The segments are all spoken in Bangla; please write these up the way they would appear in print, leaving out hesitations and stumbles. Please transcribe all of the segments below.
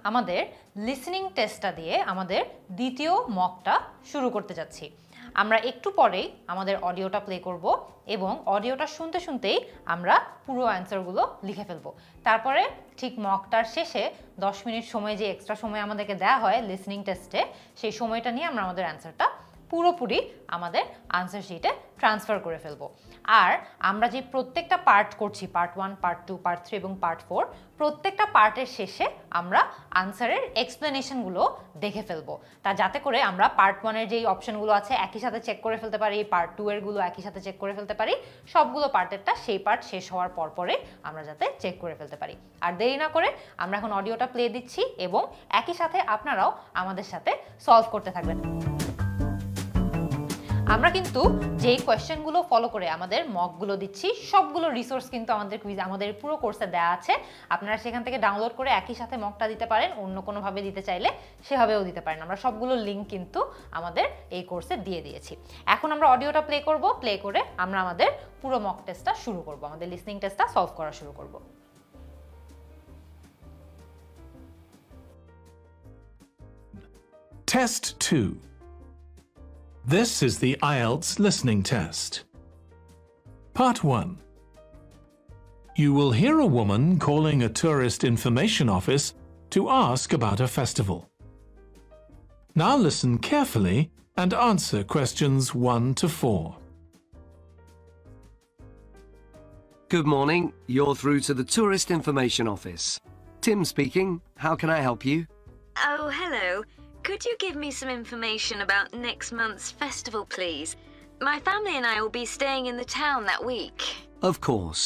আমাদের লিসেনিং টেস্টটা দিয়ে আমাদের দ্বিতীয় মকটা শুরু করতে যাচ্ছি। আমরা একটু পরেই আমাদের অডিওটা প্লে করব এবং অডিওটা শুনতে শুনতেই আমরা পুরো অ্যান্সারগুলো লিখে ফেলবো। তারপরে ঠিক মকটার শেষে 10 মিনিট সময় যে এক্সট্রা সময় আমাদেরকে দেওয়া হয় লিসেনিং টেস্টে, সেই সময়টা নিয়ে আমরা আমাদের অ্যান্সারটা পুরোপুরি আমাদের আনসার শিটে ট্রান্সফার করে ফেলবো। আর আমরা যে প্রত্যেকটা পার্ট করছি, পার্ট 1, পার্ট 2, পার্ট 3 এবং পার্ট 4, প্রত্যেকটা পার্টের শেষে আমরা আনসারের এক্সপ্লেনেশনগুলো দেখে ফেলবো। তা যাতে করে আমরা পার্ট 1-এর যেই অপশনগুলো আছে একই সাথে চেক করে ফেলতে পারি, পার্ট 2-এরগুলো একই সাথে চেক করে ফেলতে পারি, সবগুলো পার্টেরটা সেই পার্ট শেষ হওয়ার পরে আমরা যাতে চেক করে ফেলতে পারি। আর দেরি না করে আমরা এখন অডিওটা প্লে দিচ্ছি এবং একই সাথে আপনারাও আমাদের সাথে সলভ করতে থাকবেন। আমরা কিন্তু যেই কোয়েশ্চেনগুলো ফলো করে আমাদের মকগুলো দিচ্ছি, সবগুলো রিসোর্স কিন্তু আমাদের পুরো কোর্সে দেওয়া আছে। আপনারা সেখান থেকে ডাউনলোড করে একই সাথে মকটা দিতে পারেন, অন্য কোনোভাবে দিতে চাইলে সেভাবেও দিতে পারেন। আমরা সবগুলো লিঙ্ক কিন্তু আমাদের এই কোর্সে দিয়ে দিয়েছি। এখন আমরা অডিওটা প্লে করব, প্লে করে আমরা আমাদের পুরো মক টেস্টটা শুরু করব, আমাদের লিসনিং টেস্টটা সলভ করা শুরু করব। Test 2. This is the IELTS listening test. Part 1. You will hear a woman calling a tourist information office to ask about a festival. Now listen carefully and answer questions 1 to 4. Good morning. You're through to the Tourist Information Office. Tim speaking. How can I help you? Oh, hello. Could you give me some information about next month's festival, please? My family and I will be staying in the town that week. Of course.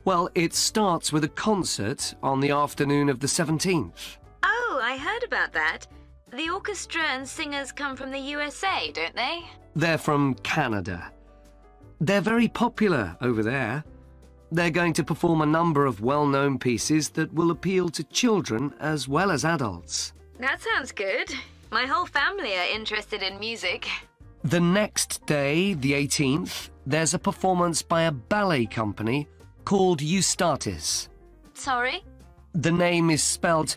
Well, it starts with a concert on the afternoon of the 17th. Oh, I heard about that. The orchestra and singers come from the USA, don't they? They're from Canada. They're very popular over there. They're going to perform a number of well-known pieces that will appeal to children as well as adults. That sounds good. My whole family are interested in music. The next day, the 18th, there's a performance by a ballet company called Eustatis. Sorry? The name is spelled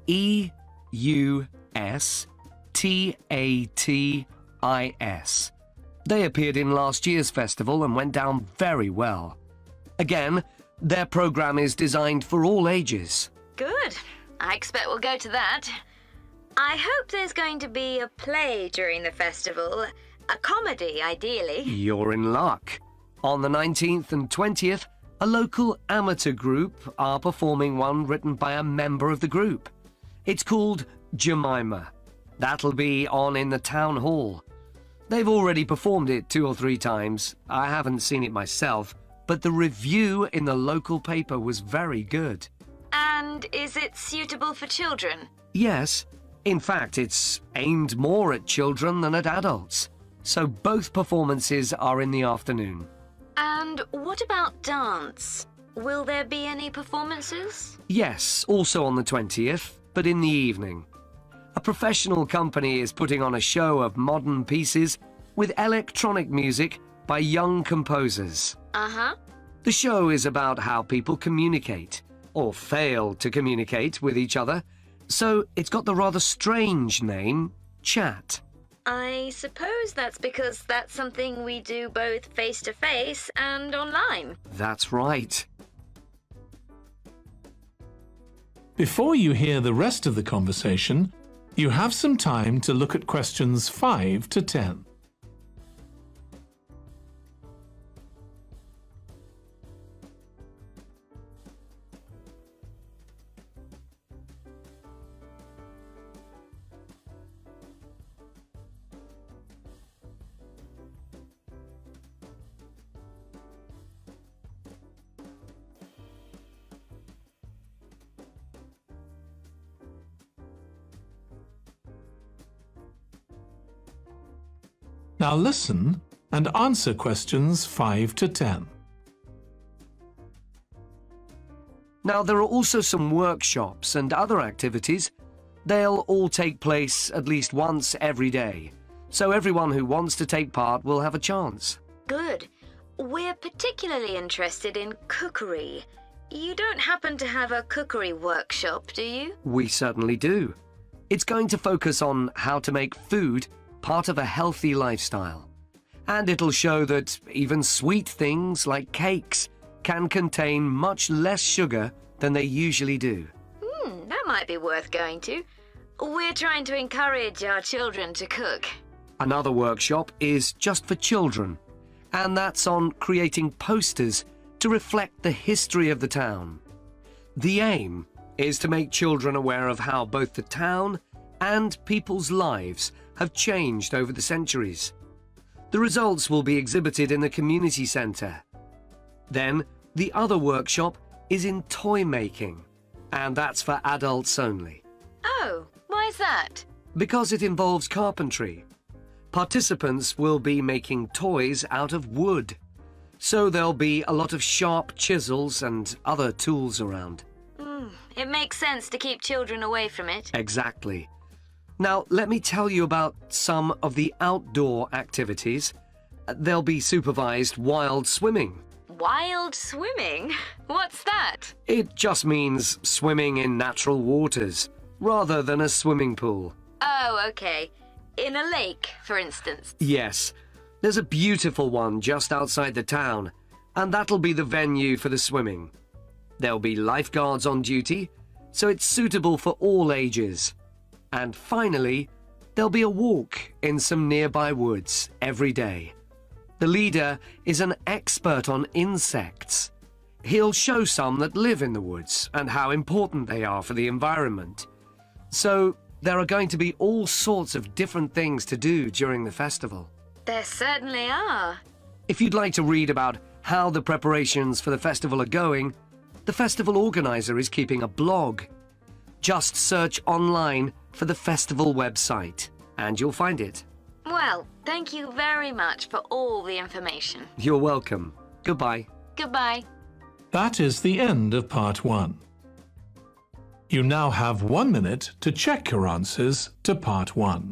E-U-S-T-A-T-I-S. They appeared in last year's festival and went down very well. Again, their program is designed for all ages. Good. I expect we'll go to that. I hope there's going to be a play during the festival. A comedy, ideally. You're in luck. On the 19th and 20th, a local amateur group are performing one written by a member of the group. It's called Jemima. That'll be on in the town hall. They've already performed it 2 or 3 times. I haven't seen it myself, but the review in the local paper was very good. And is it suitable for children? Yes. In fact, it's aimed more at children than at adults. So both performances are in the afternoon. And what about dance? Will there be any performances? Yes, also on the 20th, but in the evening. A professional company is putting on a show of modern pieces with electronic music by young composers. Uh-huh. The show is about how people communicate, or fail to communicate with each other. So it's got the rather strange name, chat. I suppose that's because that's something we do both face-to-face and online. That's right. Before you hear the rest of the conversation, you have some time to look at questions 5 to 10. Now listen and answer questions 5 to 10. Now, there are also some workshops and other activities. They'll all take place at least once every day, so everyone who wants to take part will have a chance. Good. We're particularly interested in cookery. You don't happen to have a cookery workshop, do you? We certainly do. It's going to focus on how to make food part of a healthy lifestyle. And it'll show that even sweet things like cakes can contain much less sugar than they usually do. That might be worth going to. We're trying to encourage our children to cook. Another workshop is just for children, and that's on creating posters to reflect the history of the town. The aim is to make children aware of how both the town and people's lives have changed over the centuries. The results will be exhibited in the community centre. Then, the other workshop is in toy making, and that's for adults only. Oh, why's that? Because it involves carpentry. Participants will be making toys out of wood, so there'll be a lot of sharp chisels and other tools around. It makes sense to keep children away from it. Exactly. Now, let me tell you about some of the outdoor activities. There'll be supervised wild swimming. Wild swimming? What's that? It just means swimming in natural waters, rather than a swimming pool. Oh, okay. In a lake, for instance. Yes. There's a beautiful one just outside the town, and that'll be the venue for the swimming. There'll be lifeguards on duty, so it's suitable for all ages. And finally, there'll be a walk in some nearby woods every day. The leader is an expert on insects. He'll show some that live in the woods and how important they are for the environment. So there are going to be all sorts of different things to do during the festival. There certainly are. If you'd like to read about how the preparations for the festival are going, the festival organizer is keeping a blog. Just search online for the festival website, and you'll find it. Well, thank you very much for all the information. You're welcome. Goodbye. Goodbye. That is the end of part 1. You now have 1 minute to check your answers to part 1.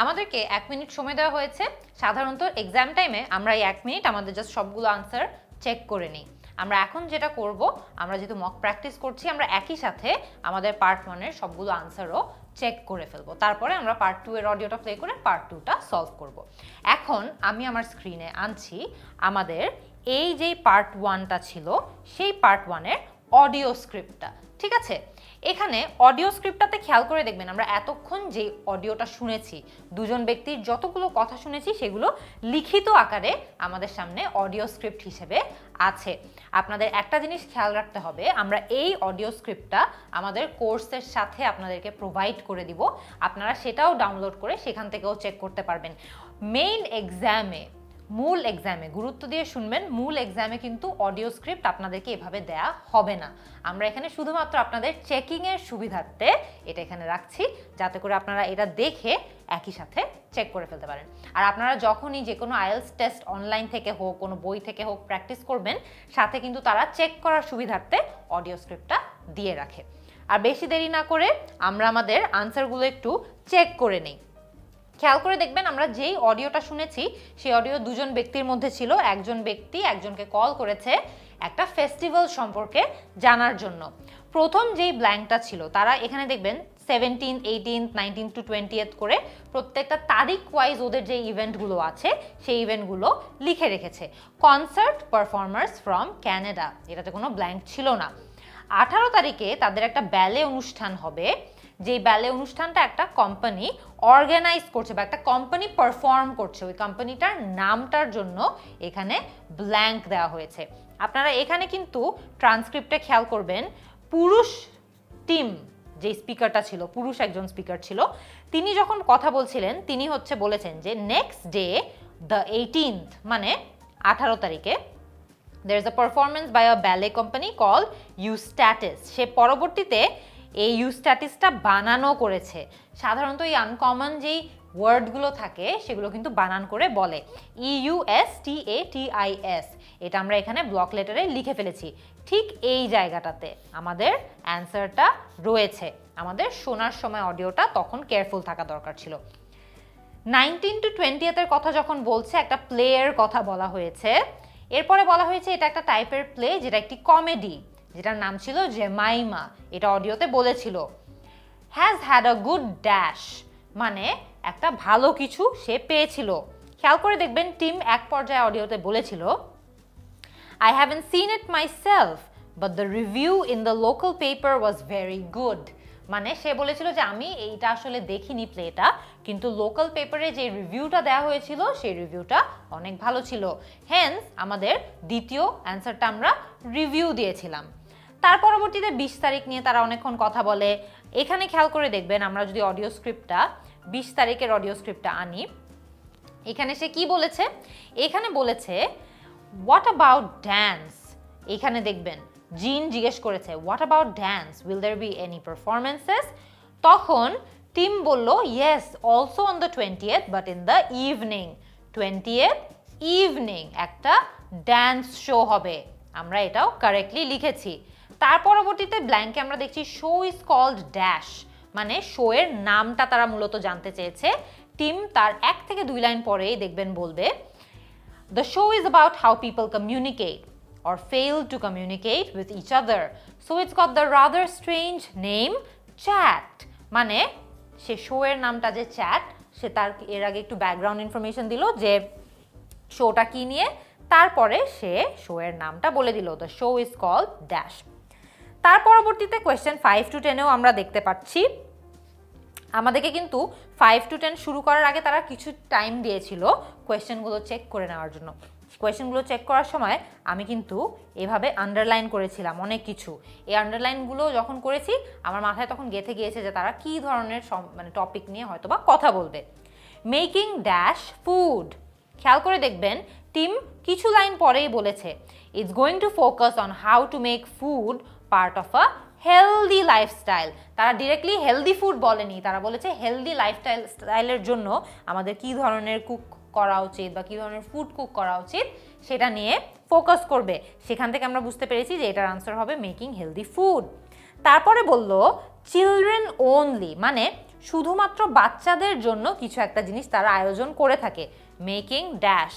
আমাদেরকে 1 মিনিট সময় দেওয়া হয়েছে। সাধারণত এক্সাম টাইমে আমরা এই 1 মিনিট আমাদের জাস্ট সবগুলো আনসার চেক করে নিই। আমরা এখন যেটা করব, আমরা যেহেতু মক প্র্যাকটিস করছি, আমরা একই সাথে আমাদের পার্ট 1 এর সবগুলো আনসারও চেক করে ফেলবো। তারপরে আমরা পার্ট 2 এর অডিওটা প্লে করে পার্ট 2টা সলভ করব। এখন আমি আমার স্ক্রিনে আনছি আমাদের এই যে পার্ট 1টা ছিল সেই পার্ট 1 এর অডিও স্ক্রিপ্টটা। ঠিক আছে, এখানে অডিও স্ক্রিপ্টটাতে খেয়াল করে দেখবেন আমরা এতক্ষণ যে অডিওটা শুনেছি, দুজন ব্যক্তির যতগুলো কথা শুনেছি সেগুলো লিখিত আকারে আমাদের সামনে অডিও স্ক্রিপ্ট হিসেবে আছে। আপনাদের একটা জিনিস খেয়াল রাখতে হবে, আমরা এই অডিও স্ক্রিপ্টটা আমাদের কোর্সের সাথে আপনাদেরকে প্রোভাইড করে দিব। আপনারা সেটাও ডাউনলোড করে সেখান থেকেও চেক করতে পারবেন। মেইন এক্সামে, মূল এক্সামে গুরুত্ব দিয়ে শুনবেন, মূল এক্সামে কিন্তু অডিও স্ক্রিপ্ট আপনাদেরকে এভাবে দেয়া হবে না। আমরা এখানে শুধুমাত্র আপনাদের চেকিংয়ের সুবিধার্থে এটা এখানে রাখছি, যাতে করে আপনারা এটা দেখে একই সাথে চেক করে ফেলতে পারেন। আর আপনারা যখনই যে কোনো আইএলটিএস টেস্ট অনলাইন থেকে হোক, কোনো বই থেকে হোক প্র্যাকটিস করবেন, সাথে কিন্তু তারা চেক করার সুবিধার্থে অডিও স্ক্রিপ্টটা দিয়ে রাখে। আর বেশি দেরি না করে আমরা আমাদের আনসারগুলো একটু চেক করে নিই। খেয়াল করে দেখবেন আমরা যেই অডিওটা শুনেছি সেই অডিও দুজন ব্যক্তির মধ্যে ছিল। একজন ব্যক্তি একজনকে কল করেছে একটা ফেস্টিভ্যাল সম্পর্কে জানার জন্য। প্রথম যেই ব্ল্যাঙ্কটা ছিল, তারা এখানে দেখবেন 17, 18, 19 to 20th করে প্রত্যেকটা তারিখ ওয়াইজ ওদের যে ইভেন্টগুলো আছে সেই ইভেন্টগুলো লিখে রেখেছে। কনসার্ট পারফর্মার্স ফ্রম ক্যানাডা, এটাতে কোনো ব্ল্যাঙ্ক ছিল না। 18 তারিখে তাদের একটা ব্যালে অনুষ্ঠান হবে, যেই ব্যালে অনুষ্ঠানটা একটা কোম্পানি অর্গানাইজ করছে বা একটা কোম্পানি পারফর্ম করছে। ওই কোম্পানিটার নামটার জন্য এখানে ব্ল্যাঙ্ক দেওয়া হয়েছে। আপনারা এখানে কিন্তু ট্রান্সক্রিপ্টে খেয়াল করবেন, পুরুষ টিম যে স্পিকারটা ছিল, পুরুষ একজন স্পিকার ছিল, তিনি যখন কথা বলছিলেন তিনি বলেছেন যে নেক্সট ডে দ্য 18th মানে 18 তারিখে there is a performance by a ballet company called Eustatis। সে পরবর্তীতে এই ইউস্ট্যাটিসটা বানানো করেছে। সাধারণত এই আনকমন যেই ওয়ার্ডগুলো থাকে সেগুলো কিন্তু বানান করে বলে, EUSTATIS। এটা আমরা এখানে ব্লক লেটারে লিখে ফেলেছি। ঠিক এই জায়গাটাতে আমাদের অ্যান্সারটা রয়েছে। আমাদের শোনার সময় অডিওটা তখন কেয়ারফুল থাকা দরকার ছিল। 19 to 20th এর কথা যখন বলছে, একটা প্লেয়ের কথা বলা হয়েছে। এরপরে বলা হয়েছে এটা একটা টাইপের প্লে যেটা একটি কমেডি, যেটার নাম ছিল জেমাইমা, এটা অডিওতে বলেছিল। Has had a good dash মানে একটা ভালো কিছু সে পেয়েছিল। খেয়াল করে দেখবেন টিম এক পর্যায়ে অডিওতে বলেছিল I haven't seen it myself, but the review in the local paper was very good. মানে সে বলেছিল যে আমি এইটা আসলে দেখিনি প্লেটা, কিন্তু লোকাল পেপারে যে রিভিউটা দেওয়া হয়েছিল সেই রিভিউটা অনেক ভালো ছিল। হেন্স আমাদের দ্বিতীয় অ্যান্সারটা আমরা রিভিউ দিয়েছিলাম। তার পরবর্তীতে 20 তারিখ নিয়ে তারা অনেকক্ষণ কথা বলে। এখানে খেয়াল করে দেখবেন আমরা যদি অডিও স্ক্রিপ্টটা 20 তারিখের অডিও স্ক্রিপ্টটা আনি, এখানে সে কি বলেছে, এখানে বলেছে হোয়াট অ্যাবাউট ড্যান্স। এখানে দেখবেন জিন জিজ্ঞেস করেছে what about dance, will there be any performances. তখন টিম বলল yes also on the 20th but in the evening. 20th evening একটা ড্যান্স শো হবে, আমরা এটাও কারেক্টলি লিখেছি। তার পরবর্তীতে ব্ল্যাঙ্কে আমরা দেখছি শো ইজ কল্ড ড্যাশ, মানে শো এর নামটা তারা মূলত জানতে চেয়েছে। টিম তার 1 থেকে 2 লাইন পরেই দেখবেন বলবে The show is about how people communicate or fail to communicate with each other. So it's got the rather strange name chat. মানে সে শো এর নামটা যে চ্যাট, সে তার এর আগে একটু ব্যাকগ্রাউন্ড ইনফরমেশন দিল যে শোটা কি নিয়ে, তারপরে সে শো এর নামটা বলে দিল The show is called dash. তার পরবর্তীতে কোয়েশ্চেন 5 to 10 এও আমরা দেখতে পাচ্ছি আমাদেরকে কিন্তু 5 to 10 শুরু করার আগে তারা কিছু টাইম দিয়েছিল কোয়েশ্চেনগুলো চেক করে নেওয়ার জন্য। কোয়েশ্চেনগুলো চেক করার সময় আমি কিন্তু এভাবে আন্ডারলাইন করেছিলাম অনেক কিছু। এই আন্ডারলাইনগুলো যখন করেছি আমার মাথায় তখন গেঁথে গিয়েছে যে তারা কী ধরনের মানে টপিক নিয়ে হয়তো বা কথা বলবে। মেকিং ড্যাশ ফুড, খেয়াল করে দেখবেন টিম কিছু লাইন পরেই বলেছে it's going to focus on how to make food part of a healthy lifestyle. তারা ডিরেক্টলি হেলদি ফুড বলেনি, তারা বলেছে হেলদি লাইফস্টাইলের জন্য আমাদের কি ধরনের কুক করা উচিত বা কি ধরনের ফুড কুক করা উচিত সেটা নিয়ে ফোকাস করবে। সেখান থেকে আমরা বুঝতে পেরেছি যে এটার আনসার হবে মেকিং হেলদি ফুড। তারপরে বলল চিলড্রেন ওনলি, মানে শুধুমাত্র বাচ্চাদের জন্য কিছু একটা জিনিস তারা আয়োজন করে থাকে, মেকিং ড্যাশ।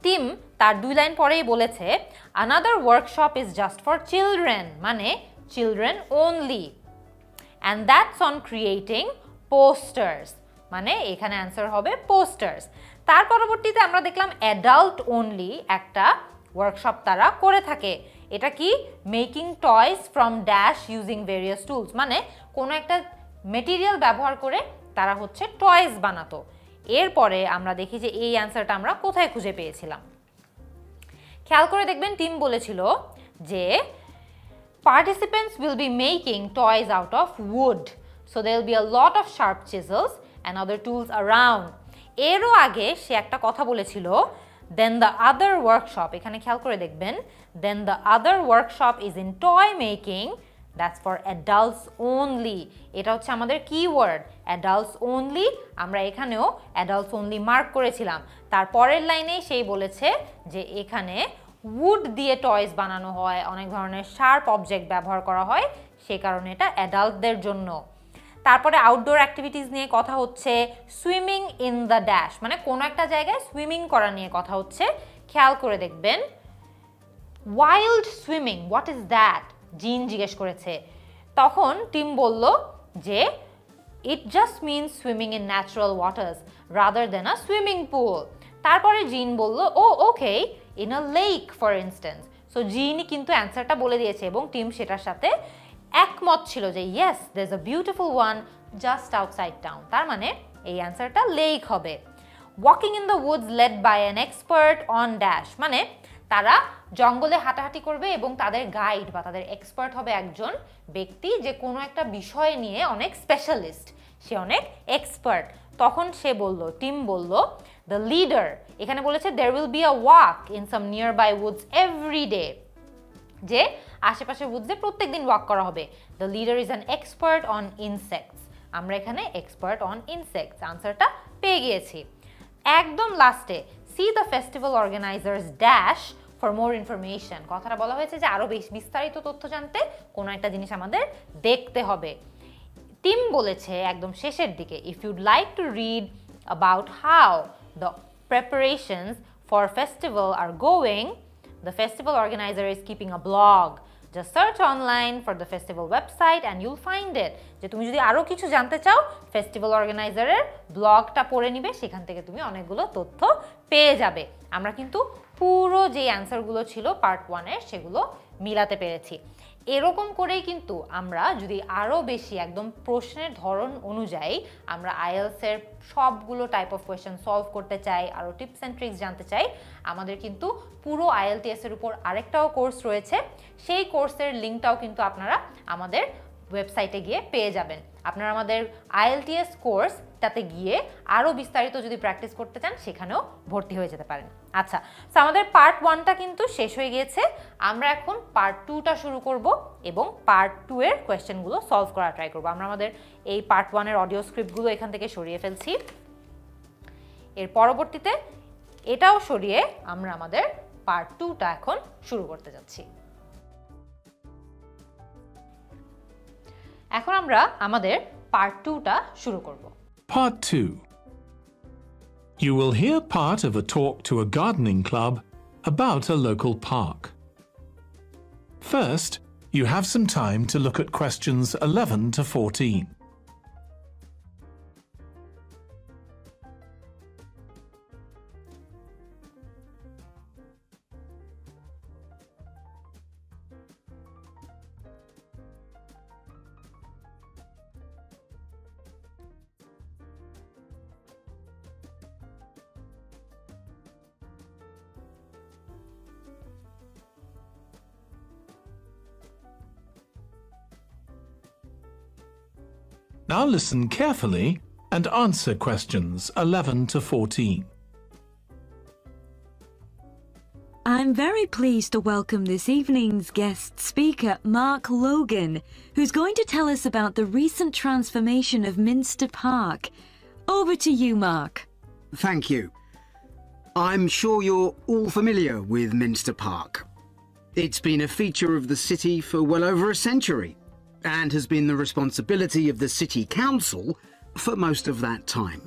টিম তার 2 লাইন পরেই বলেছে another workshop is just for children, মানে children only, and that's on creating posters, মানে এখানে অ্যান্সার হবে posters। তার পরবর্তীতে আমরা দেখলাম adult only একটা ওয়ার্কশপ তারা করে থাকে। এটা কি making toys from dash using various tools, মানে কোনো একটা মেটেরিয়াল ব্যবহার করে তারা হচ্ছে টয়স বানাতো। এরপরে আমরা দেখি যে এই অ্যান্সারটা আমরা কোথায় খুঁজে পেয়েছিলাম। খেয়াল করে দেখবেন টিম বলেছিল যে participants will be making toys out of wood, so there will be a lot of sharp chisels and other tools around. এরও আগে সে একটা কথা বলেছিল then the other workshop, এখানে খেয়াল করে দেখবেন then the other workshop is in toy making, that's for adults only. এটা হচ্ছে আমাদের কিওয়ার্ড adults only, আমরা এখানেও adults only মার্ক করেছিলাম। তার পরের লাইনে সেই বলেছে যে এখানে উড দিয়ে টয়স বানানো হয়, অনেক ধরনের শার্প অবজেক্ট ব্যবহার করা হয়, সে কারণে এটা অ্যাডাল্টদের জন্য। তারপরে আউটডোর অ্যাক্টিভিটিস নিয়ে কথা হচ্ছে, সুইমিং ইন দ্য ড্যাশ, মানে কোনো একটা জায়গায় সুইমিং করা নিয়ে কথা হচ্ছে। খেয়াল করে দেখবেন wild swimming, what is that, Jean জিজ্ঞেস করেছে। তখন টিম বলল যে it just means swimming in natural waters rather than a swimming pool. তারপরে জিন বলল oh okay in a lake for instance. So জিনই কিন্তু অ্যান্সারটা বলে দিয়েছে এবং টিম সেটার সাথে একমত ছিল যে yes there is a beautiful one just outside town, তার মানে এই অ্যান্সারটা লেক হবে। Walking in the woods led by an expert on dash, মানে তারা জঙ্গলে হাঁটাহাঁটি করবে এবং তাদের গাইড বা তাদের এক্সপার্ট হবে একজন ব্যক্তি যে কোনো একটা বিষয় নিয়ে অনেক স্পেশালিস্ট, সে অনেক এক্সপার্ট। তখন সে বলল, টিম বলল দ্য লিডার, এখানে বলেছে there will be a walk in some nearby woods every day, যে আশেপাশের উডসে প্রত্যেকদিন ওয়াক করা হবে। The leader is an expert on insects, আমরা এখানে এক্সপার্ট অন ইনসেক্টস আনসারটা পেয়ে গিয়েছি। একদম লাস্টে C the festival organisers dash for more information, কথাটা বলা হয়েছে যে আরও বেশ বিস্তারিত তথ্য জানতে কোনো একটা জিনিস আমাদের দেখতে হবে। টিম বলেছে একদম শেষের দিকে if you'd like to read about how the preparations for festival are going, the festival organizer is keeping a blog. Just search online for the festival website and you'll find it. যে তুমি যদি আরো কিছু জানতে চাও ফেস্টিভ্যাল অর্গানাইজারের ব্লগটা পড়ে নিবে, সেখান থেকে তুমি অনেকগুলো তথ্য পেয়ে যাবে। আমরা কিন্তু পুরো যে অ্যানসারগুলো ছিল পার্ট 1 এর সেগুলো মিলাতে পেরেছি। এরকম করেই কিন্তু আমরা যদি আরো বেশি একদম প্রশ্নের ধরন অনুযায়ী আমরা আইএলটিএস এর সবগুলো টাইপ অফ কোয়েশ্চেন সলভ করতে চাই, আরো টিপস এন্ড ট্রিক্স জানতে চাই, আমাদের কিন্তু পুরো আইএলটিএস এর উপর আরেকটাও কোর্স রয়েছে। সেই কোর্সের লিংকটাও কিন্তু আপনারা আমাদের ওয়েবসাইটে গিয়ে পেয়ে যাবেন। আপনারা আমাদের আইএলটিএস কোর্সটাতে গিয়ে আরো বিস্তারিত যদি প্র্যাকটিস করতে চান সেখানেও ভর্তি হয়ে যেতে পারেন। আচ্ছা, তো আমাদের পার্ট 1টা কিন্তু শেষ হয়ে গিয়েছে। আমরা এখন পার্ট 2টা শুরু করব এবং পার্ট 2 এর কোয়েশ্চেনগুলো সলভ করা ট্রাই করব। আমরা আমাদের এই পার্ট 1 এর অডিও স্ক্রিপ্টগুলো এখান থেকে সরিয়ে ফেলছি। এর পরবর্তীতে এটাও সরিয়ে আমরা আমাদের পার্ট 2টা এখন শুরু করতে যাচ্ছি। এখন আমরা আমাদের পার্ট 2টা শুরু করব। Part 2. You will hear part of a talk to a gardening club about a local park. First, you have some time to look at questions 11 to 14. Now listen carefully and answer questions 11 to 14. I'm very pleased to welcome this evening's guest speaker, Mark Logan, who's going to tell us about the recent transformation of Minster Park. Over to you, Mark. Thank you. I'm sure you're all familiar with Minster Park. It's been a feature of the city for well over a century, and has been the responsibility of the City Council for most of that time.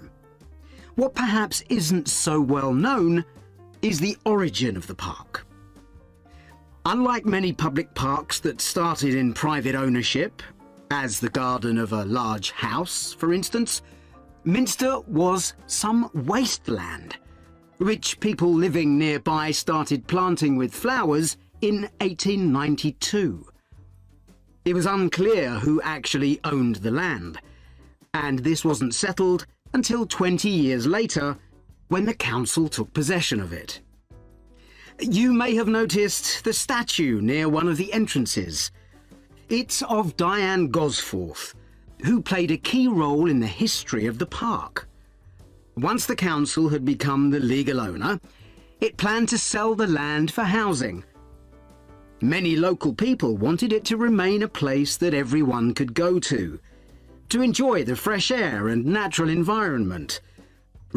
What perhaps isn't so well known is the origin of the park. Unlike many public parks that started in private ownership, as the garden of a large house, for instance, Minster was some wasteland, which people living nearby started planting with flowers in 1892. It was unclear who actually owned the land, and this wasn't settled until 20 years later when the council took possession of it. You may have noticed the statue near one of the entrances. It's of Diane Gosforth, who played a key role in the history of the park. Once the council had become the legal owner, it planned to sell the land for housing. Many local people wanted it to remain a place that everyone could go to enjoy the fresh air and natural environment.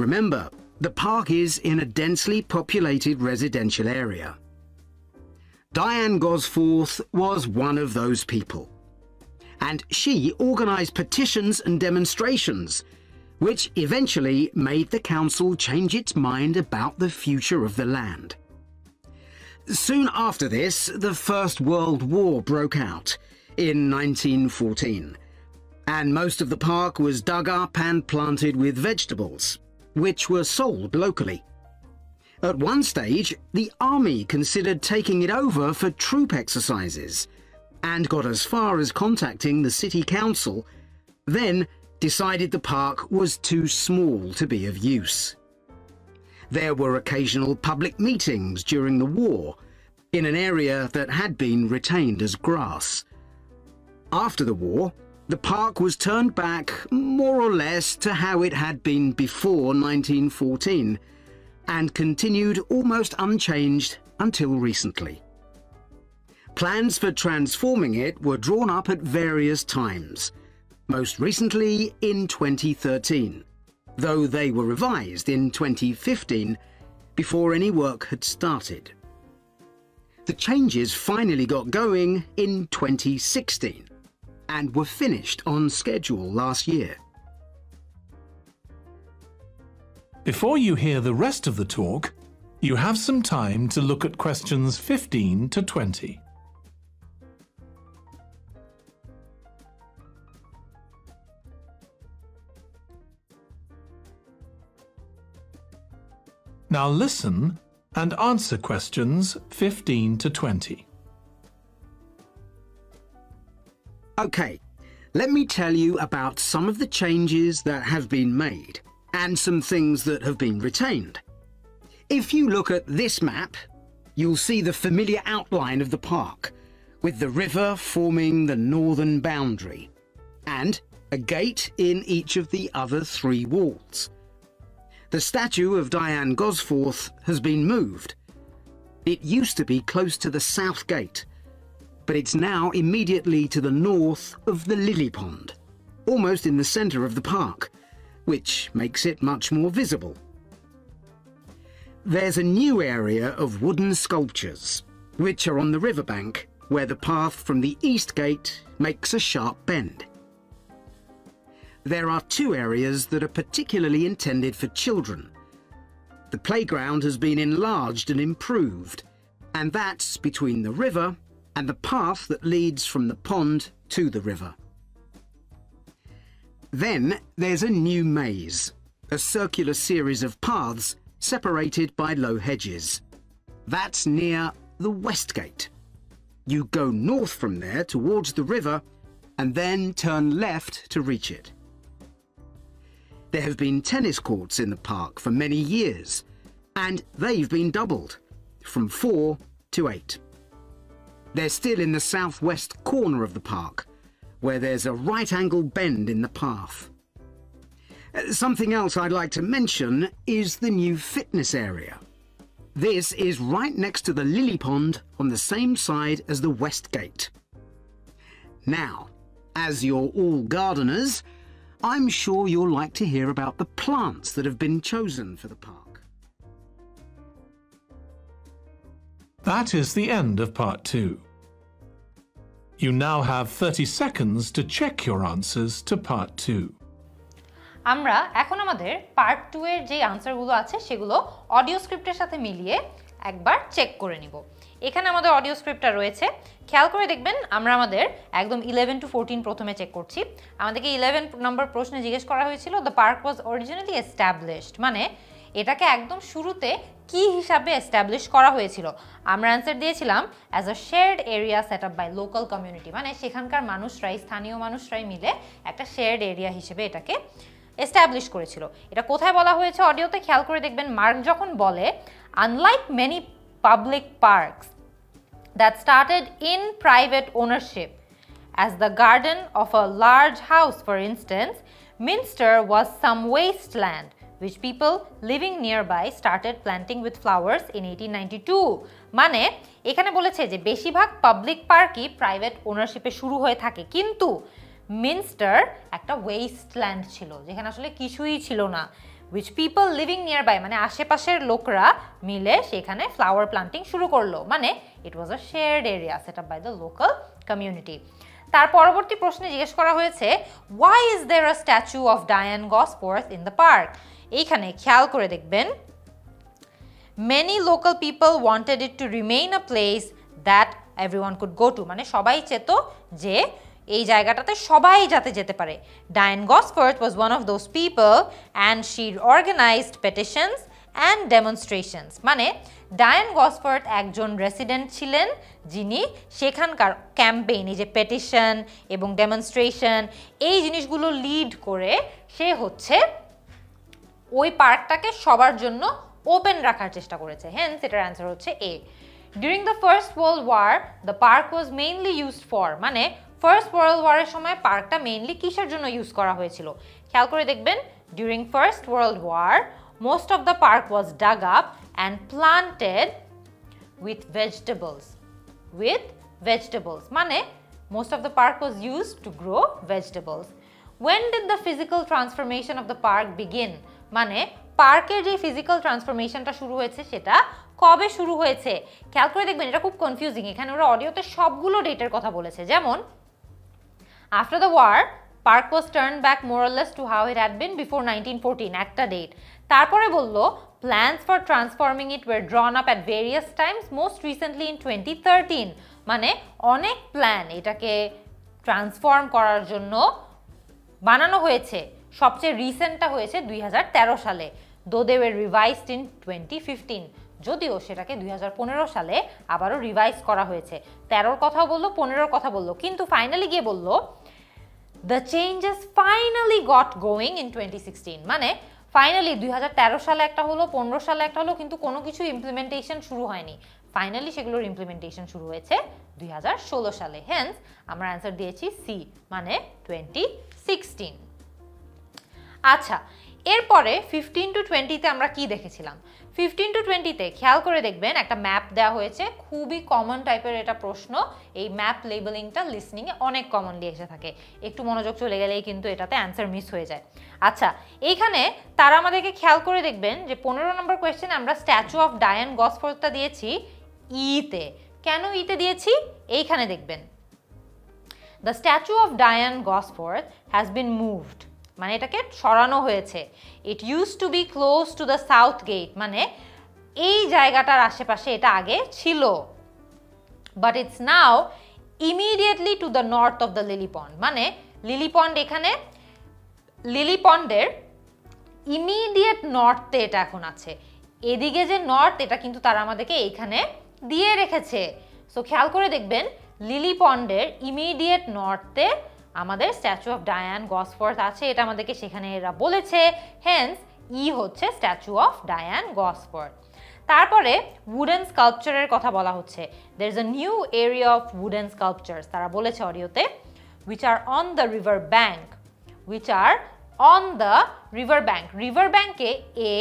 Remember, the park is in a densely populated residential area. Diane Gosforth was one of those people, and she organised petitions and demonstrations, which eventually made the council change its mind about the future of the land. Soon after this, the First World War broke out in 1914, and most of the park was dug up and planted with vegetables, which were sold locally. At one stage, the army considered taking it over for troop exercises, and got as far as contacting the city council, then decided the park was too small to be of use. There were occasional public meetings during the war in an area that had been retained as grass. After the war, the park was turned back more or less to how it had been before 1914 and continued almost unchanged until recently. Plans for transforming it were drawn up at various times, most recently in 2013, though they were revised in 2015 before any work had started. The changes finally got going in 2016 and were finished on schedule last year. Before you hear the rest of the talk, you have some time to look at questions 15 to 20. Now listen and answer questions 15 to 20. Okay, let me tell you about some of the changes that have been made and some things that have been retained. If you look at this map, you'll see the familiar outline of the park, with the river forming the northern boundary, and a gate in each of the other 3 walls. The statue of Diane Gosforth has been moved. It used to be close to the south gate, but it's now immediately to the north of the lily pond, almost in the centre of the park, which makes it much more visible. There's a new area of wooden sculptures, which are on the riverbank, where the path from the east gate makes a sharp bend. There are 2 areas that are particularly intended for children. The playground has been enlarged and improved, and that's between the river and the path that leads from the pond to the river. Then there's a new maze, a circular series of paths separated by low hedges. That's near the west gate. You go north from there towards the river and then turn left to reach it. There have been tennis courts in the park for many years, and they've been doubled, from 4 to 8. They're still in the southwest corner of the park, where there's a right-angle bend in the path. Something else I'd like to mention is the new fitness area. This is right next to the lily pond on the same side as the west gate. Now, as you're all gardeners, I'm sure you'll like to hear about the plants that have been chosen for the park. That is the end of part 2. You now have 30 seconds to check your answers to part 2. আমরা এখন আমাদের পার্ট 2 এর যে আনসারগুলো আছে সেগুলো অডিও স্ক্রিপ্টের সাথে মিলিয়ে একবার চেক করে নিব। এখানে আমাদের অডিও স্ক্রিপ্টটা রয়েছে, খেয়াল করে দেখবেন আমরা আমাদের একদম 11 to 14 প্রথমে চেক করছি। আমাদেরকে 11 নম্বর প্রশ্নে জিজ্ঞেস করা হয়েছিল the park was originally established, মানে এটাকে একদম শুরুতে কি হিসাবে এস্টাবলিশ করা হয়েছিল। আমরা অ্যান্সার দিয়েছিলাম as a shared area set up by local community, মানে সেখানকার মানুষরাই, স্থানীয় মানুষরাই মিলে একটা শেয়ার্ড এরিয়া হিসেবে এটাকে এস্টাবলিশ করেছিল। এটা কোথায় বলা হয়েছে অডিওতে খেয়াল করে দেখবেন, মার্ক যখন বলে unlike many public parks that started in private ownership, as the garden of a large house for instance, Minster was some wasteland which people living nearby started planting with flowers in 1892. মানে এখানে বলেছে যে বেশিরভাগ পাবলিক পার্কই প্রাইভেট ওনারশিপে শুরু হয়ে থাকে, কিন্তু মিনস্টার একটা ওয়েস্টল্যান্ড ছিল যেখানে আসলে কিছুই ছিল না, which people living nearby মানে আশেপাশের লোকরা মিলে সেখানে ফ্লাওয়ার প্লান্টিং শুরু করলো, মানে it was a shared area set up by the local community. তার পরবর্তী প্রশ্নে জিজ্ঞেস করা হয়েছে why is there a statue of Diane Gosforth in the park? এইখানে খেয়াল করে দেখবেন many local people wanted it to remain a place that everyone could go to, মানে সবাই চেত যে এই জায়গাটাতে সবাই যাতে যেতে পারে। Diane Gosforth was one of those people and she organized petitions and demonstrations, মানে ডায়ান গসফোর্থ একজন রেসিডেন্ট ছিলেন যিনি সেখানকার ক্যাম্পেইন, এই যে পেটিশন এবং ডেমনস্ট্রেশন এই জিনিসগুলো লিড করে সে হচ্ছে ওই পার্কটাকে সবার জন্য ওপেন রাখার চেষ্টা করেছে। হেন্স এটার অ্যান্সার হচ্ছে A. During the first world war the park was mainly used for, মানে ফার্স্ট ওয়ার্ল্ড ওয়ারের সময় পার্কটা মেইনলি কিসের জন্য ইউজ করা হয়েছিল খেয়াল করে দেখবেন during first world war most of the park was dug up and planted with vegetables. মানে most of the park was used to grow vegetables. When did the physical transformation of the park begin? মানে পার্কের যে ফিজিক্যাল ট্রান্সফরমেশনটা শুরু হয়েছে সেটা কবে শুরু হয়েছে খেয়াল করে দেখবেন, এটা খুব কনফিউজিং। এখানে ওরা অডিওতে সবগুলো ডেটের কথা বলেছে, যেমন after the war park was turned back more or less to how it had been before 1914, একটা ডেট। তারপরে বলল plans for transforming it were drawn up at various times, most recently in 2013, মানে অনেক প্ল্যান এটাকে ট্রান্সফর্ম করার জন্য বানানো হয়েছে, সবচেয়ে রিসেন্টটা হয়েছে 2013 সালে। দো দে ওয়ার রিভাইজড ইন 2015, যদিও সেটাকে 2015 সালে আবারও রিভাইজ করা হয়েছে। 13-র কথাও বললো, 15-র কথা বললো, কিন্তু ফাইনালি গিয়ে বললো the changes finally got going in 2016, মানে ফাইনালি 2013 সালে একটা হলো, 15 সালে একটা হলো, কিন্তু কোনো কিছু ইমপ্লিমেন্টেশন শুরু হয়নি। ফাইনালি সেগুলোর ইমপ্লিমেন্টেশন শুরু হয়েছে 2016 সালে। হেন্স আমরা অ্যান্সার দিয়েছি সি, মানে 2016। আচ্ছা, এরপরে 15 to 20-তে আমরা কি দেখেছিলাম? 15 to 20-তে খেয়াল করে দেখবেন একটা ম্যাপ দেওয়া হয়েছে, খুবই কমন টাইপের এটা প্রশ্ন। এই ম্যাপ লেবেলিংটা লিসনিংয়ে অনেক কমনলি এসে থাকে, একটু মনোযোগ চলে গেলেই কিন্তু এটাতে অ্যান্সার মিস হয়ে যায়। আচ্ছা, এইখানে তারা আমাদেরকে খেয়াল করে দেখবেন যে 15 নম্বর কোয়েশ্চেনে আমরা স্ট্যাচু অফ ডায়ান গসফোর্থটা দিয়েছি ইতে। কেন ইতে দিয়েছি? এইখানে দেখবেন, the statue of Diane Gosforth has been moved, মানে এটাকে সরানো হয়েছে। It use to be close to the south gate, মানে এই জায়গাটার আশেপাশে এটা আগে ছিল, but it's now immediately to the north of the lily pond, মানে লিলি পন্ড, এখানে লিলি পন্ডের ইমিডিয়েট নর্থে এটা এখন আছে। এদিকে যে নর্থ, এটা কিন্তু তারা আমাদেরকে এইখানে দিয়ে রেখেছে। সো খেয়াল করে দেখবেন লিলি পন্ডের ইমিডিয়েট নর্থে আমাদের স্ট্যাচু অফ ডায়ান গসফোর্থ আছে, এটা আমাদেরকে সেখানে এরা বলেছে। হেন্স ই হচ্ছে স্ট্যাচু অফ ডায়ান গসফোর্থ। তারপরে উডেন স্কাল্পচারের কথা বলা হচ্ছে। There is a new area of wooden sculptures, তারা বলেছে অডিওতে, which are on the river bank, which are on the river bank. River ব্যাঙ্কে এ,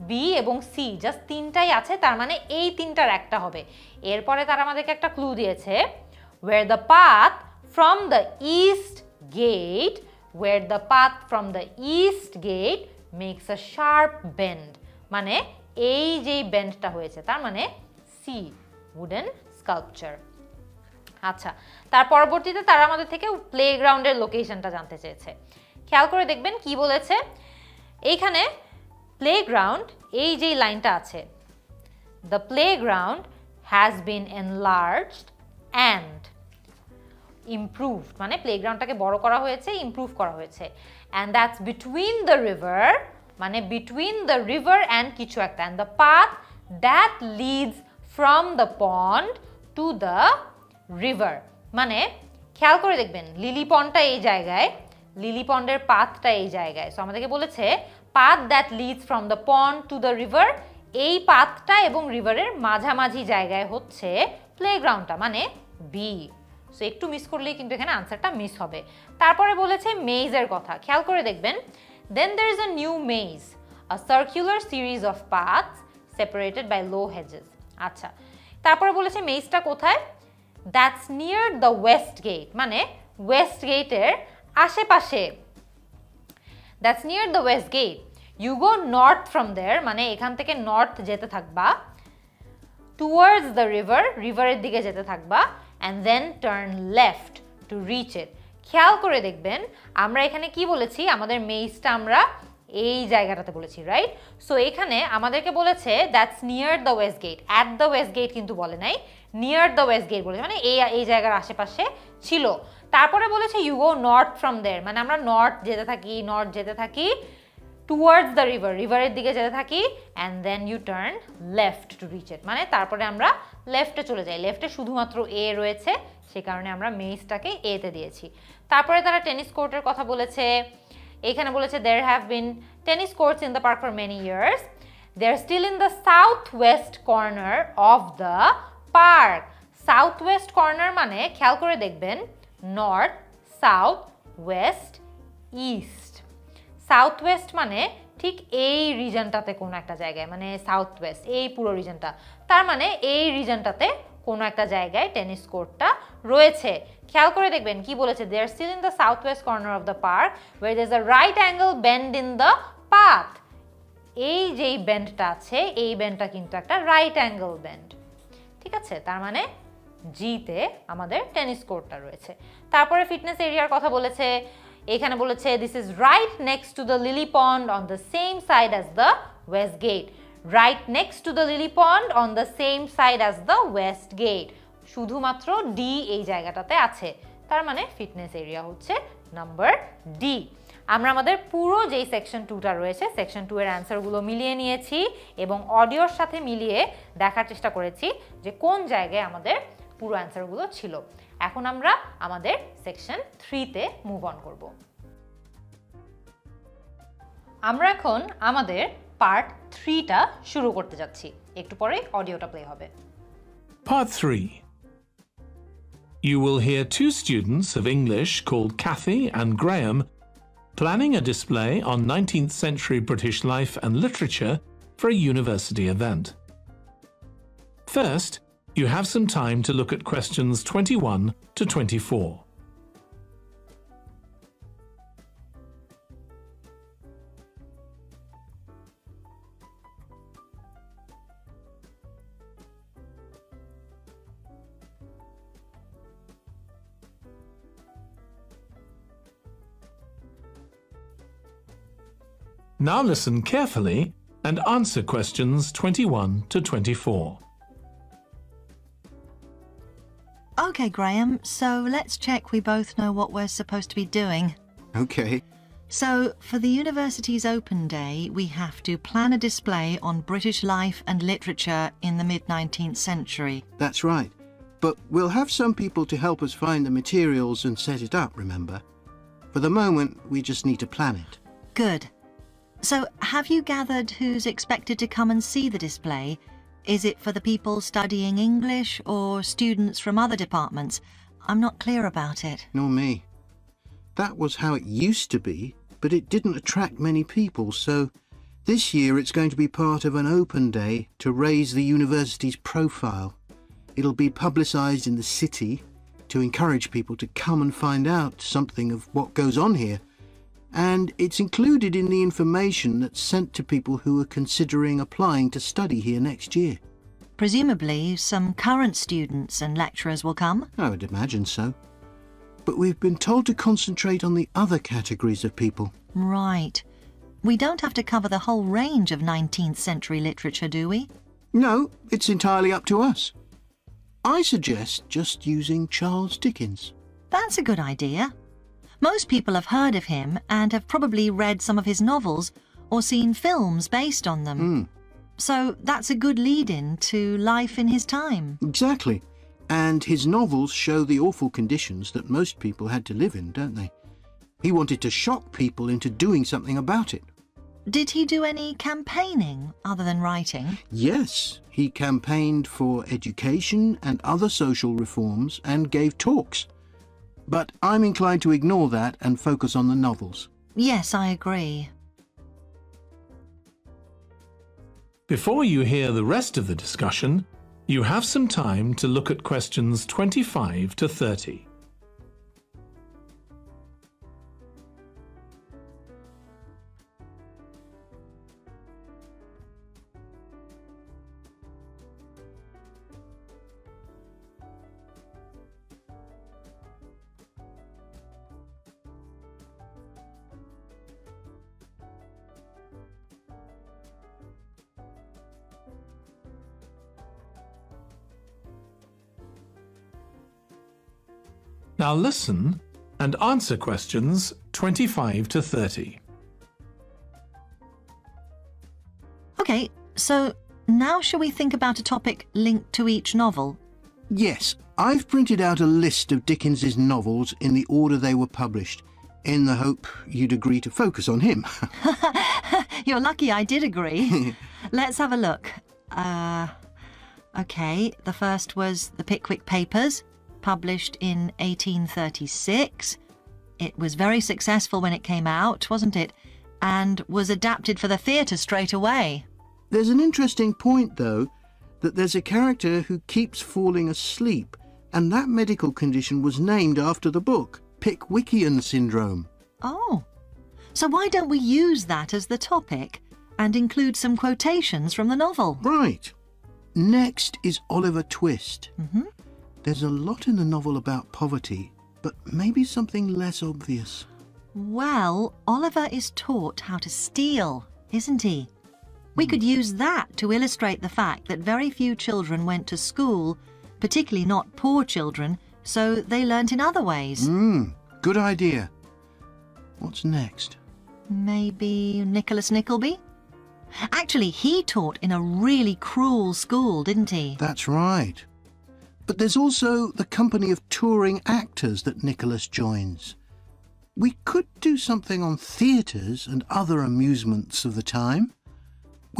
বি এবং সি জাস্ট তিনটাই আছে, তার মানে এই তিনটার একটা হবে। এরপরে তারা আমাদেরকে একটা ক্লু দিয়েছে, were the path from the east gate, where the path from the east gate makes a sharp bend, মানে এই যে বেন্ডটা হয়েছে তার মানে সি, উডেন স্কাল্পচার। আচ্ছা, তার পরবর্তীতে তারা আমাদের থেকে প্লেগ্রাউন্ডের লোকেশনটা জানতে চেয়েছে। খেয়াল করে দেখবেন কি বলেছে এইখানে, প্লেগ্রাউন্ড, এই যে লাইনটা আছে, the playground has been enlarged and improved, মানে প্লেগ্রাউন্ডটাকে বড় করা হয়েছে, ইমপ্রুভ করা হয়েছে। and that's between the river, মানে between the river and কিছু একটা, and the path that leads from the pond to the river, মানে খেয়াল করে দেখবেন লিলি পন্ডটা এই জায়গায়, লিলি পন্ডের পাথটা এই জায়গায়। সো আমাদেরকে বলেছে path that leads from the pond to the river, এই পাথটা এবং রিভারের মাঝামাঝি জায়গায় হচ্ছে প্লেগ্রাউন্ডটা, মানে বি। সো একটু মিস করলেই কিন্তু এখানে আনসারটা মিস হবে। তারপরে বলেছে মেজের কথা, খেয়াল করে দেখবেন, দেন there is a new maze, a circular series of paths separated by low hedges। আচ্ছা, তারপরে বলেছে মেজটা কোথায়, that's near the west gate, মানে ওয়েস্ট গেটের আশেপাশে, that's near the west gate, you go north from there, মানে এখান থেকে নর্থ যেতে থাকবা, টুয়ার্ডস দ্য রিভার, রিভারের দিকে যেতে থাকবা, and then turn left to reach it। খেয়াল করে দেখবেন আমরা এখানে কি বলেছি, আমাদের মেজটা আমরা এই জায়গাটাতে বলেছি, রাইট? সো এখানে আমাদেরকে বলেছে that's near the west gate, at the west gate কিন্তু বলে নাই, নিয়ার দ্য ওয়েস্ট গেট বলেছে, মানে এই জায়গার আশেপাশে ছিল। তারপরে বলেছে you go north from there, মানে আমরা নর্থ যেতে থাকি, নর্থ যেতে থাকি, টুয়ার্ডস দ্য রিভার, রিভারের দিকে যেতে থাকি, and then you turn left to reach it, মানে তারপরে আমরা লেফটে চলে যাই। লেফটে শুধুমাত্র এ রয়েছে, সে কারণে আমরা মেজটাকে এতে দিয়েছি। তারপরে তারা টেনিস কোর্টের কথা বলেছে, এখানে বলেছে there have been tennis courts in the park for many years, they are still in the southwest corner of the park। Southwest corner মানে খেয়াল করে দেখবেন north, south, west, east. South west মানে ঠিক এই রিজনটাতে কোনো একটা জায়গায়, মানে সাউথ ওয়েস্ট এই পুরো রিজনটা, তার মানে এই রিজনটাতে কোনো একটা জায়গায় টেনিস কোর্টটা রয়েছে। খেয়াল করে দেখবেন কি বলেছে, they are still in the south west corner of the park where there is a right angle bend in the path. এই যেই বেন্ডটা আছে, এই বেন্ডটা কিন্তু একটা রাইট অ্যাঙ্গেল বেন্ড, ঠিক আছে? তার মানে জিতে আমাদের টেনিস কোর্টটা রয়েছে। তারপরে ফিটনেস এরিয়ার কথা বলেছে, এখানে বলেছে this is right next to the lily pond on the same side as the west gate, right next to the lily pond on the same side as the west gate. শুধুমাত্র ডি এই জায়গাটাতে আছে, তার মানে ফিটনেস এরিয়া হচ্ছে নাম্বার ডি। আমরা আমাদের পুরো যেই সেকশন 2টা রয়েছে সেকশন 2 এর অ্যানসারগুলো মিলিয়ে নিয়েছি এবং অডিওর সাথে মিলিয়ে দেখার চেষ্টা করেছি যে কোন জায়গায় আমাদের পুরো অ্যানসারগুলো ছিল। এখন আমরা আমাদের সেকশন 3 তে মুভ অন করব। আমরা এখন আমাদের পার্ট 3টা শুরু করতে যাচ্ছি। একটু পরে অডিওটা প্লে হবে। Part 3. You will hear two students of English called Kathy and Graham planning a display on 19th century British life and literature for a university event. First, you have some time to look at questions 21 to 24. Now listen carefully and answer questions 21 to 24. OK, Graham, so let's check we both know what we're supposed to be doing. Okay. So, for the university's open day, we have to plan a display on British life and literature in the mid-19th century. That's right. But we'll have some people to help us find the materials and set it up, remember? For the moment, we just need to plan it. Good. So, have you gathered who's expected to come and see the display? Is it for the people studying English or students from other departments? I'm not clear about it. Nor me. That was how it used to be, but it didn't attract many people, so this year it's going to be part of an open day to raise the university's profile. It'll be publicised in the city to encourage people to come and find out something of what goes on here. And it's included in the information that's sent to people who are considering applying to study here next year. Presumably, some current students and lecturers will come? I would imagine so. But we've been told to concentrate on the other categories of people. Right. We don't have to cover the whole range of 19th century literature, do we? No, it's entirely up to us. I suggest just using Charles Dickens. That's a good idea. Most people have heard of him and have probably read some of his novels or seen films based on them. So that's a good lead-in to life in his time. Exactly. And his novels show the awful conditions that most people had to live in, don't they? He wanted to shock people into doing something about it. Did he do any campaigning other than writing? Yes, he campaigned for education and other social reforms and gave talks. But I'm inclined to ignore that and focus on the novels. Yes, I agree. Before you hear the rest of the discussion, you have some time to look at questions 25 to 30. Now listen and answer questions 25 to 30. OK, so now shall we think about a topic linked to each novel? Yes, I've printed out a list of Dickens's novels in the order they were published, in the hope you'd agree to focus on him. You're lucky I did agree. Let's have a look. OK, the first was The Pickwick Papers, published in 1836. It was very successful when it came out, wasn't it? And was adapted for the theatre straight away. There's an interesting point, though, that there's a character who keeps falling asleep, and that medical condition was named after the book, Pickwickian syndrome. Oh, so why don't we use that as the topic and include some quotations from the novel? Right. Next is Oliver Twist. There's a lot in the novel about poverty, but maybe something less obvious. Well, Oliver is taught how to steal, isn't he? We could use that to illustrate the fact that very few children went to school, particularly not poor children, so they learnt in other ways. Good idea. What's next? Maybe Nicholas Nickleby? Actually, he taught in a really cruel school, didn't he? That's right. But there's also the company of touring actors that Nicholas joins. We could do something on theatres and other amusements of the time.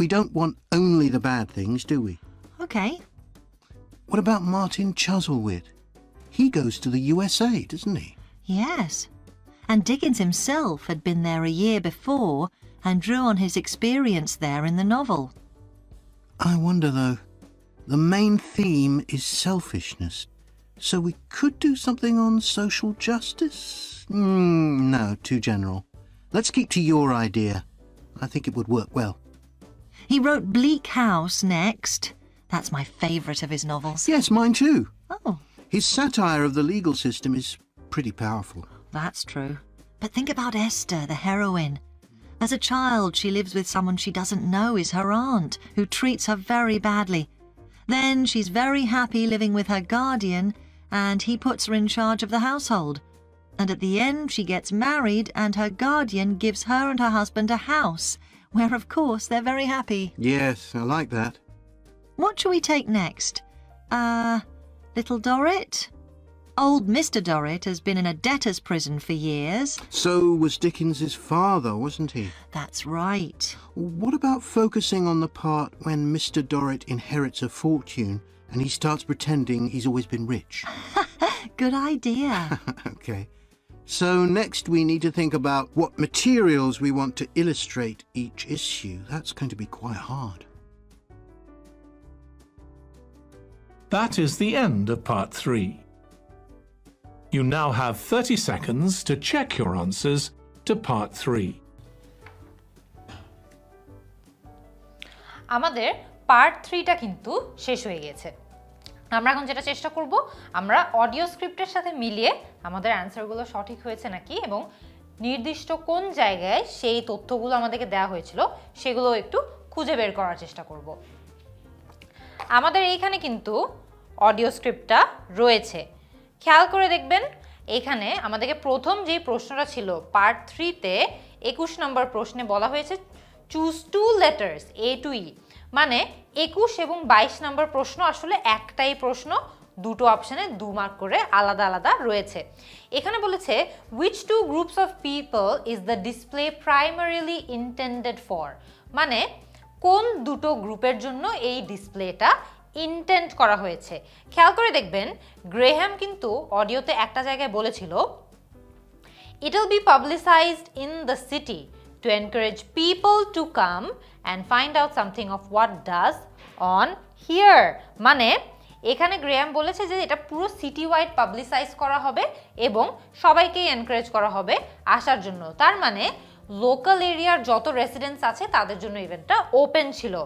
We don't want only the bad things, do we? OK. What about Martin Chuzzlewit? He goes to the USA, doesn't he? Yes. And Dickens himself had been there a year before and drew on his experience there in the novel. I wonder, though. The main theme is selfishness. So we could do something on social justice? No, too general. Let's keep to your idea. I think it would work well. He wrote Bleak House next. That's my favourite of his novels. Yes, mine too. Oh. His satire of the legal system is pretty powerful. That's true. But think about Esther, the heroine. As a child, she lives with someone she doesn't know is her aunt, who treats her very badly. Then she's very happy living with her guardian, and he puts her in charge of the household. And at the end, she gets married, and her guardian gives her and her husband a house, where, of course, they're very happy. Yes, I like that. What shall we take next? Little Dorrit? Old Mr. Dorrit has been in a debtor's prison for years. So was Dickens's father, wasn't he? That's right. What about focusing on the part when Mr. Dorrit inherits a fortune and he starts pretending he's always been rich? Good idea. OK. So next we need to think about what materials we want to illustrate each issue. That's going to be quite hard. That is the end of part 3. You now have 30 seconds to check your answers to part 3. আমাদের পার্ট 3টা কিন্তু শেষ হয়ে গেছে। আমরা এখন যেটা চেষ্টা করব, আমরা অডিও স্ক্রিপ্টের সাথে মিলিয়ে আমাদের অ্যানসারগুলো সঠিক হয়েছে নাকি এবং নির্দিষ্ট কোন জায়গায় সেই তথ্যগুলো আমাদেরকে দেওয়া হয়েছিল সেগুলো একটু খুঁজে বের করার চেষ্টা করব। আমাদের এইখানে কিন্তু অডিও স্ক্রিপ্টটা রয়েছে। খেয়াল করে দেখবেন, এখানে আমাদেরকে প্রথম যে প্রশ্নটা ছিল পার্ট 3-তে 21 নম্বর প্রশ্নে বলা হয়েছে choose 2 letters A to E, মানে 21 এবং 22 নম্বর প্রশ্ন আসলে একটাই প্রশ্ন, দুটো অপশনে 2 মার্ক করে আলাদা আলাদা রয়েছে। এখানে বলেছে which two groups of people is the display primarily intended for, মানে কোন দুটো গ্রুপের জন্য এই ডিসপ্লেটা ইন্টেন্ট করা হয়েছে। খেয়াল করে দেখবেন, গ্রেহ্যাম কিন্তু অডিওতে একটা জায়গায় বলেছিল it will be publicized in the city to encourage people to come and find out something of what does on here, মানে এখানে গ্রেহ্যাম বলেছে যে এটা পুরো সিটি ওয়াইড পাবলিসাইজ করা হবে এবং সবাইকে এনকারেজ করা হবে আসার জন্য। তার মানে লোকাল এরিয়ার যত রেসিডেন্টস আছে তাদের জন্য ইভেন্টটা ওপেন ছিল।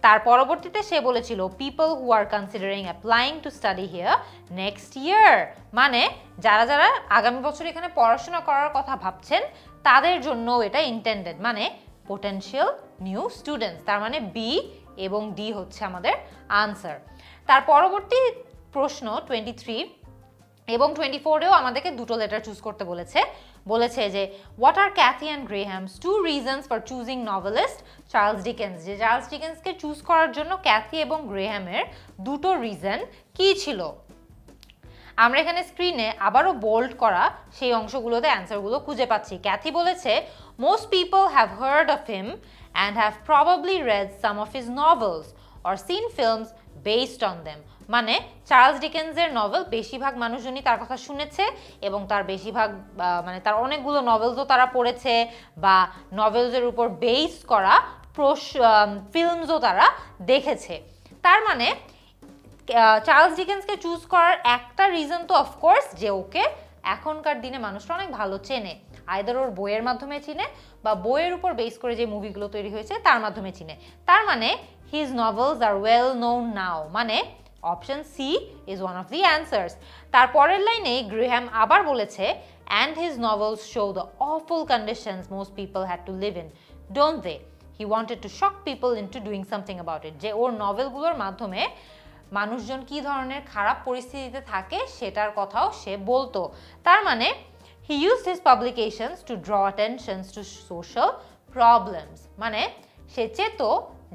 তার পরবর্তীতে সে বলেছিল people who R considering applying to study here next year, মানে যারা যারা আগামী বছর এখানে পড়াশোনা করার কথা ভাবছেন তাদের জন্য এটা ইন্টেন্ডেড, মানে পোটেনশিয়াল নিউ স্টুডেন্টস। তার মানে বি এবং ডি হচ্ছে আমাদের আনসার। তার পরবর্তী প্রশ্ন 23 এবং 24-এও আমাদেরকে দুটো লেটার চুজ করতে বলেছে যে what are Kathy and Graham's 2 reasons for choosing novelist Charles Dickens, যে চার্লস ডিকেন্সকে চুজ করার জন্য ক্যাথি এবং গ্রেহ্যামের দুটো রিজন কি ছিল। আমরা এখানে স্ক্রিনে আবারও বোল্ড করা সেই অংশগুলোতে অ্যান্সারগুলো খুঁজে পাচ্ছি। ক্যাথি বলেছে most people have heard of him and have probably read some of his novels or seen films based on them, মানে চার্লস ডিকেন্সের নভেল বেশিরভাগ মানুষজনই তার কথা শুনেছে এবং তার বেশিরভাগ মানে তার অনেকগুলো নভেলসও তারা পড়েছে বা নভেলসের উপর বেস করা ফিল্মসও তারা দেখেছে। তার মানে চার্লস ডিকেন্সকে চুজ করার একটা রিজন তো অফকোর্স যে ওকে এখনকার দিনে মানুষরা অনেক ভালো চেনে, আইদার ওর বইয়ের মাধ্যমে চিনে বা বইয়ের উপর বেস করে যে মুভিগুলো তৈরি হয়েছে তার মাধ্যমে চিনে। তার মানে হিজ নভেলস আর ওয়েল নোন নাও, মানে option C is one of the answers. তার পরের লাইনে গ্রেহ্যাম আবার বলেছে and his novels show the awful conditions most people had to live in don't they, he wanted to shock people into doing something about it, যে ওর নভেলগুলোর মাধ্যমে মানুষজন কি ধরনের খারাপ পরিস্থিতিতে থাকে সেটার কথাও সে বলতো। তার মানে He used his publications to draw attention to social problems. মানে সে চেত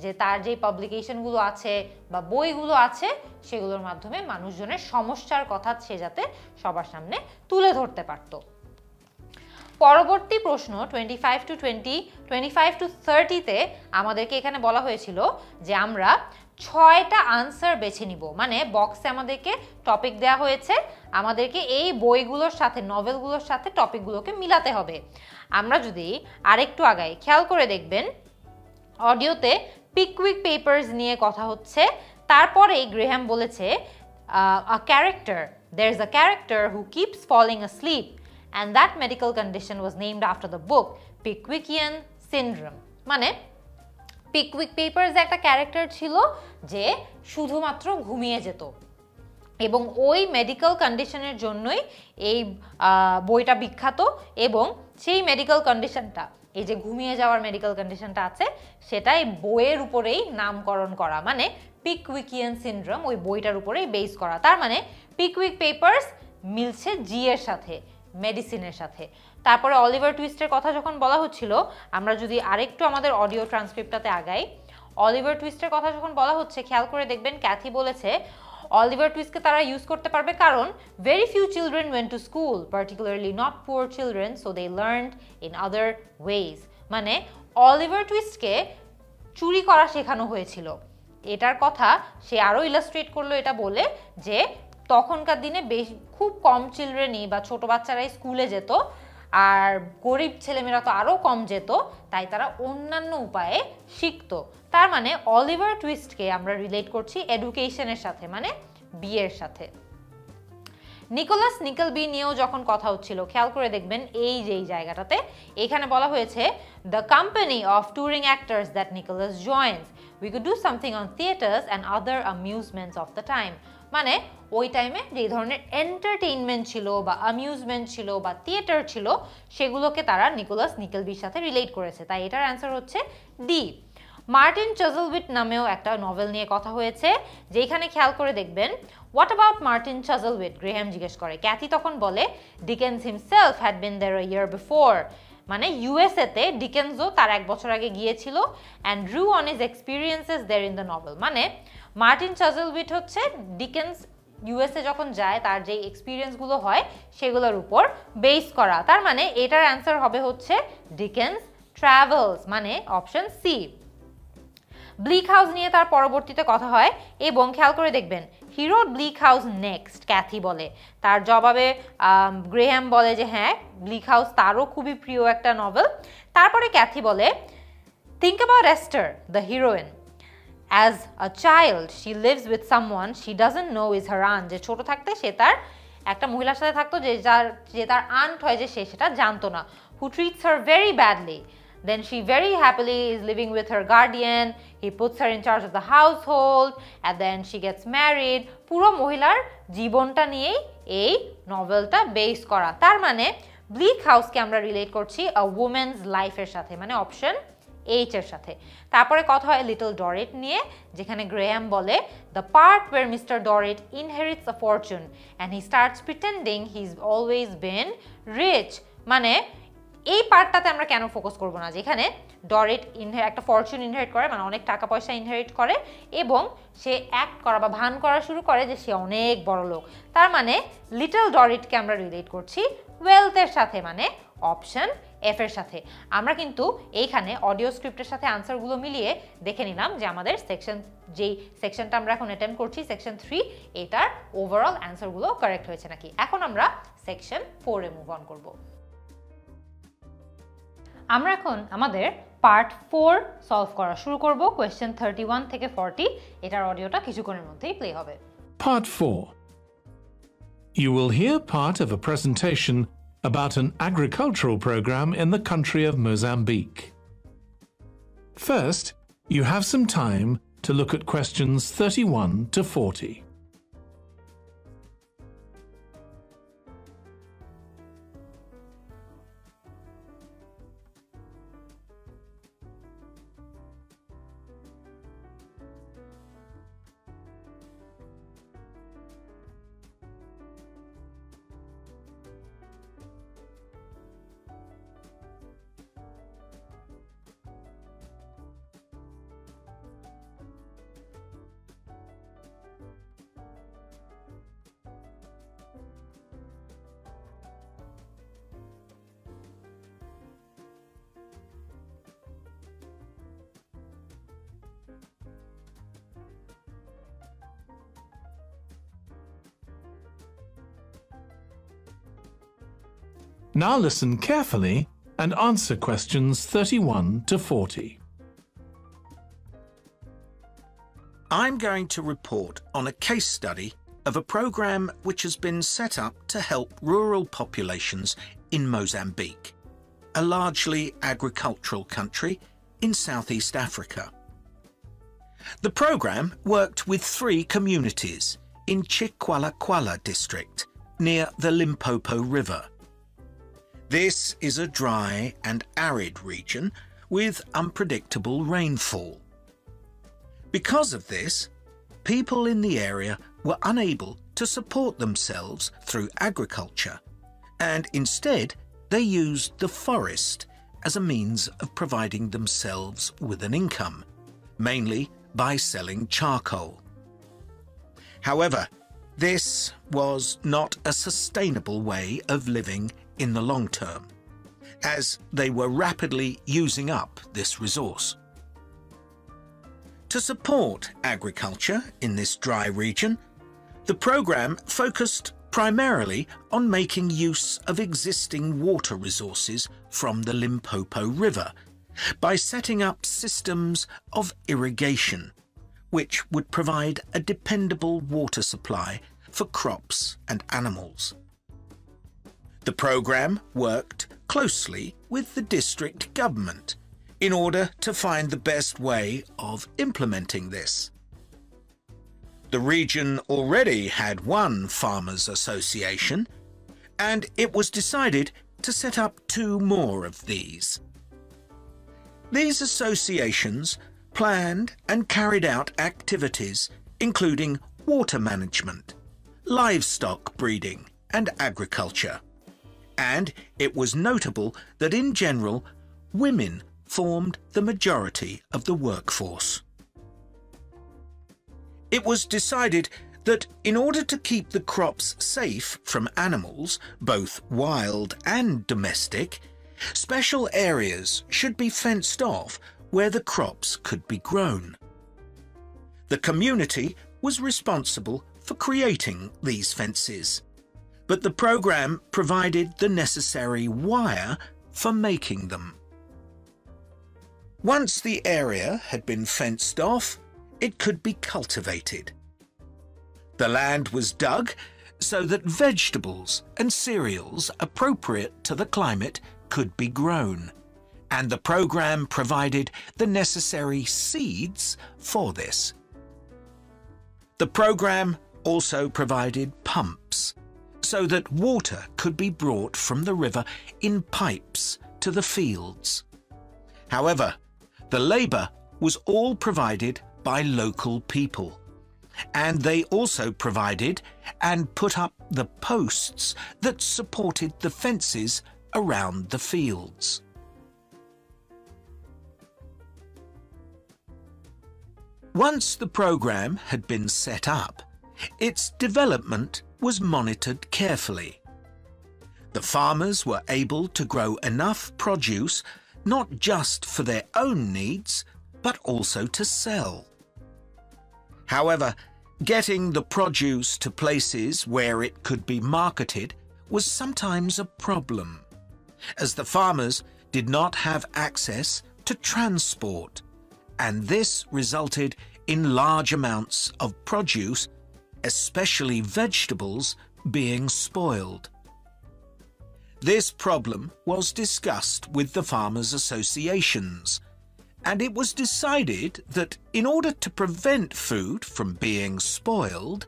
যে তার যে পাবলিকেশনগুলো আছে বা বইগুলো আছে সেগুলোর মাধ্যমে মানুষজনের সমস্যার কথা সে যাতে সবার সামনে তুলে ধরতে পারত। পরবর্তী প্রশ্ন 25 to 30 তে আমাদেরকে এখানে বলা হয়েছিল যে আমরা 6টা আনসার বেছে নিব। মানে বক্সে আমাদেরকে টপিক দেয়া হয়েছে, আমাদেরকে এই বইগুলোর সাথে নভেলগুলোর সাথে টপিকগুলোকে মিলাতে হবে। আমরা যদি আরেকটু আগাই খেয়াল করে দেখবেন অডিওতে পিকউইক পেপারস নিয়ে কথা হচ্ছে, তারপরেই গ্রেহাম বলেছে a character, there's a character who keeps falling asleep and that medical condition was named after the book Pickwickian syndrome. মানে পিকউইক পেপারস একটা ক্যারেক্টার ছিল যে শুধুমাত্র ঘুমিয়ে যেত এবং ওই মেডিকেল কন্ডিশনের জন্যই এই বইটা বিখ্যাত এবং সেই মেডিকেল কন্ডিশনটা এই যে ঘুমিয়ে যাওয়ার মেডিকেল কন্ডিশনটা আছে সেটাই বইয়ের উপরেই নামকরণ করা, মানে পিকউইকিয়ান সিনড্রোম ওই বইটার উপরেই বেস করা। তার মানে পিকউইক পেপারস মিলছে জি এর সাথে, মেডিসিনের সাথে। তারপরে অলিভার টুইস্টের কথা যখন বলা হচ্ছিল, আমরা যদি আরেকটু আমাদের অডিও ট্রান্সক্রিপ্টটাতে আগাই, অলিভার টুইস্টের কথা যখন বলা হচ্ছে খেয়াল করে দেখবেন ক্যাথি বলেছে অলিভার টুইস্টকে তারা ইউজ করতে পারবে কারণ very few children went to school, particularly not poor children, so they learned in other ways. মানে অলিভার টুইস্টকে চুরি করা শেখানো হয়েছিল। এটার কথা সে আরও ইলাস্ট্রেট করলো এটা বলে যে তখনকার দিনে খুব কম চিলড্রেনই বা ছোট বাচ্চারাই স্কুলে যেত আর গরিব ছেলেমেয়েরা তো আরও কম যেত, তাই তারা অন্যান্য উপায়ে শিখতো। তার মানে অলিভার টুইস্টকে আমরা রিলেট করছি এডুকেশনের সাথে, মানে বিয়ের সাথে। নিকোলাস নিকেলবি নিয়েও যখন কথা হচ্ছিল খেয়াল করে দেখবেন এই যে এই জায়গাটাতে এখানে বলা হয়েছে the company of touring actors that Nicholas joins, we could do something on theatres and other amusements of the time. মানে ওই টাইমে যে ধরনের এন্টারটেইনমেন্ট ছিল বা অ্যামিউজমেন্ট ছিল বা থিয়েটার ছিল সেগুলোকে তারা নিকোলাস নিকেলবির সাথে রিলেট করেছে, তাই এটার অ্যান্সার হচ্ছে ডি। মার্টিন চাজলউইট নামেও একটা নভেল নিয়ে কথা হয়েছে, যেখানে খেয়াল করে দেখবেন what about Martin Chuzzlewit, Graham জিজ্ঞেস করে। ক্যাথি তখন বলে Dickens himself had been there a year before, মানে ইউএসএতে ডিকেন্সও তার 1 বছর আগে গিয়েছিল and drew on his experiences there in the novel. মানে মার্টিন চাজলউইট হচ্ছে ডিকেন্স ইউএসএ যখন যায় তার যে এক্সপিরিয়েন্সগুলো হয় সেগুলোর উপর বেস করা। তার মানে এটার অ্যান্সার হবে হচ্ছে ডিকেন্স ট্রাভেলস, মানে অপশন সি। ব্লিক হাউস নিয়ে তার পরবর্তীতে কথা হয় এবং খেয়াল করে দেখবেন হি রোট ব্লিক হাউস নেক্সট, ক্যাথি বলে। তার জবাবে গ্রেহাম বলে যে হ্যাঁ ব্লিক হাউস তারও খুবই প্রিয় একটা নভেল। তারপরে ক্যাথি বলে think about Esther the heroine, as a child she lives with someone she doesn't know is her aunt, যে ছোট থাকতে সে তার একটা মহিলার সাথে থাকতো যে তার আন্ট হয় যে সে সেটা জানতো না, who treats her very badly. Then she very happily is living with her guardian, he puts her in charge of the household and then she gets married. পুরো মহিলার জীবনটা নিয়েই এই নভেলটা বেস করা। তার মানে ব্লিক হাউসকে আমরা রিলেট করছি আ উমেন্স লাইফের সাথে, মানে অপশন এইচ এর সাথে। তারপরে কথা হয় লিটল ডরেট নিয়ে, যেখানে গ্রেহাম বলে the part where Mr Dorrit inherits a fortune and he starts pretending he is always been rich. মানে এই পার্টটাতে আমরা কেন ফোকাস করব না, যেখানে ডরেট একটা ফরচুন ইনহেরিট করে, মানে অনেক টাকা পয়সা ইনহেরিট করে এবং সে অ্যাক্ট করা বা ভান করা শুরু করে যে সে অনেক বড় লোক। তার মানে লিটল ডরেটকে আমরা রিলেট করছি ওয়েলথের সাথে, মানে অপশন এফ এর সাথে। আমরা কিন্তু এইখানে অডিও স্ক্রিপ্টের সাথে আনসারগুলো মিলিয়ে দেখে নিলাম যে আমাদের যেই সেকশনটা আমরা এখন অ্যাটেম্প করছি সেকশন 3, এটার ওভারঅল অ্যান্সারগুলো কারেক্ট হয়েছে নাকি। এখন আমরা সেকশন 4 এ মুভ অন করব। আমরা এখন আমাদের পার্ট 4 সলভ করা শুরু করব। কোয়েশ্চেন 31 থেকে 40, এটার অডিওটা কিছুক্ষণের মধ্যেই প্লে হবে। Part 4. You will hear part of a presentation about an agricultural program in the country of Mozambique. First, you have some time to look at questions 31 to 40. Now listen carefully and answer questions 31 to 40. I'm going to report on a case study of a program which has been set up to help rural populations in Mozambique, a largely agricultural country in Southeast Africa. The program worked with 3 communities in Chikwalakwala district near the Limpopo River. This is a dry and arid region with unpredictable rainfall. Because of this, people in the area were unable to support themselves through agriculture, and instead they used the forest as a means of providing themselves with an income, mainly by selling charcoal. However, this was not a sustainable way of living in the long term, as they were rapidly using up this resource. To support agriculture in this dry region, the program focused primarily on making use of existing water resources from the Limpopo River by setting up systems of irrigation, which would provide a dependable water supply for crops and animals. The program worked closely with the district government in order to find the best way of implementing this. The region already had one farmers' association, and it was decided to set up 2 more of these. These associations planned and carried out activities including water management, livestock breeding and agriculture. And it was notable that in general, women formed the majority of the workforce. It was decided that in order to keep the crops safe from animals, both wild and domestic, special areas should be fenced off where the crops could be grown. The community was responsible for creating these fences, but the program provided the necessary wire for making them. Once the area had been fenced off, it could be cultivated. The land was dug so that vegetables and cereals appropriate to the climate could be grown, and the program provided the necessary seeds for this. The program also provided pumps so that water could be brought from the river in pipes to the fields. However, the labour was all provided by local people, and they also provided and put up the posts that supported the fences around the fields. Once the program had been set up, its development was monitored carefully. The farmers were able to grow enough produce not just for their own needs, but also to sell. However, getting the produce to places where it could be marketed was sometimes a problem, as the farmers did not have access to transport, and this resulted in large amounts of produce, especially vegetables, being spoiled. This problem was discussed with the farmers' associations, and it was decided that in order to prevent food from being spoiled,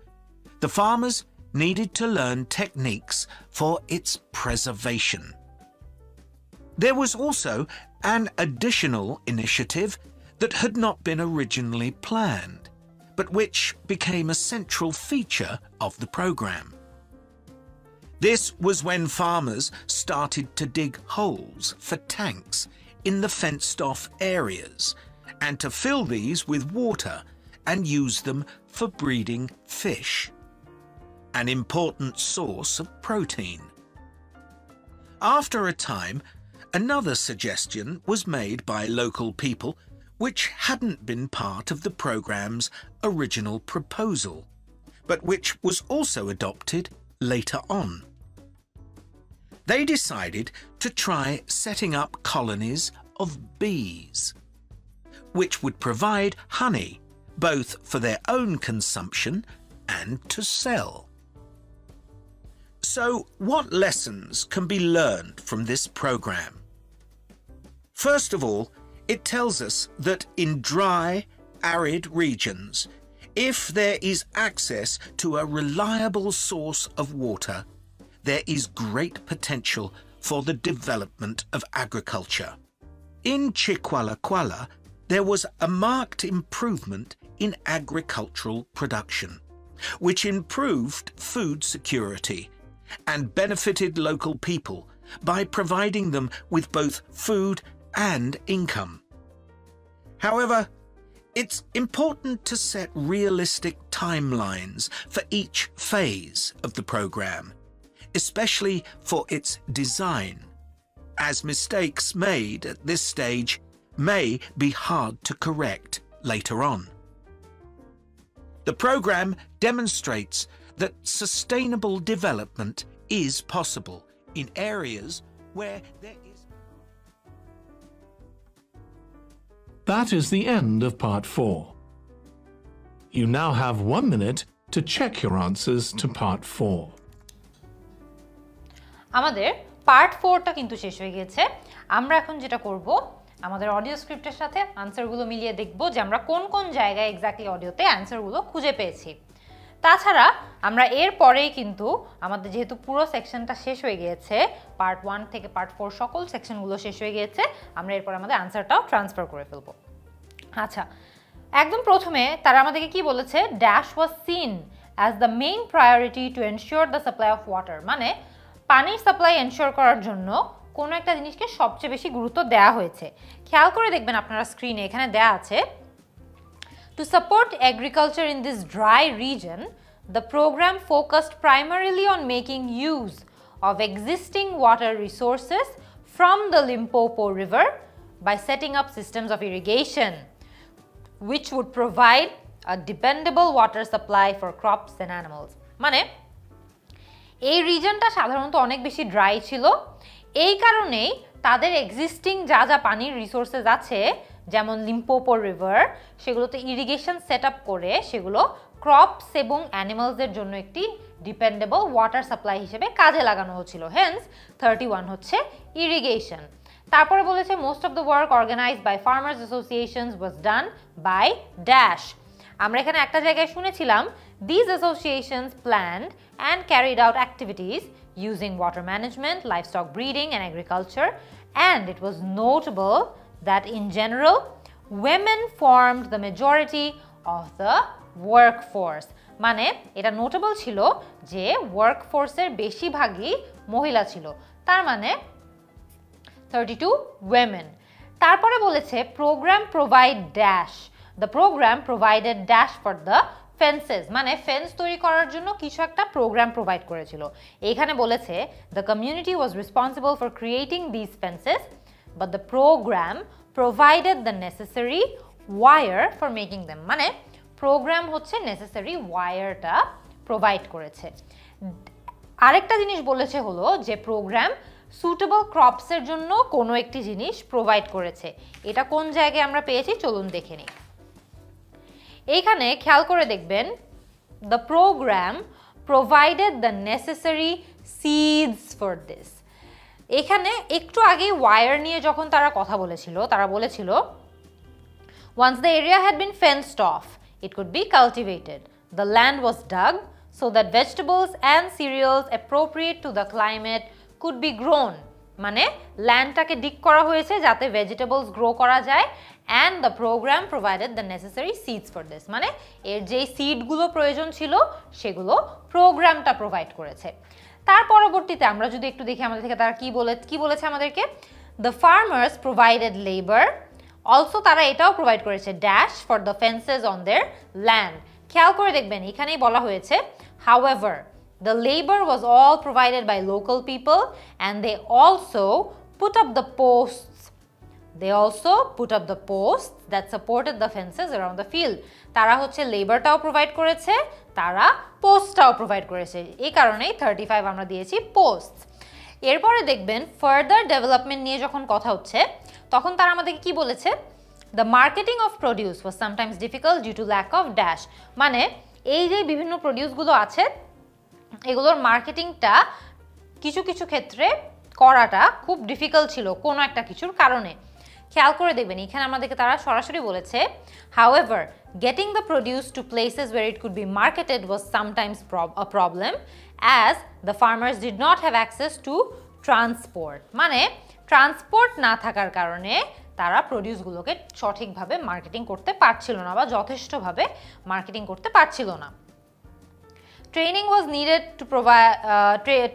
the farmers needed to learn techniques for its preservation. There was also an additional initiative that had not been originally planned, but which became a central feature of the program. This was when farmers started to dig holes for tanks in the fenced-off areas and to fill these with water and use them for breeding fish, an important source of protein. After a time, another suggestion was made by local people which hadn't been part of the program's original proposal, but which was also adopted later on. they decided to try setting up colonies of bees, which would provide honey both for their own consumption and to sell. So, what lessons can be learned from this program? First of all, it tells us that in dry, arid regions, if there is access to a reliable source of water, there is great potential for the development of agriculture. In Chikwalakwala, there was a marked improvement in agricultural production, which improved food security and benefited local people by providing them with both food and income. However, it's important to set realistic timelines for each phase of the program, especially for its design, as mistakes made at this stage may be hard to correct later on. The program demonstrates that sustainable development is possible in areas where there is... That is the end of part 4. You now have 1 minute to check your answers to part 4. আমাদের পার্ট 4টা কিন্তু শেষ হয়ে গেছে। আমরা এখন যেটা করব, আমাদের অডিও স্ক্রিপ্টের সাথে আনসারগুলো মিলিয়ে দেখব যে আমরা কোন কোন জায়গায় এক্স্যাক্টলি অডিওতে আনসারগুলো খুঁজে পেয়েছি। তাছাড়া আমরা এর পরেই কিন্তু আমাদের যেহেতু পুরো সেকশনটা শেষ হয়ে গিয়েছে, পার্ট 1 থেকে পার্ট 4 সকল সেকশনগুলো শেষ হয়ে গিয়েছে, আমরা এরপর আমাদের আনসারটাও ট্রান্সফার করে ফেলব। আচ্ছা, একদম প্রথমে তারা আমাদেরকে কি বলেছে, dash was seen as the main priority to ensure the supply of water, মানে পানির সাপ্লাই এনশিওর করার জন্য কোনো একটা জিনিসকে সবচেয়ে বেশি গুরুত্ব দেওয়া হয়েছে। খেয়াল করে দেখবেন আপনারা স্ক্রিনে এখানে দেয়া আছে, to support agriculture in this dry region, the program focused primarily on making use of existing water resources from the Limpopo River by setting up systems of irrigation, which would provide a dependable water supply for crops and animals. মানে এই রিজনটা সাধারণত অনেক বেশি ড্রাই ছিল, এই কারণেই তাদের এক্সিস্টিং যা যা পানির রিসোর্সেস আছে যেমন লিম্পোপো রিভার, সেগুলোতে ইরিগেশন সেট আপ করে সেগুলো ক্রপস এবং অ্যানিমালসদের জন্য একটি ডিপেন্ডেবল ওয়াটার সাপ্লাই হিসেবে কাজে লাগানো হচ্ছিল। হেন্স 31 হচ্ছে ইরিগেশন। তারপরে বলেছে most of the work organised by farmers associations was done by dash. আমরা এখানে একটা জায়গায় শুনেছিলাম these associations planned and carried out activities using water management, livestock breeding and agriculture, and it was notable that in general women formed the majority of the workforce. মানে এটা নোটেবল ছিল যে ওয়ার্কফোর্সের বেশিরভাগই মহিলা ছিল, তার মানে 32 women। তারপরে বলেছে program provide dash, the program provided dash for the fences, মানে ফেন্স তৈরি করার জন্য কিছু একটা প্রোগ্রাম প্রোভাইড করেছিল। এখানে বলেছে the community was responsible for creating these fences, but the program provided the necessary wire for making them, মানে প্রোগ্রাম হচ্ছে নেসেসারি ওয়্যারটা প্রোভাইড করেছে। আরেকটা জিনিস বলেছে হলো যে প্রোগ্রাম সুটেবল ক্রপসের জন্য কোনো একটি জিনিস প্রোভাইড করেছে। এটা কোন জায়গায় আমরা পেয়েছি চলুন দেখে নিই। এইখানে খেয়াল করে দেখবেন the program provided the necessary seeds for this। এখানে একটু আগে ওয়্যার নিয়ে যখন তারা কথা বলেছিল, তারা বলেছিল once the area had been fenced off it could be cultivated, the land was dug so that vegetables and cereals appropriate to the climate could be grown, মানে ল্যান্ডটাকে ডিগ করা হয়েছে যাতে ভেজিটেবলস গ্রো করা যায়, and the program provided the necessary seeds for this, মানে এর যে সিডগুলো প্রয়োজন ছিল সেগুলো প্রোগ্রামটা প্রোভাইড করেছে। তার পরবর্তীতে আমরা যদি একটু দেখি আমাদের থেকে তারা কি বলেছে আমাদেরকে, the farmers provided labor, also তারা এটাও প্রোভাইড করেছে dash for the fences on their land। খেয়াল করে দেখবেন এখানেই বলা হয়েছে however the labor was all provided by local people and they also put up the posts that supported the fences around the field। তারা হচ্ছে লেবারটাও প্রোভাইড করেছে, তারা পোস্টটাও প্রোভাইড করেছে, এই কারণেই 35 আমরা দিয়েছি পোস্টস। এরপরে দেখবেন ফার্দার ডেভেলপমেন্ট নিয়ে যখন কথা হচ্ছে তখন তারা আমাদেরকে কি বলেছে, the marketing of produce was sometimes difficult due to lack of dash, মানে এই যে বিভিন্ন প্রোডিউসগুলো আছে এগুলোর মার্কেটিংটা কিছু কিছু ক্ষেত্রে করাটা খুব ডিফিকাল্ট ছিল কোনো একটা কিছুর কারণে। খেয়াল করে দেখবেন এখানে আমাদেরকে তারা সরাসরি বলেছে, however getting the produce to places where it could be marketed was sometimes a problem as the farmers did not have access to transport, মানে ট্রান্সপোর্ট না থাকার কারণে তারা প্রোডিউসগুলোকে সঠিকভাবে মার্কেটিং করতে পারছিল না বা যথেষ্টভাবে মার্কেটিং করতে পারছিল না। Training was needed to provide.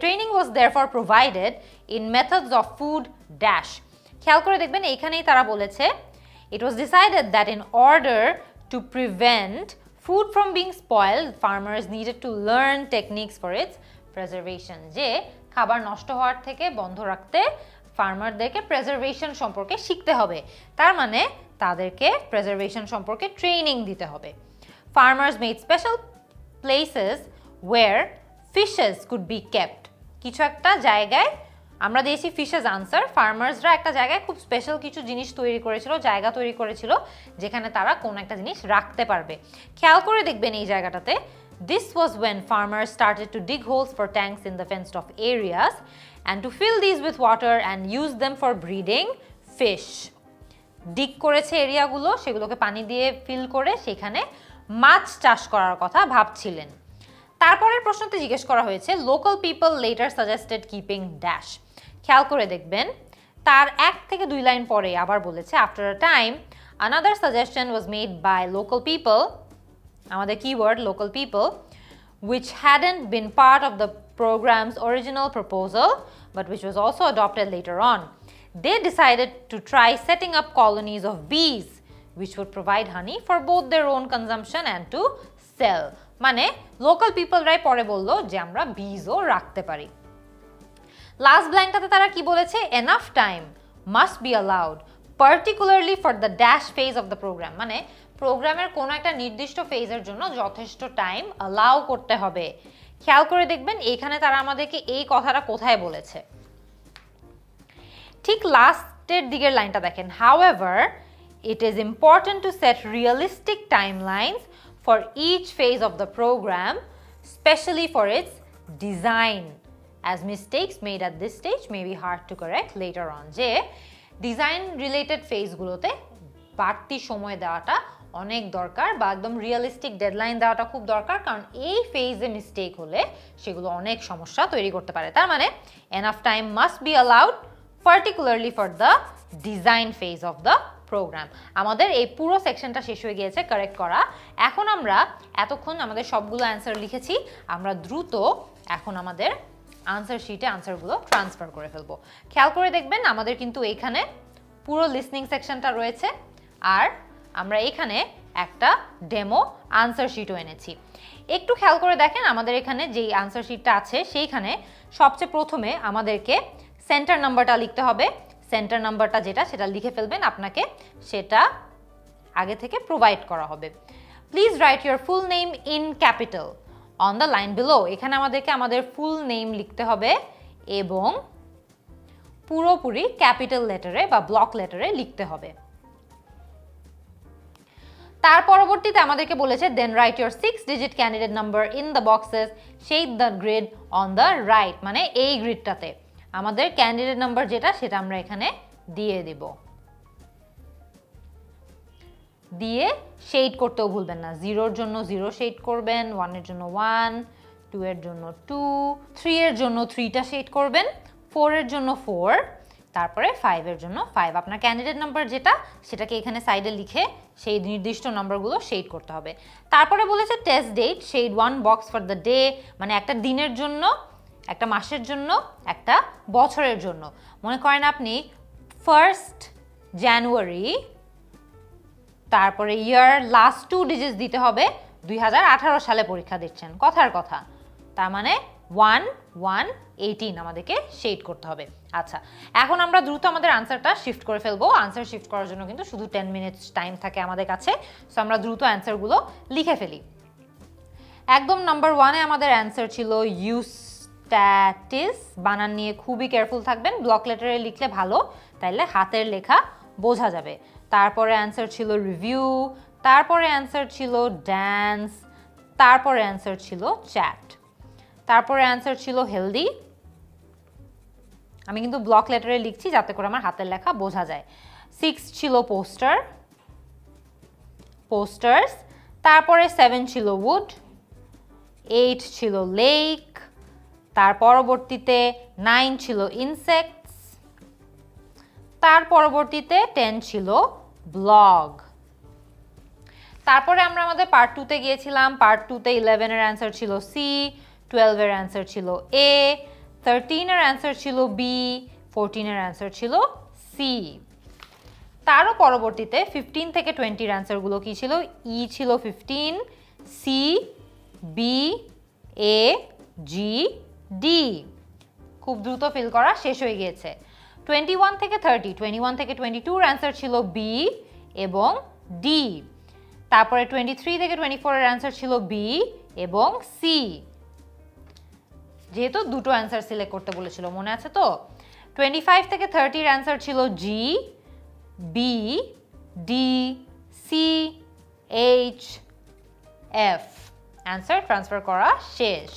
Training was therefore provided in methods of food dash. খেয়াল করে দেখবেন এইখানেই তারা বলেছে, it was decided that in order to prevent food from being spoiled, farmers needed to learn techniques for its preservation. যে খাবার নষ্ট হওয়ার থেকে বন্ধ রাখতে ফার্মারদেরকে প্রেজারভেশন সম্পর্কে শিখতে হবে, তার মানে তাদেরকে প্রেজারভেশন সম্পর্কে ট্রেনিং দিতে হবে। Farmers made special places where fishes could be kept. কিছু একটা জায়গায় আমরা দিয়েছি ফিশেস আনসার, ফার্মার্সরা একটা জায়গায় খুব স্পেশাল কিছু জিনিস তৈরি করেছিল, জায়গা তৈরি করেছিল যেখানে তারা কোন একটা জিনিস রাখতে পারবে। খেয়াল করে দেখবেন এই জায়গাটাতে, this was when farmers started to dig holes for tanks in the fenced off areas and to fill these with water and use them for breeding fish. ডিগ করেছে এরিয়াগুলো, সেগুলোকে পানি দিয়ে ফিল করে সেখানে মাছ চাষ করার কথা ভাবছিলেন। তারপরের প্রশ্নতে জিজ্ঞেস করা হয়েছে, local people letter suggested keeping dash. খেয়াল করে দেখবেন তার 1 থেকে 2 লাইন পরে আবার বলেছে, after a time another suggestion was made by local people, আমাদের keyword local people, which hadn't been part of the program's original proposal but which was also adopted later on. They decided to try setting up colonies of bees which would provide honey for both their own consumption and to sell. মানে লোকাল পিপলরাই পরে বললো যে আমরা বীজও রাখতে পারি। লাস্ট ব্ল্যাঙ্কটাতে তারা কি বলেছে, enough time must be allowed particularly for the dash phase of the program, মানে প্রোগ্রামের কোনো একটা নির্দিষ্ট ফেজের জন্য যথেষ্ট টাইম অ্যালাউ করতে হবে। খেয়াল করে দেখবেন এইখানে তারা আমাদেরকে এই কথাটা কোথায় বলেছে, ঠিক লাস্টের দিকের লাইনটা দেখেন, however it is important to set realistic timelines for each phase of the program, especially for its design, as mistakes made at this stage may be hard to correct later on. যে ডিজাইন রিলেটেড ফেজগুলোতে বাড়তি সময় দেওয়াটা অনেক দরকার বা একদম রিয়েলিস্টিক ডেডলাইন দেওয়াটা খুব দরকার, কারণ এই ফেজে মিস্টেক হলে সেগুলো অনেক সমস্যা তৈরি করতে পারে। তার মানে enough time must be allowed particularly for the design phase of the program. আমাদের এই পুরো সেকশনটা শেষ হয়ে গিয়েছে কারেক্ট করা। এখন আমরা এতক্ষণ আমাদের সবগুলো অ্যান্সার লিখেছি, আমরা দ্রুত এখন আমাদের আনসার শিটে আনসারগুলো ট্রান্সফার করে ফেলবো। খেয়াল করে দেখবেন আমাদের কিন্তু এইখানে পুরো লিসনিং সেকশনটা রয়েছে আর আমরা এখানে একটা ডেমো আনসার শিটও এনেছি। একটু খেয়াল করে দেখেন আমাদের এখানে যেই আনসার শিটটা আছে সেইখানে সবচেয়ে প্রথমে আমাদেরকে সেন্টার নাম্বারটা লিখতে হবে। সেন্টার নাম্বারটা যেটা সেটা লিখে ফেলবেন, আপনাকে সেটা আগে থেকে প্রোভাইড করা হবে। Please write your full name in capital on the line below. এখানে আমাদেরকে আমাদের ফুল নেম লিখতে হবে এবং পুরোপুরি ক্যাপিটাল লেটারে বা ব্লক লেটারে লিখতে হবে। তার পরবর্তীতে আমাদেরকে বলেছে then write your 6 digit candidate number in the boxes, shade the grid on the right, মানে এই গ্রিডটাতে আমাদের ক্যান্ডিডেট নাম্বার যেটা সেটা আমরা এখানে দিয়ে দিব। দিয়ে শেড করতেও ভুলবেন না, 0 এর জন্য 0 শেড করবেন, 1 এর জন্য 1, 2 এর জন্য 2, 3 এর জন্য 3টা শেড করবেন, 4 এর জন্য 4, তারপরে 5 এর জন্য 5। আপনার ক্যান্ডিডেট নাম্বার যেটা সেটাকে এখানে সাইডে লিখে সেই নির্দিষ্ট নাম্বারগুলো শেড করতে হবে। তারপরে বলেছে test date, shade 1 box for the day, মানে একটা দিনের জন্য, একটা মাসের জন্য, একটা বছরের জন্য। মনে করেন আপনি 1 জানুয়ারি তারপরে ইয়ার লাস্ট 2 ডিজিটস দিতে হবে, 2018 সালে পরীক্ষা দিচ্ছেন, কথার কথা, তার মানে 1/1/18 আমাদেরকে শেড করতে হবে। আচ্ছা, এখন আমরা দ্রুত আমাদের আনসারটা শিফট করে ফেলবো। আনসার শিফট করার জন্য কিন্তু শুধু 10 মিনিটস টাইম থাকে আমাদের কাছে, সো আমরা দ্রুত অ্যান্সারগুলো লিখে ফেলি। একদম নাম্বার 1-এ আমাদের অ্যান্সার ছিল স্ট্যাটিস বানান নিয়ে খুবই কেয়ারফুল থাকবেন, ব্লক লেটারে লিখলে ভালো, তাইলে হাতের লেখা বোঝা যাবে। তারপরে অ্যান্সার ছিল রিভিউ, তারপরে অ্যান্সার ছিল ড্যান্স, তারপরে অ্যান্সার ছিল চ্যাট, তারপরে অ্যান্সার ছিল হেলদি। আমি কিন্তু ব্লক লেটারে লিখছি যাতে করে আমার হাতের লেখা বোঝা যায়। 6 ছিল পোস্টার্স, তারপরে 7 ছিল উড, 8 ছিল লেক, তার পরবর্তীতে 9 ছিল ইনসেক্টস, তার পরবর্তীতে 10 ছিল ব্লগ। তারপরে আমরা আমাদের পার্ট 2 তে গিয়েছিলাম। পার্ট 2 তে 11 এর অ্যান্সার ছিল সি, 12 এর অ্যান্সার ছিল এ, 13 এর অ্যান্সার ছিল বি, 14 এর অ্যান্সার ছিল সি। তারও পরবর্তীতে 15 থেকে 20 এর অ্যান্সারগুলো কি ছিল? ই ছিল 15, সি, বি, এ, জি, ডি। খুব দ্রুত ফিল করা শেষ হয়ে গিয়েছে। 21 থেকে 30, 21 থেকে 22 এর অ্যান্সার ছিল বি এবং ডি। তারপরে 23 থেকে 24 এর অ্যান্সার ছিল বি এবং সি। যেহেতু দুটো অ্যান্সার সিলেক্ট করতে বলেছিল, মনে আছে তো? 25 থেকে 30 এর অ্যান্সার ছিল G, B, D, C, H, F. Answer transfer করা শেষ।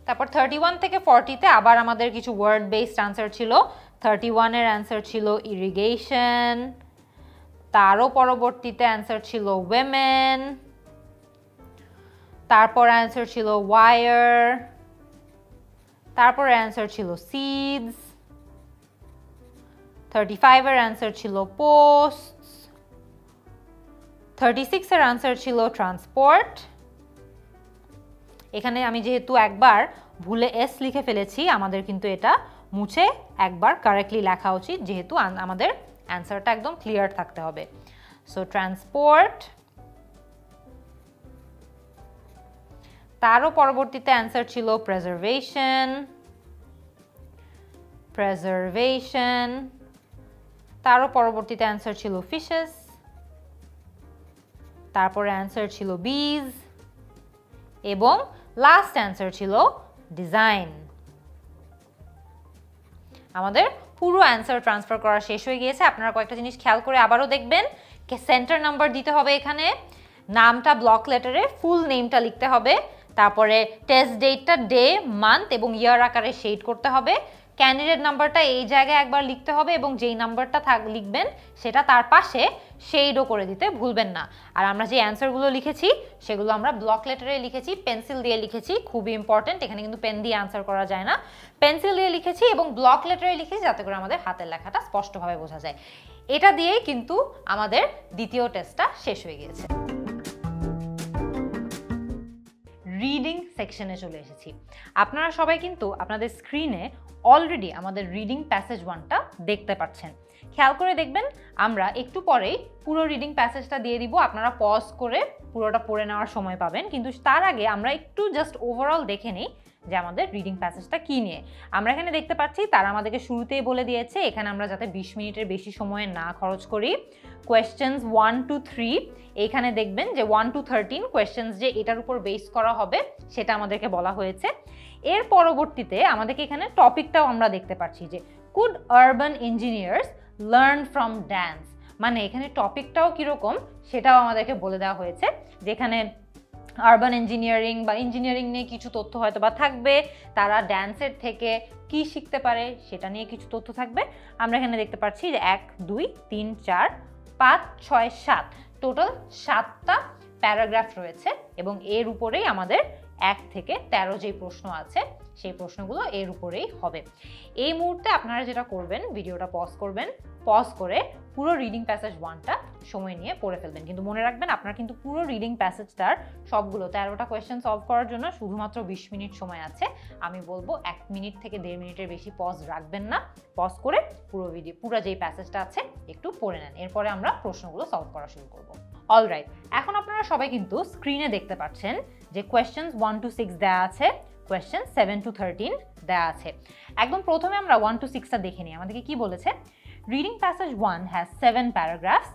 তারপর 31 থেকে 40 তে আবার আমাদের কিছু ওয়ার্ড বেসড অ্যান্সার ছিল। 31 এর অ্যান্সার ছিল ইরিগেশন, তারও পরবর্তীতে অ্যান্সার ছিল ওয়েমেন, তারপর অ্যান্সার ছিল ওয়ার, তারপর অ্যান্সার ছিল সিডস, 35 এর অ্যান্সার ছিল পোস্টস, 36 এর অ্যান্সার ছিল ট্রান্সপোর্ট। এখানে আমি যেহেতু একবার ভুলে এস লিখে ফেলেছি, আমাদের কিন্তু এটা মুছে একবার কারেক্টলি লেখা উচিত, যেহেতু আমাদের অ্যান্সারটা একদম ক্লিয়ার থাকতে হবে। So transport. তারও পরবর্তীতে অ্যান্সার ছিল প্রেজারভেশন, তারও পরবর্তীতে অ্যান্সার ছিল ফিশেস, তারপরে অ্যান্সার ছিল বিজ এবং লাস্ট অ্যান্সার ছিল ডিজাইন। আমাদের পুরো অ্যান্সার ট্রান্সফার করা শেষ হয়ে গিয়েছে। আপনারা কয়েকটা জিনিস খেয়াল করে আবারও দেখবেন। সেন্টার নাম্বার দিতে হবে, এখানে নামটা ব্লক লেটারে ফুল নেমটা লিখতে হবে, তারপরে টেস্ট ডেটটা ডে, মান্থ এবং ইয়ার আকারে শেড করতে হবে। ক্যান্ডিডেট নাম্বারটা এই জায়গায় একবার লিখতে হবে এবং যেই নাম্বারটা লিখবেন সেটা তার পাশে শেডও করে দিতে ভুলবেন না। আর আমরা যে অ্যান্সারগুলো লিখেছি সেগুলো আমরা ব্লক লেটারে লিখেছি, পেন্সিল দিয়ে লিখেছি, খুবই ইম্পর্টেন্ট। এখানে কিন্তু পেন দিয়ে অ্যান্সার করা যায় না, পেন্সিল দিয়ে লিখেছি এবং ব্লক লেটারে লিখেছি যাতে করে আমাদের হাতের লেখাটা স্পষ্টভাবে বোঝা যায়। এটা দিয়েই কিন্তু আমাদের দ্বিতীয় টেস্টটা শেষ হয়ে গিয়েছে। রিডিং সেকশনে চলে এসেছি। আপনারা সবাই কিন্তু আপনাদের স্ক্রিনে অলরেডি আমাদের রিডিং প্যাসেজ 1টা দেখতে পাচ্ছেন। খেয়াল করে দেখবেন, আমরা একটু পরেই পুরো রিডিং প্যাসেজটা দিয়ে দিব, আপনারা পজ করে পুরোটা পড়ে নেওয়ার সময় পাবেন। কিন্তু তার আগে আমরা একটু জাস্ট ওভারঅল দেখে নিই যে আমাদের রিডিং প্যাসেজটা কী নিয়ে। আমরা এখানে দেখতে পাচ্ছি তারা আমাদেরকে শুরুতেই বলে দিয়েছে এখানে আমরা যাতে 20 মিনিটের বেশি সময় না খরচ করি। কোয়েশ্চেন্স 1 to 3, এইখানে দেখবেন যে 1 to 13 কোয়েশ্চেন্স যে এটার উপর বেস করা হবে সেটা আমাদেরকে বলা হয়েছে। এর পরবর্তীতে আমাদেরকে এখানে টপিকটাও আমরা দেখতে পাচ্ছি যে could urban engineers learn from dance, মানে এখানে টপিকটাও কীরকম সেটাও আমাদেরকে বলে দেওয়া হয়েছে, যেখানে আরবান ইঞ্জিনিয়ারিং বা ইঞ্জিনিয়ারিং নিয়ে কিছু তথ্য হয়তো বা থাকবে, তারা ড্যান্সের থেকে কি শিখতে পারে সেটা নিয়ে কিছু তথ্য থাকবে। আমরা এখানে দেখতে পাচ্ছি যে 1, 2, 3, 4, 5, 6, 7 টোটাল 7টা প্যারাগ্রাফ রয়েছে এবং এর উপরেই আমাদের 1 থেকে 13 যেই প্রশ্ন আছে সেই প্রশ্নগুলো এর উপরেই হবে। এই মুহূর্তে আপনারা যেটা করবেন, ভিডিওটা পজ করবেন, পজ করে পুরো রিডিং প্যাসেজ 1টা সময় নিয়ে পড়ে ফেলবেন। কিন্তু মনে রাখবেন আপনার কিন্তু পুরো রিডিং প্যাসেজটার সবগুলো 13টা কোয়েশ্চেন সলভ করার জন্য শুধুমাত্র 20 মিনিট সময় আছে। আমি বলবো 1 মিনিট থেকে 1.5 মিনিটের বেশি পজ রাখবেন না, পজ করে পুরো যেই প্যাসেজটা আছে একটু পড়ে নেন, এরপরে আমরা প্রশ্নগুলো সলভ করা শুরু করব। অলরাইট, এখন আপনারা সবাই কিন্তু স্ক্রিনে দেখতে পাচ্ছেন যে কোয়েশ্চেন্স 1 to 6 দেওয়া আছে, কোয়েশ্চেন 7 to 13 দেওয়া আছে। একদম প্রথমে আমরা 1 to 6টা দেখে নিই। আমাদেরকে কি বলেছে? Reading passage 1 has 7 paragraphs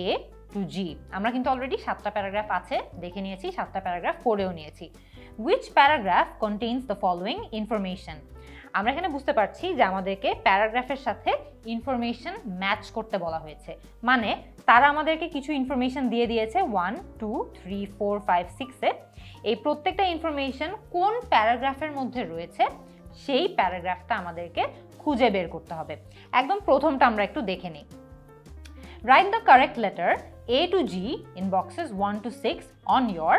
A to G। আমরা কিন্তু অলরেডি 7টা প্যারাগ্রাফ আছে দেখে নিয়েছি, 7টা প্যারাগ্রাফ পড়েও নিয়েছি। which paragraph contains the following information? আমরা এখানে বুঝতে পারছি যে আমাদেরকে প্যারাগ্রাফের সাথে ইনফরমেশন ম্যাচ করতে বলা হয়েছে, মানে তারা আমাদেরকে কিছু ইনফরমেশন দিয়ে দিয়েছে 1 2 3 4 5 6 এ। এই প্রত্যেকটা ইনফরমেশন কোন প্যারাগ্রাফের মধ্যে রয়েছে সেই প্যারাগ্রাফটা আমাদেরকে খুঁজে বের করতে হবে। একদম প্রথমটা আমরা একটু দেখে নিই। Write the correct letter A to G in boxes 1 to 6 on your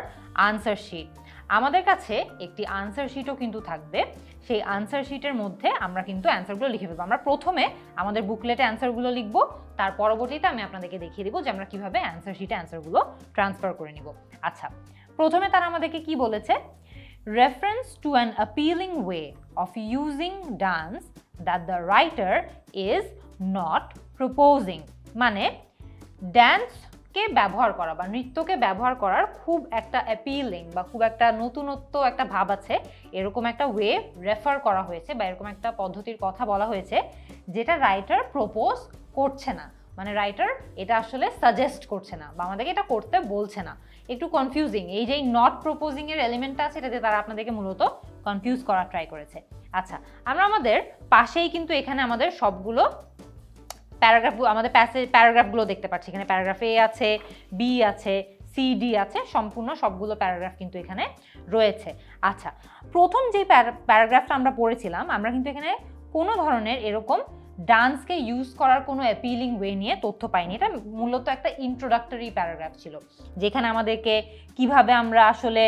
answer sheet. আমাদের কাছে একটি আনসার শিটও কিন্তু থাকবে, সেই আনসার শিটের মধ্যে আমরা কিন্তু অ্যান্সারগুলো লিখে ফেলবো। আমরা প্রথমে আমাদের বুকলেটে অ্যান্সারগুলো লিখবো, তার পরবর্তীতে আমি আপনাদেরকে দেখিয়ে দিব যে আমরা কিভাবে অ্যান্সার শিটে অ্যান্সারগুলো ট্রান্সফার করে নিব। আচ্ছা, প্রথমে তারা আমাদেরকে কি বলেছে? Reference to an appealing way of using dance that the writer is not proposing, মানে ড্যান্সকে ব্যবহার করা বা নৃত্যকে ব্যবহার করার খুব একটা অ্যাপিলিং বা খুব একটা নতুনত্ব একটা ভাব আছে, এরকম একটা ওয়ে রেফার করা হয়েছে বা এরকম একটা পদ্ধতির কথা বলা হয়েছে যেটা রাইটার প্রপোজ করছে না, মানে রাইটার এটা আসলে সাজেস্ট করছে না বা আমাদেরকে এটা করতে বলছে না। একটু কনফিউজিং, এই যে নট প্রপোজিং এর এলিমেন্টটা আছে এটাতে তারা আপনাদেরকে মূলত কনফিউজ করার ট্রাই করেছে। আচ্ছা, আমরা আমাদের পাশেই কিন্তু এখানে আমাদের সবগুলো প্যারাগ্রাফগুলো, আমাদের প্যারাগ্রাফগুলো দেখতে পাচ্ছি। এখানে প্যারাগ্রাফ এ আছে, বি আছে, সি, ডি আছে, সম্পূর্ণ সবগুলো প্যারাগ্রাফ কিন্তু এখানে রয়েছে। আচ্ছা, প্রথম যে প্যারাগ্রাফটা আমরা পড়েছিলাম, আমরা কিন্তু এখানে কোনো ধরনের এরকম ডান্সকে ইউজ করার কোনো অ্যাপিলিং ওয়ে নিয়ে তথ্য পাইনি। এটা মূলত একটা ইন্ট্রোডাক্টরি প্যারাগ্রাফ ছিল, যেখানে আমাদেরকে কিভাবে আমরা আসলে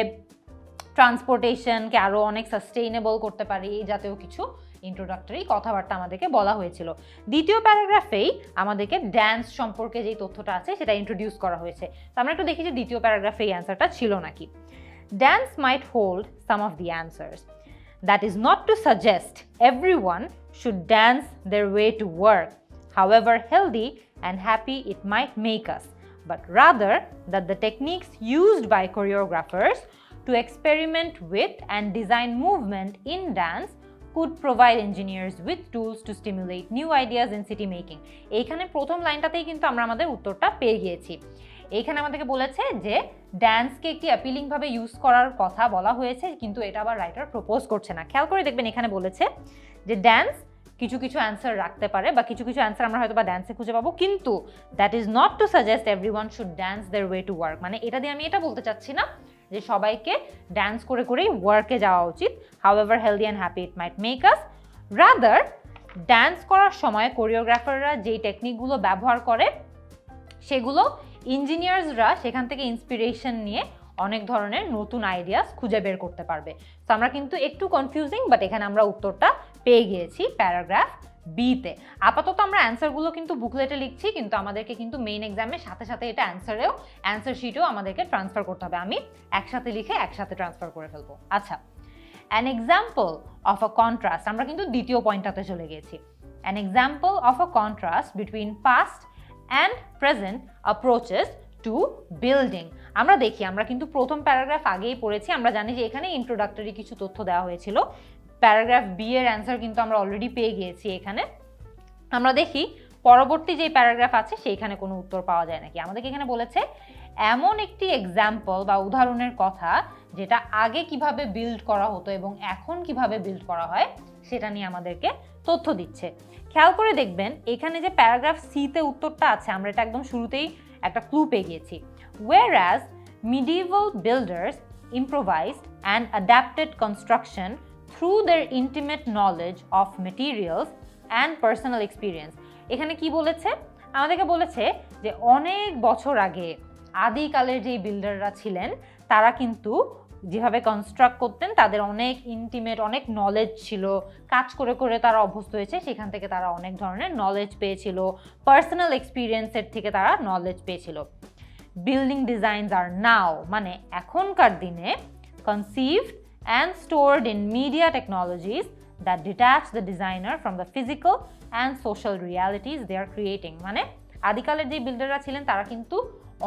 ট্রান্সপোর্টেশনকে আরও অনেক সাস্টেইনেবল করতে পারি এই জাতীয় কিছু ইন্ট্রোডাক্টরি কথাবার্তা আমাদেরকে বলা হয়েছিল। দ্বিতীয় প্যারাগ্রাফেই আমাদেরকে ড্যান্স সম্পর্কে যেই তথ্যটা আছে সেটা ইন্ট্রোডিউস করা হয়েছে। তো আমরা একটু দেখি যে দ্বিতীয় প্যারাগ্রাফে এই অ্যান্সারটা ছিল নাকি। Dance might hold some of the answers, that is not to suggest everyone should dance their way to work, however healthy and happy it might make us, but rather that the techniques used by choreographers to experiment with and design movement in dance could provide engineers with tools to stimulate new ideas in city making. এইখানে প্রথম লাইনটাতেই কিন্তু আমরা আমাদের উত্তরটা পেয়ে গিয়েছি। এইখানে আমাদেরকে বলেছে যে ড্যান্সকে একটি অ্যাপিলিং ভাবে ইউজ করার কথা বলা হয়েছে, কিন্তু এটা আবার রাইটার প্রপোজ করছে না। খেয়াল করে দেখবেন এখানে বলেছে যে ড্যান্স কিছু কিছু অ্যান্সার রাখতে পারে বা কিছু কিছু অ্যান্সার আমরা হয়তো বা ড্যান্সে খুঁজে পাবো, কিন্তু that is not to suggest everyone should dance there way to work, মানে এটা দিয়ে আমি এটা বলতে চাচ্ছি না যে সবাইকে ড্যান্স করে করেই ওয়ার্কে যাওয়া উচিত। However healthy and happy it might make us, rather dance করার সময় কোরিওগ্রাফাররা যেই টেকনিকগুলো ব্যবহার করে সেগুলো ইঞ্জিনিয়ার্সরা সেখান থেকে ইন্সপিরেশন নিয়ে অনেক ধরনের নতুন আইডিয়াস খুঁজে বের করতে পারবে। তো আমরা কিন্তু একটু কনফিউজিং, বাট এখানে আমরা উত্তরটা পেয়ে গিয়েছি প্যারাগ্রাফ বিতে। আপাতত আমরা অ্যান্সারগুলো কিন্তু বুকলেটে লিখছি, কিন্তু আমাদেরকে কিন্তু মেইন এক্সামের সাথে সাথে এটা অ্যান্সার শিটেও আমাদেরকে ট্রান্সফার করতে হবে। আমি একসাথে লিখে একসাথে ট্রান্সফার করে ফেলবো। আচ্ছা, an example of a contrast, আমরা কিন্তু দ্বিতীয় পয়েন্টটাতে চলে গিয়েছি। An example of a contrast between past and present approaches to building. আমরা দেখি, আমরা কিন্তু প্রথম প্যারাগ্রাফ আগেই পড়েছি, আমরা জানি যে এখানে ইন্ট্রোডাক্টরি কিছু তথ্য দেওয়া হয়েছিল। প্যারাগ্রাফ বি এর অ্যান্সার কিন্তু আমরা অলরেডি পেয়ে গিয়েছি। এখানে আমরা দেখি পরবর্তী যে প্যারাগ্রাফ আছে সেইখানে কোনো উত্তর পাওয়া যায় নাকি। আমাদেরকে এখানে বলেছে এমন একটি এক্সাম্পল বা উদাহরণের কথা যেটা আগে কিভাবে বিল্ড করা হতো এবং এখন কিভাবে বিল্ড করা হয় সেটা নিয়ে আমাদেরকে তথ্য দিচ্ছে। খেয়াল করে দেখবেন এখানে যে প্যারাগ্রাফ সিতে উত্তরটা আছে, আমরা এটা একদম শুরুতেই একটা ক্লু পেয়ে গিয়েছি। Whereas medieval builders improvised and adapted construction through their intimate knowledge of materials and personal experience. এখানে কি বলেছে? আমাদেরকে বলেছে যে অনেক বছর আগে আদিকালের যেই বিল্ডাররা ছিলেন তারা কিন্তু যেভাবে কনস্ট্রাক্ট করতেন তাদের অনেক ইন্টিমেট, অনেক নলেজ ছিল, কাজ করে করে তারা অভ্যস্ত হয়েছে, সেখান থেকে তারা অনেক ধরনের নলেজ পেয়েছিল, পার্সোনাল এক্সপিরিয়েন্সের থেকে তারা নলেজ পেয়েছিল। বিল্ডিং ডিজাইনস আর নাও, মানে এখনকার দিনে conceived and stored in media technologies that detach the designer from the physical and social realities they are creating. মানে আদিকালের যে বিল্ডাররা ছিলেন তারা কিন্তু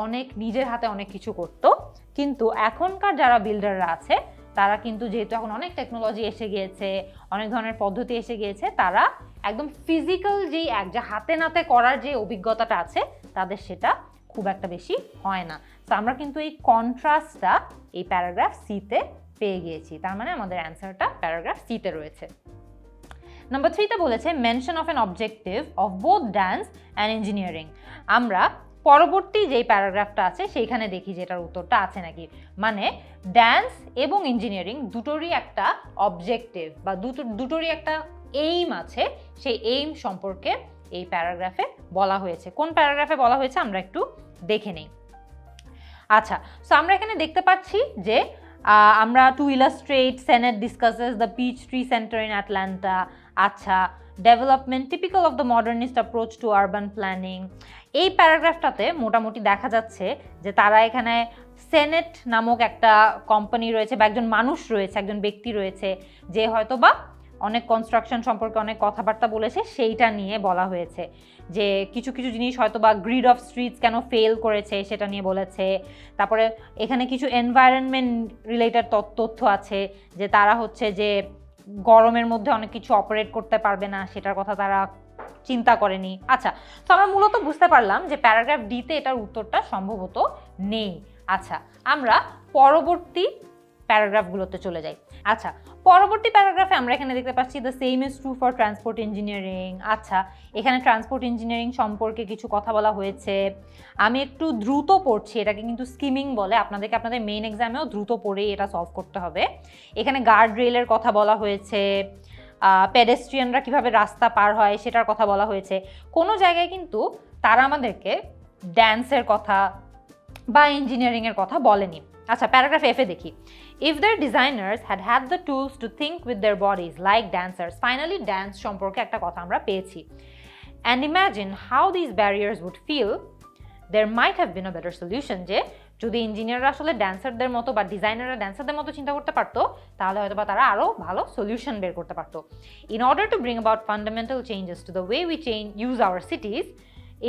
অনেক নিজের হাতে অনেক কিছু করতো, কিন্তু এখনকার যারা বিল্ডাররা আছে তারা কিন্তু যেহেতু এখন অনেক টেকনোলজি এসে গিয়েছে, অনেক ধরনের পদ্ধতি এসে গিয়েছে, তারা একদম ফিজিক্যাল যেই যা হাতে নাতে করার যে অভিজ্ঞতাটা আছে তাদের সেটা খুব একটা বেশি হয় না। তো আমরা কিন্তু এই কন্ট্রাস্টটা এই প্যারাগ্রাফ সিতে পেয়ে গিয়েছি, তার মানে আমাদের অ্যান্সারটা প্যারাগ্রাফ সিতে রয়েছে। নাম্বার 3তে বলেছে mention of an objective of both dance and engineering. আমরা পরবর্তী যেই প্যারাগ্রাফটা আছে সেইখানে দেখি যে এটার উত্তরটা আছে নাকি। মানে ডান্স এবং ইঞ্জিনিয়ারিং দুটোরই একটা অবজেক্টিভ বা দুটোরই একটা এইম আছে, সেই এইম সম্পর্কে এই প্যারাগ্রাফে বলা হয়েছে। কোন প্যারাগ্রাফে বলা হয়েছে আমরা একটু দেখে নেই। আচ্ছা, সো আমরা এখানে দেখতে পাচ্ছি যে আমরা to illustrate Sennett discusses the Peachtree Center in Atlanta. আচ্ছা, development typical of the modernist approach to urban planning. এই প্যারাগ্রাফটাতে মোটামুটি দেখা যাচ্ছে যে তারা এখানে সেনেট নামক একটা কোম্পানি রয়েছে বা একজন মানুষ রয়েছে, একজন ব্যক্তি রয়েছে যে হয়তো বা অনেক কনস্ট্রাকশন সম্পর্কে অনেক কথাবার্তা বলেছে, সেইটা নিয়ে বলা হয়েছে। যে কিছু কিছু জিনিস হয়তো বা গ্রিড অফ স্ট্রিটস কেন ফেল করেছে সেটা নিয়ে বলেছে। তারপরে এখানে কিছু এনভায়রনমেন্ট রিলেটেড তথ্য আছে যে তারা হচ্ছে যে গরমের মধ্যে অনেক কিছু অপারেট করতে পারবে না, সেটার কথা তারা চিন্তা করেনি। আচ্ছা, তো আমরা মূলত বুঝতে পারলাম যে প্যারাগ্রাফ ডিতে এটার উত্তরটা সম্ভবত নেই। আচ্ছা, আমরা পরবর্তী প্যারাগ্রাফগুলোতে চলে যাই। আচ্ছা, পরবর্তী প্যারাগ্রাফে আমরা এখানে দেখতে পাচ্ছি the same is true for transport engineering. আচ্ছা, এখানে ট্রান্সপোর্ট ইঞ্জিনিয়ারিং সম্পর্কে কিছু কথা বলা হয়েছে। আমি একটু দ্রুত পড়ছি, এটাকে কিন্তু স্কিমিং বলে। আপনাদেরকে আপনাদের মেইন এক্সামেও দ্রুত পড়েই এটা সলভ করতে হবে। এখানে গার্ড রেলের কথা বলা হয়েছে, পেডেস্ট্রিয়ানরা কিভাবে রাস্তা পার হয় সেটার কথা বলা হয়েছে। কোনো জায়গায় কিন্তু তারা আমাদেরকে ড্যান্সের কথা বা ইঞ্জিনিয়ারিংয়ের কথা বলেনি। আচ্ছা, প্যারাগ্রাফ এফে দেখি। If their designers had had the tools to think with their bodies like dancers, finally dance সম্পর্কে একটা কথা আমরা পেয়েছি। And imagine how these barriers would feel, there might have been a better solution। যে যদি ইঞ্জিনিয়াররা আসলে ড্যান্সারদের মতো বা ডিজাইনাররা ড্যান্সারদের মতো চিন্তা করতে পারতো, তাহলে হয়তো বা তারা আরও ভালো সলিউশন বের করতে পারতো। In order to bring about fundamental changes to the way we use our cities,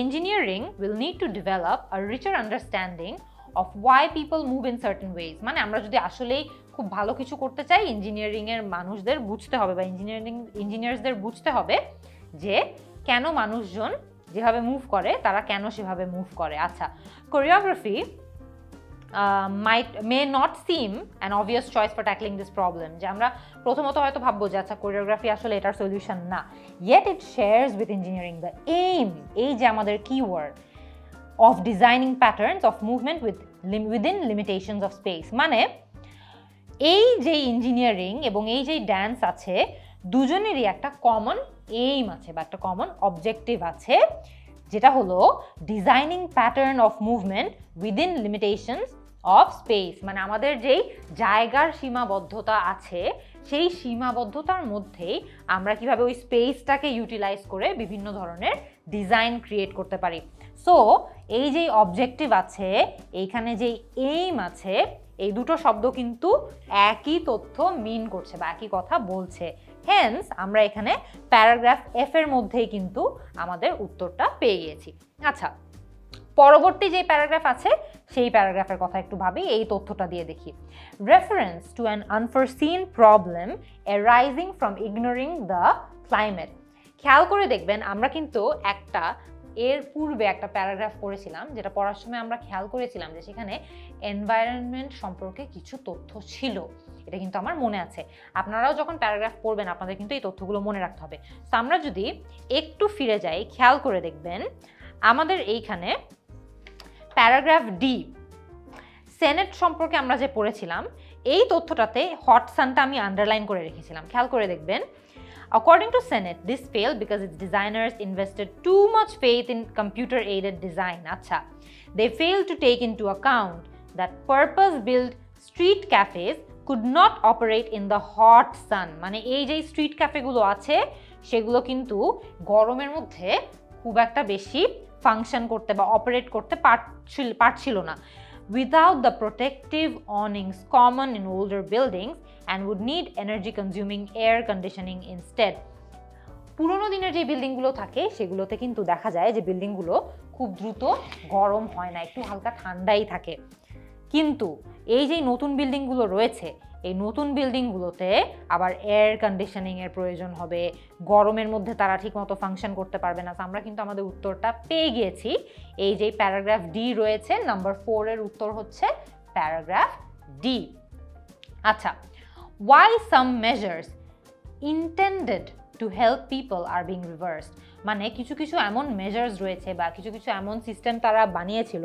engineering will need to develop a richer understanding of why people move in certain ways। মানে আমরা যদি আসলেই খুব ভালো কিছু করতে চাই, ইঞ্জিনিয়ারিংয়ের মানুষদের বুঝতে হবে বা ইঞ্জিনিয়ার্সদের বুঝতে হবে যে কেন মানুষজন যেভাবে মুভ করে তারা কেন সেভাবে মুভ করে। আচ্ছা, choreography may not seem an obvious choice for tackling this problem। যে আমরা প্রথমত হয়তো ভাববো যে আচ্ছা কোরিওগ্রাফি আসলে এটার সলিউশন না, yet it shares with engineering the aim, এই যে আমাদের keyword, of designing patterns of movement within limitations of space। মানে এই যে ইঞ্জিনিয়ারিং এবং এই যে ডান্স আছে, দুজনেরই একটা কমন এইম আছে বা একটা কমন অবজেক্টিভ আছে, যেটা হলো designing pattern of movement within limitations of speech. মানে আমাদের যেই জায়গার সীমাবদ্ধতা আছে, সেই সীমাবদ্ধতার মধ্যেই আমরা কিভাবে ওই স্পেসটাকে ইউটিলাইজ করে বিভিন্ন ধরনের ডিজাইন ক্রিয়েট করতে পারি। সো এই যে অবজেক্টিভ আছে, এইখানে যে এইম আছে, এই দুটো শব্দ কিন্তু একই তথ্য মিন করছে বা একই কথা বলছে। হেন্স আমরা এখানে প্যারাগ্রাফ এফ এর মধ্যেই কিন্তু আমাদের উত্তরটা পেয়ে গিয়েছি। আচ্ছা, পরবর্তী যে প্যারাগ্রাফ আছে সেই প্যারাগ্রাফের কথা একটু ভাবি, এই তথ্যটা দিয়ে দেখি। Reference to an unforeseen problem arising from ignoring the climate. খেয়াল করে দেখবেন আমরা কিন্তু এর পূর্বে একটা প্যারাগ্রাফ পড়েছিলাম, যেটা পড়ার সময় আমরা খেয়াল করেছিলাম যে সেখানে এনভায়রনমেন্ট সম্পর্কে কিছু তথ্য ছিল। এটা কিন্তু আমার মনে আছে। আপনারাও যখন প্যারাগ্রাফ পড়বেন আপনাদের কিন্তু এই তথ্যগুলো মনে রাখতে হবে। তো আমরা যদি একটু ফিরে যাই, খেয়াল করে দেখবেন আমাদের এইখানে প্যারাগ্রাফ ডি সেনেট সম্পর্কে আমরা যে পড়েছিলাম, এই তথ্যটাতে হট সানটা আমি আন্ডারলাইন করে রেখেছিলাম। খেয়াল করে দেখবেন, according to Senate, this failed because its designers invested too much faith in computer-aided design. Acha, they failed to take into account that purpose-built street cafes could not operate in the hot sun. মানে এই যে স্ট্রিট ক্যাফেগুলো আছে সেগুলো কিন্তু গরমের মধ্যে খুব একটা বেশি ফাংশন করতে বা অপারেট করতে পারছিল না। Without the protective awnings common in older buildings and would need energy consuming air conditioning instead. পুরোনো দিনের যে বিল্ডিংগুলো থাকে সেগুলোতে কিন্তু দেখা যায় যে বিল্ডিংগুলো খুব দ্রুত গরম হয় না, একটু হালকা ঠান্ডাই থাকে। কিন্তু এই যে নতুন বিল্ডিংগুলো রয়েছে, এই নতুন বিল্ডিংগুলোতে আবার এয়ার কন্ডিশনিং এর প্রয়োজন হবে, গরমের মধ্যে তারা ঠিকমতো ফাংশন করতে পারবে না। তো আমরা কিন্তু আমাদের উত্তরটা পেয়ে গিয়েছি। এই যে প্যারাগ্রাফ ডি রয়েছে নাম্বার 4 এর উত্তর হচ্ছে প্যারাগ্রাফ ডি। আচ্ছা, why some measures intended to help people are being reversed, মানে কিছু কিছু এমন মেজার্স রয়েছে বা কিছু কিছু এমন সিস্টেম তারা বানিয়েছিল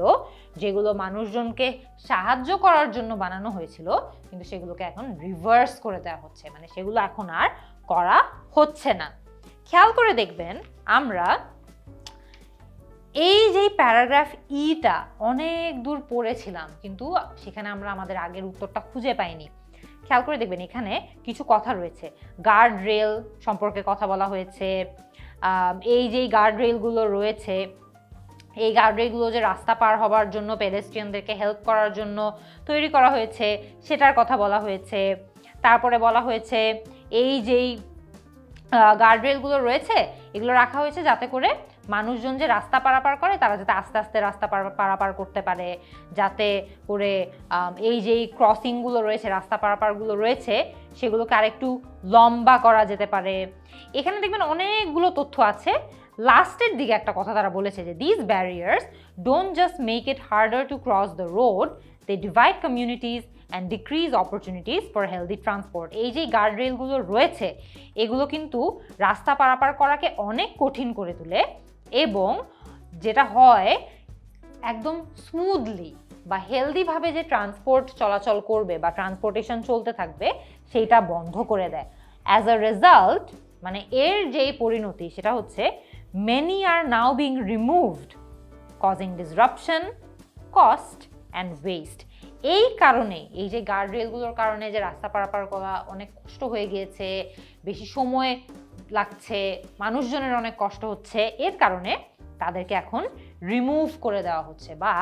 যেগুলো মানুষজনকে সাহায্য করার জন্য বানানো হয়েছিল, কিন্তু সেগুলোকে এখন রিভার্স করে দেওয়া হচ্ছে, মানে সেগুলো এখন আর করা হচ্ছে না। খেয়াল করে দেখবেন আমরা এই যে প্যারাগ্রাফ ইটা অনেক দূর পড়েছিলাম, কিন্তু সেখানে আমরা আমাদের আগের উত্তরটা খুঁজে পাইনি। খেয়াল করে দেখবেন এখানে কিছু কথা রয়েছে, গার্ড রেল সম্পর্কে কথা বলা হয়েছে। এই যে গার্ড রেলগুলো রয়েছে, এই গার্ড রেলগুলো যে রাস্তা পার হবার জন্য পেডেস্ট্রিয়ানদেরকে হেল্প করার জন্য তৈরি করা হয়েছে সেটার কথা বলা হয়েছে। তারপরে বলা হয়েছে এই যেই গার্ড রেলগুলো রয়েছে এগুলো রাখা হয়েছে যাতে করে মানুষজন যে রাস্তা পারাপার করে তারা যাতে আস্তে আস্তে রাস্তা পারাপার করতে পারে, যাতে করে এই যেই ক্রসিংগুলো রয়েছে, রাস্তা পারাপারগুলো রয়েছে সেগুলোকে আরেকটু লম্বা করা যেতে পারে। এখানে দেখবেন অনেকগুলো তথ্য আছে। লাস্টের দিকে একটা কথা তারা বলেছে যে these barriers don't just make it harder to cross the road, they divide communities and decrease opportunities for healthy transport. এই যে গার্ড রেলগুলো রয়েছে এগুলো কিন্তু রাস্তা পারাপার করাকে অনেক কঠিন করে তোলে, এবং যেটা হয় একদম স্মুথলি বা হেলদিভাবে যে ট্রান্সপোর্ট চলাচল করবে বা ট্রান্সপোর্টেশন চলতে থাকবে সেইটা বন্ধ করে দেয়। অ্যাজ আ রেজাল্ট, মানে এর যেই পরিণতি সেটা হচ্ছে many are now being removed, causing disruption, cost and waste. এই কারণে এই যে গার্ড রেলগুলোর কারণে যে রাস্তা পারাপার করা অনেক কষ্ট হয়ে গিয়েছে, বেশি সময় লাগছে, মানুষজনের অনেক কষ্ট হচ্ছে, এর কারণে তাদেরকে এখন রিমুভ করে দেওয়া হচ্ছে বা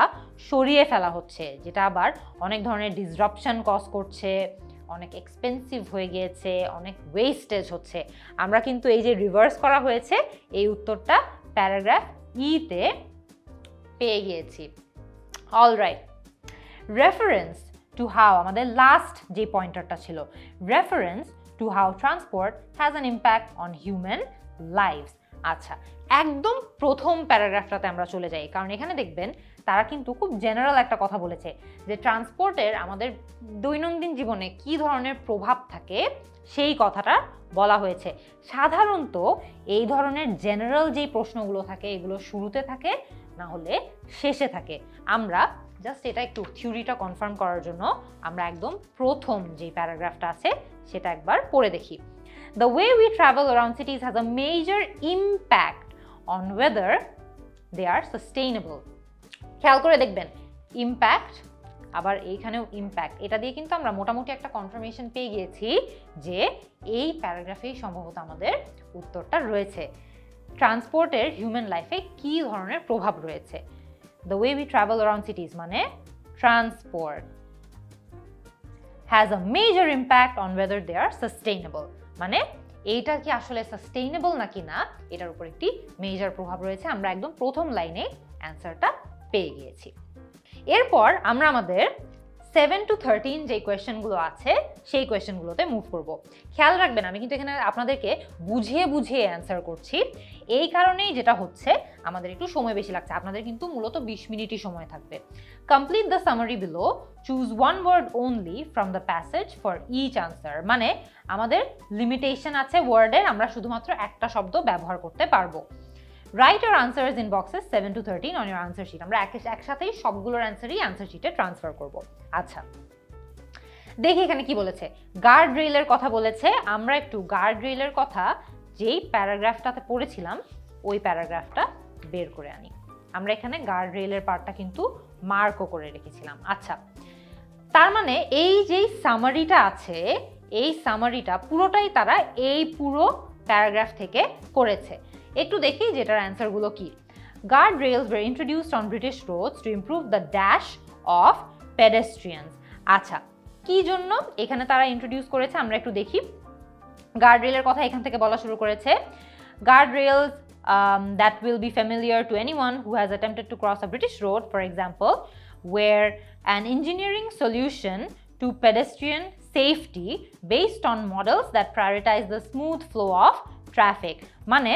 সরিয়ে ফেলা হচ্ছে, যেটা আবার অনেক ধরনের ডিসরাপশন কজ করছে, অনেক এক্সপেন্সিভ হয়ে গিয়েছে, অনেক ওয়েস্টেজ হচ্ছে। আমরা কিন্তু এই যে রিভার্স করা হয়েছে এই উত্তরটা প্যারাগ্রাফ ইতে পেয়ে গিয়েছি। অলরাইট, রেফারেন্স টু হাউ, আমাদের লাস্ট যে পয়েন্টারটা ছিল, reference to how transport has an impact on human lifes. আচ্ছা, একদম প্রথম প্যারাগ্রাফটাতে আমরা চলে যাই, কারণ এখানে দেখবেন তারা কিন্তু খুব জেনারেল একটা কথা বলেছে যে ট্রান্সপোর্টের আমাদের দৈনন্দিন জীবনে কি ধরনের প্রভাব থাকে সেই কথাটা বলা হয়েছে। সাধারণত এই ধরনের জেনারেল যেই প্রশ্নগুলো থাকে এগুলো শুরুতে থাকে, না হলে শেষে থাকে। আমরা জাস্ট এটা একটু থিওরিটা কনফার্ম করার জন্য আমরা একদম প্রথম যে প্যারাগ্রাফটা আছে সেটা একবার পড়ে দেখি। The way we travel around cities has a major impact on whether they are sustainable. খেয়াল করে দেখবেন ইম্প্যাক্ট, আবার এইখানেও ইম্প্যাক্ট, এটা দিয়ে কিন্তু আমরা মোটামুটি একটা কনফার্মেশন পেয়ে গিয়েছি যে এই প্যারাগ্রাফেই সম্ভবত আমাদের উত্তরটা রয়েছে। ট্রান্সপোর্টের হিউম্যান লাইফে কি ধরনের প্রভাব রয়েছে। The way we travel around cities মানে transport has a major impact on whether they are sustainable, মানে এইটা কি আসলে সাস্টেইনেবল নাকি না এটার উপর একটি মেজর প্রভাব রয়েছে। আমরা একদম প্রথম লাইনে অ্যান্সারটা পেয়ে গিয়েছি। এরপর আমরা আমাদের 7 to 13 যে কোয়েশ্চেনগুলো আছে সেই কোয়েশ্চেনগুলোতে মুভ করব। খেয়াল রাখবেন আমি কিন্তু এখানে আপনাদেরকে বুঝিয়ে বুঝিয়ে অ্যান্সার করছি, এই কারণেই যেটা হচ্ছে আমাদের একটু সময় বেশি লাগছে। আপনাদের কিন্তু মূলত 20 মিনিটই সময় থাকবে। Complete the summary below, choose one word only from the passage for each answer, মানে আমাদের লিমিটেশন আছে ওয়ার্ডের, আমরা শুধুমাত্র একটা শব্দ ব্যবহার করতে পারবো। Write your answers in boxes 7 to 13 on your answer sheet. আমরা একসাথেই সবগুলোর অ্যান্সারই অ্যান্সার শিটে ট্রান্সফার করব। আচ্ছা, দেখি এখানে কি বলেছে। গার্ড রেলের কথা বলেছে, আমরা একটু গার্ড রেলের কথা যেই প্যারাগ্রাফটাতে পড়েছিলাম ওই প্যারাগ্রাফটা বের করে আনি। আমরা এখানে গার্ড রেলের পার্টটা কিন্তু মার্কও করে রেখেছিলাম। আচ্ছা, তার মানে এই যেই সামারিটা আছে এই সামারিটা পুরোটাই তারা এই পুরো প্যারাগ্রাফ থেকে করেছে। একটু দেখি যেটার অ্যান্সারগুলো কি। Guard rails were introduced on British roads to improve the dash of pedestrians. আচ্ছা, কি জন্য এখানে তারা ইন্ট্রোডিউস করেছে আমরা একটু দেখি। গার্ড রেলের কথা এখান থেকে বলা শুরু করেছে। Guard rails that will be familiar to anyone who has attempted to cross a British road, for example, were an engineering solution to pedestrian safety based on models that prioritize the smooth flow of traffic. মানে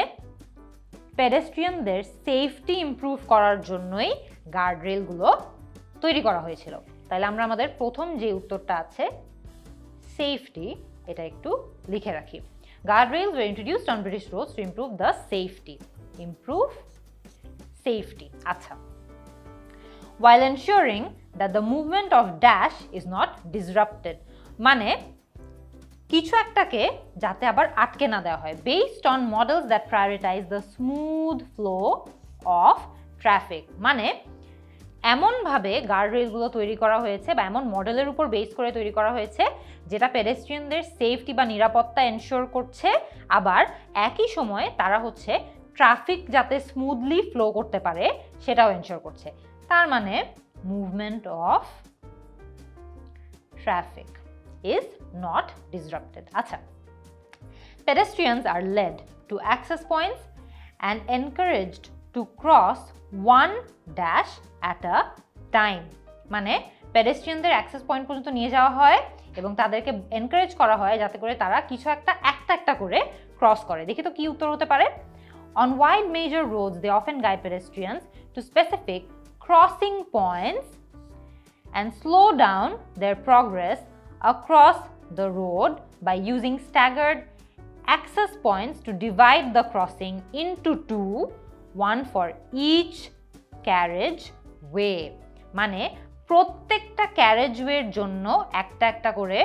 পেডেস্ট্রিয়ানদের সেফটি ইমপ্রুভ করার জন্যই গার্ড রেলগুলো তৈরি করা হয়েছিল। তাহলে আমরা আমাদের প্রথম যে উত্তরটা আছে safety এটা একটু লিখে রাখি guardrails were introduced on British roads to improve the safety আচ্ছা while ensuring that the movement of dash is not disrupted মানে কিছু একটাকে যাতে আবার আটকে না দেওয়া হয় based on models that prioritize the smooth flow of traffic মানে এমন ভাবে গার্ডরেলগুলো তৈরি করা হয়েছে বা এমন মডেলের উপর বেস করে তৈরি করা হয়েছে যেটা পেডেস্ট্রিয়ানদের সেফটি বা নিরাপত্তা এনশিওর করছে আবার একই সময়ে তারা হচ্ছে ট্রাফিক যাতে স্মুথলি ফ্লো করতে পারে সেটাও এনশিওর করছে তার মানে movement of traffic is not disrupted. Acha. Pedestrians are led to access points and encouraged to cross one dash at a time. মানে পেডেস্ট্রিয়ানদের অ্যাক্সেস পয়েন্ট পর্যন্ত নিয়ে যাওয়া হয় এবং তাদেরকে এনকারেজ করা হয় যাতে করে তারা কিছু একটা করে ক্রস করে দেখি তো কি উত্তর হতে পারে On wide major roads they often guide pedestrians to specific crossing points and slow down their progress across the road by using staggered access points to divide the crossing into two, one for each carriage way. মানে প্রত্যেকটা ক্যারেজ ওয়ের জন্য একটা করে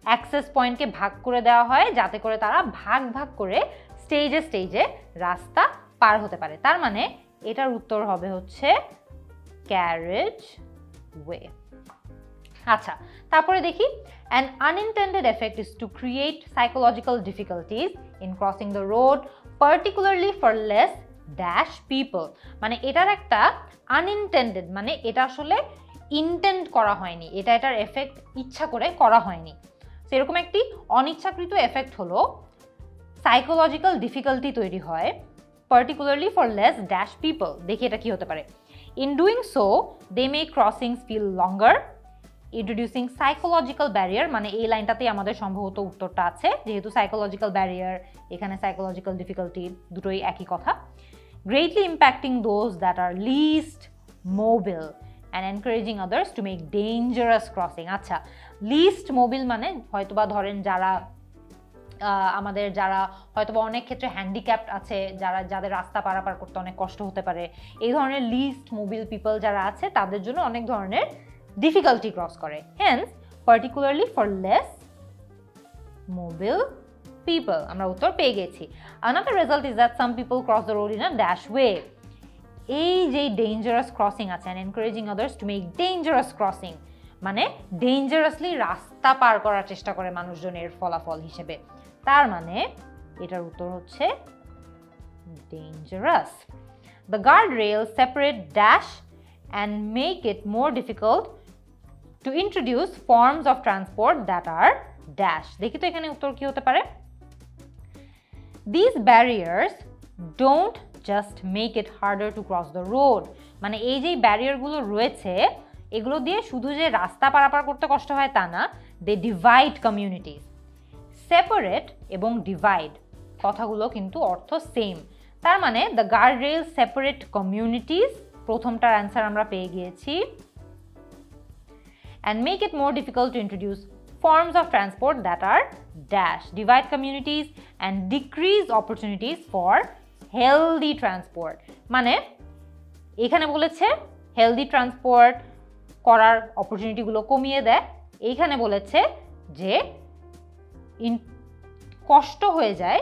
অ্যাক্সেস পয়েন্টকে ভাগ করে দেওয়া হয় যাতে করে তারা ভাগ করে স্টেজে রাস্তা পার হতে পারে তার মানে এটার উত্তর হবে হচ্ছে ক্যারেজ ওয়ে আচ্ছা তারপরে দেখি an unintended effect is to create psychological difficulties in crossing the road particularly for less dash people মানে এটার একটা unintended মানে এটা আসলে ইন্টেন্ড করা হয়নি এটার এফেক্ট ইচ্ছা করে করা হয়নি তো এরকম একটি অনিচ্ছাকৃত এফেক্ট হলো সাইকোলজিক্যাল ডিফিকাল্টি তৈরি হয় particularly for less dash people দেখি এটা কি হতে পারে in doing so they make crossings feel longer introducing psychological barrier মানে এই লাইনটাতেই আমাদের সম্ভবত উত্তরটা আছে যেহেতু সাইকোলজিক্যাল ব্যারিয়ার এখানে সাইকোলজিক্যাল ডিফিকাল্টি দুটোই একই কথা greatly impacting those that are least mobile and encouraging others to make dangerous crossing আচ্ছা least mobile মানে হয়তোবা ধরেন যারা আমাদের যারা হয়তোবা অনেক ক্ষেত্রে হ্যান্ডিক্যাপড আছে যাদের রাস্তা পারাপার করতে অনেক কষ্ট হতে পারে এই ধরনের লিস্ট মোবিল পিপল যারা আছে তাদের জন্য অনেক ধরনের difficulty cross করে hence particularly for less mobile people আমরা উত্তর পেয়ে গেছি another result is that some people cross the road in a dash way এই যে dangerous crossing আছে and encouraging others to make dangerous crossing মানে dangerously রাস্তা পার করার চেষ্টা করে মানুষজনের ফলাফল হিসেবে তার মানে এটার উত্তর হচ্ছে dangerous the guardrails separate dash and make it more difficult to introduce forms of transport that are dash দেখি তো এখানে উত্তর কি হতে পারে these barriers don't just make it harder to cross the road মানে এই যে ব্যারিয়ারগুলো রয়েছে এগুলো দিয়ে শুধু যে রাস্তা পারাপার করতে কষ্ট হয় তা না they divide communities separate এবং divide কথাগুলো কিন্তু অর্থ সেম তার মানে the guardrails separate communities প্রথমটার অ্যানসার আমরা পেয়ে গিয়েছি and make it more difficult to introduce forms of transport that are dash divide communities and decrease opportunities for healthy transport মানে এখানে বলেছে healthy transport করার অপরচুনিটি গুলো কমিয়ে দেয় এইখানে বলেছে যে কষ্ট হয়ে যায়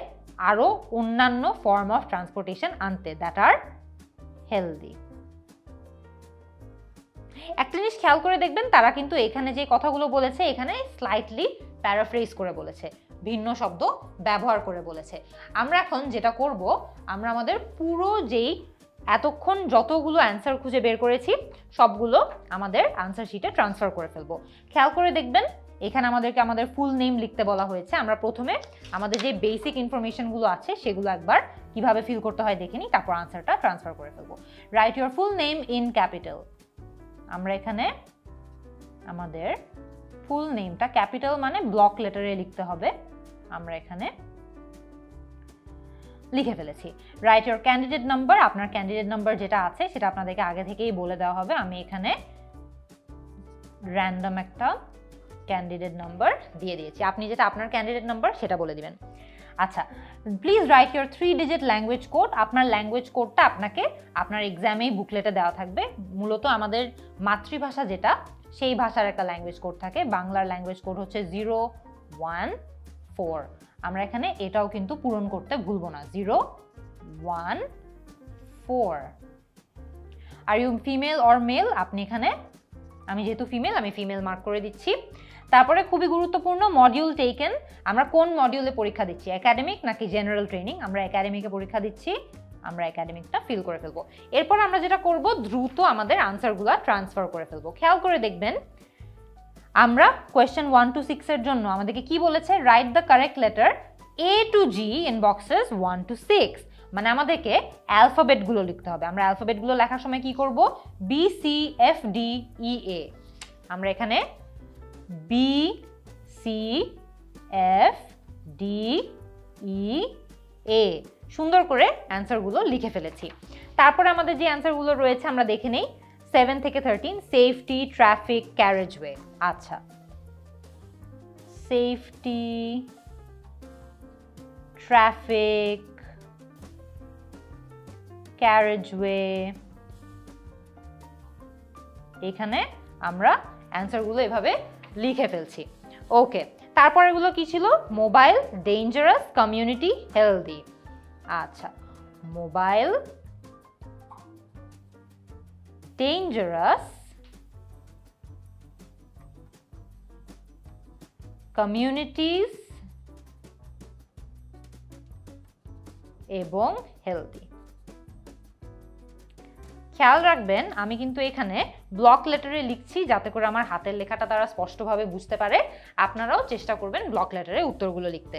আরো অন্যান্য ফর্ম অফ ট্রান্সপোর্টেশন আনতে দ্যাট আর হেলদি একটা জিনিস খেয়াল করে দেখবেন তারা কিন্তু এখানে যে কথাগুলো বলেছে এখানে স্লাইটলি প্যারাফ্রেজ করে বলেছে ভিন্ন শব্দ ব্যবহার করে বলেছে আমরা এখন যেটা করব আমরা আমাদের পুরো যেই এতক্ষণ যতগুলো অ্যানসার খুঁজে বের করেছি সবগুলো আমাদের আনসার শিটে ট্রান্সফার করে ফেলবো খেয়াল করে দেখবেন এখানে আমাদেরকে আমাদের ফুল নেম লিখতে বলা হয়েছে আমরা প্রথমে আমাদের যে বেসিক ইনফরমেশনগুলো আছে সেগুলো একবার কিভাবে ফিল করতে হয় দেখে নিই তারপর আনসারটা ট্রান্সফার করে ফেলবো right your full name in capital আমরা এখানে আমাদের ফুল নেমটা ক্যাপিটাল মানে ব্লক লেটারে লিখতে হবে আমরা এখানে লিখে ফেলেছি রাইট ইউর ক্যান্ডিডেট নাম্বার আপনার ক্যান্ডিডেট নাম্বার যেটা আছে সেটা আপনাদেরকে আগে থেকেই বলে দেওয়া হবে আমি এখানে র্যান্ডম একটা ক্যান্ডিডেট নাম্বার দিয়ে দিয়েছি, আপনি যেটা আপনার ক্যান্ডিডেট নাম্বার সেটা বলে দিবেন। আচ্ছা, please write your 3-digit language code. আপনার ল্যাঙ্গুয়েজ কোডটা আপনাকে আপনার এক্সামেই বুকলেটে দেওয়া থাকবে। মূলত আমাদের মাতৃভাষা যেটা সেই ভাষার একটা ল্যাঙ্গুয়েজ কোড থাকে। বাংলার ল্যাঙ্গুয়েজ কোড হচ্ছে 014। আমরা এখানে এটাও কিন্তু পূরণ করতে ভুলবো না, 014। Are you female or male, আপনি এখানে, আমি যেহেতু ফিমেল আমি ফিমেল মার্ক করে দিচ্ছি। তারপরে খুবই গুরুত্বপূর্ণ মডিউল টেকেন, আমরা কোন মডিউলে পরীক্ষা দিচ্ছি, একাডেমিক নাকি জেনারেল ট্রেনিং। আমরা একাডেমিকে পরীক্ষা দিচ্ছি, আমরা একাডেমিকটা ফিল করে ফেলবো। এরপর আমরা যেটা করব, দ্রুত আমাদের আনসারগুলো ট্রান্সফার করে ফেলবো। খেয়াল করে দেখবেন, আমরা কোয়েশ্চেন 1 to 6 এর জন্য আমাদেরকে কি বলেছে, right the correct letter A to G in boxes 1 to 6। মানে আমাদেরকে অ্যালফাবেটগুলো লিখতে হবে। আমরা অ্যালফাবেটগুলো লেখার সময় কি করব, B C F D E A। আমরা এখানে B C F D E A সুন্দর করে অ্যান্সারগুলো লিখে ফেলেছি। তারপরে আমাদের যে অ্যান্সারগুলো রয়েছে আমরা দেখে নেই, 7 থেকে 13, সেফটি, ট্রাফিক, ক্যারেজওয়ে। আচ্ছা, সেফটি, ট্রাফিক, ক্যারেজওয়ে, এখানে আমরা অ্যান্সারগুলো এভাবে লিখে ফেলছি। ওকে, তারপর এগুলো কি ছিল, মোবাইল, ডেঞ্জারাস, কমিউনিটি, হেলদি। আচ্ছা, মোবাইল, ডেঞ্জারাস, কমিউনিটিস এবং হেলদি। খেয়াল রাখবেন, আমি কিন্তু এখানে ব্লক লেটারে লিখছি যাতে করে আমার হাতের লেখাটা তারা স্পষ্টভাবে বুঝতে পারে। আপনারাও চেষ্টা করবেন ব্লক লেটারে উত্তরগুলো লিখতে।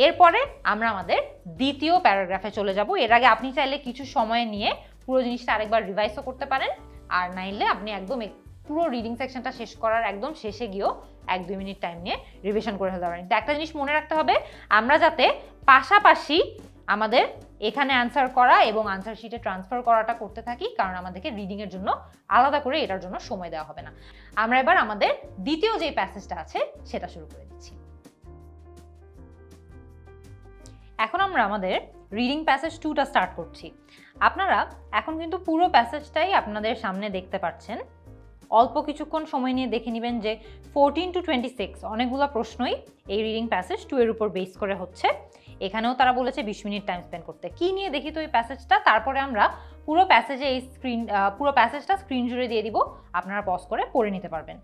এরপরে আমরা আমাদের দ্বিতীয় প্যারাগ্রাফে চলে যাব। এর আগে আপনি চাইলে কিছু সময় নিয়ে পুরো জিনিসটা আরেকবার রিভাইজও করতে পারেন, আর নাইলে আপনি একদম পুরো রিডিং সেকশনটা শেষ করার একদম শেষে গিয়েও 1-2 মিনিট টাইম নিয়ে রিভিশন করে ফেলতে পারেন। একটা জিনিস মনে রাখতে হবে, আমরা যাতে পাশাপাশি আমাদের এখানে আনসার করা এবং আনসার শিটে ট্রান্সফার করাটা করতে থাকি, কারণ আমাদেরকে রিডিং এর জন্য আলাদা করে এটার জন্য সময় দেওয়া হবে না। আমরা এবার আমাদের দ্বিতীয় যে প্যাসেজটা আছে সেটা শুরু করে দিচ্ছি। এখন আমরা আমাদের রিডিং প্যাসেজ 2টা স্টার্ট করছি। আপনারা এখন কিন্তু পুরো প্যাসেজটাই আপনাদের সামনে দেখতে পাচ্ছেন। অল্প কিছুক্ষণ সময় নিয়ে দেখে নেবেন যে 14 to 26 অনেকগুলো প্রশ্নই এই রিডিং প্যাসেজ 2 এর উপর বেস করে হচ্ছে। এখানেও তারা বলেছে 20 মিনিট টাইম স্পেন্ড করতে। কি নিয়ে দেখি তো এই প্যাসেজটা, তারপরে আমরা পুরো প্যাসেজে এই পুরো প্যাসেজটা স্ক্রিন জুড়ে দিয়ে দিব, আপনারা পজ করে পড়ে নিতে পারবেন।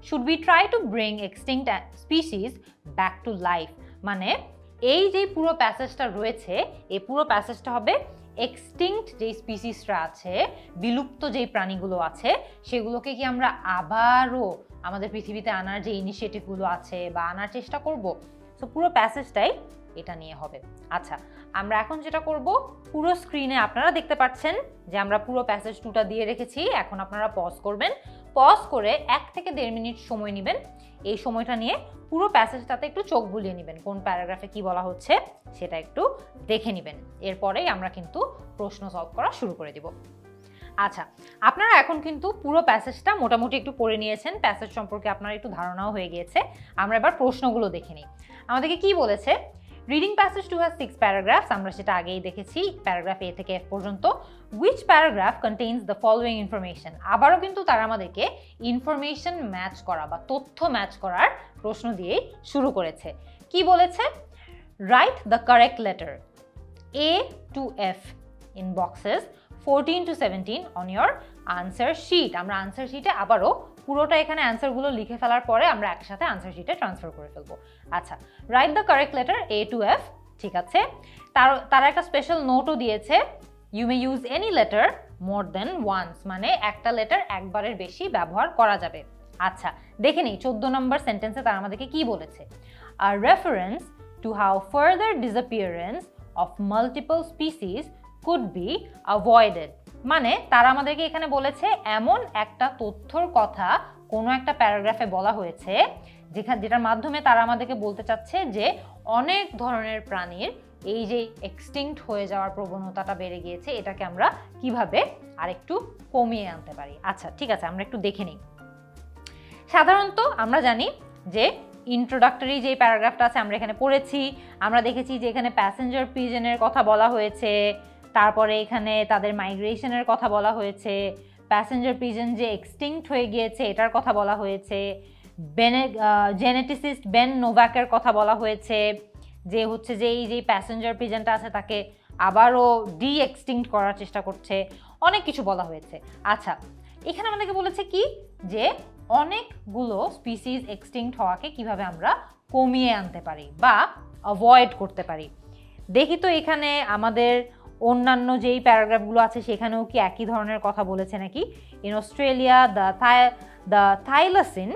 Should we try to bring extinct species back to life, মানে এই যে পুরো প্যাসেজটা রয়েছে, এই পুরো প্যাসেজটা হবে এক্সটিংক্ট যে স্পিসিসরা আছে, বিলুপ্ত যেই প্রাণীগুলো আছে, সেগুলোকে কি আমরা আবারও আমাদের পৃথিবীতে আনার যে ইনিশিয়েটিভগুলো আছে বা আনার চেষ্টা করব। সো পুরো প্যাসেজটাই এটা নিয়ে হবে। আচ্ছা, আমরা এখন যেটা করব, পুরো স্ক্রিনে আপনারা দেখতে পাচ্ছেন যে আমরা পুরো প্যাসেজ 2টা দিয়ে রেখেছি। এখন আপনারা পজ করবেন, পজ করে 1 থেকে 1.5 মিনিট সময় নেবেন। এই সময়টা নিয়ে পুরো প্যাসেজটাতে একটু চোখ বুলিয়ে নেবেন, কোন প্যারাগ্রাফে কি বলা হচ্ছে সেটা একটু দেখে নেবেন। এরপরেই আমরা কিন্তু প্রশ্ন সলভ করা শুরু করে দিব। আচ্ছা, আপনারা এখন কিন্তু পুরো প্যাসেজটা মোটামুটি একটু পড়ে নিয়েছেন, প্যাসেজ সম্পর্কে আপনার একটু ধারণাও হয়ে গিয়েছে। আমরা এবার প্রশ্নগুলো দেখে নিই। আমাদেরকে কি বলেছে, রিডিং প্যাসেজ 2 has 6 প্যারাগ্রাফস, আমরা সেটা আগেই দেখেছি, প্যারাগ্রাফ A থেকে F পর্যন্ত। which paragraph contains the following information, আবারও কিন্তু তারা আমাদেরকে ইনফরমেশন ম্যাচ করা বা তথ্য ম্যাচ করার প্রশ্ন দিয়েই শুরু করেছে। কি বলেছে, right the correct letter A to F in boxes 14 to 17 on your answer sheet। আমরা আনসার শিটে আবারও পুরোটা এখানে অ্যান্সারগুলো লিখে ফেলার পরে আমরা একসাথে আনসার শিটে ট্রান্সফার করে ফেলবো। আচ্ছা, right the correct letter A to F, ঠিক আছে। তারা একটা স্পেশাল নোটও দিয়েছে, you may use any letter more than once, মানে একটা লেটার একবারের বেশি ব্যবহার করা যাবে। আচ্ছা, দেখে নিই 14 নম্বর সেন্টেন্সে তারা আমাদেরকে কি বলেছে, a reference to how further disappearance of multiple species could be avoided, মানে তারা আমাদেরকে এখানে বলেছে এমন একটা তথ্যর কথা কোনো একটা প্যারাগ্রাফে বলা হয়েছে যেটার মাধ্যমে তারা আমাদেরকে বলতে চাচ্ছে যে অনেক ধরনের প্রাণীর এই যে এক্সটিংক্ট হয়ে যাওয়ার প্রবণতাটা বেড়ে গিয়েছে, এটাকে আমরা কিভাবে আরেকটু কমিয়ে আনতে পারি। আচ্ছা, ঠিক আছে, আমরা একটু দেখে নিই। সাধারণত আমরা জানি যে ইন্ট্রোডাক্টরি যে প্যারাগ্রাফটা আছে আমরা এখানে পড়েছি, আমরা দেখেছি যে এখানে প্যাসেঞ্জার পিজনের কথা বলা হয়েছে, তারপরে এখানে তাদের মাইগ্রেশনের কথা বলা হয়েছে, প্যাসেঞ্জার পিজন যে এক্সটিংক্ট হয়ে গিয়েছে এটার কথা বলা হয়েছে, জেনেটিসিস্ট বেন নোভাকের কথা বলা হয়েছে, যে হচ্ছে যে এই যে প্যাসেঞ্জার পিজনটা আছে তাকে আবারও ডি এক্সটিংক্ট করার চেষ্টা করছে, অনেক কিছু বলা হয়েছে। আচ্ছা, এখানে আমাদেরকে বলেছে কি যে অনেকগুলো স্পিসিস এক্সটিংক্ট হওয়াকে কিভাবে আমরা কমিয়ে আনতে পারি বা অ্যাভয়েড করতে পারি। দেখি তো এখানে আমাদের অন্যান্য যেই প্যারাগ্রাফগুলো আছে সেখানেও কি একই ধরনের কথা বলেছে নাকি। In Australia the thylacine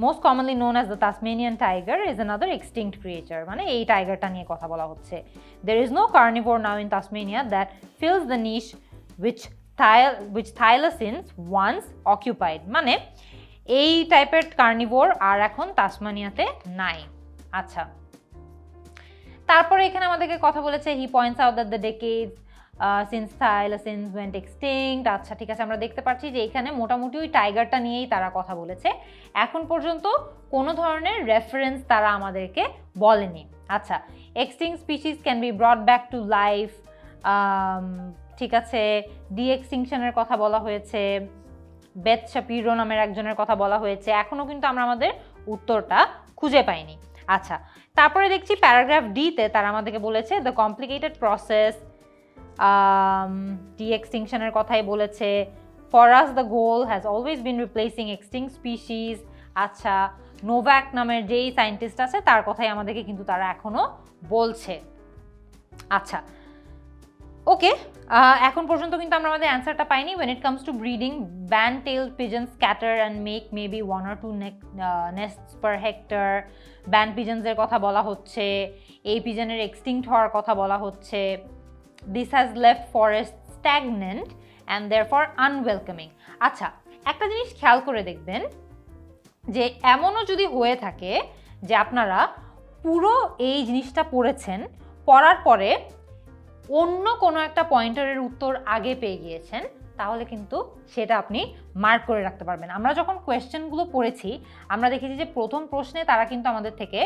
most commonly known as the Tasmanian tiger is another extinct creature, মানে এই টাইগারটা নিয়ে কথা বলা হচ্ছে। There is no carnivore now in Tasmania that fills the niche which thylacines once occupied, মানে এই টাইপের কার্নিভোর আর এখন তাসমানিয়াতে নাই। আচ্ছা, তারপরে এখানে আমাদেরকে কথা বলেছে he points out that the decades since thylacines went extinct। আচ্ছা ঠিক আছে, আমরা দেখতে পাচ্ছি যে এখানে মোটামুটি ওই টাইগারটা নিয়েই তারা কথা বলেছে, এখন পর্যন্ত কোনো ধরনের রেফারেন্স তারা আমাদেরকে বলেনি। আচ্ছা, extinct species can be brought back to life, ঠিক আছে, ডি এক্সটিংশনের কথা বলা হয়েছে, বেথ শাপিরো নামের একজনের কথা বলা হয়েছে, এখনও কিন্তু আমরা আমাদের উত্তরটা খুঁজে পাইনি। আচ্ছা, তারপরে দেখছি প্যারাগ্রাফ ডিতে তারা আমাদেরকে বলেছে দ্য কমপ্লিকেটেড প্রসেস, ডি এক্সটিংশনের কথাই বলেছে। For us the goal has always been replacing extinct species. আচ্ছা, নোভাক নামের যেই সায়েন্টিস্ট আছে তার কথাই আমাদেরকে কিন্তু তারা এখনও বলছে। আচ্ছা, ওকে, এখন পর্যন্ত কিন্তু আমরা আমাদের অ্যান্সারটা পাইনি। when it comes to breeding, band-tailed pigeons scatter and make maybe 1 or 2 nests per hectare. band pigeons এর কথা বলা হচ্ছে, এই পিজনের এক্সটিংক্ট হওয়ার কথা বলা হচ্ছে। this has left forests stagnant and therefore unwelcoming. আচ্ছা, একটা জিনিস খেয়াল করে দেখবেন যে এমনও যদি হয়ে থাকে যে আপনারা পুরো এই জিনিসটা পড়েছেন, পড়ার পরে অন্য কোনো একটা পয়েন্টারের উত্তর আগে পেয়ে গিয়েছেন, তাহলে কিন্তু সেটা আপনি মার্ক করে রাখতে পারবেন। আমরা যখন কোয়েশ্চেনগুলো পড়েছি আমরা দেখেছি যে প্রথম প্রশ্নে তারা কিন্তু আমাদের থেকে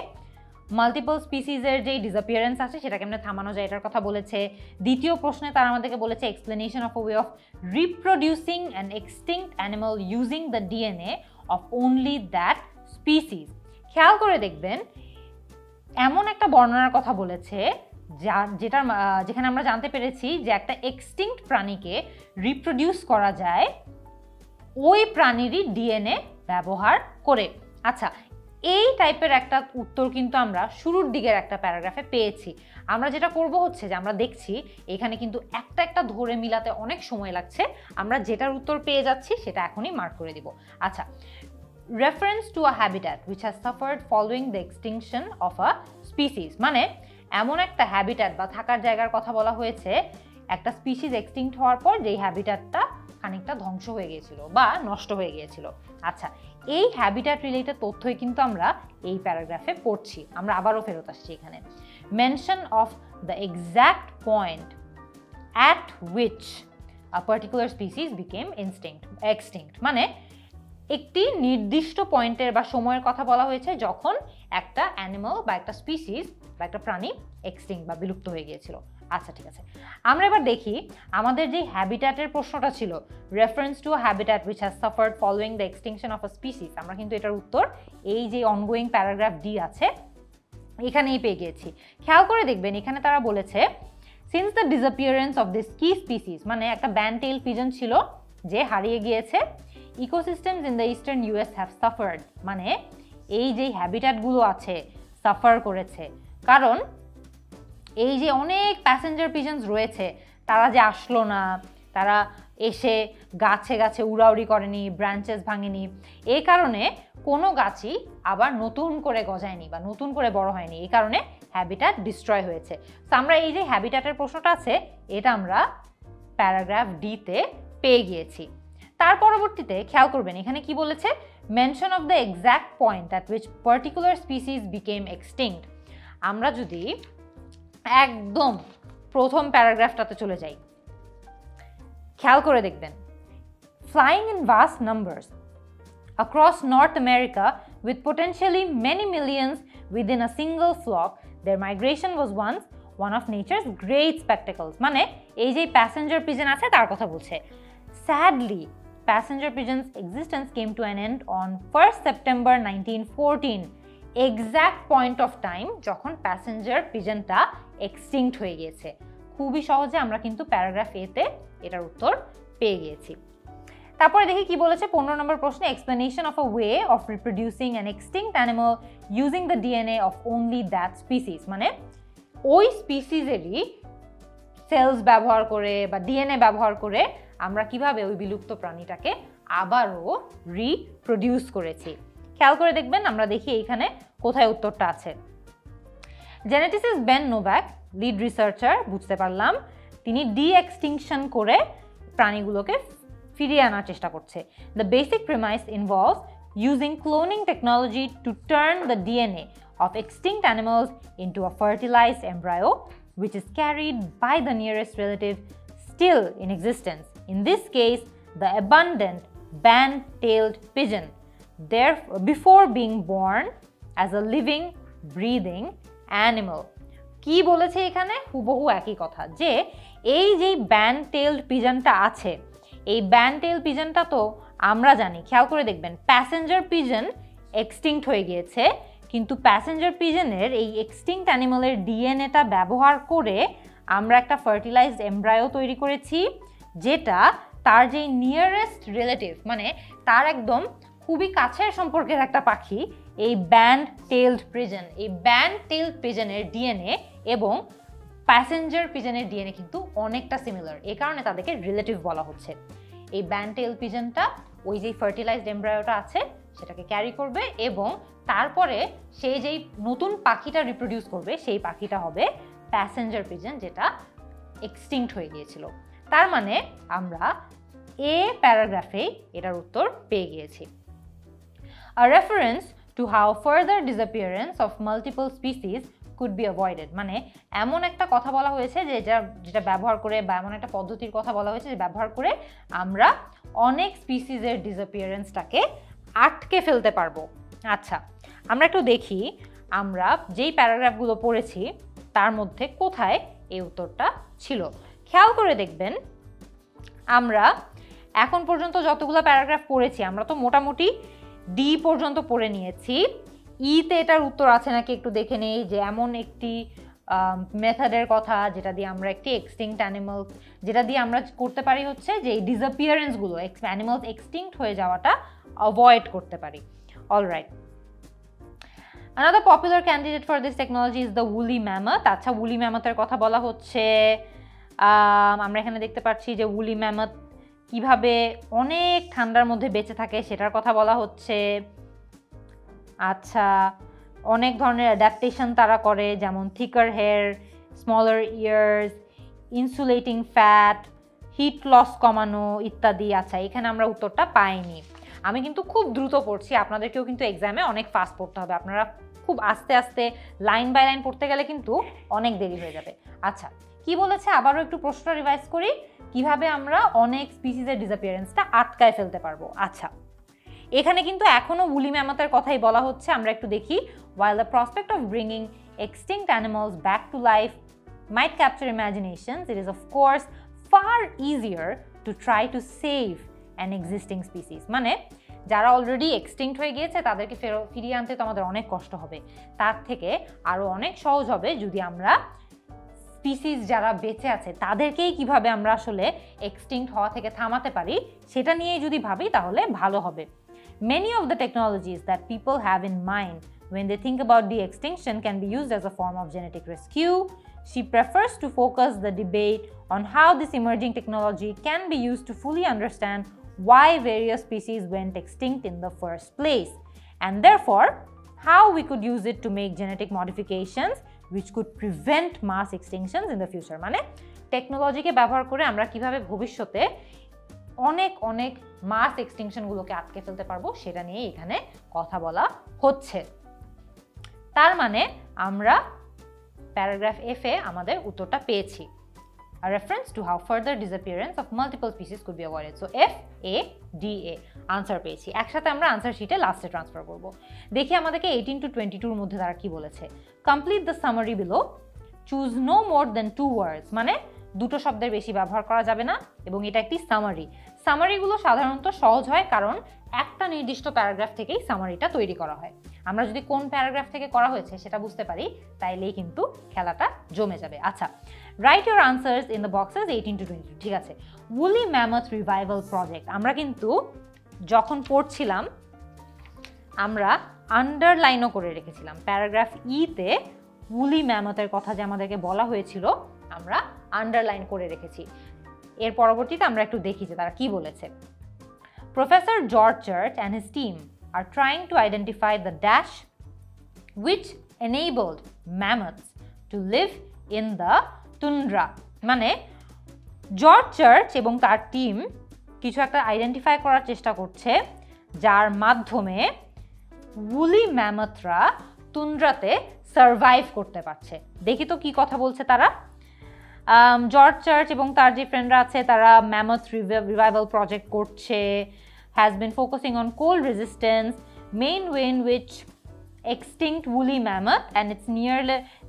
মাল্টিপল স্পিসিসের যেই ডিসঅ্যাপিয়ারেন্স আছে সেটা কেমনে থামানো যায় এটার কথা বলেছে। দ্বিতীয় প্রশ্নে তারা আমাদেরকে বলেছে explanation of a way of reproducing an extinct animal using the DNA of only that species. খেয়াল করে দেখবেন এমন একটা বর্ণনার কথা বলেছে যেখানে আমরা জানতে পেরেছি যে একটা এক্সটিংক্ট প্রাণীকে রিপ্রোডিউস করা যায় ওই প্রাণীরই ডিএনএ ব্যবহার করে। আচ্ছা, এই টাইপের একটা উত্তর কিন্তু আমরা শুরুর দিকের একটা প্যারাগ্রাফে পেয়েছি। আমরা যেটা করব হচ্ছে যে আমরা দেখছি এখানে কিন্তু একটা একটা ধরে মিলাতে অনেক সময় লাগছে, আমরা যেটার উত্তর পেয়ে যাচ্ছি সেটা এখনই মার্ক করে দিব। আচ্ছা, reference to a habitat which has suffered following the extinction of a species, মানে এমন একটা হ্যাবিট্যাট বা থাকার জায়গার কথা বলা হয়েছে একটা স্পিসিস এক্সটিংক্ট হওয়ার পর যেই হ্যাবিট্যাটটা খানিকটা ধ্বংস হয়ে গিয়েছিল বা নষ্ট হয়ে গিয়েছিল। আচ্ছা, এই হ্যাবিট্যাট রিলেটেড তথ্যই কিন্তু আমরা এই প্যারাগ্রাফে পড়ছি। আমরা আবারও ফেরত আসছি এখানে। Mention of the exact point at which a particular species became extinct, মানে একটি নির্দিষ্ট পয়েন্টের বা সময়ের কথা বলা হয়েছে যখন একটা অ্যানিমাল বা একটা স্পিসিস বা একটা প্রাণী এক্সটিংক্ট বা বিলুপ্ত হয়ে গিয়েছিল। আচ্ছা ঠিক আছে, আমরা এবার দেখি আমাদের যে হ্যাবিট্যাটের প্রশ্নটা ছিল reference to a habitat which has suffered following the extinction of a species, আমরা কিন্তু এটার উত্তর এই যে অনগোয়িং প্যারাগ্রাফ ডি আছে এখানেই পেয়ে গিয়েছি। খেয়াল করে দেখবেন এখানে তারা বলেছে since the disappearance of this কি স্পিসিস, মানে একটা ব্যান্ড-টেইল পিজন ছিল যে হারিয়ে গিয়েছে, ecosystems in the eastern US have suffered, মানে এই যে হ্যাবিট্যাটগুলো আছে সাফার করেছে, কারণ এই যে অনেক প্যাসেঞ্জার পিজনস রয়েছে তারা যে আসলো না, তারা এসে গাছে গাছে উড়াউড়ি করেনি, ব্রাঞ্চেস ভাঙেনি, এই কারণে কোনো গাছই আবার নতুন করে গজায়নি বা নতুন করে বড় হয়নি, এই কারণে হ্যাবিট্যাট ডিস্ট্রয় হয়েছে। তো আমরা এই যে হ্যাবিট্যাটের প্রশ্নটা আছে এটা আমরা প্যারাগ্রাফ ডিতে পেয়ে গিয়েছি। তার পরবর্তীতে খেয়াল করবেন এখানে কি বলেছে, mention of the exact point at which particular species became extinct. আমরা যদি একদম প্রথম প্যারাগ্রাফটাতে চলে যাই, খেয়াল করে দেখবেন flying in vast numbers across North America with potentially many millions within a single flock, their migration was once one of nature's great spectacles. মানে এই যে passenger pigeon আছে তার কথা বলছে। Sadly, passenger pigeon's existence came to an end on 1st September 1914, exact point of time যখন passenger pigeonটা extinct হয়ে গিয়েছে। খুবই সহজে আমরা কিন্তু প্যারাগ্রাফ এ তে এটার উত্তর পেয়ে গিয়েছি। তারপরে দেখি কি বলেছে 15 নম্বর প্রশ্নে, explanation of a way of reproducing an extinct animal using the DNA of only that species, মানে ওই স্পিসিসেরই সেলস ব্যবহার করে বা ডিএনএ ব্যবহার করে আমরা কিভাবে ওই বিলুপ্ত প্রাণীটাকে আবারও রিপ্রোডিউস করেছি। খেয়াল করে দেখবেন, আমরা দেখি এইখানে কোথায় উত্তরটা আছে। Geneticist Ben Novak, lead researcher, বুঝতে পারলাম তিনি ডি-এক্সটিংশন করে প্রাণীগুলোকে ফিরিয়ে আনার চেষ্টা করছে। The basic premise involves using cloning technology to turn the DNA of extinct animals into a fertilized embryo, which is carried by the nearest relative still in existence. In this case, the abundant band-tailed pigeon, before being born as a living, breathing animal. কি বলেছে এখানে? হুবহু একই কথা, যে এই যে ব্যান্ড-টেইলড পিজনটা আছে, এই ব্যান্ড-টেইলড পিজনটা তো আমরা জানি, খেয়াল করে দেখবেন প্যাসেঞ্জার পিজন এক্সটিংক্ট হয়ে গিয়েছে, কিন্তু প্যাসেঞ্জার পিজনের এই এক্সটিংক্ট অ্যানিমালের ডিএনএটা ব্যবহার করে আমরা একটা ফার্টিলাইজড এমব্রায়ো তৈরি করেছি, যেটা তার যে নিয়ারেস্ট রিলেটিভ, মানে তার একদম খুবই কাছের সম্পর্কের একটা পাখি, এই ব্যান্ড-টেইলড পিজন, এই ব্যান্ড-টেইলড পিজনের ডিএনএ এবং প্যাসেঞ্জার পিজনের ডিএনএ কিন্তু অনেকটা সিমিলার, এই কারণে তাদেরকে রিলেটিভ বলা হচ্ছে। এই ব্যান্ড-টেইলড পিজনটা ওই যে ফার্টিলাইজড এমব্রায়োটা আছে সেটাকে ক্যারি করবে এবং তারপরে সেই যেই নতুন পাখিটা রিপ্রোডিউস করবে সেই পাখিটা হবে প্যাসেঞ্জার পিজন, যেটা এক্সটিংক্ট হয়ে গিয়েছিল। তার মানে আমরা এ প্যারাগ্রাফে এটার উত্তর পেয়ে গিয়েছি। A reference to how further disappearance of multiple species could be avoided, মানে এমন একটা কথা বলা হয়েছে যেটা ব্যবহার করে, বা এমন একটা পদ্ধতির কথা বলা হয়েছে যে ব্যবহার করে আমরা অনেক স্পিসিসের ডিসঅ্যাপিয়ারেন্সটাকে আটকে ফেলতে পারবো। আচ্ছা, আমরা একটু দেখি আমরা যেই প্যারাগ্রাফগুলো পড়েছি তার মধ্যে কোথায় এই উত্তরটা ছিল। খেয়াল করে দেখবেন, আমরা এখন পর্যন্ত যতগুলো প্যারাগ্রাফ পড়েছি আমরা তো মোটামুটি ডি পর্যন্ত পড়ে নিয়েছি। ইতে এটার উত্তর আছে নাকি একটু দেখে নেই, যে এমন একটি মেথডের কথা যেটা দিয়ে আমরা একটি এক্সটিংক্ট অ্যানিমাল, যেটা দিয়ে আমরা করতে পারি হচ্ছে যে এই ডিসঅ্যাপিয়ারেন্সগুলো, অ্যানিমালস এক্সটিংক্ট হয়ে যাওয়াটা অ্যাভয়েড করতে পারি। Alright, another popular candidate for this technology is the woolly mammoth. আচ্ছা, woolly mammoth-এর কথা বলা হচ্ছে। আমরা এখানে দেখতে পাচ্ছি যে woolly mammoth কিভাবে অনেক ঠান্ডার মধ্যে বেঁচে থাকে সেটার কথা বলা হচ্ছে। আচ্ছা, অনেক ধরনের অ্যাডাপ্টেশন তারা করে, যেমন thicker hair, smaller ears, insulating fat, heat loss কমানো ইত্যাদি। আচ্ছা, এখানে আমরা উত্তরটা পাইনি। আমি কিন্তু খুব দ্রুত পড়ছি, আপনাদেরকেও কিন্তু এক্সামে অনেক ফাস্ট পড়তে হবে। আপনারা খুব আস্তে আস্তে লাইন বাই লাইন পড়তে গেলে কিন্তু অনেক দেরি হয়ে যাবে। আচ্ছা, কি বলেছে আবারও একটু প্রশ্নটা রিভাইজ করি, কিভাবে আমরা অনেক স্পিসিসের ডিসঅ্যাপিয়ারেন্সটা আটকায় ফেলতে পারবো। আচ্ছা, এখানে কিন্তু এখনো woolly mammoth-এর কথাই বলা হচ্ছে। আমরা একটু দেখি, while the prospect of bringing extinct animals back to life might capture imaginations, it is of course far easier to try to save an existing species. মানে যারা অলরেডি এক্সটিংক্ট হয়ে গিয়েছে তাদেরকে ফিরিয়ে আনতে তো আমাদের অনেক কষ্ট হবে, তার থেকে আরও অনেক সহজ হবে যদি আমরা স্পিসিস যারা বেঁচে আছে তাদেরকেই কিভাবে আমরা আসলে এক্সটিংক্ট হওয়া থেকে থামাতে পারি সেটা নিয়ে যদি ভাবি তাহলে ভালো হবে। Many of the technologies that people have in mind when they think about de-extinction can be used as a form of genetic rescue. She prefers to focus the debate on how this emerging technology can be used to fully understand why various species went extinct in the first place, and therefore how we could use it to make genetic modifications which could prevent mass extinctions in the future. মানে টেকনোলজিকে ব্যবহার করে আমরা কিভাবে ভবিষ্যতে অনেক অনেক মাস এক্সটিংশনগুলোকে আটকে ফেলতে পারবো সেটা নিয়ে এখানে কথা বলা হচ্ছে। তার মানে আমরা প্যারাগ্রাফ এফ এ আমাদের উত্তরটা পেয়েছি, a reference to how further disappearance of multiple species could be avoided. So F, A, D, A. Answer পেয়েছি। একসাথে আমরা আনসার শিটে লাস্টে ট্রান্সফার করব। দেখি আমাদেরকে 18 to 22 এর মধ্যে তারা কি বলেছে। Complete the summary below, choose no more than 2 words, মানে দুটো শব্দের বেশি ব্যবহার করা যাবে না, এবং এটা একটি সামারি। সামারিগুলো সাধারণত সহজ হয় কারণ একটা নির্দিষ্ট প্যারাগ্রাফ থেকেই সামারিটা তৈরি করা হয়। আমরা যদি কোন প্যারাগ্রাফ থেকে করা হয়েছে সেটা বুঝতে পারি, তাইলেই কিন্তু খেলাটা জমে যাবে। আচ্ছা, right your answers in the boxes 18 to 22। ঠিক আছে, উলি ম্যামথ রিভাইভাল প্রজেক্ট, আমরা কিন্তু যখন পড়ছিলাম আমরা আন্ডারলাইনও করে রেখেছিলাম। প্যারাগ্রাফ তে উলি ম্যামথের কথা যে আমাদেরকে বলা হয়েছিল আমরা আন্ডারলাইন করে রেখেছি। এর পরবর্তীতে আমরা একটু দেখি যে তারা কি বলেছে। Professor George church and his team are trying to identify the dash which enabled mammoths to live in the tundra, মানে জর্জ চার্চ এবং তার টিম কিছু একটা আইডেন্টিফাই করার চেষ্টা করছে যার মাধ্যমে উলি ম্যামথরা তুন্দ্রাতে সার্ভাইভ করতে পারছে। দেখি তো কি কথা বলছে তারা। জর্জ চার্চ এবং তার যে ফ্রেন্ডরা আছে তারা ম্যামথ রিভাইভাল প্রজেক্ট করছে, has been focusing on cold resistance, main way in which extinct woolly mammoth and its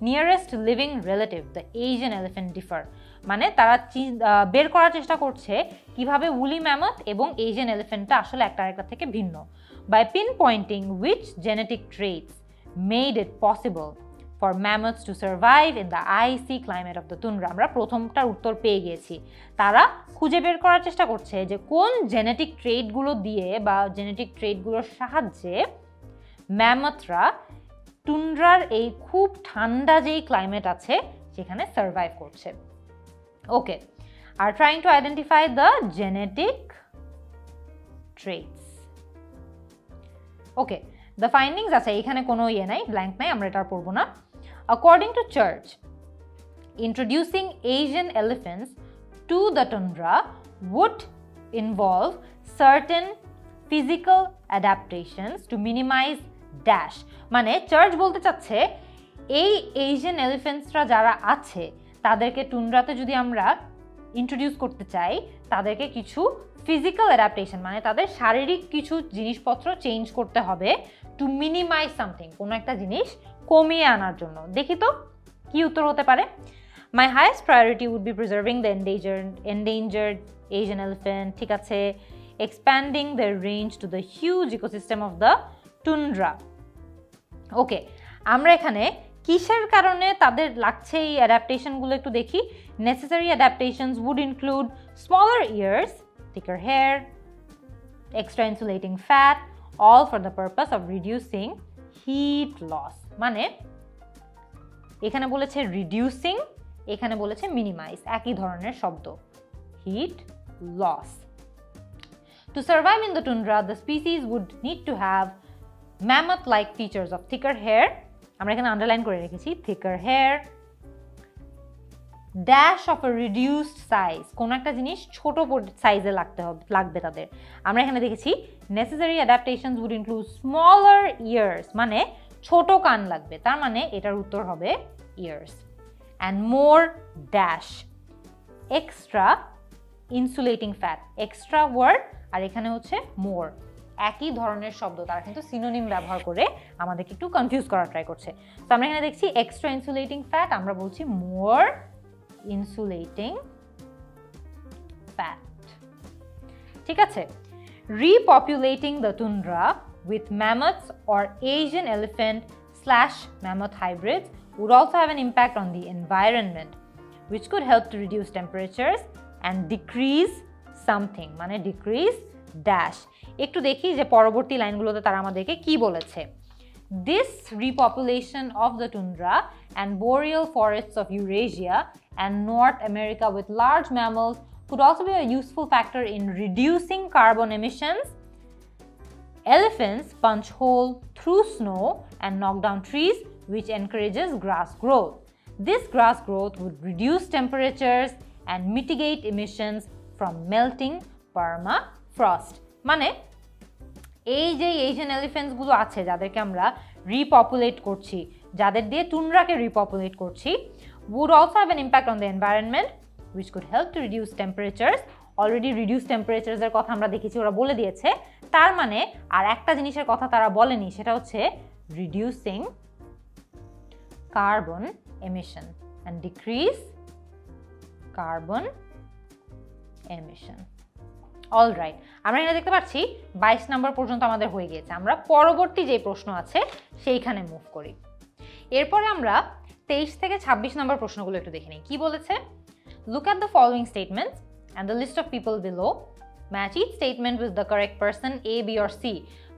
nearest living relative, the Asian elephant, differ. মানে তারা বের করার চেষ্টা করছে কিভাবে woolly mammoth এবং Asian elephantটা আসলে একটা আরেকটা থেকে ভিন্ন, by pinpointing which genetic traits made it possible for mammoths to survive in the icy climate of the tundra. আমরা প্রথমটার উত্তর পেয়ে গিয়েছি। তারা খুঁজে বের করার চেষ্টা করছে যে কোন জেনেটিক ট্রেটগুলো দিয়ে বা জেনেটিক ট্রেটগুলোর সাহায্যে ম্যামথরা টুন্ড্রার এই খুব ঠান্ডা যেই ক্লাইমেট আছে সেখানে সার্ভাইভ করছে। ওকে, আর trying to identify the genetic traits. Okay, the findings আছে, এখানে কোনো নাই, ব্ল্যাঙ্ক নাই, আমরা এটা পড়বো না। According to Church, introducing Asian elephants to the tundra would involve certain physical adaptations to minimize dash. মানে চার্চ বলতে চাচ্ছে এই এশিয়ান এলিফ্যান্টসরা যারা আছে তাদেরকে টুন্ড্রাতে যদি আমরা ইন্ট্রোডিউস করতে চাই, তাদেরকে কিছু ফিজিক্যাল অ্যাডাপ্টেশন মানে তাদের শারীরিক কিছু জিনিসপত্র চেঞ্জ করতে হবে টু মিনিমাইজ সামথিং, কোনো একটা জিনিস কমিয়ে আনার জন্য। দেখি তো কি উত্তর হতে পারে। My highest priority would be preserving the endangered Asian elephant, ঠিক আছে, expanding the range to the huge ecosystem of the tundra. Okay, আমরা এখানে কিসের কারণে তাদের লাগছে এই অ্যাডাপ্টেশনগুলো একটু দেখি। Necessary adaptations would include smaller ears, thicker hair, extra insulating fat, all for the purpose of reducing heat loss. মানে এখানে বলেছে রিডিউসিং, এখানে বলেছে মিনিমাইজ, একই ধরনের শব্দ, heat loss. To survive in the tundra, the species would need to have mammoth-like features of thicker hair, আমরা এখানে আন্ডারলাইন করে রেখেছি, thicker hair, dash of a reduced size, কোন একটা জিনিস ছোট সাইজে লাগবে তাদের। আমরা এখানে দেখেছি necessary adaptations would include smaller ears, মানে ছোট কান লাগবে, তার মানে এটার উত্তর হবে ears, and more dash, extra insulating fat, extra word আর এখানে হচ্ছে more, একই ধরনের শব্দ, তারা কিন্তু সিনোনিম ব্যবহার করে আমাদেরকে একটু কনফিউজ করার ট্রাই করছে। তো আমরা এখানে দেখছি extra insulating fat, আমরা বলছি more insulating fat, ঠিক আছে। Repopulating the tundra with mammoths or Asian elephant/mammoth hybrids would also have an impact on the environment, which could help to reduce temperatures and decrease something, মানে decrease dash। একটু দেখি যে পরবর্তী লাইনগুলোতে তারা আমাদেরকে কি বলেছে। This repopulation of the tundra and boreal forests of Eurasia and North America with large mammals could also be a useful factor in reducing carbon emissions. Elephants punch hole through snow and knock down trees, which encourages grass growth. This grass growth would reduce temperatures and mitigate emissions from melting permafrost. মানে এই যে এশিয়ান এলিফ্যান্টস গুলো আছে যাদেরকে আমরা রিপপুলেট করছি, যাদের দিয়ে টুন্ড্রাকে রিপপুলেট করছি, would also have an impact on the environment, which could help to reduce temperatures. Already reduce temperatures এর কথা আমরা দেখেছি, ওরা বলে দিয়েছে তার মানে আর একটা জিনিসের কথা তারা বলেনি, সেটা হচ্ছে reducing carbon emission and decrease carbon emission. Alright, আমরা এখানে দেখতে পাচ্ছি 22 নম্বর পর্যন্ত আমাদের হয়ে গিয়েছে। আমরা পরবর্তী যে প্রশ্ন আছে সেইখানে মুভ করি। এরপরে আমরা 23 থেকে 26 নম্বর প্রশ্নগুলো একটু দেখে নিই। কি বলেছে? Look at the following statements and the list of people below, match each statement with the correct person A, B or C.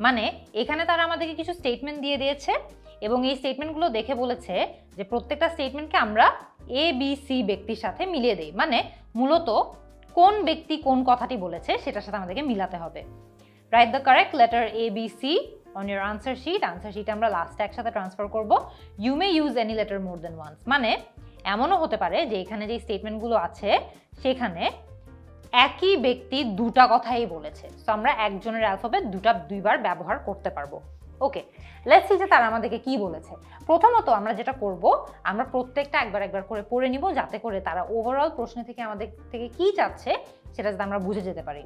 মানে এখানে তারা আমাদেরকে কিছু স্টেটমেন্ট দিয়ে দিয়েছে এবং এই স্টেটমেন্টগুলো দেখে বলেছে যে প্রত্যেকটা স্টেটমেন্টকে আমরা এ, বি, সি ব্যক্তির সাথে মিলিয়ে দেই। মানে মূলত কোন ব্যক্তি কোন কথাটি বলেছে সেটার সাথে আমাদেরকে মিলাতে হবে। Write the correct letter A, B, C on your answer sheet. Answer শিটে আমরা লাস্টে একসাথে ট্রান্সফার করব। You may use any letter more than once. মানে এমনও হতে পারে যে এখানে যে স্টেটমেন্টগুলো আছে সেখানে একই ব্যক্তি দুটা কথাই বলেছে, তো আমরা একজনের অ্যালফাবেট দুইবার ব্যবহার করতে পারবো। ওকে, লেটস সি যে তারা আমাদেরকে কি বলেছে। প্রথমত আমরা যেটা করব, আমরা প্রত্যেকটা একবার করে পড়ে নিব, যাতে করে তারা ওভারঅল প্রশ্ন থেকে আমাদের থেকে কি চাচ্ছে সেটা যাতে আমরা বুঝে যেতে পারি।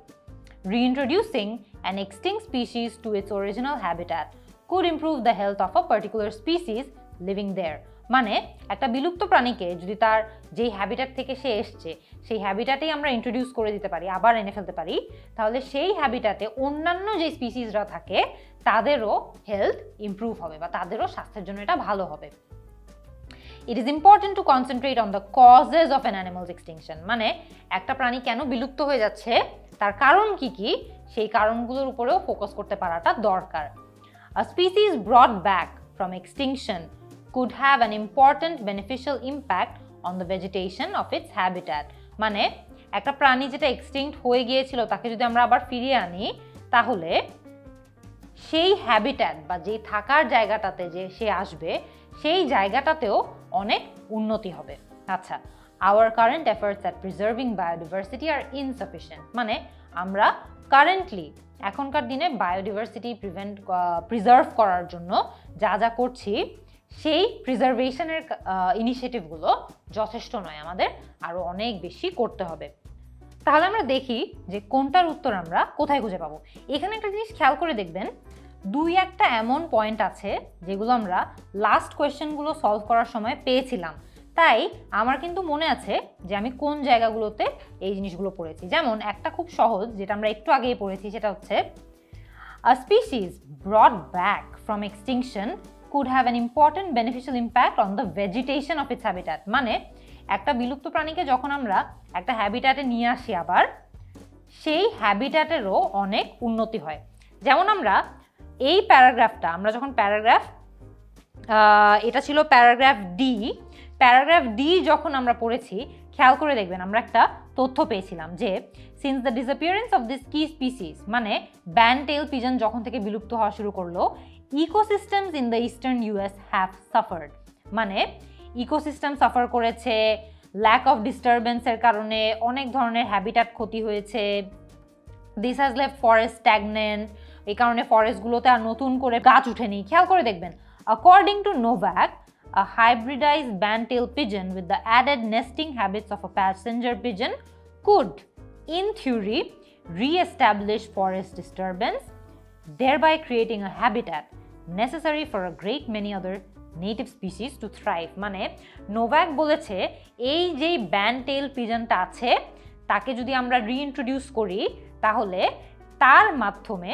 Reintroducing an extinct species to its original habitat could improve the health of a particular species living there. মানে একটা বিলুপ্ত প্রাণীকে যদি তার যেই হ্যাবিটাট থেকে সে এসছে সেই হ্যাবিটাটেই আমরা ইন্ট্রোডিউস করে দিতে পারি, আবার এনে ফেলতে পারি, তাহলে সেই হ্যাবিটাটে অন্যান্য যে স্পিসিসরা থাকে তাদেরও হেলথ ইমপ্রুভ হবে বা তাদেরও স্বাস্থ্যের জন্য এটা ভালো হবে। It is important to concentrate on the causes of an animal's extinction. মানে একটা প্রাণী কেন বিলুপ্ত হয়ে যাচ্ছে তার কারণ কি কি সেই কারণগুলোর উপরেও ফোকাস করতে পারাটা দরকার। A species brought back from extinction could have an important beneficial impact on the vegetation of its habitat. মানে একটা প্রাণী যেটা এক্সটিংক্ট হয়ে গিয়েছিল তাকে যদি আমরা আবার ফিরিয়ে আনি তাহলে সেই হ্যাবিট্যাট বা যে থাকার জায়গাটাতে যে সে আসবে সেই জায়গাটাতেও অনেক উন্নতি হবে। আচ্ছা, our current efforts at preserving biodiversity are insufficient. মানে আমরা কারেন্টলি এখনকার দিনে বায়োডিভার্সিটি প্রিজার্ভ করার জন্য যা যা করছি সেই প্রিজার্ভেশনের ইনিশিয়েটিভগুলো যথেষ্ট নয়, আমাদের আরও অনেক বেশি করতে হবে। তাহলে আমরা দেখি যে কোনটার উত্তর আমরা কোথায় খুঁজে পাবো। এখানে একটা জিনিস খেয়াল করে দেখবেন, দুই একটা এমন পয়েন্ট আছে যেগুলো আমরা লাস্ট কোয়েশ্চেনগুলো সলভ করার সময় পেয়েছিলাম, তাই আমার কিন্তু মনে আছে যে আমি কোন জায়গাগুলোতে এই জিনিসগুলো পড়েছি। যেমন একটা খুব সহজ যেটা আমরা একটু আগেই পড়েছি, সেটা হচ্ছে a species brought back from extinction could have an important beneficial impact on the vegetation of its habitat. মানে একটা বিলুপ্ত প্রাণীকে যখন আমরা একটা হ্যাবিটাটে নিয়ে আসি আবার সেই হ্যাবিটাটেরও অনেক উন্নতি হয়। যেমন আমরা এই প্যারাগ্রাফটা আমরা যখন এটা ছিল প্যারাগ্রাফ ডি যখন আমরা পড়েছি খেয়াল করে দেখবেন আমরা একটা তথ্য পেয়েছিলাম যে since the disappearance of this কি স্পিসিস, মানে ব্যানটেল পিজন যখন থেকে বিলুপ্ত হওয়া শুরু করলো, ecosystems in the eastern US have suffered. মানে ইকোসিস্টেম সাফার করেছে, ল্যাক অফ ডিস্টারবেন্সের কারণে অনেক ধরনের হ্যাবিটাট ক্ষতি হয়েছে। This has left forest stagnant, এই কারণে ফরেস্টগুলোতে আর নতুন করে গাছ উঠেনি। খেয়াল করে দেখবেন, according to Novak, a hybridized band-tailed pigeon with the added nesting habits of a passenger pigeon could, in theory, re-establish forest disturbance, thereby creating a habitat necessary for a great many other native species to thrive. মানে নোভাক বলেছে এই যে ব্যান্ড-টেইল পিজনটা আছে তাকে যদি আমরা রিইন্ট্রোডিউস করি তাহলে তার মাধ্যমে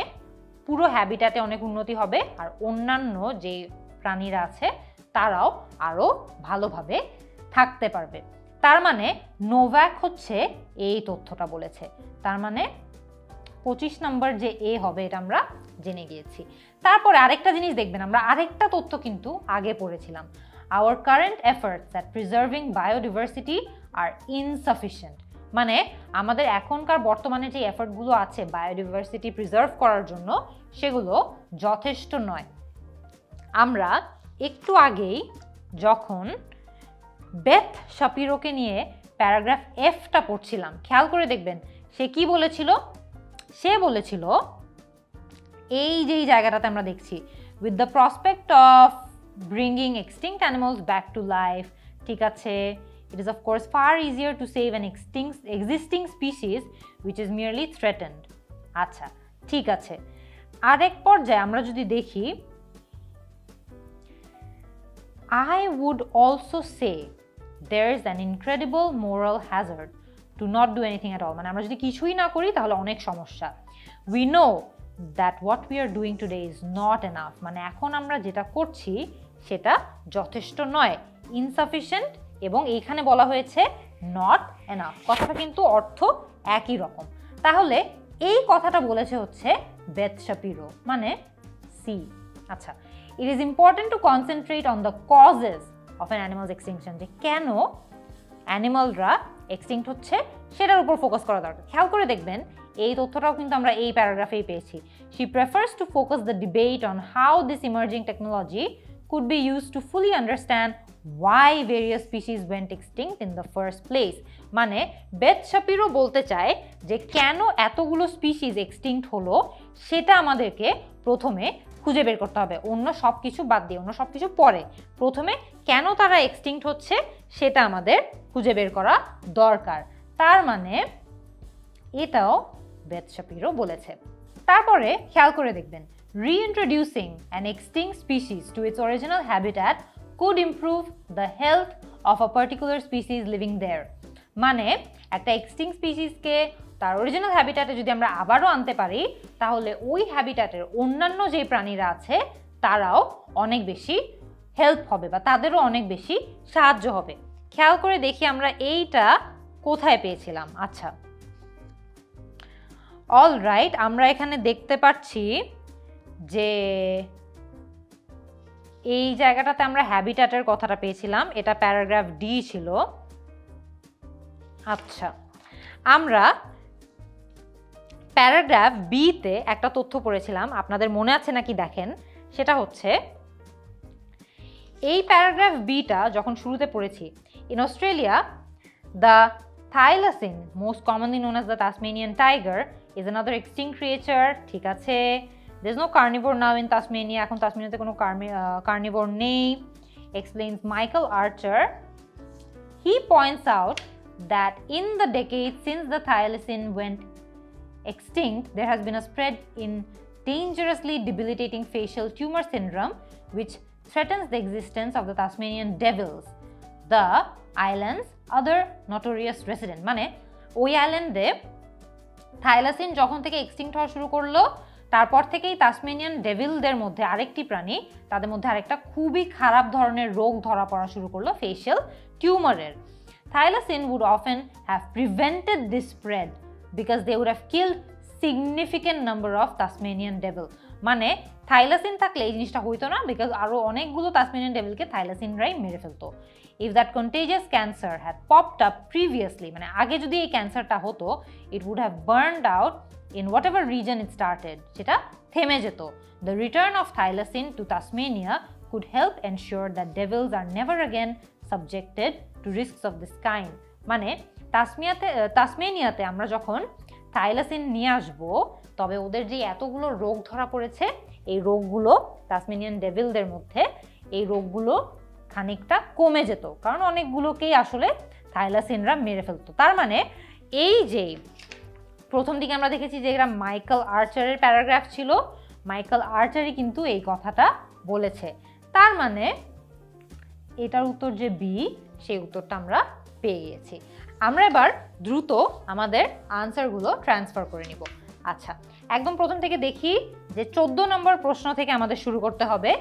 পুরো হ্যাবিটাটে অনেক উন্নতি হবে আর অন্যান্য যে প্রাণীরা আছে তারাও আরও ভালোভাবে থাকতে পারবে। তার মানে নোভাক হচ্ছে এই তথ্যটা বলেছে, তার মানে 25 নম্বর যে এ হবে এটা আমরা জেনে গিয়েছি। তারপরে আরেকটা জিনিস দেখবেন, আমরা আরেকটা তথ্য কিন্তু আগে পড়েছিলাম, our current efforts at preserving biodiversity are insufficient. মানে আমাদের এখনকার বর্তমানে যে এফর্টগুলো আছে বায়োডিভার্সিটি প্রিজার্ভ করার জন্য সেগুলো যথেষ্ট নয়। আমরা একটু আগেই যখন বেথ শাপিরোকে নিয়ে প্যারাগ্রাফ এফটা পড়ছিলাম খেয়াল করে দেখবেন সে কি বলেছিল, সে বলেছিল এই যে জায়গাটাতে আমরা দেখছি with the prospect of bringing extinct animals back to life, ঠিক আছে, it is of course far easier to save an existing species which is merely threatened. আচ্ছা ঠিক আছে, আরেক পর্যায়ে আমরা যদি দেখি, I would also say there is an incredible moral hazard to not do anything at all. মানে আমরা যদি কিছুই না করি তাহলে অনেক সমস্যা। We know that what we are doing today is not enough. মানে এখন আমরা যেটা করছি সেটা যথেষ্ট নয়, insufficient, এবং এইখানে বলা হয়েছে not enough। কথাটা কিন্তু অর্থ একই রকম। তাহলে এই কথাটা বলেছে হচ্ছে বেথ শাপিরো, মানে সি। আচ্ছা, it is important to concentrate on the causes of an animal's extinction, যে কেন অ্যানিমালরা এক্সটিংক্ট হচ্ছে সেটার উপর ফোকাস করা দরকার। খেয়াল করে দেখবেন এই তথ্যটাও কিন্তু আমরা এই প্যারাগ্রাফেই পেয়েছি। She prefers to focus the debate on how this emerging technology could be used to fully understand why various species went extinct in the first place. মানে বেথ শাপিরো বলতে চায় যে কেন এতগুলো স্পিসিস এক্সটিংক্ট হলো সেটা আমাদেরকে প্রথমে খুঁজে বের করতে হবে, অন্য সব কিছু বাদ দিয়ে, অন্য সব কিছু পরে। প্রথমে কেন তারা এক্সটিংক্ট হচ্ছে সেটা আমাদের খুঁজে বের করা দরকার। তার মানে এটাও বেথ শাপিরো বলেছে। তারপরে খেয়াল করে দেখবেন, reintroducing an extinct species to its original habitat could improve the health of a particular species living there. মানে একটা এক্সটিংক্ট স্পিসিসকে তার অরিজিনাল হ্যাবিটাটে যদি আমরা আবারও আনতে পারি তাহলে ওই হ্যাবিটাটের অন্যান্য যে প্রাণীরা আছে তারাও অনেক বেশি হেল্প হবে বা তাদেরও অনেক বেশি সাহায্য হবে। খেয়াল করে দেখি আমরা এইটা কোথায় পেয়েছিলাম। আচ্ছা, অলরাইট, আমরা এখানে দেখতে পাচ্ছি যে এই জায়গাটাতে আমরা হ্যাবিটাটের কথাটা পেয়েছিলাম, এটা প্যারাগ্রাফ ডি ছিল। আচ্ছা, আমরা প্যারাগ্রাফ বিতে একটা তথ্য পড়েছিলাম, আপনাদের মনে আছে নাকি দেখেন। সেটা হচ্ছে এই প্যারাগ্রাফ বিটা যখন শুরুতে পড়েছি, in Australia the thylacine, most commonly known as the Tasmanian tiger, is another extinct creature. ঠিক আছে, there is no carnivore now in Tasmania, এখন তাসমানিয়াতে কোনো কার্নিভোর নেই। Explains Michael Archer. He points out that in the decades since the thylacine went extinct, there has been a spread in dangerously debilitating facial tumor syndrome, which threatens the existence of the Tasmanian devils, the island's other notorious resident. মানে ওই আইল্যান্ডে থাইলাসিন যখন থেকে এক্সটিংক্ট হওয়া শুরু করলো তারপর থেকেই তাসমেনিয়ান ডেভিলদের মধ্যে আরেকটি প্রাণী, তাদের মধ্যে আরেকটা খুবই খারাপ ধরনের রোগ ধরা পড়া শুরু করলো, ফেশিয়াল টিউমারের। Thylacine would often have prevented this spread because they would have killed significant number of Tasmanian devil. মানে থাইলাসিন থাকলে এই জিনিসটা হইতো না, বিকজ আরো অনেকগুলো তাসমেনিয়ান ডেভিলকে থাইলাসিনরাই মেরে ফেলতো। If that contagious cancer had popped up previously, মানে আগে যদি এই ক্যান্সারটা হতো, it would have burned out in whatever region it started, সেটা থেমে যেত। The return of thylacine to Tasmania could help ensure that devils are never again subjected to risks of this kind. মানে তাসমেনিয়াতে আমরা যখন থাইলাসিন নিয়ে আসবো তবে ওদের যে এতগুলো রোগ ধরা পড়েছে এই রোগগুলো তাসমেনিয়ান ডেভিলদের মধ্যে এই রোগগুলো খানিকটা কমে যেত, কারণ অনেকগুলোকেই আসলে থাইলাসিনরা মেরে ফেলতো। তার মানে এই যে প্রথম দিকে আমরা দেখেছি যে এরা মাইকেল আর্চারের প্যারাগ্রাফ ছিল, মাইকেল আর্চারই কিন্তু এই কথাটা বলেছে। তার মানে এটার উত্তর যে বি, সেই উত্তরটা আমরা পেয়ে গেছি। আমরা এবার দ্রুত আমাদের আনসারগুলো ট্রান্সফার করে নিব। আচ্ছা, একদম প্রথম থেকে দেখি যে 14 নম্বর প্রশ্ন থেকে আমাদের শুরু করতে হবে।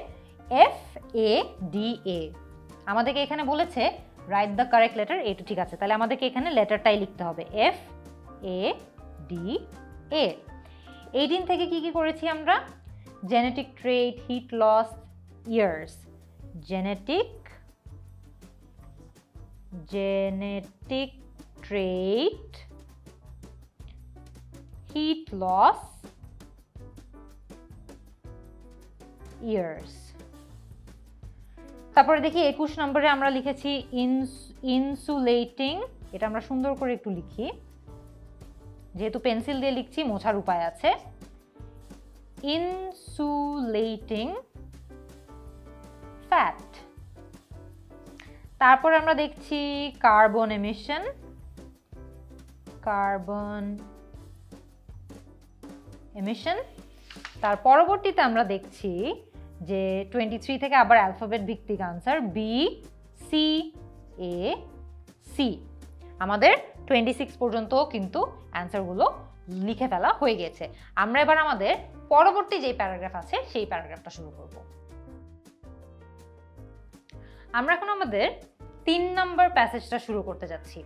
FADA আমাদেরকে এখানে বলেছে রাইট দ্য কারেক্ট লেটার, এটা ঠিক আছে, তাহলে আমাদেরকে এখানে লেটারটাই লিখতে হবে FADA। 18 থেকে কি কি করেছি আমরা? জেনেটিক ট্রেট, হিট লস, ইয়ার্স। জেনেটিক ট্রেট, হিট লস, ইয়ার্স। তারপরে দেখি 21 নম্বরে আমরা লিখেছি ইনসুলেটিং, এটা আমরা সুন্দর করে একটু লিখি, যেহেতু পেন্সিল দিয়ে লিখছি মোছার উপায় আছে। Insulating fat. তারপর আমরা দেখছি কার্বন এমিশন, তার পরবর্তীতে আমরা দেখছি যে 23 থেকে আবার অ্যালফাবেট ভিত্তিক answer B C A C. আমাদের 26 পর্যন্ত কিন্তু অ্যান্সারগুলো লিখে ফেলা হয়ে গেছে। আমরা এবার আমাদের পরবর্তী যে প্যারাগ্রাফ আছে সেই প্যারাগ্রাফটা শুরু করব। আমরা এখন আমাদের 3 নম্বর প্যাসেজটা শুরু করতে যাচ্ছি।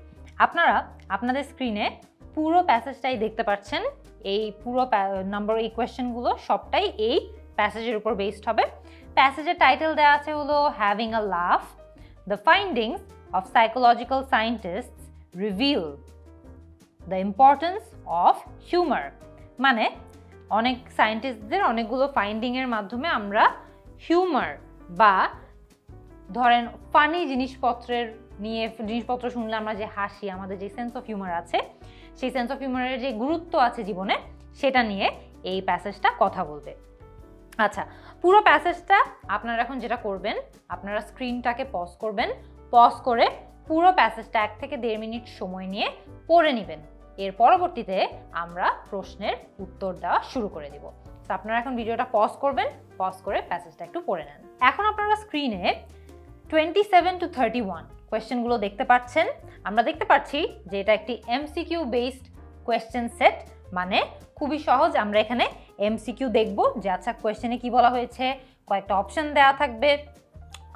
আপনারা আপনাদের স্ক্রিনে পুরো প্যাসেজটাই দেখতে পাচ্ছেন। এই পুরো নাম্বার এই কোয়েশ্চেনগুলো সবটাই এই প্যাসেজের উপর বেসড হবে। প্যাসেজের টাইটেল দেওয়া আছে হলো হ্যাভিং আ লাফ, the findings of psychological scientists reveal the importance of humour. মানে অনেক সায়েন্টিস্টদের অনেকগুলো ফাইন্ডিংয়ের মাধ্যমে আমরা হিউমার বা ধরেন ফানি জিনিসপত্র শুনলে আমরা যে হাসি, আমাদের যে সেন্স অফ হিউমার আছে, সেই সেন্স অফ হিউমারের যে গুরুত্ব আছে জীবনে, সেটা নিয়ে এই প্যাসেজটা কথা বলবে। আচ্ছা, পুরো প্যাসেজটা আপনারা এখন যেটা করবেন, আপনারা স্ক্রিনটাকে পজ করবেন, পজ করে পুরো প্যাসেজটা 1 থেকে 1.5 মিনিট সময় নিয়ে পড়ে নেবেন। এর পরবর্তীতে আমরা প্রশ্নের উত্তর দেওয়া শুরু করে দিব। তো আপনারা এখন ভিডিওটা পজ করবেন, পজ করে প্যাসেজটা একটু পড়ে নেন। এখন আপনারা স্ক্রিনে 27 to 31 কোয়েশ্চেনগুলো দেখতে পাচ্ছেন। আমরা দেখতে পাচ্ছি যে এটা একটি এমসিকিউ বেসড কোয়েশ্চেন সেট, মানে খুবই সহজ। আমরা এখানে এমসিকিউ দেখব যে আচ্ছা কোয়েশ্চেনে কি বলা হয়েছে, কয়েকটা অপশন দেওয়া থাকবে।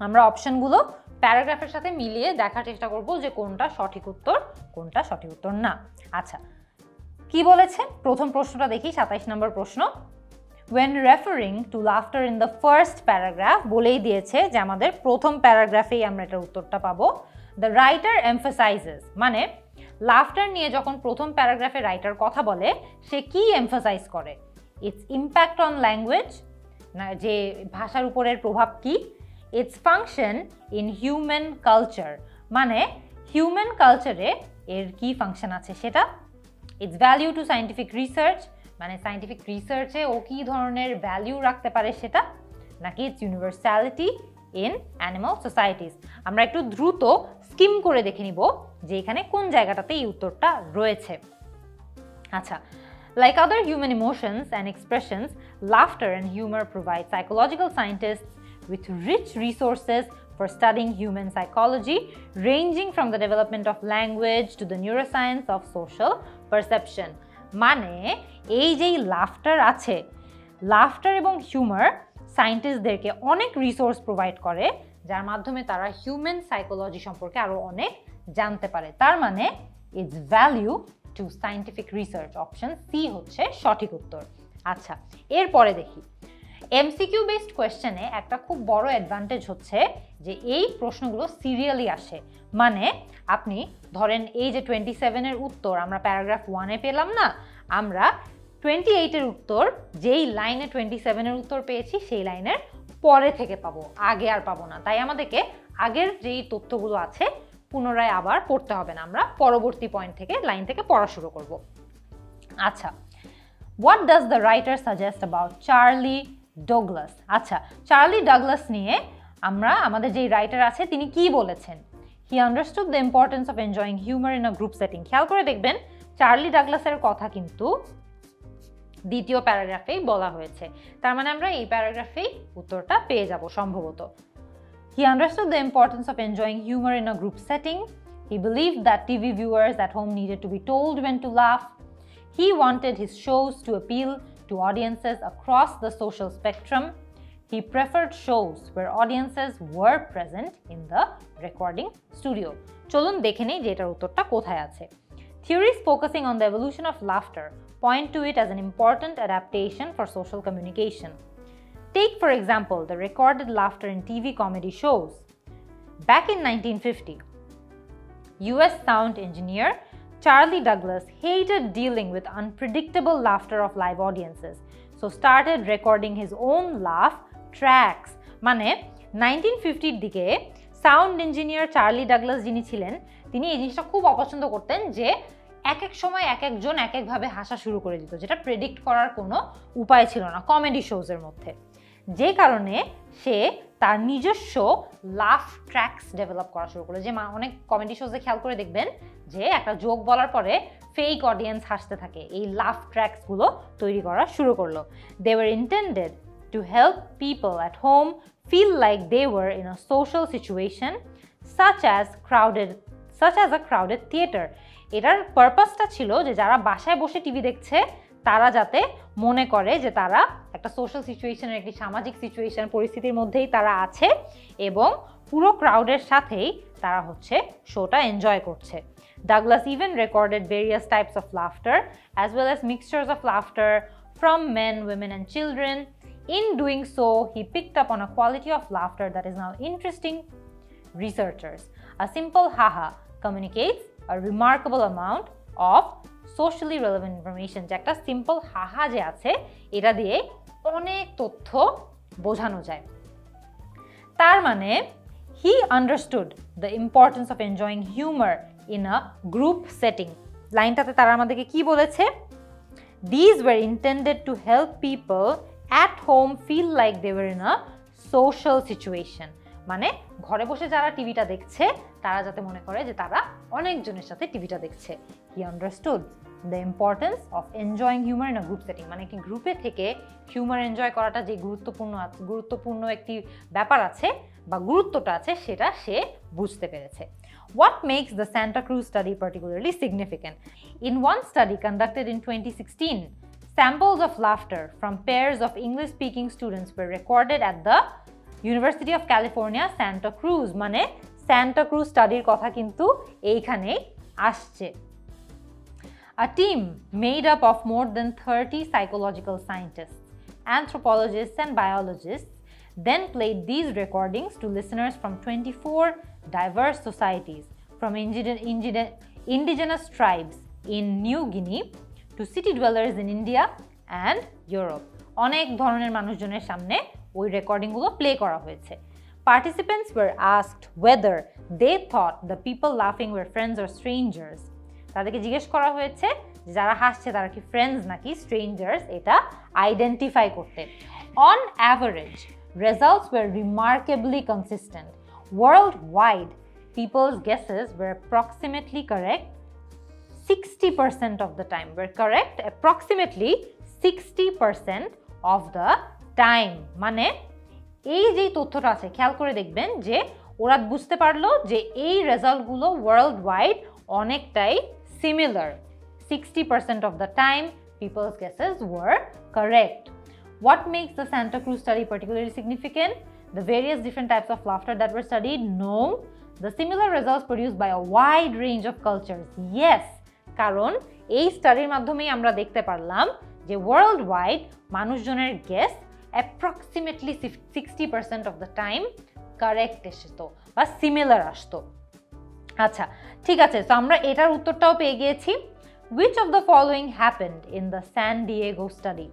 আমরা অপশনগুলো প্যারাগ্রাফের সাথে মিলিয়ে দেখার চেষ্টা করব যে কোনটা সঠিক উত্তর, কোনটা সঠিক উত্তর না। আচ্ছা, কি বলেছে প্রথম প্রশ্নটা দেখি, 27 নম্বর প্রশ্ন। When referring to laughter in the first paragraph, বলেই দিয়েছে যে আমাদের প্রথম প্যারাগ্রাফেই আমরা এটার উত্তরটা পাবো। The writer emphasizes, মানে লাফটার নিয়ে যখন প্রথম প্যারাগ্রাফে রাইটার কথা বলে, সে কি এমফাসাইজ করে? Its impact on language, না যে ভাষার উপরের প্রভাব কি? Its function in human culture, মানে হিউম্যান কালচারে এর কি ফাংশন আছে সেটা। Its value to scientific research, মানে সায়েন্টিফিক রিসার্চে ও কি ধরনের ভ্যালিউ রাখতে পারে সেটা, নাকি it's universality in animal societies. আমরা একটু দ্রুত স্কিম করে দেখে নিব যে এখানে কোন জায়গাটাতে এই উত্তরটা রয়েছে। আচ্ছা, like other human emotions and expressions, laughter and humour provide psychological scientists with rich resources for studying human psychology, ranging from the development of language to the neuroscience of social perception. মানে এই যেই লাফটার আছে, লাফটার এবং হিউমার সায়েন্টিস্টদেরকে অনেক রিসোর্স প্রোভাইড করে, যার মাধ্যমে তারা হিউম্যান সাইকোলজি সম্পর্কে আরও অনেক জানতে পারে। তার মানে it's value to scientific research, option C হচ্ছে সঠিক উত্তর। আচ্ছা, এরপরে দেখি এমসিকিউ বেসড কোয়েশ্চেনে একটা খুব বড় অ্যাডভান্টেজ হচ্ছে যে এই প্রশ্নগুলো সিরিয়ালি আসে। মানে আপনি ধরেন এই যে 27-এর উত্তর আমরা প্যারাগ্রাফ 1-এ পেলাম না, আমরা 28-এর উত্তর যেই লাইনে 27-এর উত্তর পেয়েছি সেই লাইনের পরে থেকে পাবো, আগে আর পাবো না। তাই আমাদেরকে আগের যেই তথ্যগুলো আছে পুনরায় আবার পড়তে হবে না, আমরা পরবর্তী পয়েন্ট থেকে লাইন থেকে পড়া শুরু করব। আচ্ছা, what does the writer suggest about Charlie Douglas? আচ্ছা, চার্লি ডাগলাস নিয়ে আমরা আমাদের যে রাইটার আছে তিনি কি বলেছেন? He understood the importance of enjoying humor in a group setting. খেয়াল করে দেখবেন চার্লি ডাগলাসের কথা কিন্তু দ্বিতীয় প্যারাগ্রাফেই বলা হয়েছে। তার মানে আমরা এই প্যারাগ্রাফেই উত্তরটা পেয়ে যাব সম্ভবত। He understood the importance of enjoying humor in a group setting. He believed that TV viewers at home needed to be told when to laugh. He wanted his shows to appeal to audiences across the social spectrum. He preferred shows where audiences were present in the recording studio. চলুন দেখে নেই যে এটার উত্তরটা কোথায় আছে। Theories focusing on the evolution of laughter point to it as an important adaptation for social communication. Take, for example, the recorded laughter in TV comedy shows. Back in 1950, US sound engineer Charlie Douglas hated dealing with unpredictable laughter of live audiences, so started recording his own laugh tracks. মানে 1950-র দিকে সাউন্ড ইঞ্জিনিয়ার চার্লি ডাগলাস যিনি ছিলেন, তিনি এই জিনিসটা খুব অপছন্দ করতেন যে এক এক সময় এক একজন এক একভাবে হাসা শুরু করে দিত, যেটা প্রেডিক্ট করার কোনো উপায় ছিল না কমেডি শোজের মধ্যে। যে কারণে সে তার নিজস্ব লাফ ট্র্যাকস ডেভেলপ করা শুরু করলো। যে অনেক কমেডি শোজে খেয়াল করে দেখবেন যে একটা জোক বলার পরে ফেক অডিয়েন্স হাসতে থাকে, এই লাফ ট্র্যাকসগুলো তৈরি করা শুরু করলো। They were intended to help people at home feel like they were in a social situation such as a crowded theater. এটার পারপাসটা ছিল যে যারা বাসায় বসে টিভি দেখছে তারা যাতে মনে করে যে তারা একটা সোশ্যাল সিচুয়েশনের, একটি সামাজিক সিচুয়েশন পরিস্থিতির মধ্যেই তারা আছে এবং পুরো ক্রাউডের সাথেই তারা হচ্ছে শোটা এনজয় করছে। Douglas even recorded various types of laughter as well as mixtures of laughter from men, women and children. In doing so, he picked up on a quality of laughter that is now interesting researchers. A simple haha communicates a remarkable amount of socially relevant information. যে একটা সিম্পল হাহা যে আছে এটা দিয়ে অনেক তথ্য বোঝানো যায়। তার মানে he understood the importance of enjoying humor in a group setting. লাইনটাতে তারা আমাদেরকে কি বলেছে? These were intended to help people at home feel like they were in a social situation. মানে ঘরে বসে যারা টিভিটা দেখছে তারা যাতে মনে করে যে তারা অনেকজনের সাথে টিভিটা দেখছে। He understood the importance of enjoying humor in a group setting. মানে কি গ্রুপে থেকে হিউমার এনজয় করাটা যে গুরুত্বপূর্ণ একটি ব্যাপার আছে বা গুরুত্বটা আছে সেটা সে বুঝতে পেরেছে। What makes the Santa Cruz study particularly significant? In one study conducted in 2016, samples of laughter from pairs of English-speaking students were recorded at the University of California, Santa Cruz. মানে Santa Cruz studyর কথা কিন্তু এইখানে আসছে। A team made up of more than 30 psychological scientists, anthropologists and biologists then played these recordings to listeners from 24 diverse societies, from indigenous tribes in New Guinea to city dwellers in India and Europe. অনেক ধরনের মানুষজনের সামনে ওই রেকর্ডিংগুলো প্লে করা হয়েছে। Participants were asked whether they thought the people laughing were friends or strangers. তাদেরকে জিজ্ঞেস করা হয়েছে যে যারা হাসছে তারা কি ফ্রেন্ডস নাকি স্ট্রেঞ্জার্স এটা আইডেন্টিফাই করতে। On average, results were remarkably consistent. Worldwide, people's guesses were approximately correct 60% of the time. Were correct approximately 60% of the time. মানে এই যে তথ্যটা আছে খেয়াল করে দেখবেন যে ওরা বুঝতে পারলো যে এই রেজাল্টগুলো ওয়ার্ল্ড ওয়াইড অনেকটাই similar. 60% of the time people's guesses were correct. What makes the Santa Cruz study particularly significant? The various different types of laughter that were studied? No. The similar results produced by a wide range of cultures? Yes. কারণ এই স্টাডির মাধ্যমেই আমরা দেখতে পারলাম যে ওয়ার্ল্ড ওয়াইড মানুষজনের guess approximately 60% of the time correct এসতো বা সিমিলার আসতো। আচ্ছা ঠিক আছে, তো আমরা এটার উত্তরটাও পেয়ে গিয়েছি। Which of the following happened in the San Diego study?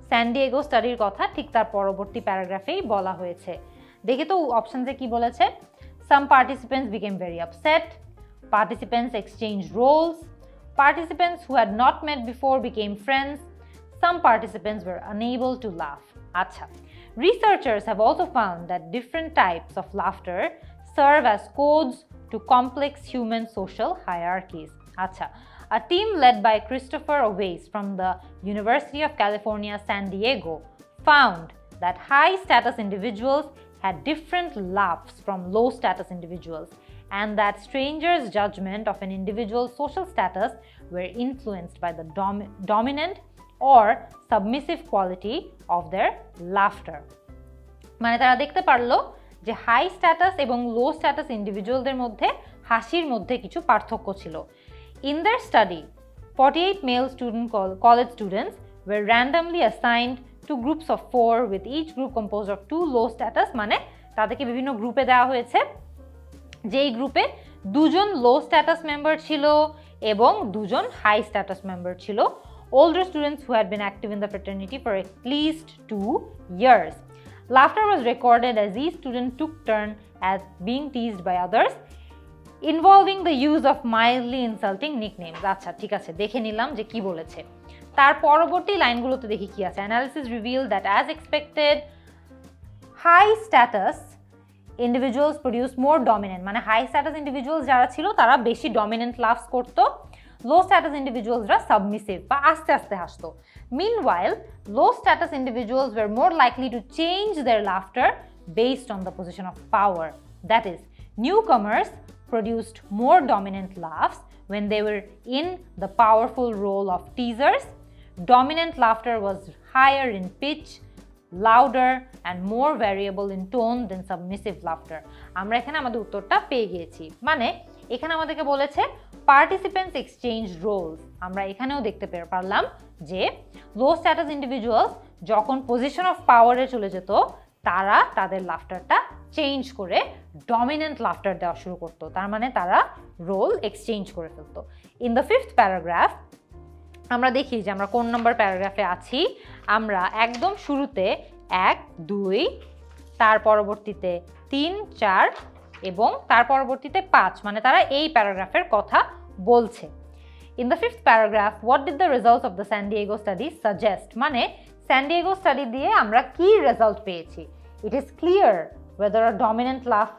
San Diego স্টাডির কথা ঠিক তার পরবর্তী প্যারাগ্রাফেই বলা হয়েছে। দেখে তো অপশনসে কি বলেছে? Some participants became very upset. Participants exchanged roles. Participants who had not met before became friends. Some participants were unable to laugh. Acha. Researchers have also found that different types of laughter serve as codes to complex human social hierarchies. Acha. A team led by Christopher Oweis from the University of California, San Diego, found that high-status individuals had different laughs from low-status individuals, and that strangers' judgment of an individual's social status were influenced by the dominant or submissive quality of their laughter. মানে তারা দেখতে পারলো যে হাই স্ট্যাটাস এবং লো স্ট্যাটাস ইন্ডিভিজুয়ালদের মধ্যে হাসির মধ্যে কিছু পার্থক্য ছিল। In their study, 48 male college students were randomly assigned to groups of 4, with each group composed of 2 low status. মানে তাদেরকে বিভিন্ন গ্রুপে দেওয়া হয়েছে, যেই গ্রুপে 2 জন লো স্ট্যাটাস মেম্বার ছিল এবং 2 জন হাই স্ট্যাটাস মেম্বার ছিল। Older students who had been active in the fraternity for at least 2 years. Laughter was recorded as each student took turn as being teased by others, involving the use of mildly insulting nicknames. আচ্ছা ঠিক আছে, দেখে নিলাম যে কি বলেছে। তার পরবর্তী লাইনগুলোতে দেখি কি আছে। Analysis revealed that as expected, high status individuals produce more dominant, মানে হাই স্ট্যাটাস ইন্ডিভিজুয়ালস যারা ছিল তারা বেশি ডমিনেন্ট লাভস করতো, লো স্ট্যাটাস ইন্ডিভিজুয়ালসরা সাবমিসিভ বা আস্তে আস্তে হাসতো। Meanwhile, low status individuals were more likely to change their laughter based on the position of power. That is, newcomers produced more dominant laughs when they were in the powerful role of teasers. Dominant laughter was higher in pitch, louder and more variable in tone than submissive laughter. আমরা এখানে আমাদের উত্তরটা পেয়ে গিয়েছি, মানে এখানে আমাদেরকে বলেছে participants exchange roles. আমরা এখানেও দেখতে পারলাম যে লো স্ট্যাটাস ইন্ডিভিজুয়ালস যখন পজিশন অফ পাওয়ারে চলে যেত তারা তাদের লাফটারটা চেঞ্জ করে ডমিনেন্ট লাফটার দেওয়া শুরু করতো, তার মানে তারা রোল এক্সচেঞ্জ করে ফেলতো। ইন দ্য 5th প্যারাগ্রাফ আমরা দেখি যে আমরা কোন নম্বর প্যারাগ্রাফে আছি। আমরা একদম শুরুতে 1, 2, তার পরবর্তীতে 3, 4 এবং তার পরবর্তীতে 5, মানে তারা এই প্যারাগ্রাফের কথা বলছে। In the 5th paragraph, what did the results of the San Diego study suggest? মানে San Diego study দিয়ে আমরা কি রেজাল্ট পেয়েছি? It is clear whether a dominant laugh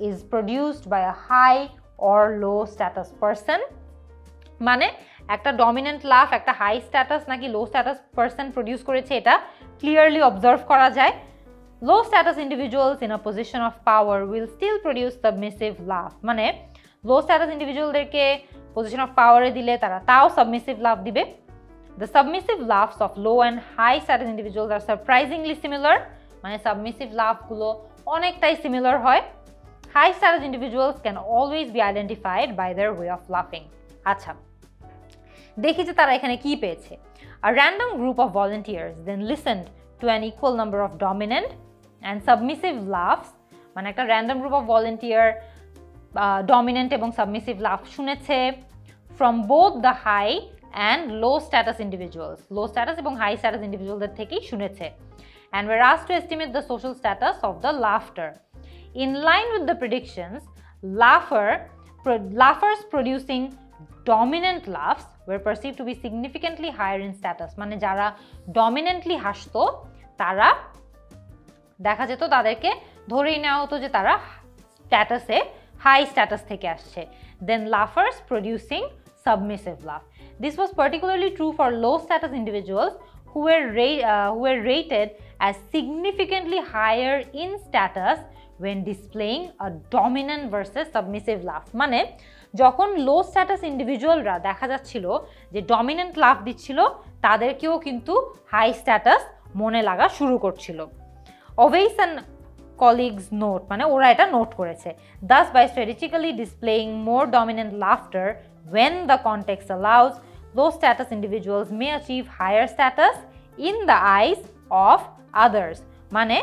is produced by a high or low status person. মানে একটা ডমিনেন্ট লাফ একটা হাই স্ট্যাটাস নাকি লো স্ট্যাটাস পারসন প্রডিউস করেছে এটা ক্লিয়ারলি অবজার্ভ করা যায়। Low status individuals in a position of power will still produce submissive laugh. মানে লো স্ট্যাটাস ইন্ডিভিজুয়ালদেরকে পজিশন অফ পাওয়ারে দিলে তারা তাও সাবমিসিভ লাভ দিবে। The submissive laughs of low and high status individuals are surprisingly similar. মানে সাবমিসিভ লাভগুলো অনেকটাই সিমিলার হয়। High status individuals can always be identified by their way of laughing. আচ্ছা, দেখি যে তারা এখানে কি পেয়েছে। A random group of volunteers then listened to an equal number of dominant and submissive laughs. মানে একটা random group of volunteer dominant এবং সাবমিসিভ লাভ শুনেছে from both the high and low status individuals. Low status এবং হাই স্ট্যাটাস ইন্ডিভিজুয়ালদের থেকেই শুনেছে। And were asked to estimate the social status of the laughter. In line with the predictions, laughers producing dominant laughs were perceived to be significantly higher in status. মানে যারা ডমিনেন্টলি হাসতো তারা দেখা যেত তাদেরকে ধরেই নেওয়া হতো যে তারা স্ট্যাটাসে হাই স্ট্যাটাস থেকে আসছে। Then laughers producing submissive laugh. This was particularly true for low status individuals who were rated as significantly higher in status when displaying a dominant versus submissive laugh. মানে যখন লো স্ট্যাটাস ইন্ডিভিজুয়ালরা দেখা যাচ্ছিল যে ডমিনেন্ট লাভ দিচ্ছিল তাদেরকেও কিন্তু হাই স্ট্যাটাস মনে লাগা শুরু করছিল। Oveis and colleagues note, মানে ওরা এটা নোট করেছে। Thus, by strategically displaying more dominant laughter when the context allows, low status individuals may achieve higher status in the eyes of others. মানে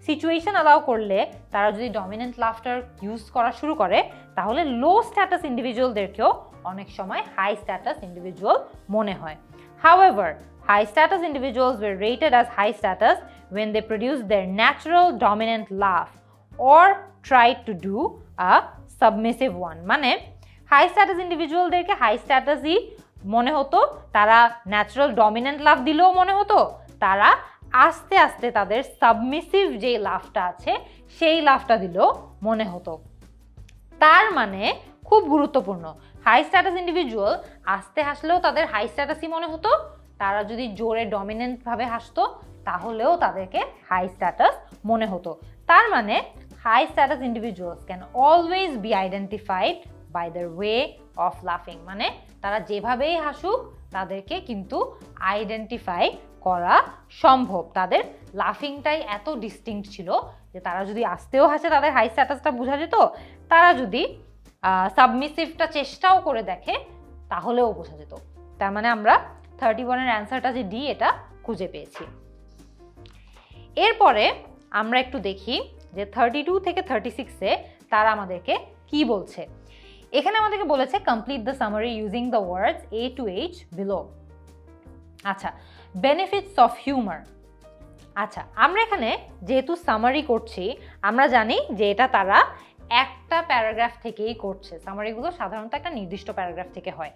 সিচুয়েশন অ্যালাউ করলে তারা যদি ডমিনেন্ট লাফটার ইউজ করা শুরু করে তাহলে লো স্ট্যাটাস ইন্ডিভিজুয়ালদেরকেও অনেক সময় হাই স্ট্যাটাস ইন্ডিভিজুয়াল মনে হয়। However, high status individuals were rated as high status when they produced their natural dominant laugh or tried to do a submissive one. মানে হাই স্ট্যাটাস ইন্ডিভিজুয়ালদেরকে হাই স্ট্যাটাসই মনে হতো, তারা ন্যাচারাল ডমিনেন্ট লাভ দিলেও মনে হতো, তারা আস্তে আস্তে তাদের সাবমিসিভ যে লাভটা আছে সেই লাভটা দিলেও মনে হতো। তার মানে খুব গুরুত্বপূর্ণ, হাই স্ট্যাটাস ইন্ডিভিজুয়াল আস্তে হাসলেও তাদের হাই স্ট্যাটাসই মনে হতো, তারা যদি জোরে ডমিনেন্ট ভাবে হাসতো তাহলেও তাদেরকে হাই স্ট্যাটাস মনে হতো। তার মানে high status individuals can always be identified by their way of লাফিং। মানে তারা যেভাবেই হাসুক তাদেরকে কিন্তু আইডেন্টিফাই করা সম্ভব। তাদের লাফিংটাই এত ডিস্টিংক্ট ছিল যে তারা যদি আস্তেও হাসে তাদের হাই স্ট্যাটাসটা বোঝা যেত, তারা যদি সাবমিসিভটা চেষ্টাও করে দেখে তাহলেও বোঝা যেত। তার মানে আমরা 31-এর অ্যান্সারটা যে ডি এটা খুঁজে পেয়েছি। এরপরে আমরা একটু দেখি যে 32 থেকে 36-এ তারা আমাদেরকে কি বলছে। এখানে আমাদেরকে বলেছে complete the summary using the words A to H below. আচ্ছা, বেনিফিটস অফ হিউমার। আচ্ছা, আমরা এখানে যেহেতু সামারি করছি আমরা জানি যে এটা তারা একটা প্যারাগ্রাফ থেকেই করছে। সামারিগুলো সাধারণত একটা নির্দিষ্ট প্যারাগ্রাফ থেকে হয়।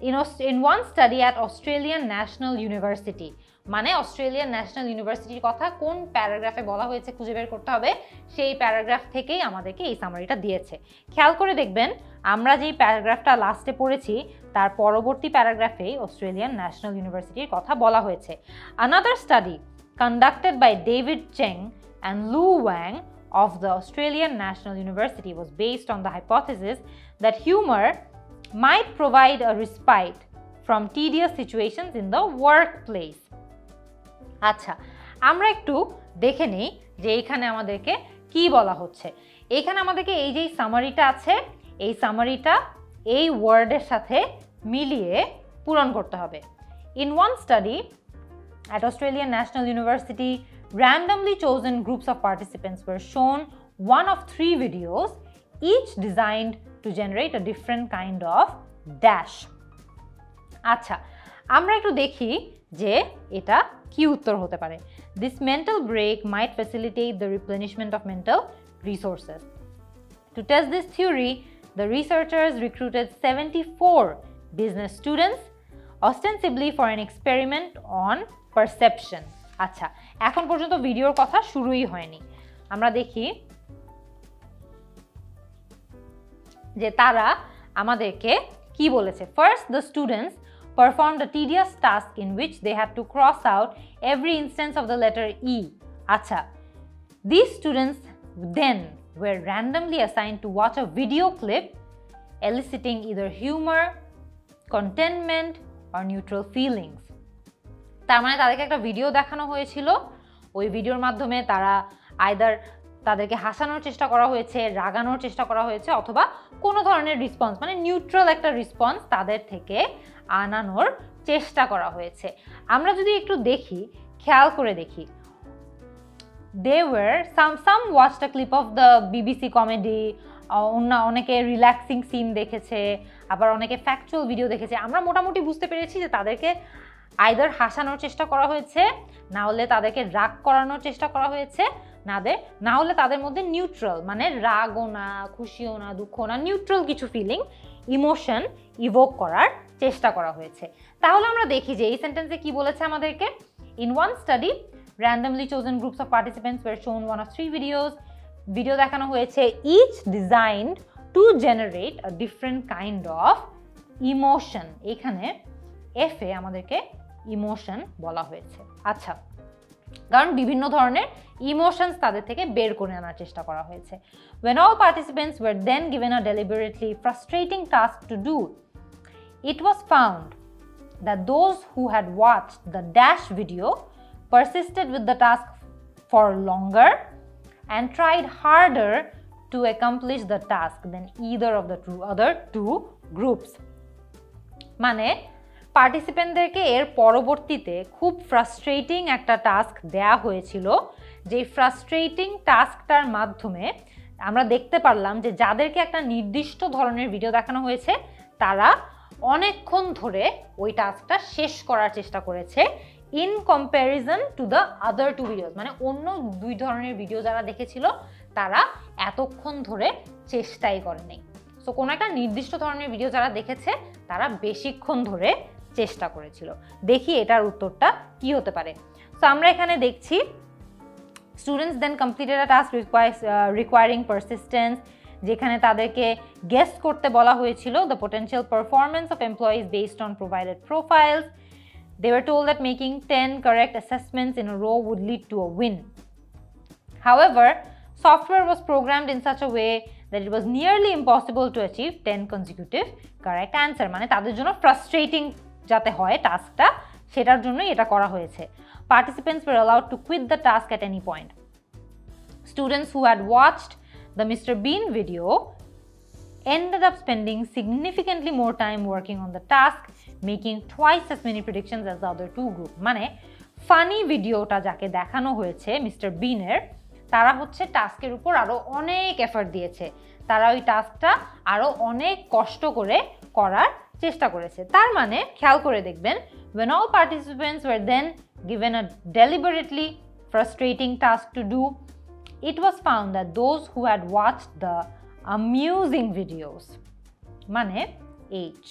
in one study at Australian National University, মানে অস্ট্রেলিয়ান ন্যাশনাল ইউনিভার্সিটির কথা কোন প্যারাগ্রাফে বলা হয়েছে খুঁজে বের করতে হবে, সেই প্যারাগ্রাফ থেকেই আমাদেরকে এই সামারিটা দিয়েছে। খেয়াল করে দেখবেন আমরা যেই প্যারাগ্রাফটা লাস্টে পড়েছি তার পরবর্তী প্যারাগ্রাফেই অস্ট্রেলিয়ান ন্যাশনাল ইউনিভার্সিটির কথা বলা হয়েছে। Another study conducted by David Cheng and Lu Wang of the Australian National University was based on the hypothesis that humor might provide a respite from tedious situations in the workplace. আচ্ছা, আমরা একটু দেখে নেই যে এখানে আমাদেরকে কি বলা হচ্ছে। এখানে আমাদেরকে এই যে সামারিটা আছে, এই সামারিটা এই ওয়ার্ডের সাথে মিলিয়ে পূরণ করতে হবে। In one study at Australian National University, randomly chosen groups of participants were shown one of 3 videos, each designed to generate a different kind of dash. আচ্ছা, আমরা একটু দেখি যে এটা কি উত্তর হতে পারে। This mental break might facilitate the replenishment of mental resources. To test this theory, the researchers recruited 74 business students, ostensibly for an experiment on perception. আচ্ছা, এখন পর্যন্ত ভিডিওর কথা শুরুই হয়নি। আমরা দেখি যে তারা আমাদেরকে কি বলেছে। First, the students performed a tedious task in which they had to cross out every instance of the letter E. Acha. These students then were randomly assigned to watch a video clip eliciting either humor, contentment, or neutral feelings. তার মানে তাদেরকে একটা ভিডিও দেখানো হয়েছিল, ওই ভিডিওর মাধ্যমে তারা আইদার তাদেরকে হাসানোর চেষ্টা করা হয়েছে, রাগানোর চেষ্টা করা হয়েছে, অথবা কোনো ধরনের রেসপন্স মানে নিউট্রাল একটা রেসপন্স তাদের থেকে আনানোর চেষ্টা করা হয়েছে। আমরা যদি একটু দেখি, খেয়াল করে দেখি, they were some watched a clip of the BBC comedy, অনেকে রিল্যাক্সিং সিন দেখেছে, আবার অনেকে ফ্যাকচুয়াল ভিডিও দেখেছে। আমরা মোটামুটি বুঝতে পেরেছি যে তাদেরকে আইদার হাসানোর চেষ্টা করা হয়েছে, না হলে তাদেরকে রাগ করানোর চেষ্টা করা হয়েছে, না হলে তাদের মধ্যে নিউট্রাল মানে রাগও না, খুশিও না, দুঃখ না, নিউট্রাল কিছু ফিলিং, ইমোশন ইভোক করার চেষ্টা করা হয়েছে। তাহলে আমরা দেখি যে এই সেন্টেন্সে কি বলেছে আমাদেরকে। In one study, randomly chosen groups of participants were shown one of 3 videos. Video দেখানো হয়েছে, each designed to generate a different kind of emotion. এখানে F এ আমাদেরকে ইমোশন বলা হয়েছে। আচ্ছা, কারণ বিভিন্ন ধরনের ইমোশনস তাদের থেকে বের করে আনার চেষ্টা করা হয়েছে। When all participants were then given a deliberately frustrating task to do, it was found that those who had watched the dash video persisted with the task for longer and tried harder to accomplish the task than either of the other two groups. মানে পার্টিসিপেন্টদেরকে এর পরবর্তীতে খুব ফ্রাস্ট্রেটিং একটা টাস্ক দেয়া হয়েছিল, যে ফ্রাস্ট্রেটিং টাস্কটার মাধ্যমে আমরা দেখতে পারলাম যে যাদেরকে একটা নির্দিষ্ট ধরনের ভিডিও দেখানো হয়েছে তারা অনেকক্ষণ ধরে ওই টাস্কটা শেষ করার চেষ্টা করেছে in comparison to the other 2 videos. মানে অন্য 2 ধরনের ভিডিও যারা দেখেছিল তারা এতক্ষণ ধরে চেষ্টাই করেনি। সো কোনো একটা নির্দিষ্ট ধরনের ভিডিও যারা দেখেছে তারা বেশিক্ষণ ধরে চেষ্টা করেছিল। দেখি এটার উত্তরটা কি হতে পারে। সো আমরা এখানে দেখছি স্টুডেন্টস দেন কমপ্লিটেড আ টাস্ক রিকোয়ারিং পারসিস্টেন্স, যেখানে তাদেরকে গেস করতে বলা হয়েছিল the potential performance of employees based on provided profiles. They were told that making 10 correct assessments in a row would lead to a win. However, software was programmed in such a way that it was nearly impossible to achieve 10 consecutive correct answer. মানে তাদের জন্য ফ্রাস্ট্রেটিং যাতে হয় টাস্কটা, সেটার জন্যই এটা করা হয়েছে। Participants were allowed to quit the task at any point. Students who had watched the Mr. Bean video ended up spending significantly more time working on the task, making twice as many predictions as the other 2 group. মানে ফানি ভিডিওটা যাকে দেখানো হয়েছে মিস্টার বিনের, তারা হচ্ছে টাস্কের উপর আরো অনেক এফর্ট দিয়েছে, তারা ওই টাস্কটা আরো অনেক কষ্ট করে করার চেষ্টা করেছে। তার মানে খেয়াল করে দেখবেন, when all participants were then given a deliberately frustrating task to do, it was found that those who had watched the amusing videos, মানে H,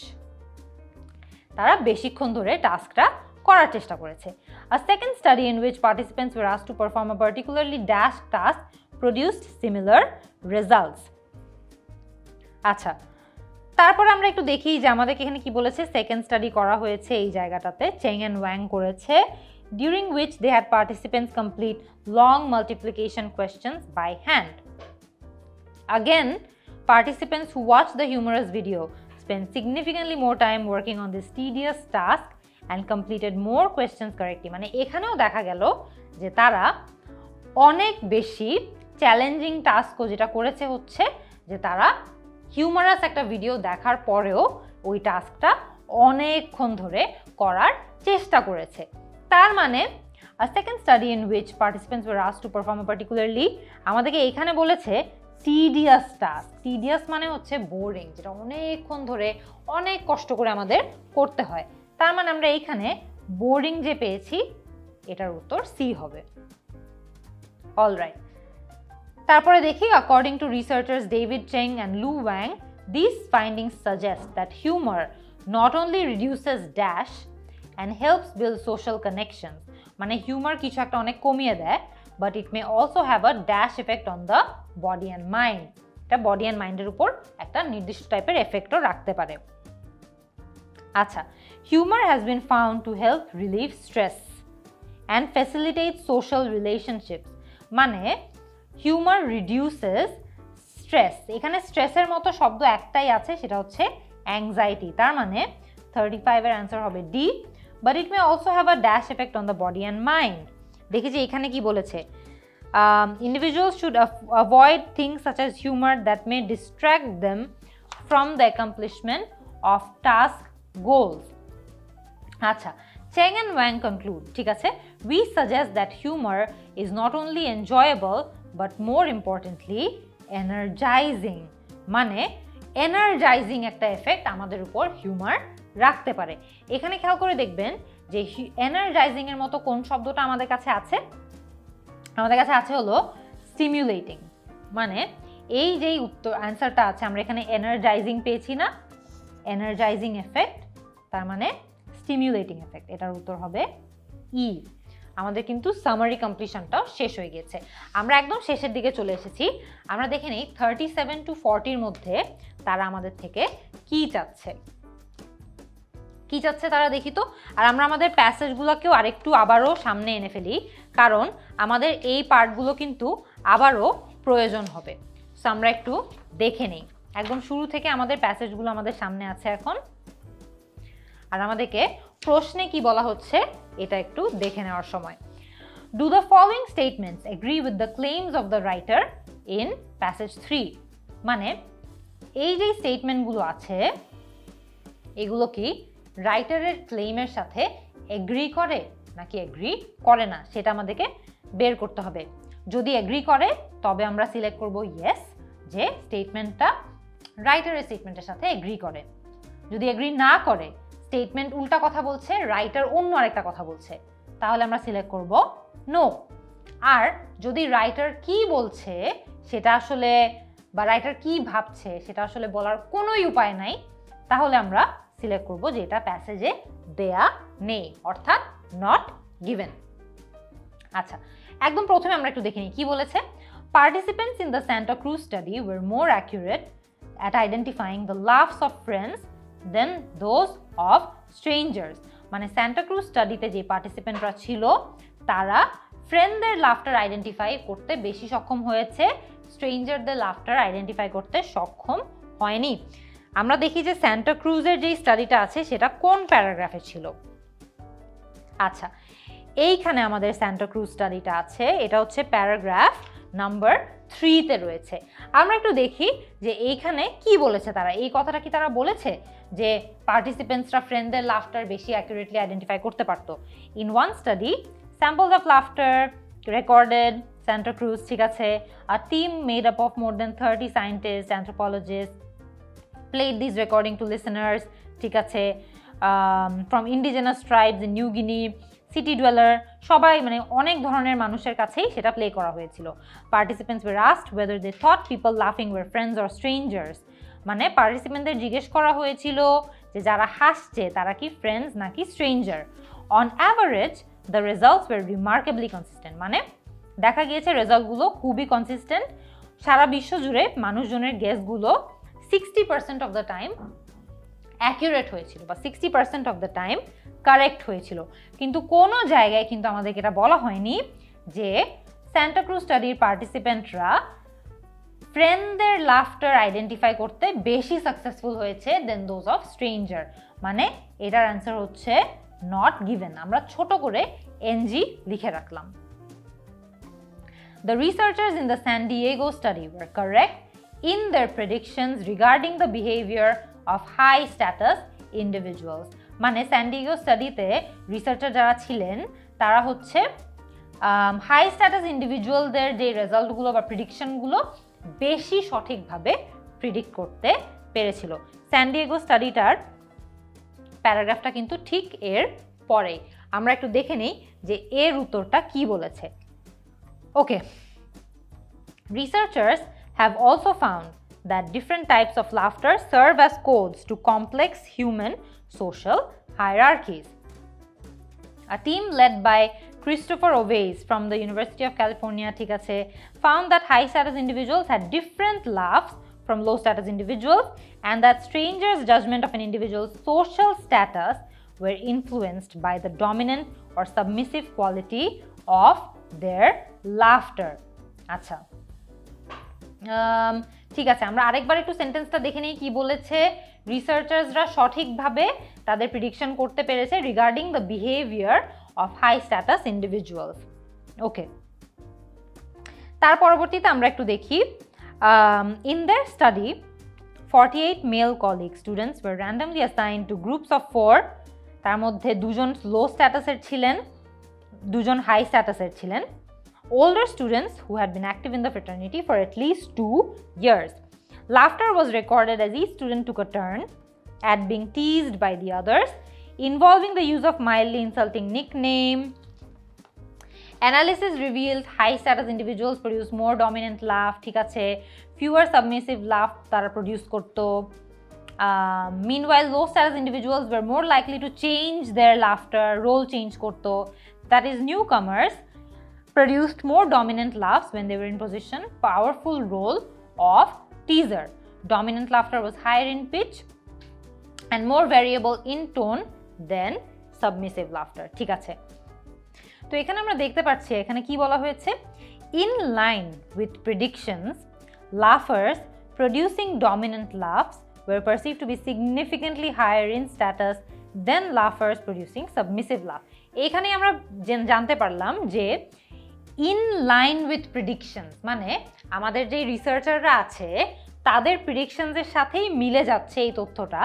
তারা বেশিক্ষণ ধরে টাস্কটা করার চেষ্টা করেছে। A second study in which participants were asked to perform a particularly dash task produced similar results. আচ্ছা, তারপর আমরা একটু দেখি যে আমাদেরকে এখানে কি বলেছে। সেকেন্ড স্টাডি করা হয়েছে এই জায়গাটাতে, চেং এন্ড ওয়াং করেছে, during which they had participants complete long multiplication questions by hand. Again, participants who watched the humorous video spent significantly more time working on this tedious task and completed more questions correctly. মানে এখানেও দেখা গেল যে তারা অনেক বেশি চ্যালেঞ্জিং টাস্কও যেটা করেছে হচ্ছে যে তারা হিউমারাস একটা ভিডিও দেখার পরেও ওই টাস্কটা অনেকক্ষণ ধরে করার চেষ্টা করেছে। তার মানে a second study in which participants were asked to perform a particularly, আমাদেরকে এখানে বলেছে tedious task. tedious মানে হচ্ছে বোরিং, যেটা অনেকক্ষণ ধরে অনেক কষ্ট করে আমাদের করতে হয়। তার মানে আমরা এইখানে বোরিং যে পেয়েছি এটার উত্তর সি হবে। অলরাইট, তারপরে দেখি according to researchers David Cheng and Lu Wang, these findings suggest that humor not only reduces dash and helps build social connections, মানে হিউমার কিছু একটা অনেক কমিয়ে দেয়, but it may also have a dash effect on the body and mind. এটা বডি অ্যান্ড মাইন্ডের উপর একটা নির্দিষ্ট টাইপের এফেক্টও রাখতে পারে। আচ্ছা, humor has been found to help relieve stress and facilitate social relationships. মানে humor reduces stress. এখানে স্ট্রেসের মতো শব্দ একটাই আছে, সেটা হচ্ছে anxiety. তার মানে 35 এর অ্যান্সার হবে D, but it may also have a dash effect on the body and mind. দেখি যে এখানে কি বলেছে, individuals should avoid things such as humor that may distract them from the accomplishment of task goals. আচ্ছা, Cheng and Wang conclude, ঠিক আছে, we suggest that humor is not only enjoyable but more importantly energizing. মানে এনার্জাইজিং একটা এফেক্ট আমাদের উপর হিউমার রাখতে পারে। এখানে খেয়াল করে দেখবেন যে এনার্জাইজিং এর মতো কোন শব্দটা আমাদের কাছে আছে, আমাদের কাছে আছে হলো স্টিমুলেটিং। মানে এই যেই উত্তর অ্যান্সারটা আছে, আমরা এখানে এনার্জাইজিং পেয়েছি না, এনার্জাইজিং এফেক্ট, তার মানে স্টিমুলেটিং এফেক্ট, এটার উত্তর হবে ই। আমাদের কিন্তু সামারি কমপ্লিশনটাও শেষ হয়ে গেছে, আমরা একদম শেষের দিকে চলে এসেছি। আমরা দেখে নিই 37 to 40 মধ্যে তারা আমাদের থেকে কি চাচ্ছে, কি চাচ্ছে তারা দেখি তো। আর আমরা আমাদের প্যাসেজগুলোকেও আরেকটু আবারও সামনে এনে ফেলি, কারণ আমাদের এই পার্টগুলো কিন্তু আবারও প্রয়োজন হবে। সো আমরা একটু দেখে নিই, একদম শুরু থেকে আমাদের প্যাসেজগুলো আমাদের সামনে আছে এখন, আর আমাদেরকে প্রশ্নে কি বলা হচ্ছে এটা একটু দেখে নেওয়ার সময়। Do the following statements agree with the claims of the writer in passage 3? মানে এই যে স্টেটমেন্টগুলো আছে এগুলো কি রাইটারের ক্লেইমের সাথে এগ্রি করে নাকি এগ্রি করে না, সেটা আমাদেরকে বের করতে হবে। যদি এগ্রি করে তবে আমরা সিলেক্ট করব ইয়েস, যে স্টেটমেন্টটা রাইটারের স্টেটমেন্টের সাথে এগ্রি করে। যদি এগ্রি না করে, স্টেটমেন্ট উল্টা কথা বলছে, রাইটার অন্য আরেকটা কথা বলছে, তাহলে আমরা সিলেক্ট করব নো। আর যদি রাইটার কি বলছে সেটা আসলে, বা রাইটার কি ভাবছে সেটা আসলে বলার কোনোই উপায় নাই, তাহলে আমরা সিলেক্ট করব যে এটা প্যাসেজে দেয়া নেই, অর্থাৎ নট গিভেন। আচ্ছা, একদম প্রথমে আমরা একটু দেখে নিই কি বলেছে। Participants in the Santa Cruz study were more accurate at identifying the laughs of friends than those of strangers. মানে সান্টা ক্রুজ স্টাডিতে যে পার্টিসিপেন্টরা ছিল তারা ফ্রেন্ডদের লাফটার আইডেন্টিফাই করতে বেশি সক্ষম হয়েছে, স্ট্রেঞ্জারদের লাফটার আইডেন্টিফাই করতে সক্ষম হয়নি। আমরা দেখি যে সান্টা ক্রুজের যে স্টাডিটা আছে সেটা কোন প্যারাগ্রাফে ছিল। আচ্ছা, এইখানে আমাদের সান্টা ক্রুজ স্টাডিটা আছে, এটা হচ্ছে প্যারাগ্রাফ নাম্বার 3-তে রয়েছে। আমরা একটু দেখি যে এইখানে কি বলেছে তারা, এই কথাটা কি তারা বলেছে যে পার্টিসিপেন্টসরা ফ্রেন্ডদের লাফটার বেশি অ্যাকুরেটলি আইডেন্টিফাই করতে পারতো। In one study samples of laughter recorded Santa Cruz, ঠিক আছে, a team made up of more than 30 scientists, anthropologists played these recording to listeners, ঠিক আছে, from indigenous tribes in New Guinea, city dweller, সবাই মানে অনেক ধরনের মানুষের কাছেই সেটা প্লে করা হয়েছিল। Participants were asked whether they thought people laughing were friends or strangers. মানে পার্টিসিপেন্টদের জিজ্ঞেস করা হয়েছিল যে যারা হাসছে তারা কি ফ্রেন্ডস নাকি stranger. On average the results were remarkably consistent, মানে দেখা গিয়েছে রেজাল্টগুলো খুবই কনসিস্টেন্ট। সারা বিশ্ব জুড়ে মানুষজনের গেসগুলো 60% অফ দ্য টাইম অ্যাকিউরেট হয়েছিল বা 60% অফ দ্য টাইম কারেক্ট হয়েছিল। কিন্তু কোনো জায়গায় কিন্তু আমাদেরকে এটা বলা হয়নি যে সান্টা ক্রুজ স্টাডির পার্টিসিপেন্টরা ফ্রেন্ডদের লাফটার আইডেন্টিফাই করতে বেশি সাকসেসফুল হয়েছে দেন দোজ অফ স্ট্রেঞ্জার। মানে এটার অ্যান্সার হচ্ছে নট গিভেন। আমরা ছোট করে এনজি লিখে রাখলাম। The researchers in the San Diego study were correct in their predictions regarding the behavior of high status individuals. মানে স্যান ডিয়েগো স্টাডিতে রিসার্চার যারা ছিলেন তারা হচ্ছে হাই স্ট্যাটাস ইন্ডিভিজুয়ালদের যে রেজাল্টগুলো বা প্রিডিকশনগুলো বেশি সঠিকভাবে প্রিডিক্ট করতে পেরেছিল। স্যান ডিয়েগো স্টাডিটার প্যারাগ্রাফটা কিন্তু ঠিক এর পরেই। আমরা একটু দেখে নেই যে এর উত্তরটা কি বলেছে। Okay, researchers have also found that different types of laughter serve as codes to complex human social hierarchies. A team led by Christopher Oveis from the University of California found that high status individuals had different laughs from low status individuals, and that strangers' judgment of an individual's social status were influenced by the dominant or submissive quality of their laughter. আচ্ছা, ঠিক আছে, আমরা আরেকবার একটু সেন্টেন্সটা দেখে নিই কি বলেছে। রিসার্চার্সরা সঠিকভাবে তাদের প্রিডিকশন করতে পেরেছে regarding the behaviour of high status individuals. Okay, তার পরবর্তীতে আমরা একটু দেখি in their study 48 male college students were randomly assigned to groups of 4। তার মধ্যে দুজন লো স্ট্যাটাসের ছিলেন, দুজন হাই স্ট্যাটাসের ছিলেন। Older students who had been active in the fraternity for at least 2 years. Laughter was recorded as each student took a turn at being teased by the others, involving the use of mildly insulting nickname. Analysis revealed high status individuals produce more dominant laugh, ঠিক আছে, fewer submissive laugh তারা প্রডিউস করতো। Meanwhile, low status individuals were more likely to change their laughter, role change করতো, that is newcomers produced more dominant laughs when they were in position powerful role of teaser. Dominant laughter was higher in pitch and more variable in tone than submissive laughter. ঠিক আছে, তো এখানে আমরা দেখতে পাচ্ছি এখানে কি বলা হয়েছে, in line with predictions, laughers producing dominant laughs were perceived to be significantly higher in status than laughers producing submissive laugh. এখানে আমরা জানতে পারলাম যে ইন লাইন উইথ প্রিডিকশনস মানে আমাদের যে রিসার্চাররা আছে তাদের প্রিডিকশনসের সাথেই মিলে যাচ্ছে এই তথ্যটা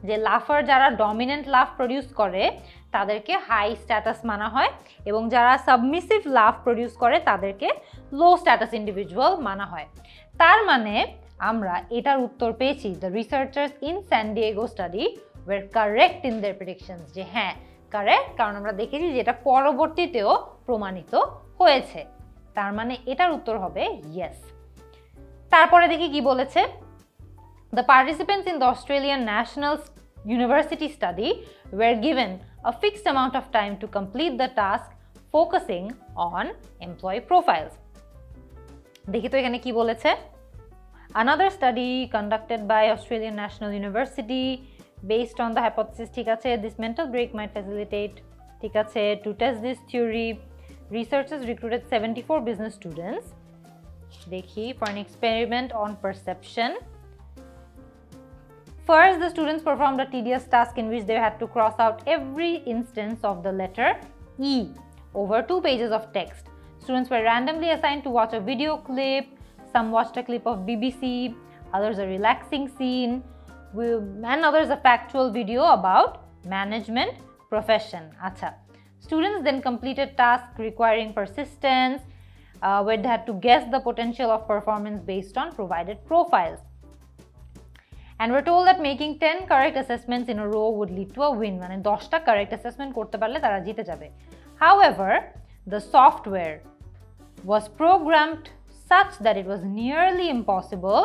যে লাফার যারা ডমিনেন্ট লাফ প্রডিউস করে তাদেরকে হাই স্ট্যাটাস মানা হয় এবং যারা সাবমিসিভ লাফ প্রডিউস করে তাদেরকে লো স্ট্যাটাস ইন্ডিভিজুয়াল মানা হয়। তার মানে আমরা এটার উত্তর পেয়েছি the researchers in San Diego study were correct in their predictions, যে হ্যাঁ কারেক্ট, কারণ আমরা দেখেছি যে এটা পরবর্তীতেও প্রমাণিত হয়েছে। তার মানে এটার উত্তর হবে ইয়েস। তারপরে দেখি কি বলেছে, the participants in the Australian national university study were given a fixed amount of time to complete the task focusing on employee profiles. দেখি তো এখানে কি বলেছে, another study conducted by Australian National University based on the hypothesis, ঠিক আছে, this mental break might facilitate, ঠিক আছে, to test this theory researchers recruited 74 business students, দেখি, for an experiment on perception. First, the students performed a tedious task in which they had to cross out every instance of the letter E over 2 pages of text. Students were randomly assigned to watch a video clip. Some watched a clip of BBC, others a relaxing scene, and others a factual video about management profession. Acha. Students then completed tasks requiring persistence, where they had to guess the potential of performance based on provided profiles. And we're told that making 10 correct assessments in a row would lead to a win. মানে 10টা correct assessment করতে পারলে তারা জিতে যাবে. However, the software was programmed such that it was nearly impossible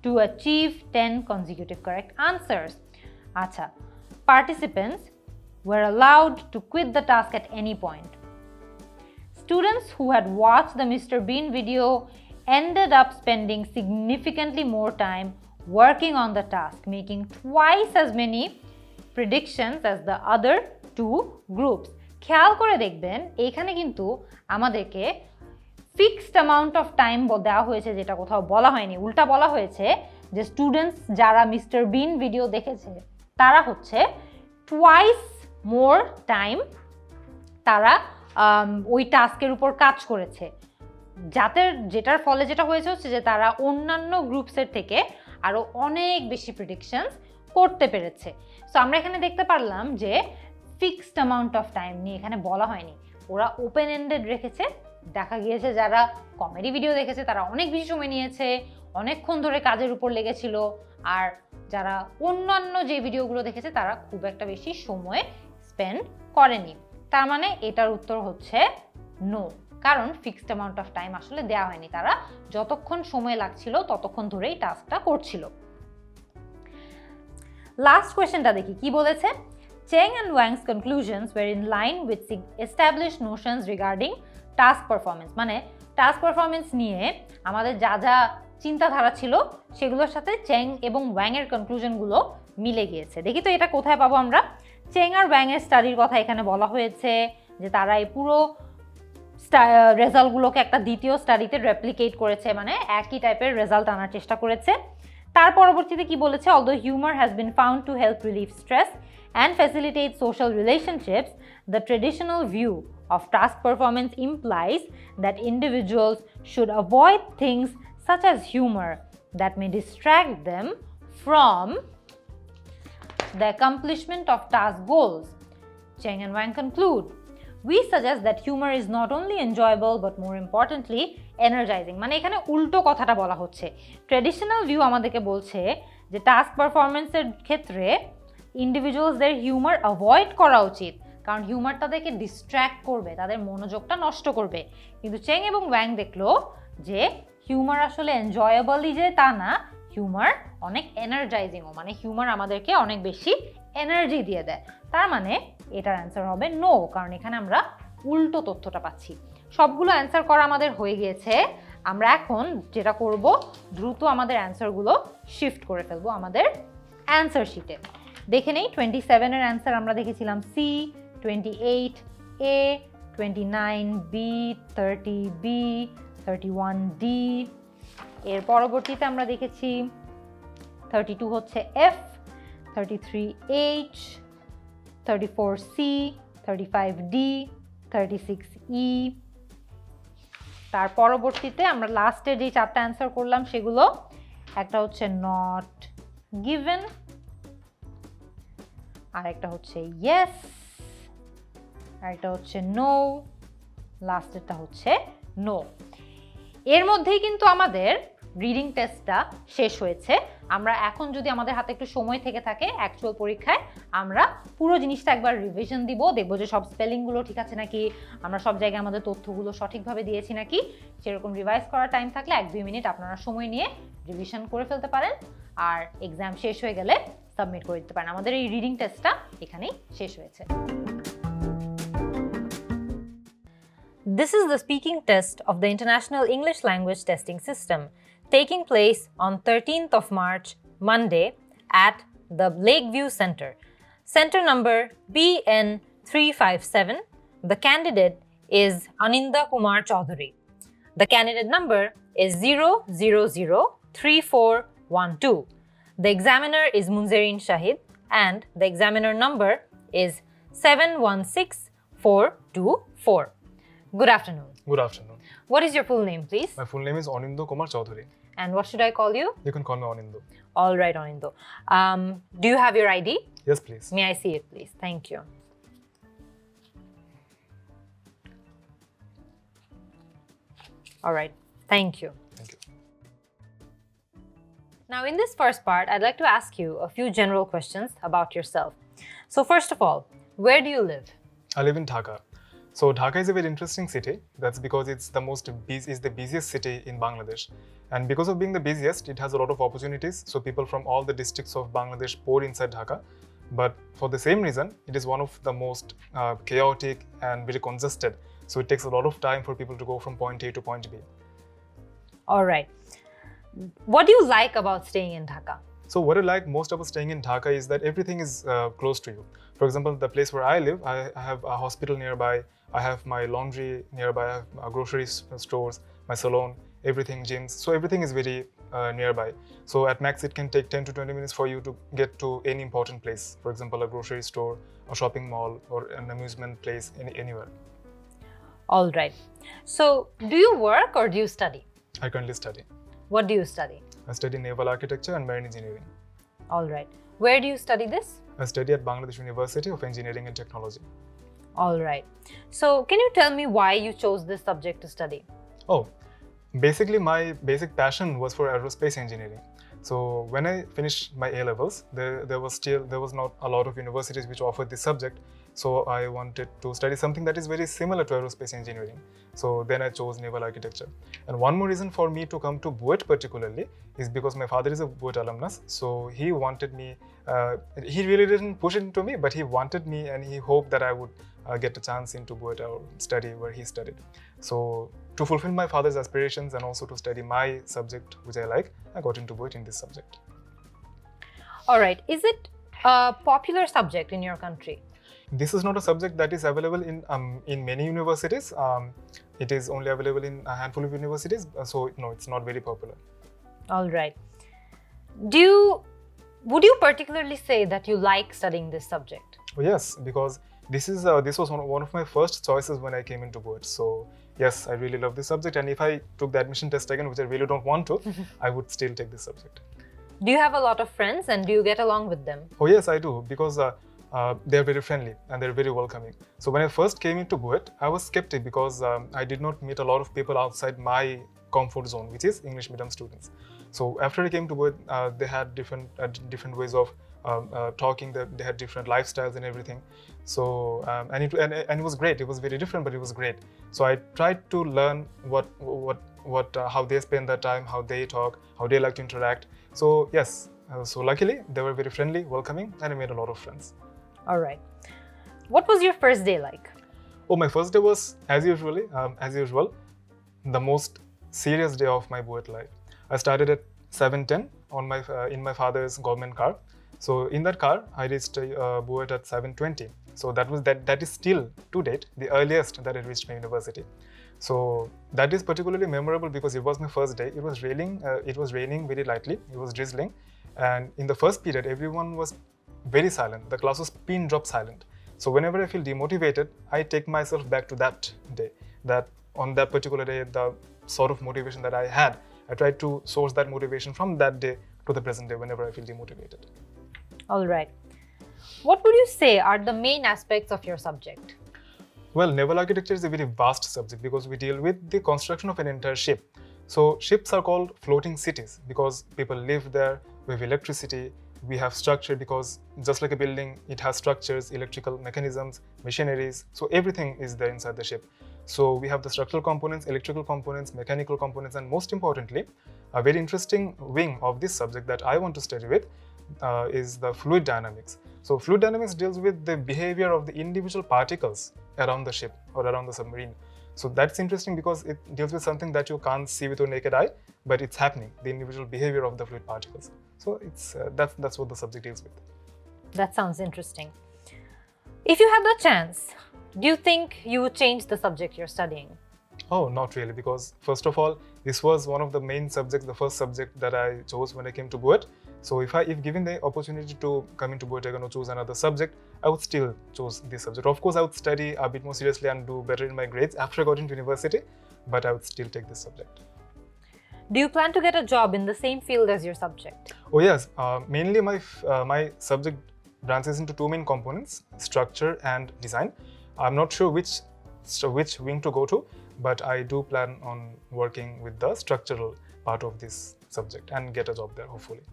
to achieve 10 consecutive correct answers. আচ্ছা, participants were allowed to quit the task at any point. Students who had watched the Mr. Bean video ended up spending significantly more time working on the task, making twice as many predictions as the other two groups. খেয়াল করে দেখবেন এখানে কিন্তু আমাদেরকে ফিক্সড অ্যামাউন্ট অফ টাইম দেওয়া হয়েছে, যেটা কোথাও বলা হয়নি। উল্টা বলা হয়েছে যে স্টুডেন্টস যারা মিস্টার বিন ভিডিও দেখেছে তারা হচ্ছে টুয়াইস মোর টাইম তারা ওই টাস্কের উপর কাজ করেছে, যেটার ফলে যেটা হয়েছে হচ্ছে যে তারা অন্যান্য গ্রুপসের থেকে আরও অনেক বেশি প্রেডিকশনস করতে পেরেছে। সো আমরা এখানে দেখতে পারলাম যে ফিক্সড অ্যামাউন্ট অফ টাইম নিয়ে এখানে বলা হয়নি, ওরা ওপেন এন্ডেড রেখেছে। দেখা গিয়েছে যারা কমেডি ভিডিও দেখেছে তারা অনেক বেশি সময় নিয়েছে, অনেকক্ষণ ধরে কাজের উপর লেগেছিল, আর যারা অন্যান্য যে ভিডিওগুলো দেখেছে তারা খুব একটা বেশি সময় স্পেন্ড করেনি। তার মানে এটার উত্তর হচ্ছে নো, কারণ ফিক্সড অ্যামাউন্ট অফ টাইম আসলে দেওয়া হয়নি, তারা যতক্ষণ সময় লাগছিল ততক্ষণ ধরেই টাস্কটা করছিল। লাস্ট কোয়েশ্চেনটা দেখি কি বলেছে। Cheng and Wang's conclusions were in line with established notions regarding task performance. মানে টাস্ক পারফরমেন্স নিয়ে আমাদের যা যা চিন্তাধারা ছিল সেগুলোর সাথে চেং এবং ওয়াং এর কনক্লুশনগুলো মিলে গিয়েছে। দেখি তো এটা কোথায় পাবো আমরা। চেং আর ওয়াং এর স্টাডির কথা এখানে বলা হয়েছে যে তারা এই পুরো রেজাল্টগুলোকে একটা দ্বিতীয় স্টাডিতে রেপ্লিকেট করেছে, মানে একই টাইপের রেজাল্ট আনার চেষ্টা করেছে। তার পরবর্তীতে কি বলেছে, although humor has been found to help relieve stress and facilitate social relationships, the traditional view of task performance implies that individuals should avoid things such as humor that may distract them from the accomplishment of task goals. Cheng and Wang conclude, we suggest that humor is not only enjoyable but more importantly energizing. মানে এখানে উল্টো কথাটা বলা হচ্ছে। ট্র্যাডিশনাল ভিউ আমাদেরকে বলছে যে টাস্ক পারফরমেন্সের ক্ষেত্রে ইন্ডিভিজুয়ালসদের হিউমার অ্যাভয়েড করা উচিত, কারণ হিউমার তাদেরকে ডিস্ট্র্যাক্ট করবে, তাদের মনোযোগটা নষ্ট করবে। কিন্তু চেং এবং ওয়াং দেখলো যে হিউমার আসলে এনজয়েবলই যে তা না, হিউমার অনেক এনার্জাইজিংও, মানে হিউমার আমাদেরকে অনেক বেশি এনার্জি দিয়ে দেয়। তার মানে এটার অ্যান্সার হবে নো, কারণ এখানে আমরা উল্টো তথ্যটা পাচ্ছি। সবগুলো অ্যান্সার করা আমাদের হয়ে গিয়েছে। আমরা এখন যেটা করব, দ্রুত আমাদের অ্যান্সারগুলো শিফট করে ফেলবো আমাদের অ্যান্সার শিটে। দেখে নেই 27 এর অ্যান্সার আমরা দেখেছিলাম সি, 28 এ, 29 বি, 30 বি, 31 ডি। এর পরবর্তীতে আমরা দেখেছি 32 হচ্ছে এফ, 33 এইচ, 34 সি, 35 ডি, 36 ই। তার পরবর্তীতে আমরা লাস্টে যে চারটা অ্যান্সার করলাম সেগুলো, একটা হচ্ছে নট গিভেন, আর একটা হচ্ছে ইয়েস, আর একটা হচ্ছে নো, লাস্টেরটা হচ্ছে নো। এর মধ্যেই কিন্তু আমাদের রিডিং টেস্টটা শেষ হয়েছে। আমরা এখন যদি আমাদের হাতে একটু সময় থেকে থাকে অ্যাকচুয়াল পরীক্ষায় আমরা পুরো জিনিসটা একবার রিভিশন দিব, দেখবো যে সব স্পেলিংগুলো ঠিক আছে নাকি, আমরা সব জায়গায় আমাদের তথ্যগুলো সঠিকভাবে দিয়েছি নাকি। সেরকম রিভাইজ করার টাইম থাকলে 1-2 মিনিট আপনারা সময় নিয়ে রিভিশন করে ফেলতে পারেন, আর এক্সাম শেষ হয়ে গেলে সাবমিট করে দিতে পারেন। আমাদের এই রিডিং টেস্টটা এখানেই শেষ হয়েছে। This is the speaking test of the International English Language Testing System, taking place on 13th of March, Monday, at the Lakeview Center. Center number BN357. The candidate is Aninda Kumar Chaudhary. The candidate number is 0003412. The examiner is Munzereen Shahid and the examiner number is 716424. Good afternoon. Good afternoon. What is your full name, please? My full name is Anindo Kumar Chaudhary. And what should I call you? You can call me Anindo. All right, Anindo. Do you have your ID? Yes, please. May I see it, please? Thank you. All right. Thank you. Thank you. Now, in this first part, I'd like to ask you a few general questions about yourself. So, first of all, where do you live? I live in Dhaka. So Dhaka is a very interesting city. That's because it's the busiest city in Bangladesh. And because of being the busiest, it has a lot of opportunities. So people from all the districts of Bangladesh pour inside Dhaka. But for the same reason, it is one of the most chaotic and very congested. So it takes a lot of time for people to go from point A to point B. All right. What do you like about staying in Dhaka? So what I like most about staying in Dhaka is that everything is close to you. For example, the place where I live, I have a hospital nearby, I have my laundry nearby, I have grocery stores, my salon, everything, gyms. So everything is very nearby. So at max, it can take 10 to 20 minutes for you to get to any important place. For example, a grocery store, a shopping mall, or an amusement place, anywhere. All right. So do you work or do you study? I currently study. What do you study? I study naval architecture and marine engineering. All right. Where do you study this? I study at Bangladesh University of Engineering and Technology. All right. So can you tell me why you chose this subject to study? Oh, basically my basic passion was for aerospace engineering. So when I finished my A-levels, there was not a lot of universities which offered this subject. So I wanted to study something that is very similar to aerospace engineering. So then I chose naval architecture. And one more reason for me to come to BUET particularly is because my father is a BUET alumnus. So he wanted me, he really didn't push it into me, but he wanted me and he hoped that I would get a chance into BUET or study where he studied. So to fulfill my father's aspirations and also to study my subject, which I like, I got into BUET in this subject. All right. Is it a popular subject in your country? This is not a subject that is available in many universities. It is only available in a handful of universities. So no, it's not very popular. All right. Would you particularly say that you like studying this subject? Oh, yes, because this was one of my first choices when I came into BUET. So yes, I really love this subject. And if I took the admission test again, which I really don't want to, I would still take this subject. Do you have a lot of friends and do you get along with them? Oh yes, I do, because they're very friendly and they're very welcoming. So when I first came into BUET, I was skeptic because I did not meet a lot of people outside my comfort zone, which is English medium students. So after I came to BUET, they had different ways of talking. They had different lifestyles and everything. So and it was great. It was very different, but it was great. So I tried to learn how they spend their time, how they talk, how they like to interact. So yes, so luckily they were very friendly, welcoming, and I made a lot of friends. All right. What was your first day like? Oh, my first day was as usual, the most serious day of my BUET life. I started at 7:10 in my father's government car. So in that car, I reached BUET at 7:20. So that is still to date the earliest that I reached my university. So that is particularly memorable because it was my first day. It was raining very lightly. It was drizzling, and in the first period, everyone was very silent. The class was pin drop silent. So whenever I feel demotivated, I take myself back to that day. That on that particular day, the sort of motivation that I had, I try to source that motivation from that day to the present day whenever I feel demotivated. All right. What would you say are the main aspects of your subject? Well, naval architecture is a very vast subject because we deal with the construction of an entire ship. So ships are called floating cities because people live there. We have electricity. We have structure because just like a building, it has structures, electrical mechanisms, machineries. So everything is there inside the ship. So we have the structural components, electrical components, mechanical components, and most importantly, a very interesting wing of this subject that I want to study with is the fluid dynamics. So fluid dynamics deals with the behavior of the individual particles around the ship or around the submarine. So that's interesting because it deals with something that you can't see with your naked eye, but it's happening, the individual behavior of the fluid particles. So it's that's what the subject deals with. That sounds interesting. If you had the chance, do you think you would change the subject you're studying? Oh, not really, because first of all, this was one of the main subjects, the first subject that I chose when I came to BUET. So if given the opportunity to come into BUET, I'm going to choose another subject, I would still choose this subject. Of course, I would study a bit more seriously and do better in my grades after I got into university, but I would still take this subject. Do you plan to get a job in the same field as your subject? Oh yes, mainly my subject branches into two main components, structure and design. I'm not sure which wing to go to, but I do plan on working with the structural part of this subject and get a job there, hopefully.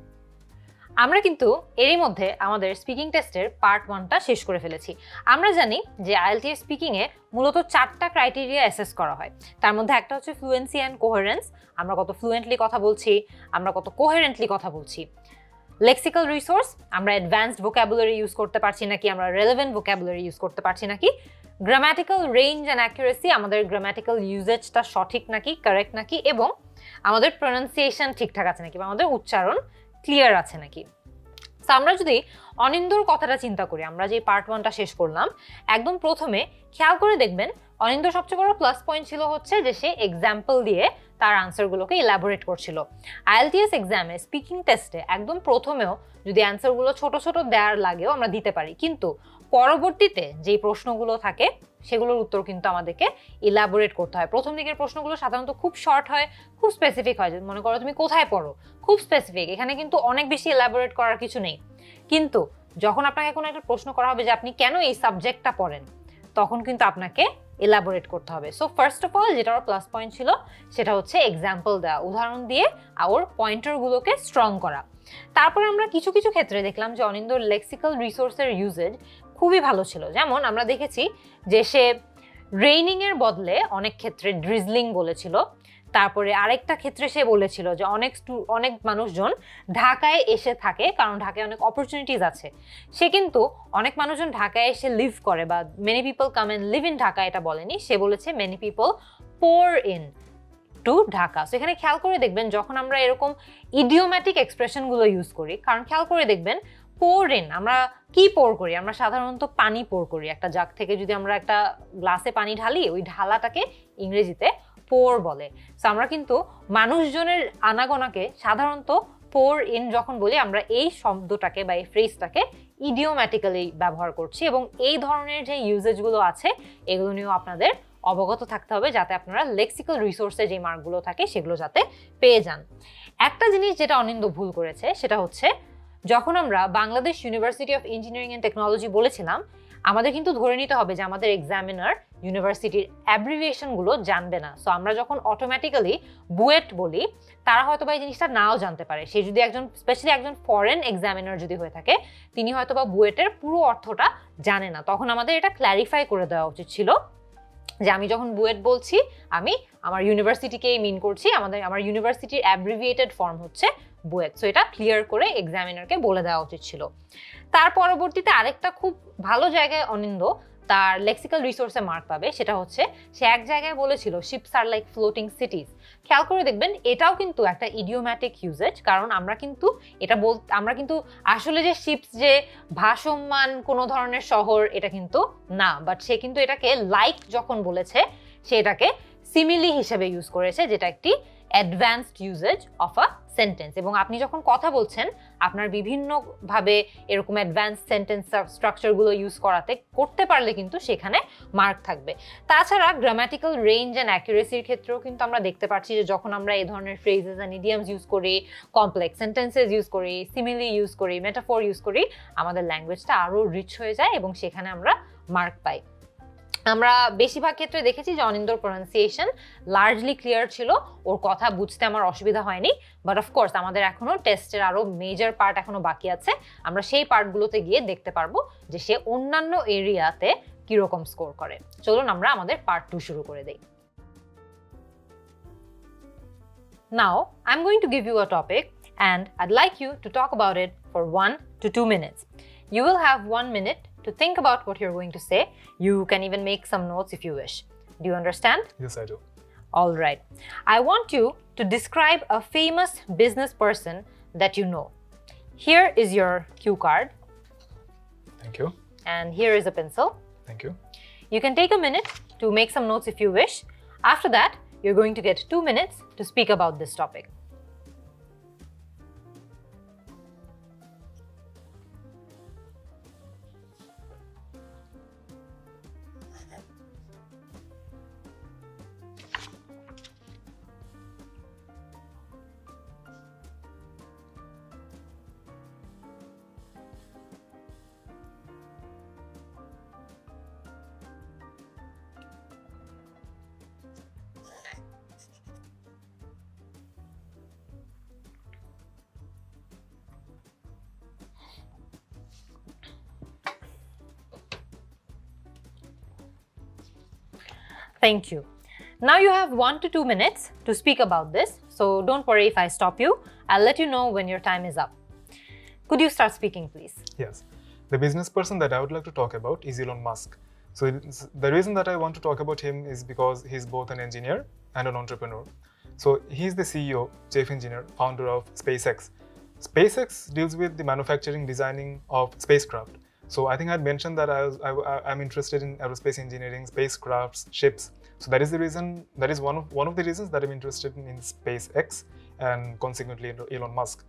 আমরা কিন্তু এরই মধ্যে আমাদের স্পিকিং টেস্টের পার্ট 1টা শেষ করে ফেলেছি। আমরা জানি যে IELTS স্পিকিং এ মূলত 4টা ক্রাইটেরিয়া অ্যাসেস করা হয়। তার মধ্যে একটা হচ্ছে ফ্লুয়েন্সি এন্ড কোহেরেন্স, আমরা কত ফ্লুয়েন্টলি কথা বলছি, আমরা কত কোহেরেন্টলি কথা বলছি। লেক্সিক্যাল রিসোর্স, আমরা অ্যাডভান্সড ভোকাবুলারি ইউজ করতে পারছি নাকি, আমরা রেলেভেন্ট ভোকাবুলারি ইউজ করতে পারছি নাকি, গ্রামাটিক্যাল রেঞ্জ অ্যান্ড অ্যাকুরেসি, আমাদের গ্রামাটিক্যাল ইউজেজটা সঠিক নাকি, কারেক্ট নাকি, এবং আমাদের প্রনাউন্সিয়েশন ঠিকঠাক আছে নাকি বা আমাদের উচ্চারণ ক্লিয়ার আছে নাকি। তো আমরা যদি অনিন্দুর কথাটা চিন্তা করি, আমরা যে পার্ট 1টা শেষ করলাম, একদম প্রথমে খেয়াল করে দেখবেন অনিন্দুর সবচেয়ে বড় প্লাস পয়েন্ট ছিল হচ্ছে যে সে এক্সাম্পল দিয়ে তার আনসারগুলোকে ইলাবোরেট করছিল। IELTS এক্সামে স্পিকিং টেস্টে একদম প্রথমেও যদি অ্যান্সারগুলো ছোট ছোট দেওয়ার লাগেও আমরা দিতে পারি, কিন্তু পরবর্তীতে যেই প্রশ্নগুলো থাকে সেগুলোর উত্তর কিন্তু আমাদেরকে ইলাবোরেট করতে হয়। প্রথম দিকের প্রশ্নগুলো সাধারণত খুব শর্ট হয়, খুব স্পেসিফিক হয়, মনে করো তুমি কোথায় পড়ো, খুব স্পেসিফিক, এখানে কিন্তু অনেক বেশি ইলাবোরেট করার কিছু নেই। কিন্তু যখন আপনাকে কোনো একটা প্রশ্ন করা হবে যে আপনি কেন এই সাবজেক্টটা পড়েন, তখন কিন্তু আপনাকে এলাবোরেট করতে হবে। সো ফার্স্ট অফ অল যেটা ওর প্লাস পয়েন্ট ছিল সেটা হচ্ছে এক্সাম্পল দেওয়া, উদাহরণ দিয়ে ওর পয়েন্টারগুলোকে স্ট্রং করা। তারপরে আমরা কিছু কিছু ক্ষেত্রে দেখলাম যে অনিন্দর লেক্সিক্যাল রিসোর্সের ইউজেজ খুবই ভালো ছিল। যেমন আমরা দেখেছি যে সে রেইনিং এর বদলে অনেক ক্ষেত্রে ড্রিজলিং বলেছিল। তারপরে আরেকটা ক্ষেত্রে সে বলেছিল যে অনেক মানুষজন ঢাকায় এসে থাকে কারণ ঢাকায় অনেক অপরচুনিটিস আছে। সে কিন্তু অনেক মানুষজন ঢাকায় এসে লিভ করে বা many people come and live in Dhaka এটা বলেনি, সে বলেছে many people pour in to Dhaka. So এখানে খেয়াল করে দেখবেন যখন আমরা এরকম ইডিওম্যাটিক এক্সপ্রেশনগুলো ইউজ করি, কারণ খেয়াল করে দেখবেন পোর ইন, আমরা কি পোর করি, আমরা সাধারণত পানি পোর করি। একটা জাগ থেকে যদি আমরা একটা গ্লাসে পানি ঢালি, ওই ঢালাটাকে ইংরেজিতে পোর বলে। সো আমরা কিন্তু মানুষজনের আনাগোনাকে সাধারণত পোর ইন যখন বলি, আমরা এই শব্দটাকে বা এই ফ্রেজটাকে ইডিওম্যাটিক্যালি ব্যবহার করছি। এবং এই ধরনের যে ইউজেজগুলো আছে এগুলো নিয়েও আপনাদের অবগত থাকতে হবে, যাতে আপনারা লেক্সিক্যাল রিসোর্সে যে মার্কগুলো থাকে সেগুলো যাতে পেয়ে যান। একটা জিনিস যেটা অনিন্দ ভুল করেছে সেটা হচ্ছে, যখন আমরা Bangladesh university of engineering and technology বলেছিলাম, আমাদের কিন্তু ধরে নিতে হবে যে আমাদের এক্সামিনার ইউনিভার্সিটির অ্যাব্রিভিয়েশনগুলো জানবে না। সো আমরা যখন অটোমেটিক্যালি বুয়েট বলি, তারা হয়তো বা এই জিনিসটা নাও জানতে পারে। সে যদি স্পেশালি একজন ফরেন এক্সামিনার যদি হয়ে থাকে, তিনি হয়তো বা বুয়েটের পুরো অর্থটা জানে না। তখন আমাদের এটা ক্ল্যারিফাই করে দেওয়া উচিত ছিল যে আমি যখন বুয়েট বলছি আমি আমার ইউনিভার্সিটিকেই মিন করছি, আমার ইউনিভার্সিটির অ্যাব্রিভিয়েটেড ফর্ম হচ্ছে বুয়েট। সো এটা ক্লিয়ার করে এক্সামিনারকে বলে দেওয়া উচিত ছিল। তার পরবর্তীতে আরেকটা খুব ভালো জায়গায় অনিন্দ তার লেক্সিক্যাল রিসোর্সে মার্ক পাবে, সেটা হচ্ছে সে এক জায়গায় বলেছিল শিপস আর লাইক ফ্লোটিং সিটিজ। খেয়াল করে দেখবেন এটাও কিন্তু একটা ইডিওম্যাটিক ইউজেজ, কারণ আমরা কিন্তু আসলে যে শিপস যে ভাসমান কোনো ধরনের শহর এটা কিন্তু না, বাট সে কিন্তু এটাকে লাইক যখন বলেছে সে এটাকে সিমিলি হিসেবে ইউজ করেছে, যেটা একটি advanced uses of a sentence. এবং আপনি যখন কথা বলছেন আপনার বিভিন্নভাবে এরকম অ্যাডভান্স সেন্টেন্স স্ট্রাকচারগুলো ইউজ করতে পারলে কিন্তু সেখানে মার্ক থাকবে। তাছাড়া গ্রামাটিক্যাল রেঞ্জ অ্যান্ড অ্যাকুরেসির ক্ষেত্রেও কিন্তু আমরা দেখতে পাচ্ছি যে যখন আমরা এই ধরনের ফ্রেজেস অ্যান্ড ইডিয়ামস ইউজ করি, কমপ্লেক্স সেন্টেন্সেস ইউজ করি, সিমিলি ইউজ করি, মেটাফোর ইউজ করি, আমাদের ল্যাঙ্গুয়েজটা আরও রিচ হয়ে যায় এবং সেখানে আমরা মার্ক পাই। আমরা বেশিরভাগ ক্ষেত্রে দেখেছি যে অনিন্দর প্রনাউন্সিয়েশন লার্জলি ক্লিয়ার ছিল, ওর কথা বুঝতে আমার অসুবিধা হয়নি। বাট অফকোর্স আমাদের এখনো টেস্টের আরো মেজর পার্ট এখনো বাকি আছে, আমরা সেই পার্টগুলোতে গিয়ে দেখতে পারবো যে সে অন্যান্য এরিয়াতে কিরকম স্কোর করে। চলুন আমরা আমাদের পার্ট 2 শুরু করে দেই। Now I'm going to give you a topic and I'd like you to talk about it for 1 to 2 minutes. You will have 1 minute to think about what you're going to say. You can even make some notes if you wish. Do you understand? Yes, I do. All right. I want you to describe a famous business person that you know. Here is your cue card. Thank you. And here is a pencil. Thank you. You can take a minute to make some notes if you wish. After that, you're going to get 2 minutes to speak about this topic. Thank you. Now you have 1 to 2 minutes to speak about this, so don't worry if I stop you. I'll let you know when your time is up. Could you start speaking, please? Yes. The business person that I would like to talk about is Elon Musk. So the reason that I want to talk about him is because he's both an engineer and an entrepreneur. So he's the CEO, chief engineer, founder of SpaceX. SpaceX deals with the manufacturing, designing of spacecraft. So I think I had mentioned that I'm interested in aerospace engineering, spacecrafts, ships. So that is the reason. That is one of the reasons that I'm interested in SpaceX and consequently Elon Musk.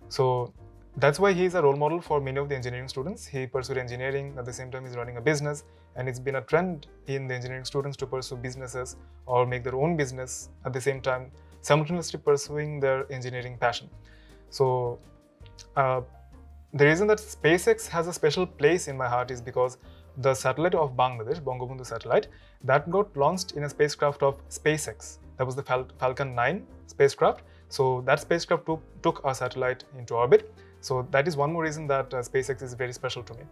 So that's why he's a role model for many of the engineering students. He pursued engineering, at the same time he's running a business, and it's been a trend in the engineering students to pursue businesses or make their own business at the same time, simultaneously pursuing their engineering passion. So the reason that SpaceX has a special place in my heart is because the satellite of Bangladesh, Bangabandhu satellite, that got launched in a spacecraft of SpaceX. That was the Falcon 9 spacecraft. So that spacecraft took our satellite into orbit. So that is one more reason that SpaceX is very special to me.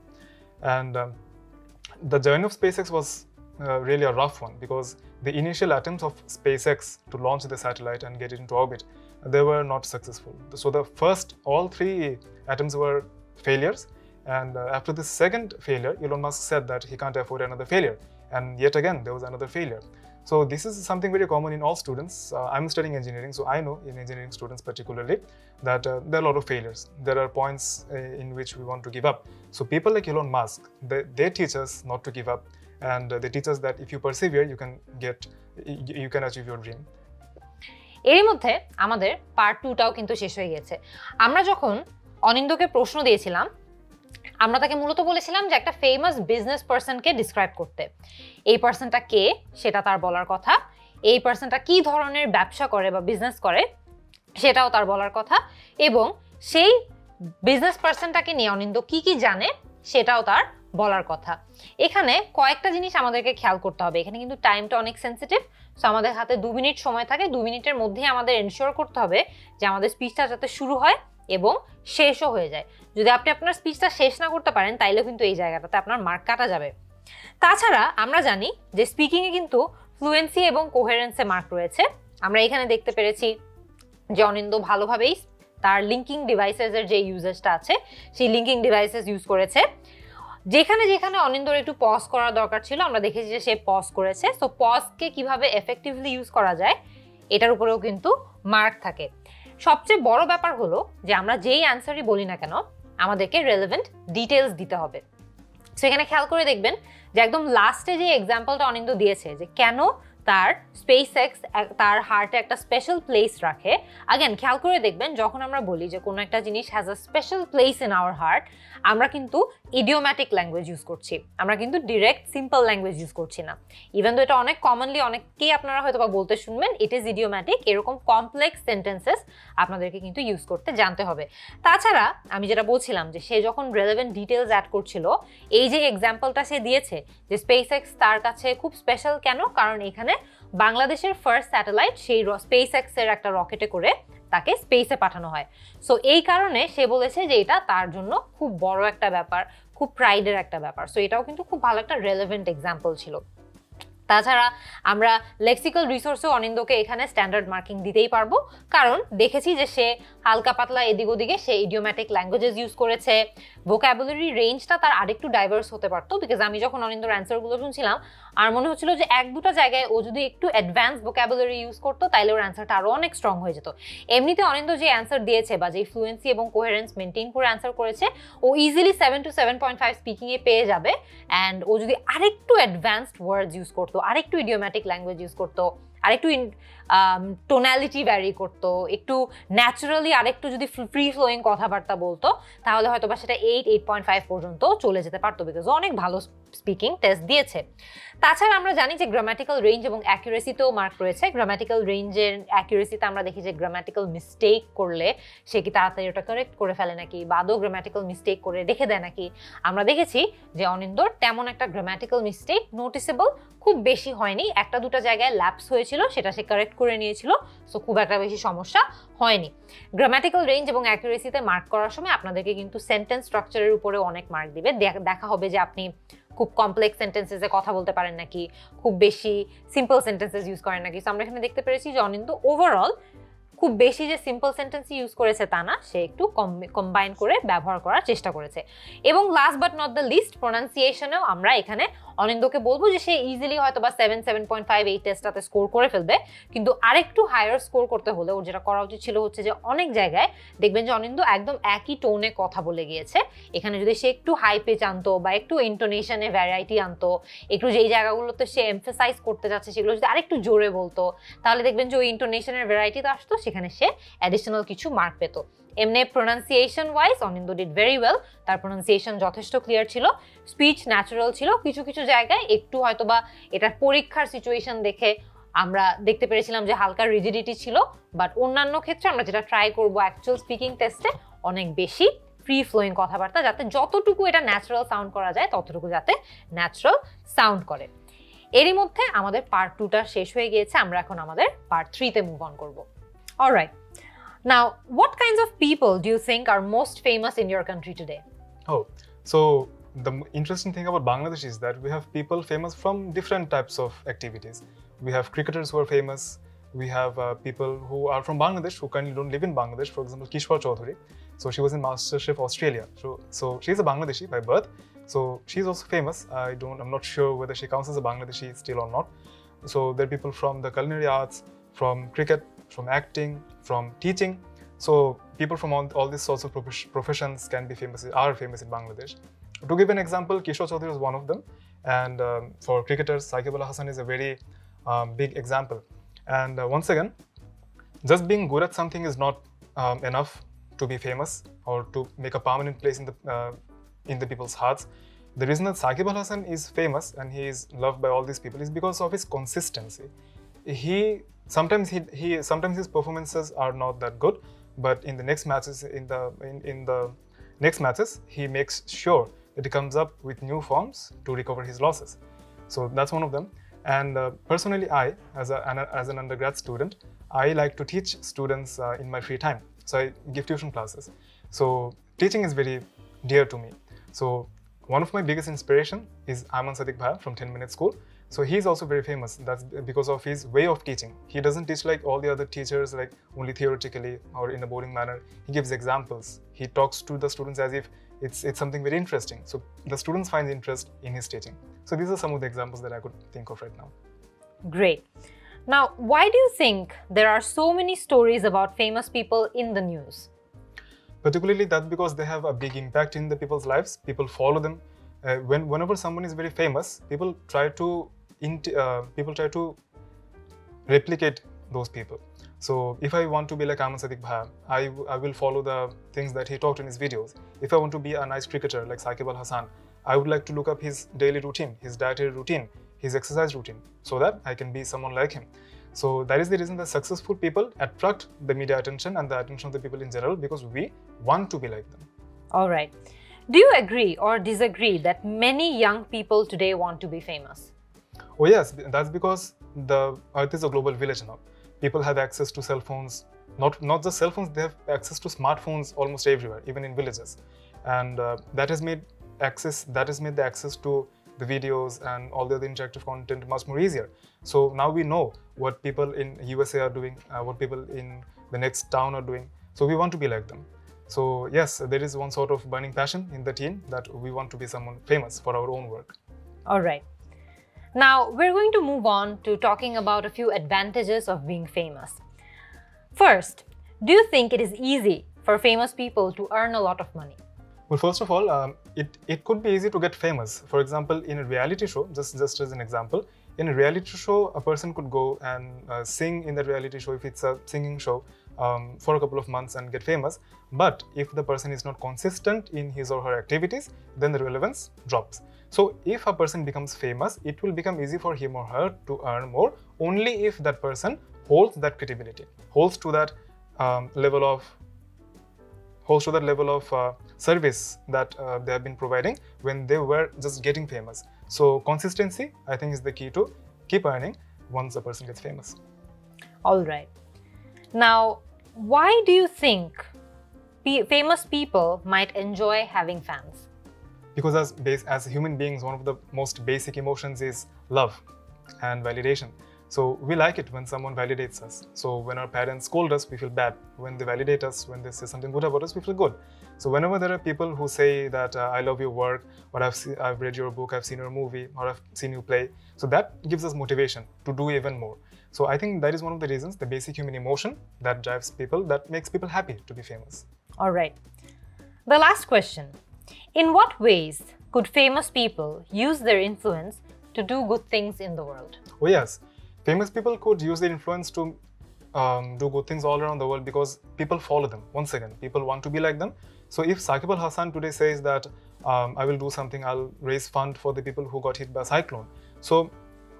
And the journey of SpaceX was really a rough one because the initial attempts of SpaceX to launch the satellite and get it into orbit, they were not successful. So all three attempts were failures. And after the second failure, Elon Musk said that he can't afford another failure. And yet again, there was another failure. So this is something very common in all students. I'm studying engineering, so I know in engineering students particularly that there are a lot of failures. There are points in which we want to give up. So people like Elon Musk, they teach us not to give up, and they teach us that if you persevere, you can achieve your dream. এরই মধ্যে আমাদের পার্ট 2টাও কিন্তু শেষ হয়ে গেছে। আমরা যখন অনিন্দকে প্রশ্ন দিয়েছিলাম, আমরা তাকে মূলত বলেছিলাম যে একটা ফেমাস বিজনেস পারসনকে ডিসক্রাইব করতে। এই পারসনটা কে সেটা তার বলার কথা, এই পারসনটা কি ধরনের ব্যবসা করে বা বিজনেস করে সেটাও তার বলার কথা, এবং সেই বিজনেস পারসনটাকে নিয়ে অনিন্দ কি কি জানে সেটাও তার বলার কথা। এখানে কয়েকটা জিনিস আমাদেরকে খেয়াল করতে হবে। এখানে কিন্তু টাইমটা অনেক সেন্সিটিভ। সো আমাদের হাতে 2 মিনিট সময় থাকে। 2 মিনিটের মধ্যেই আমাদের এনশিওর করতে হবে যে আমাদের স্পিচটা যাতে শুরু হয় এবং শেষও হয়ে যায়। যদি আপনি আপনার স্পিচটা শেষ না করতে পারেন তাইলেও কিন্তু এই জায়গাটাতে আপনার মার্ক কাটা যাবে। তাছাড়া আমরা জানি যে স্পিকিংয়ে কিন্তু ফ্লুয়েন্সি এবং কোহেরেন্সে মার্ক রয়েছে। আমরা এখানে দেখতে পেরেছি যে অনিন্দ ভালোভাবেই তার লিঙ্কিং ডিভাইসেসের যে ইউজেসটা আছে সেই লিঙ্কিং ডিভাইসেস ইউজ করেছে। যেখানে যেখানে অনিন্দর একটু পজ করার দরকার ছিল আমরা দেখেছি যে সে পজ করেছে। সো পজকে কিভাবে এফেক্টিভলি ইউজ করা যায় এটার উপরেও কিন্তু মার্ক থাকে। সবচেয়ে বড় ব্যাপার হলো যে আমরা যেই অ্যান্সারই বলি না কেন আমাদেরকে রেলেভেন্ট ডিটেলস দিতে হবে। সো এখানে খেয়াল করে দেখবেন যে একদম লাস্টে যে এক্সাম্পলটা অনিন্দ দিয়েছে যে কেন তার SpaceX তার হার্টে একটা স্পেশাল প্লেস রাখে। আগেন খেয়াল করে দেখবেন যখন আমরা বলি যে কোনো একটা জিনিস has a special place in our heart, আমরা কিন্তু ইডিওম্যাটিক ল্যাঙ্গুয়েজ ইউজ করছি, আমরা কিন্তু ডিরেক্ট সিম্পল ল্যাঙ্গুয়েজ ইউজ করছি না। ইভেন তো এটা অনেক কমনলি অনেককেই আপনারা হয়তো বা বলতে শুনবেন ইট ইজ ইডিওম্যাটিক। এরকম কমপ্লেক্স সেন্টেন্সেস আপনাদেরকে কিন্তু ইউজ করতে জানতে হবে। তাছাড়া আমি যেটা বলছিলাম যে সে যখন রেলেভেন্ট ডিটেলস অ্যাড করছিল, এই যে এক্সাম্পলটা সে দিয়েছে যে SpaceX তার কাছে খুব স্পেশাল কেন, কারণ এখানে বাংলাদেশের ফার্স্ট স্যাটেলাইট সেই SpaceX এর একটা রকেটে করে তাকে স্পেসে পাঠানো হয়। সো এই কারণে সে বলেছে যে এটা তার জন্য খুব বড় একটা ব্যাপার, খুব প্রাইডের একটা ব্যাপার। সো এটাও কিন্তু খুব ভালো একটা রেলেভেন্ট এক্সাম্পল ছিল। তাছাড়া আমরা লেক্সিক্যাল রিসোর্সে অনিন্দকে এখানে স্ট্যান্ডার্ড মার্কিং দিতেই পারবো, কারণ দেখেছি যে সে হালকা পাতলা এদিক ওদিকে সে ইডিওম্যাটিক ল্যাঙ্গুয়েজেস ইউজ করেছে। ভোকাবুলারি রেঞ্জটা তার আরেকটু ডাইভার্স হতে পারতো, বিকজ আমি যখন অনিন্দর অ্যান্সারগুলো শুনছিলাম আর মনে হচ্ছিল যে 1-2টা জায়গায় ও যদি একটু অ্যাডভান্স ভোকাবুলারি ইউজ করতো তাইলে ওর অ্যান্সারটা আরও অনেক স্ট্রং হয়ে যেত। এমনিতে অনিন্দ যে অ্যান্সার দিয়েছে বা যে ফ্লুয়েন্সি এবং কোহেরেন্স মেনটেন করে অ্যান্সার করেছে ও ইজিলি 7 to 7.5 স্পিকিংয়ে পেয়ে যাবে। অ্যান্ড ও যদি আরেকটু অ্যাডভান্সড ওয়ার্ডস ইউজ করতো, আরেকটু ইডিওম্যাটিক ল্যাঙ্গুয়েজ ইউজ করতো, আরেকটু টোনালিটি ভ্যারি করতো, একটু ন্যাচারালি আরেকটু যদি ফ্রি ফ্লোয়িং কথাবার্তা বলতো তাহলে হয়তো বা সেটা 8.5 পর্যন্ত চলে যেতে পারতো, বিকজ অনেক ভালো স্পিকিং টেস্ট দিয়েছে। তাছাড়া আমরা জানি যে গ্রামাটিক্যাল রেঞ্জ এবং অ্যাকুরেসিতেও মার্ক রয়েছে। গ্রামাটিক্যাল রেঞ্জের অ্যাকুরেসিতে আমরা দেখি যে গ্রামাটিক্যাল মিস্টেক করলে সে কি তাড়াতাড়ি ওটা কারেক্ট করে ফেলে নাকি, বা আদৌ গ্রামাটিক্যাল মিস্টেক করে রেখে দেয় নাকি। আমরা দেখেছি যে অনিন্দর তেমন একটা গ্রামাটিক্যাল মিস্টেক নোটিসেবল খুব বেশি হয়নি, 1-2টা জায়গায় ল্যাপস হয়েছিল, সেটা সে কারেক্ট করে নিয়েছিল। সো খুব একটা বেশি সমস্যা হয়নি। গ্রামাটিক্যাল রেঞ্জ এবং অ্যাকুরেসিতে মার্ক করার সময় আপনাদেরকে কিন্তু সেন্টেন্স স্ট্রাকচারের উপরে অনেক মার্ক দিবে। দেখা হবে যে আপনি খুব কমপ্লেক্স সেন্টেন্সেসে কথা বলতে পারেন নাকি, খুব বেশি সিম্পল সেন্টেন্সেস ইউজ করেন নাকি। সো আমরা এখানে দেখতে পেরেছি যে অনিন্দ ওভারঅল খুব বেশি যে সিম্পল সেন্টেন্স ইউজ করেছে তা না, সে একটু কম্বাইন করে ব্যবহার করার চেষ্টা করেছে। এবং last but not the least, প্রোনাউন্সিয়েশনেও আমরা এখানে অনিন্দকে বলবো যে সে ইজিলি হয়তো বা 7.5 এই টেস্টটাতে স্কোর করে ফেলবে, কিন্তু আরেকটু হায়ার স্কোর করতে হলে ওর যেটা করা উচিত ছিল হচ্ছে যে অনেক জায়গায় দেখবেন যে অনিন্দ একদম একই টোনে কথা বলে গিয়েছে। এখানে যদি সে একটু হাই পিচ আনতো বা একটু ইন্টোনেশনে ভ্যারাইটি আনতো, একটু যেই জায়গাগুলোতে সে এমফাসাইজ করতে যাচ্ছে সেগুলো যদি আরেকটু জোরে বলতো, তাহলে দেখবেন যে ওই ইন্টোনেশনের ভ্যারাইটিতে আসতো, সেখানে সে অ্যাডিশনাল কিছু মার্ক পেত। এমনি pronunciation wise Anindo did very well, তার প্রোনাউন্সিয়েশন যথেষ্ট ক্লিয়ার ছিল, স্পিচ ন্যাচারাল ছিল। কিছু কিছু জায়গায় একটু হয়তোবা এটার পরীক্ষার সিচুয়েশন দেখে আমরা দেখতে পেরেছিলাম যে হালকা রিজিডিটি ছিল, বাট অন্যান্য ক্ষেত্রে আমরা যেটা ট্রাই করবো অ্যাকচুয়াল স্পিকিং টেস্টে অনেক বেশি ফ্রি ফ্লোয়িং কথাবার্তা, যাতে যতটুকু এটা ন্যাচারাল সাউন্ড করা যায় ততটুকু যাতে ন্যাচারাল সাউন্ড করে। এরই মধ্যে আমাদের পার্ট 2টা শেষ হয়ে গিয়েছে, আমরা এখন আমাদের পার্ট 3তে মুভ অন করব। Alright, now what kinds of people do you think are most famous in your country today? Oh, so the interesting thing about Bangladesh is that we have people famous from different types of activities. We have cricketers who are famous. We have people who are from Bangladesh who currently don't live in Bangladesh. For example, Kishwar Chaudhary. So she was in MasterChef Australia. So she's a Bangladeshi by birth. So she's also famous. I'm not sure whether she counts as a Bangladeshi still or not. So there are people from the culinary arts, from cricket, from acting, from teaching. So people from all these sorts of professions are famous in Bangladesh. To give an example, Kishwar Chaudhary is one of them. And for cricketers, Sakib Al Hasan is a very big example. And once again, just being good at something is not enough to be famous or to make a permanent place in the people's hearts. The reason that Sakib Al Hasan is famous and he is loved by all these people is because of his consistency. Sometimes his performances are not that good, but in the next matches, he makes sure that he comes up with new forms to recover his losses. So that's one of them. And personally, as an undergrad student, I like to teach students in my free time. So I give tuition classes. So teaching is very dear to me. So one of my biggest inspiration is Ayman Sadiq Bhai from 10 Minute School. So he's also very famous. That's because of his way of teaching. He doesn't teach like all the other teachers, like only theoretically or in a boring manner. He gives examples. He talks to the students as if it's something very interesting. So the students find interest in his teaching. So these are some of the examples that I could think of right now. Great. Now, why do you think there are so many stories about famous people in the news? Particularly that's because they have a big impact in the people's lives. People follow them. Whenever someone is very famous, people try to replicate those people. So if I want to be like Ayman Sadiq Bhai, I will follow the things that he talked in his videos. If I want to be a nice cricketer like Sakib Al Hasan, I would like to look up his daily routine, his dietary routine, his exercise routine, so that I can be someone like him. So that is the reason that successful people attract the media attention and the attention of the people in general, because we want to be like them. All right. Do you agree or disagree that many young people today want to be famous? Oh yes, that's because the Earth is a global village now. People have access to cell phones, not just cell phones, they have access to smartphones almost everywhere, even in villages. And that has made the access to the videos and all the other interactive content much more easier. So now we know what people in USA are doing, what people in the next town are doing. So we want to be like them. So yes, there is one sort of burning passion in the teen that we want to be someone famous for our own work. All right. Now we're going to move on to talking about a few advantages of being famous. First, do you think it is easy for famous people to earn a lot of money? Well, first of all, it could be easy to get famous. For example, in a reality show, just as an example, in a reality show, a person could go and sing in the reality show if it's a singing show for a couple of months and get famous. But if the person is not consistent in his or her activities, then the relevance drops. So if a person becomes famous, it will become easy for him or her to earn more only if that person holds that credibility, holds to that level of service that they have been providing when they were just getting famous. So consistency, I think, is the key to keep earning once a person gets famous. All right. Now, why do you think famous people might enjoy having fans? Because as human beings, one of the most basic emotions is love and validation. So we like it when someone validates us. So when our parents scold us, we feel bad. When they validate us, when they say something good about us, we feel good. So whenever there are people who say that I love your work, or I've read your book, I've seen your movie, or I've seen you play, so that gives us motivation to do even more. So I think that is one of the reasons, the basic human emotion that drives people, that makes people happy to be famous. All right. The last question. In what ways could famous people use their influence to do good things in the world? Oh yes, famous people could use their influence to do good things all around the world because people follow them. Once again, people want to be like them. So if Saqib Al Hasan today says that I will do something, I'll raise fund for the people who got hit by a cyclone. So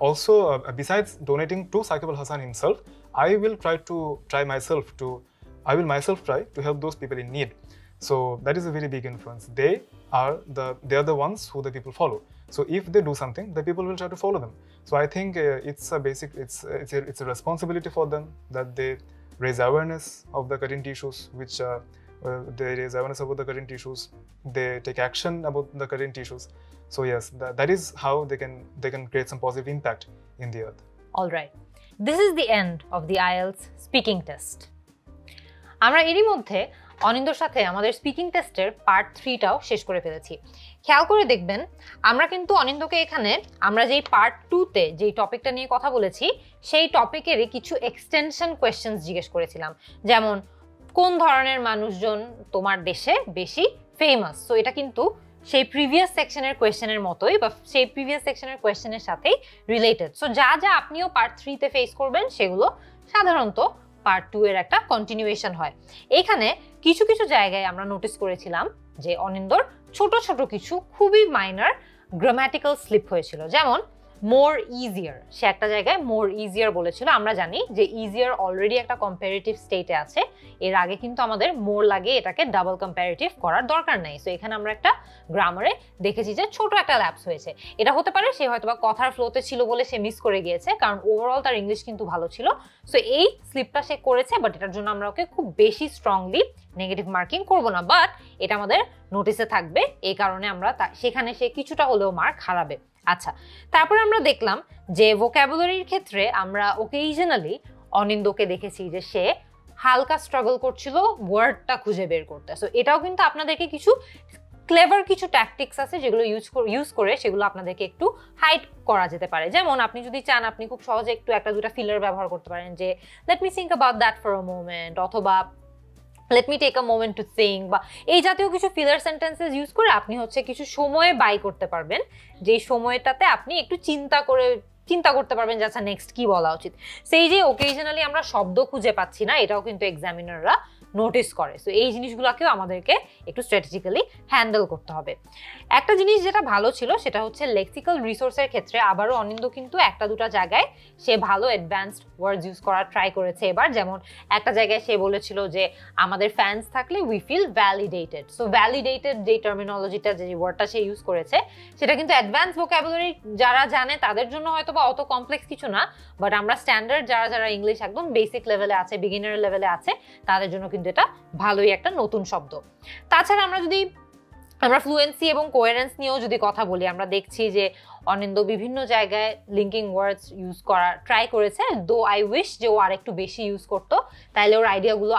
also, besides donating to Saqib Al Hasan himself, I will myself try to help those people in need. So that is a very big influence. They are the ones who the people follow. So if they do something, the people will try to follow them. So I think it's a responsibility for them that they raise awareness of the current issues, they take action about the current issues. So yes, that is how they can create some positive impact in the earth. All right. This is the end of the IELTS speaking test. আমরা এরই মধ্যে অনিন্দর সাথে আমাদের স্পিকিং টেস্টের পার্ট 3টাও শেষ করে ফেলেছি। খেয়াল করে দেখবেন আমরা কিন্তু অনিন্দকে এখানে আমরা যেই পার্ট 2তে যেই টপিকটা নিয়ে কথা বলেছি সেই টপিকেরই কিছু এক্সটেনশন কোয়েশ্চেন্স জিজ্ঞেস করেছিলাম, যেমন কোন ধরনের মানুষজন তোমার দেশে বেশি ফেমাস। সো এটা কিন্তু সেই প্রিভিয়াস সেকশনের কোয়েশ্চেনের মতোই বা সেই প্রিভিয়াস সেকশনের কোয়েশ্চেনের সাথেই রিলেটেড। সো যা আপনিও পার্ট 3তে ফেস করবেন সেগুলো সাধারণত পার্ট 2 এর একটা কন্টিনিউয়েশন হয়। এখানে কিছু কিছু জায়গায় আমরা নোটিস করেছিলাম যে অনিন্দর ছোট ছোট কিছু খুবই মাইনর গ্রামাটিক্যাল স্লিপ হয়েছিল, যেমন মোর ইজিয়ার, সে একটা জায়গায় মোর ইজিয়ার বলেছিল। আমরা জানি যে ইজিয়ার অলরেডি একটা কম্পারেটিভ স্টেটে আছে, এর আগে কিন্তু আমাদের মোর লাগে এটাকে ডাবল কম্পারেটিভ করার দরকার নাই। সো এখানে আমরা একটা গ্রামারে দেখেছি যে ছোট একটা ল্যাপস হয়েছে। এটা হতে পারে সে হয়তোবা কথার ফ্লোতে ছিল বলে সে মিস করে গিয়েছে, কারণ ওভারঅল তার ইংলিশ কিন্তু ভালো ছিল। সো এই স্লিপটা সে করেছে, বাট এটার জন্য আমরা ওকে খুব বেশি স্ট্রংলি নেগেটিভ মার্কিং করব না, বাট এটা আমাদের নোটিসে থাকবে। এই কারণে আমরা সেখানে সে কিছুটা হলেও মার্ক হারাবে। আচ্ছা, তারপর আমরা দেখলাম যে ভোক্যাবুলারির ক্ষেত্রে আমরা ওকেশনালি অনিন্দকে দেখেছি যে সে হালকা স্ট্রাগল করছিল ওয়ার্ডটা খুঁজে বের করতে। সো এটাও কিন্তু আপনাদেরকে কিছু ক্লেভার কিছু ট্যাকটিক্স আছে যেগুলো ইউজ করে সেগুলো আপনাদেরকে একটু হাইড করা যেতে পারে। যেমন আপনি যদি চান আপনি খুব সহজে একটু একটা দুটা ফিলার ব্যবহার করতে পারেন, যে let me think about that for a moment, অথবা let me take a moment to think, বা এই জাতীয় কিছু ফিলার সেন্টেন্সেস ইউজ করে আপনি হচ্ছে কিছু সময় বাই করতে পারবেন, যেই সময়টাতে আপনি একটু চিন্তা করতে পারবেন যে আচ্ছা নেক্সট কি বলা উচিত। সেই যে ওকেশনালি আমরা শব্দ খুঁজে পাচ্ছি না, এটাও কিন্তু এক্সামিনাররা নোটিস করে। সো এই জিনিসগুলোকেও আমাদেরকে একটু স্ট্র্যাটেজিক্যালি হ্যান্ডেল করতে হবে। একটা জিনিস যেটা ভালো ছিল সেটা হচ্ছে লেক্সিক্যাল রিসোর্সের ক্ষেত্রে আবারও অনিন্দ কিন্তু একটা দুটা জায়গায় সে ভালো অ্যাডভান্সড ওয়ার্ডস ইউজ করার ট্রাই করেছে এবার। যেমন একটা জায়গায় সে বলেছিল যে আমাদের ফ্যান্স থাকলে we feel validated. So validated যে টার্মিনোলজিটা, যে ওয়ার্ডটা সে ইউজ করেছে সেটা কিন্তু অ্যাডভান্স ভোক্যাবুলারি যারা জানে তাদের জন্য হয়তো বা অত কমপ্লেক্স কিছু না, বাট আমরা স্ট্যান্ডার্ড যারা ইংলিশ একদম বেসিক লেভেলে আছে, বিগিনার লেভেলে আছে, তাদের জন্য কিন্তু এটা ভালোই একটা নতুন শব্দ। তাছাড়া আমরা ফ্লুয়েন্সি এবং কোয়ারেন্স নিয়েও যদি কথা বলি, আমরা দেখছি যে অনিন্দ বিভিন্ন জায়গায় লিঙ্কিং ওয়ার্ডস ইউজ করা ট্রাই করেছে, দো আই উইশ যে ও আরেকটু বেশি ইউজ করতো, তাইলে ওর আইডিয়াগুলো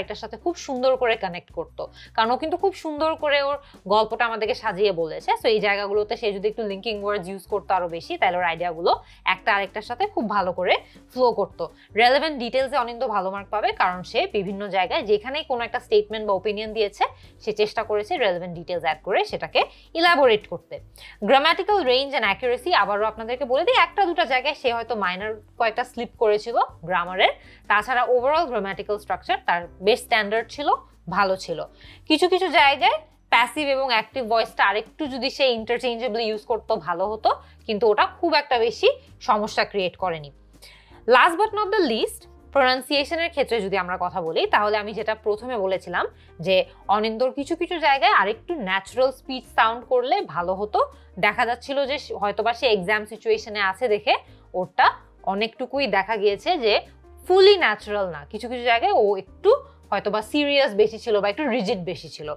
একটার সাথে খুব সুন্দর করে কানেক্ট করতো, কারণ ও কিন্তু খুব সুন্দর করে ওর গল্পটা আমাদেরকে সাজিয়ে বলেছে। সো এই জায়গাগুলোতে সে যদি একটু লিঙ্কিং ওয়ার্ডস ইউজ করতো আরো বেশি, তাহলে ওর আইডিয়াগুলো একটা আরেকটার সাথে খুব ভালো করে ফ্লো করতো। রেলেভেন্ট ডিটেলসে অনিন্দ ভালো মার্ক পাবে, কারণ সে বিভিন্ন জায়গায় যেখানেই কোনো একটা স্টেটমেন্ট বা ওপিনিয়ন দিয়েছে সে চেষ্টা করেছে রেলেভেন্ট ডিটেলস অ্যাড করে সেটাকে ইলাবোরেট করতে। গ্রামাটিক্যাল রেঞ্জ এন্ড অ্যাকুরেসি আবারও আপনাদেরকে বলে দিই, একটা দুটা জায়গায় সে হয়তো মাইনর কয়েকটা স্লিপ করেছিল গ্রামারের, তাছাড়া ওভারঅল গ্রামাটিক্যাল স্ট্রাকচার তার বেশ স্ট্যান্ডার্ড ছিল, ভালো ছিল। কিছু কিছু জায়গায় প্যাসিভ এবং অ্যাক্টিভ ভয়েসটা আরেকটু যদি সে ইন্টারচেঞ্জেবলি ইউজ করতো ভালো হতো, কিন্তু ওটা খুব একটা বেশি সমস্যা ক্রিয়েট করেনি। Last but not the least, প্রোনাউন্সিয়েশনের ক্ষেত্রে যদি আমরা কথা বলি, তাহলে আমি যেটা প্রথমে বলেছিলাম যে অনিন্দর কিছু কিছু জায়গায় আরেকটু ন্যাচারাল স্পিচ সাউন্ড করলে ভালো হতো। দেখা যাচ্ছিল যে হয়তোবা সে এক্সাম সিচুয়েশনে আছে দেখে ওটা অনেকটুকুই দেখা গিয়েছে যে ফুলি ন্যাচারাল না, কিছু কিছু জায়গায় ও একটু হয়তো বা সিরিয়াস বেশি ছিল বা একটু রিজিড বেশি ছিল।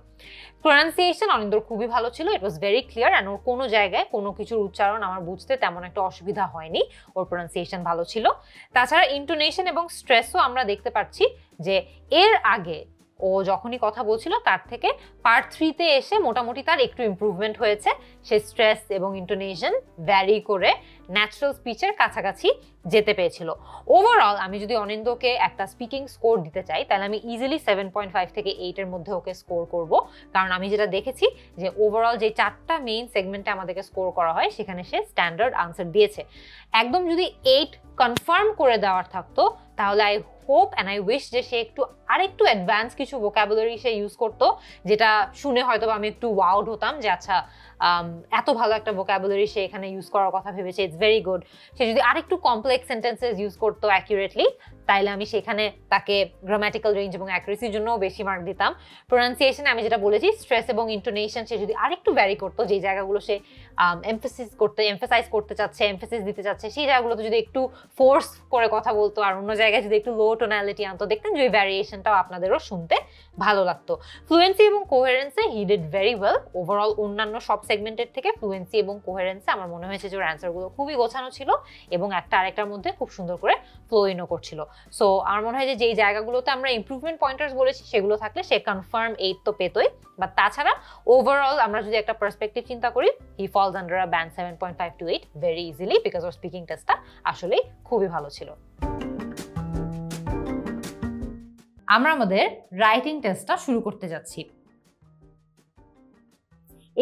প্রোনাউন্সিয়েশন অনিন্দর খুবই ভালো ছিল, ইট ওয়াজ ভেরি ক্লিয়ার অ্যান্ড ওর কোনো জায়গায় কোনো কিছুর উচ্চারণ আমার বুঝতে তেমন একটা অসুবিধা হয়নি, ওর প্রোনাউন্সিয়েশন ভালো ছিল। তাছাড়া ইন্টোনেশন এবং স্ট্রেসও আমরা দেখতে পাচ্ছি যে এর আগে ও যখনই কথা বলছিল তার থেকে পার্ট 3-তে এসে মোটামুটি তার একটু ইমপ্রুভমেন্ট হয়েছে, সে স্ট্রেস এবং ইন্টোনেশন ভ্যারি করে ন্যাচারাল স্পিচের কাছাকাছি যেতে পেরেছিল। ওভারঅল আমি যদি অনিন্দকে একটা স্পিকিং স্কোর দিতে চাই তাহলে আমি ইজিলি 7.5 থেকে 8-এর মধ্যে ওকে স্কোর করব, কারণ আমি যেটা দেখেছি যে ওভারঅল যে 4টা মেইন সেগমেন্টে আমাদেরকে স্কোর করা হয় সেখানে সে স্ট্যান্ডার্ড আনসার দিয়েছে। একদম যদি 8 কনফার্ম করে দেওয়ার থাকতো তাহলে I hope and I wish যে সে আরেকটু অ্যাডভান্স কিছু ভোকাবুলারি সে ইউজ করতো, যেটা শুনে হয়তো আমি একটু ওয়াউড হতাম যে আচ্ছা এত ভালো একটা ভোকাবুলারি সে এখানে ইউজ করার কথা ভেবেছে, ইটস ভেরি গুড। সে যদি আরেকটু কমপ্লেক্স সেন্টেন্সেস ইউজ করতো অ্যাকিউরেটলি তাইলে আমি সেখানে তাকে গ্রামাটিক্যাল রেঞ্জ এবং অ্যাকুরেসির জন্য বেশি মার্ক দিতাম। প্রোনাউন্সিয়েশনে আমি যেটা বলেছি স্ট্রেস এবং ইন্টোনেশন সে যদি আরেকটু ভ্যারি করতো, যেই জায়গাগুলো সে এমফাসাইজ করতে চাচ্ছে, এমফাসিস দিতে চাচ্ছে, সেই জায়গাগুলোতে যদি একটু ফোর্স করে কথা বলতো আর অন্য জায়গায় যদি একটু লো টোনালিটি আনতো, দেখতেন যে ওই ভ্যারিয়েশনটাও আপনাদেরও শুনতে ভালো লাগতো। ফ্লুয়েন্সি এবং কোহেরেন্সে he did very well. Overall অন্যান্য সব সেগমেন্টের থেকে ফ্লুয়েন্সি এবং কোহেরেন্সে আমার মনে হয়েছে যে ওর অ্যান্সারগুলো খুবই গোছানো ছিল এবং একটা আরেকটার মধ্যে খুব সুন্দর করে ফ্লো ইনও করছিল। সো আমার মনে হয় যে যেই জায়গাগুলোতে আমরা ইমপ্রুভমেন্ট পয়েন্টার্স বলেছি সেগুলো থাকলে সে কনফার্ম 8 তো পেতোই, বা তাছাড়া ওভারঅল আমরা যদি একটা পার্সপেক্টিভ চিন্তা করি he falls under a band 7.5 to 8 very easily, because ওর স্পিকিং টেস্টটা আসলেই খুবই ভালো ছিল। আমরা আমাদের রাইটিং টেস্টটা শুরু করতে যাচ্ছি।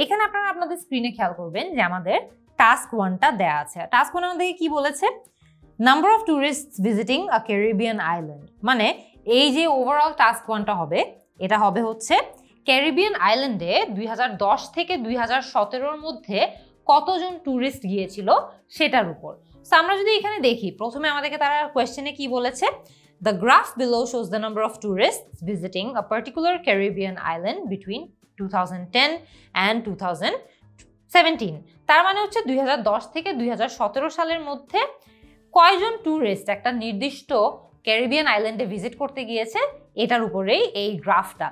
এখানে আপনারা আপনাদের স্ক্রিনে খেয়াল করবেন যে আমাদের টাস্ক 1টা দেয়া আছে। টাস্ক 1 আমাদেরকে কি বলেছে? Number of tourists visiting a Caribbean island. মানে এই যে ওভারঅল টাস্ক 1টা হবে, এটা হবে হচ্ছে ক্যারিবিয়ান আইল্যান্ডে 2010 থেকে 2017-র মধ্যে কতজন টুরিস্ট গিয়েছিল সেটার উপর। সো আমরা যদি এখানে দেখি, প্রথমে আমাদেরকে তারা কোয়েশ্চেনে কি বলেছে? The graph below shows the number of tourists visiting a particular Caribbean island between 2010 and 2017. তার মানে হচ্ছে 2010 থেকে 2017 সালের মধ্যে কয়জন টুরিস্ট একটা নির্দিষ্ট ক্যারিবিয়ান আইল্যান্ডে ভিজিট করতে গিয়েছে, এটার উপরেই এই গ্রাফটা।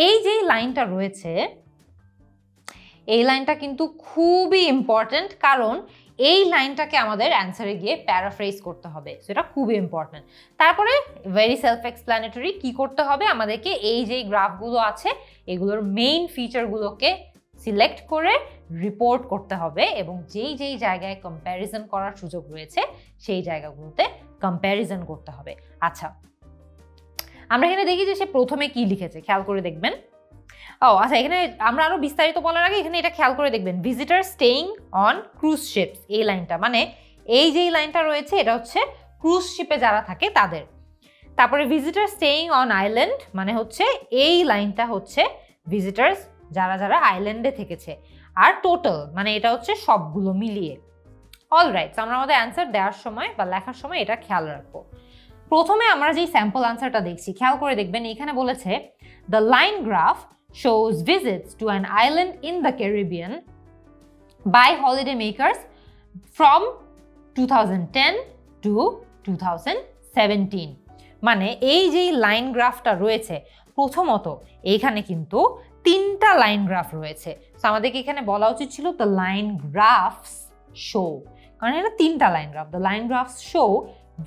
এই যে লাইনটা রয়েছে, এই লাইনটা কিন্তু খুবই ইম্পর্টেন্ট, কারণ এই লাইনটাকে আমাদের অ্যান্সারে গিয়ে প্যারাফ্রেজ করতে হবে, সেটা খুবই ইম্পর্টেন্ট। তারপরে ভেরি সেলফ এক্সপ্ল্যানেটরি কি করতে হবে, আমাদেরকে এই যে গ্রাফগুলো আছে এগুলোর মেইন ফিচারগুলোকে সিলেক্ট করে রিপোর্ট করতে হবে এবং যেই যেই জায়গায় কম্প্যারিজন করার সুযোগ রয়েছে সেই জায়গাগুলোতে কম্প্যারিজন করতে হবে। আচ্ছা, আমরা এখানে দেখি যে সে প্রথমে কি লিখেছে, খেয়াল করে দেখবেন। আচ্ছা, এখানে আমরা আরো বিস্তারিত বলার আগে এখানে এটা খেয়াল করে দেখবেন, visitor staying on cruise ships. এই লাইনটা মানে এই যে লাইনটা রয়েছে এটা হচ্ছে ক্রুজ শিপে যারা থাকে তাদের। তারপরে ভিজিটার স্টেইং অন আইল্যান্ড মানে হচ্ছে এই লাইনটা হচ্ছে ভিজিটার্স যারা যারা আইল্যান্ডে থেকেছে, আর টোটাল মানে এটা হচ্ছে সবগুলো মিলিয়ে। অলরাইট, আমরা আমাদের অ্যান্সার দেওয়ার সময় বা লেখার সময় এটা খেয়াল রাখবো। প্রথমে আমরা যেই স্যাম্পল আনসারটা দেখছি খেয়াল করে দেখবেন, এখানে বলেছে the line graph shows visits to an island in the Caribbean by holidaymakers from 2010 to 2017. মানে এই যে লাইন গ্রাফটা রয়েছে, প্রথমত এইখানে কিন্তু 3টা লাইন গ্রাফ রয়েছে। সো আমাদেরকে এখানে বলা উচিত ছিল দ্য লাইন গ্রাফস শো, কারণ এটা 3টা line graph. The line graphs show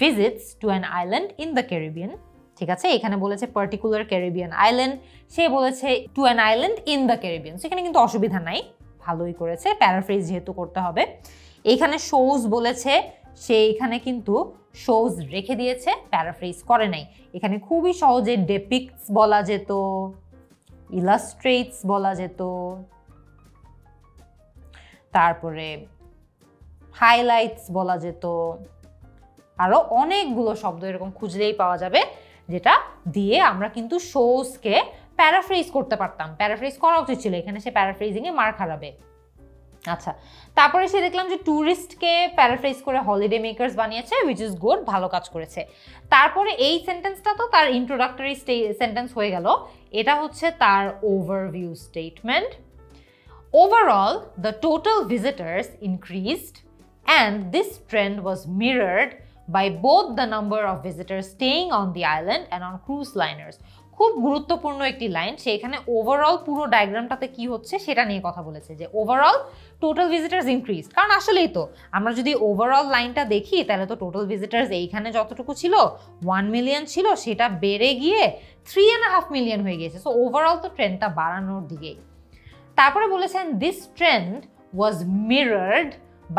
visits to an island in the Caribbean, ঠিক আছে। এখানে বলেছে পার্টিকুলার ক্যারিবিয়ান আইল্যান্ড, সে বলেছে to an island in the Caribbean. সেখানে কিন্তু অসুবিধা নাই, ভালোই করেছে, প্যারাফ্রেজ যেহেতু করতে হবে। এইখানে শোজ বলেছে, সে এখানে কিন্তু শোজ রেখে দিয়েছে, প্যারাফ্রেজ করে নাই। এখানে খুবই সহজে ডেপিক্টস বলা যেত, ইলাস্ট্রেটস বলা যেত, তারপরে হাইলাইটস বলা যেত, আরো অনেকগুলো শব্দ এরকম খুঁজলেই পাওয়া যাবে যেটা দিয়ে আমরা কিন্তু শোজকে প্যারাফ্রেজ করতে পারতাম। প্যারাফ্রেজ করা উচিত ছিল, এখানে সে প্যারাফ্রেজিংয়ে মার্ক হারাবে। আচ্ছা, তারপরে সে দেখলাম যে ট্যুরিস্টকে প্যারাফ্রেজ করে হলিডে মেকার্স বানিয়েছে, উইচ ইজ গুড, ভালো কাজ করেছে। তারপরে এই সেন্টেন্সটা তো তার ইন্ট্রোডাক্টরি সেন্টেন্স হয়ে গেল, এটা হচ্ছে তার overview statement. Overall the total visitors increased and this trend was mirrored by both the number of visitors staying on the island and on cruise liners. খুব গুরুত্বপূর্ণ একটি লাইন। সে এখানে ওভারঅল পুরো ডায়াগ্রামটাতে কি হচ্ছে সেটা নিয়ে কথা বলেছে, যে ওভারঅল টোটাল ভিজিটার্স ইনক্রিজ। কারণ আসলেই তো আমরা যদি ওভারঅল লাইনটা দেখি তাহলে তো টোটাল ভিজিটার্স এইখানে যতটুকু ছিল 1 মিলিয়ন ছিল, সেটা বেড়ে গিয়ে 3.5 মিলিয়ন হয়ে গিয়েছে। সো ওভারঅল তো ট্রেন্ডটা বাড়ানোর দিকেই। তারপরে বলেছেন this trend was mirrored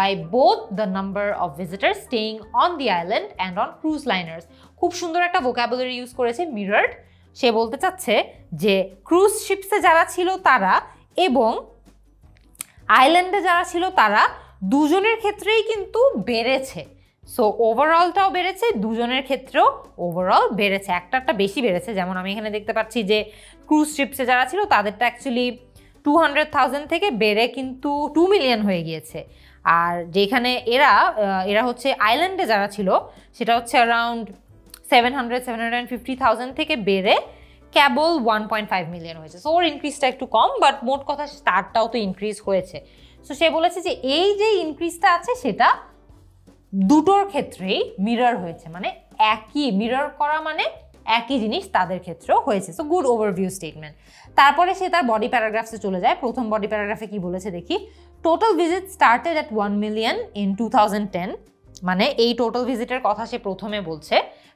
by both the number of visitors staying on the island and on cruise liners. খুব সুন্দর একটা vocabulary ইউজ করেছে mirrored। সে বলতে চাচ্ছে যে ক্রুজ শিপসে যারা ছিল তারা এবং আইল্যান্ডে যারা ছিল তারা দুজনের ক্ষেত্রেই কিন্তু বেড়েছে। সো ওভারঅলটাও বেড়েছে, দুজনের ক্ষেত্রেও ওভারঅল বেড়েছে, একটা বেশি বেড়েছে। যেমন আমি এখানে দেখতে পাচ্ছি যে ক্রুজ শিপসে যারা ছিল তাদেরটা অ্যাকচুয়ালি 200,000 থেকে বেড়ে কিন্তু 2 মিলিয়ন হয়ে গিয়েছে। আর যেখানে এরা হচ্ছে আইল্যান্ডে যারা ছিল সেটা হচ্ছে অ্যারাউন্ড 750,000 থেকে বেড়ে কেবল 1.5 মিলিয়ন হয়েছে। সো ওর ইনক্রিজটা একটু কম, বাট মোট কথা স্টার্টটাও তো ইনক্রিজ হয়েছে। সো সে বলেছে যে এই যে ইনক্রিজটা আছে সেটা দুটোর ক্ষেত্রেই মিরর হয়েছে, মানে একই মিরর করা মানে একই জিনিস তাদের ক্ষেত্রেও হয়েছে। So good overview statement. তারপরে সে তার বডি প্যারাগ্রাফসে চলে যায়। প্রথম বডি প্যারাগ্রাফে কি বলেছে দেখি, total visit started at 1 million in 2010। মানে এই টোটাল ভিজিটের কথা সে প্রথমে বলছে।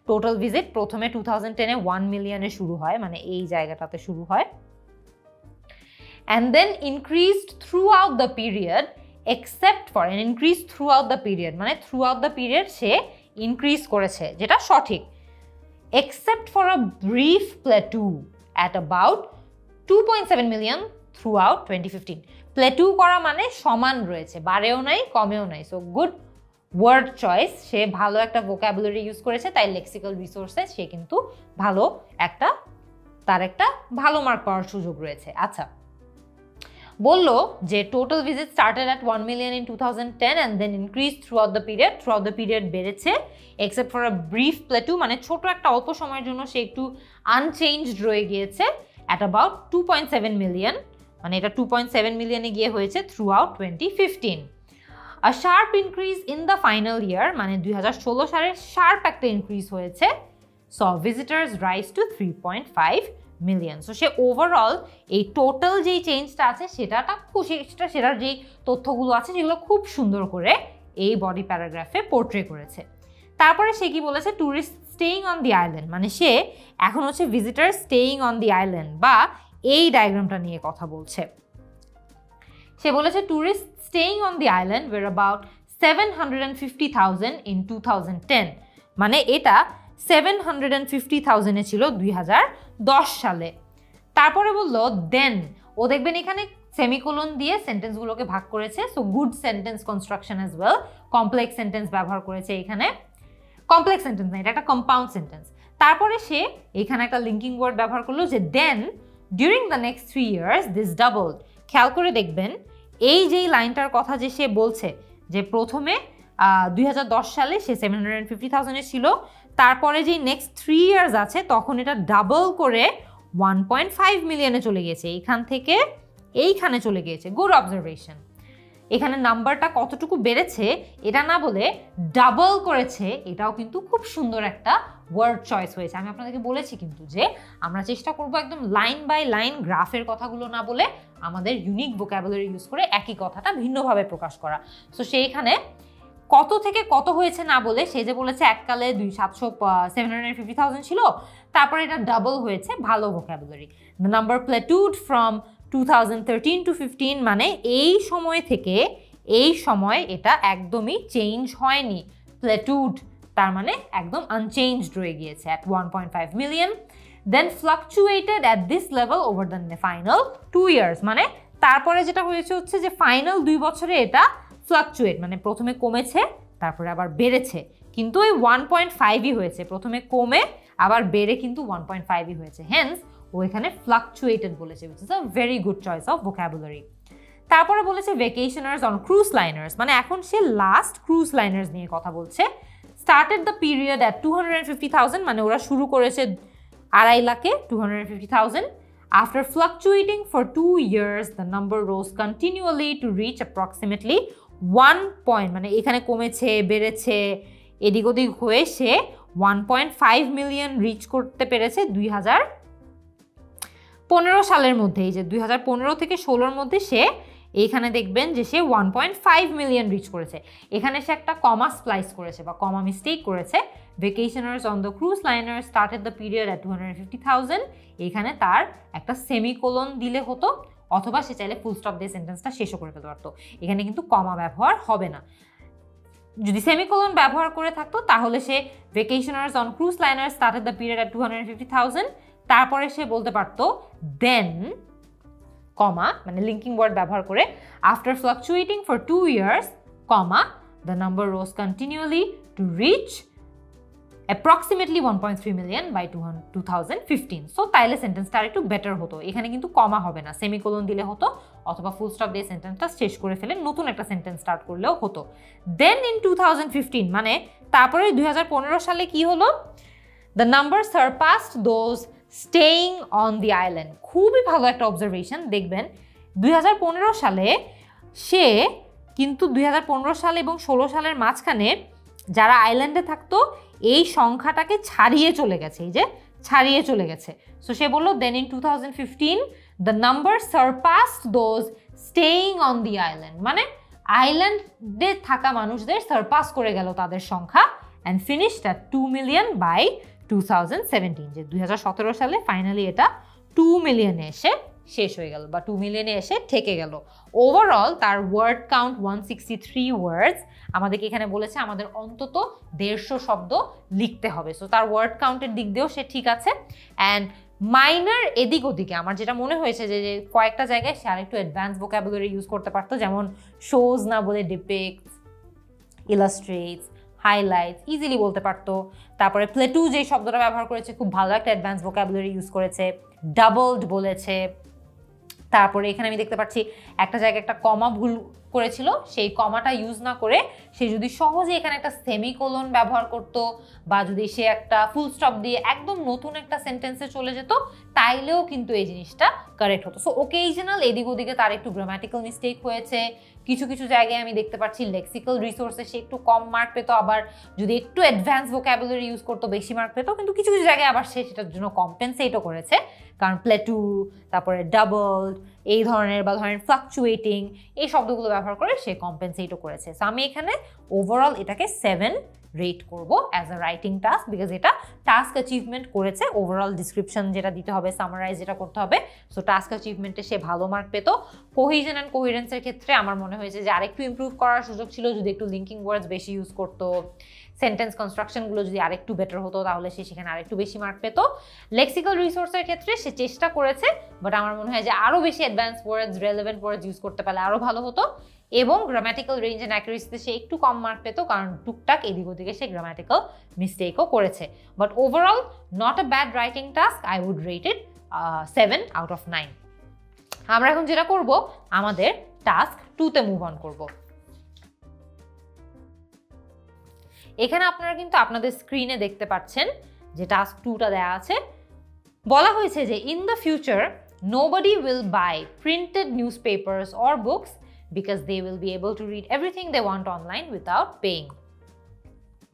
টোটাল ভিজিট প্রথমে 2010-এ 1 মিলিয়নে শুরু হয়, মানে এই জায়গাটাতে শুরু হয়। And then increased throughout the period except for an increase throughout the period, মানে থ্রু আউট দ্য পিরিয়ড সে ইনক্রিজ করেছে, যেটা সঠিক। except for a brief plateau at about 2.7 million throughout 2015. Plateau করা মানে সমান রয়েছে, বাড়েও নাই কমেও নাই। So good word choice. সে ভালো একটা ভোকাবুলারি ইউজ করেছে, তাই লেক্সিক্যাল রিসোর্সে সে কিন্তু ভালো তার একটা ভালো মার্ক পাওয়ার সুযোগ রয়েছে। আচ্ছা, বললো যে total visit started at 1 million in 2010 and then increase throughout the period বেড়েছে, except for a brief plateau, মানে ছোট একটা অল্প সময়ের জন্য সে একটু আনচেঞ্জড রয়ে গিয়েছে অ্যাট অ্যাবাউট 2.7 মিলিয়ন, মানে এটা 2.7 মিলিয়নে গিয়ে হয়েছে through out 2015। A sharp increase in the final year, মানে 2016 সালে শার্প একটা ইনক্রিজ হয়েছে। So visitors rise to 3.5 million. So say overall এই টোটাল যেই চেঞ্জটা আছে সেটার যেই তথ্যগুলো আছে সেগুলো খুব সুন্দর করে এই বডি প্যারাগ্রাফে পোর্ট্রে করেছে। তারপরে সে কি বলেছে, tourist staying on the island, মানে সে এখন হচ্ছে visitor staying on the island বা এই ডায়াগ্রামটা নিয়ে কথা বলছে। সে বলেছে tourist staying on the island were about 750,000 ইন 2010, মানে এটা 750,000-এ ছিল 2010 সালে। তারপরে বললো দেন, ও দেখবেন এখানে সেমিকোলন দিয়ে সেন্টেন্সগুলোকে ভাগ করেছে। So good sentence construction as well, complex sentence ব্যবহার করেছে এখানে। কমপ্লেক্স সেন্টেন্স না, এটা একটা কম্পাউন্ড সেন্টেন্স। তারপরে সে এখানে একটা লিঙ্কিং ওয়ার্ড ব্যবহার করলো যে then during the next 3 years this doubled. খেয়াল করে দেখবেন এই যেই লাইনটার কথা যে সে বলছে যে প্রথমে 2010 সালে সে 750,000-এ ছিল, তারপরে যেই নেক্সট 3 ইয়ার্স আছে তখন এটা ডাবল করে 1.5 মিলিয়নে চলে গিয়েছে, এইখান থেকে এইখানে চলে গিয়েছে। Good observation. এখানে নাম্বারটা কতটুকু বেড়েছে এটা না বলে ডাবল করেছে, এটাও কিন্তু খুব সুন্দর একটা ওয়ার্ড চয়েস হয়েছে। আমি আপনাদেরকে বলেছি কিন্তু যে আমরা চেষ্টা করব একদম লাইন বাই লাইন গ্রাফের কথাগুলো না বলে আমাদের ইউনিক ভোকাবুলারি ইউজ করে একই কথাটা ভিন্নভাবে প্রকাশ করা। সো সেইখানে কত থেকে কত হয়েছে না বলে সে যে বলেছে এককালে 750,000 ছিল, তারপরে এটা ডাবল হয়েছে, ভালো vocabulary. The number plateaued from 2013 to 15, মানে এই সময় থেকে এই সময় এটা একদমই চেঞ্জ হয়নি। প্লেটুড তার মানে একদম আনচেঞ্জড রয়ে গিয়েছে at 1.5 million. Then fluctuated at this level over the final 2 years, মানে তারপরে যেটা হয়েছে হচ্ছে যে ফাইনাল 2 বছরে এটা ফ্লাকচুয়েট, মানে প্রথমে কমেছে তারপরে আবার বেড়েছে, কিন্তু ওই 1.5ই হয়েছে, প্রথমে কমে আবার বেড়ে কিন্তু 1.5ই হয়েছে। হেন্স ও এখানে ফ্লাকচুয়েটেড বলেছে, which is a very good choice of vocabulary। তারপরে বলেছে ভেকেশনার্স অন ক্রুজ লাইনার্স, মানে এখন সে লাস্ট ক্রুজ লাইনার্স নিয়ে কথা বলছে। স্টার্টেড দ্য পিরিয়ড অ্যাট 250,000, মানে ওরা শুরু করেছে 2.5 লাখে 250,000। After fluctuating for 2 years, the number rose continually to reach approximately 1 point, মানে এখানে কমেছে বেড়েছে এদিক ওদিক হয়ে সে 1.5 মিলিয়ন রিচ করতে পেরেছে 15 সালের মধ্যে, এই যে 2015 থেকে 16-র মধ্যে সে এইখানে দেখবেন যে সে 1.5 মিলিয়ন রিচ করেছে। এখানে সে একটা কমা স্প্লাইস করেছে বা কমা মিস্টেক করেছে। Vacationers on the cruise liner started the period at 250,000। এখানে তার একটা সেমিকোলন দিলে হতো, অথবা সে চাইলে ফুল স্টপ দিয়ে সেন্টেন্সটা শেষও করে ফেলতে পারতো। এখানে কিন্তু কমা ব্যবহার হবে না। যদি সেমিকোলন ব্যবহার করে থাকতো তাহলে সে vacationers on cruise liner started the period at 250,000, তারপরে সে বলতে পারতো দেন কমা মানে লিঙ্কিং ওয়ার্ড ব্যবহার করে আফটার ফ্লাকচুয়েটিং ফর 2 years কমা the number rose continually to reach approximately 1.3 million by 2015। So তাইলে সেন্টেন্সটা আর একটু বেটার হতো। এখানে কিন্তু কমা হবে না, সেমিকোলন দিলে হতো, অথবা ফুল স্টপ দিয়ে সেন্টেন্সটা শেষ করে ফেলে নতুন একটা সেন্টেন্স স্টার্ট করলেও হতো। দেন ইন 2015 মানে তারপরে 2015 সালে কি হলো? The number surpassed those staying on the island. খুবই ভালো একটা অবজারভেশন। দেখবেন 2015 সালে সে কিন্তু 2015 সাল এবং 16 সালের মাঝখানে যারা আইল্যান্ডে থাকতো এই সংখ্যাটাকে ছাড়িয়ে চলে গেছে, এই যে ছাড়িয়ে চলে গেছে। সো সে বললো then in 2015 the number surpassed those staying on the island, মানে আইল্যান্ডে থাকা মানুষদের সারপাস করে গেল তাদের সংখ্যা, and finished at 2 million by 2017। যে 2017 সালে ফাইনালি এটা 2 মিলিয়নে এসে শেষ হয়ে গেল বা 2 মিলিয়নে এসে ঠেকে গেল। ওভারঅল তার ওয়ার্ড কাউন্ট 163 ওয়ার্ডস। আমাদেরকে এখানে বলেছে আমাদের অন্তত 150 শব্দ লিখতে হবে। সো তার ওয়ার্ড কাউন্টের দিক দিয়েও সে ঠিক আছে। অ্যান্ড মাইনার এদিক ওদিকে আমার যেটা মনে হয়েছে যে কয়েকটা জায়গায় সে আরেকটু অ্যাডভান্স ভোকাবুলারি ইউজ করতে পারতো, যেমন শোজ না বলে ডিপিক্টস, ইলাস্ট্রেটস, হাইলাইটস ইজিলি বলতে পারতো। তারপরে প্লেটু যে শব্দটা ব্যবহার করেছে খুব ভালো একটা অ্যাডভান্স ভোকাবুলারি ইউজ করেছে, ডাবলড বলেছে। তারপরে এখানে আমি দেখতে পাচ্ছি একটা জায়গায় একটা কমা ভুল করেছিল, সেই কমাটা ইউজ না করে সে যদি সহজে এখানে একটা সেমিকোলন ব্যবহার করত বা যদি সে একটা ফুল স্টপ দিয়ে একদম নতুন একটা সেন্টেন্সে চলে যেত তাইলেও কিন্তু এই জিনিসটা কারেক্ট হতো। সো ওকেজনাল এদিক ওদিকে তার একটু গ্রামাটিক্যাল মিস্টেক হয়েছে। কিছু কিছু জায়গায় আমি দেখতে পাচ্ছি লেক্সিক্যাল রিসোর্সে সে একটু কম মার্ক পেত, আবার যদি একটু অ্যাডভান্স ভোকাবুলারি ইউজ করতো বেশি মার্ক পেত। কিন্তু কিছু কিছু জায়গায় আবার সে সেটার জন্য কম্পেনসেটও করেছে, কারণ প্লেটু, তারপরে ডাবল এই ধরনের বা ধরেন ফ্লাকচুয়েটিং এই শব্দগুলো ব্যবহার করে সে কম্পেনসেটও করেছে। সো আমি এখানে ওভারঅল এটাকে 7 রেট করব as a writing task, because এটা টাস্ক অ্যাচিভমেন্ট করেছে। ওভারঅল ডিসক্রিপশন যেটা দিতে হবে, সামারাইজ যেটা করতে হবে, সো টাস্ক অ্যাচিভমেন্টে সে ভালো মার্ক পেত। কোহিজন অ্যান্ড কোহিরেন্সের ক্ষেত্রে আমার মনে হয়েছে যে আরেকটু ইমপ্রুভ করার সুযোগ ছিল, যদি একটু লিঙ্কিং ওয়ার্ডস বেশি ইউজ করতো, সেন্টেন্স কনস্ট্রাকশনগুলো যদি আরেকটু বেটার হতো তাহলে সে সেখানে আরেকটু বেশি মার্ক পেত। লেক্সিক্যাল রিসোর্সের ক্ষেত্রে সে চেষ্টা করেছে, বাট আমার মনে হয় যে আরও বেশি অ্যাডভান্স ওয়ার্ডস, রেলেভেন্ট ওয়ার্ডস ইউজ করতে পারলে আরও ভালো হতো। এবং গ্রামাটিক্যাল রেঞ্জ অ্যান্ড অ্যাকুরেসিতে সে একটু কম মার্ক পেত, কারণ টুকটাক এদিক ওদিকে সে গ্রামাটিক্যাল মিস্টেকও করেছে। But overall not a bad writing task, I would rate it 7 out of 9। আমরা এখন যেটা করব, আমাদের টাস্ক 2তে মুভ অন করব। এখানে আপনারা কিন্তু আপনাদের স্ক্রিনে দেখতে পাচ্ছেন যে টাস্ক 2টা দেওয়া আছে। বলা হয়েছে যে in the future nobody will buy printed newspapers or books because they will be able to read everything they want online without paying.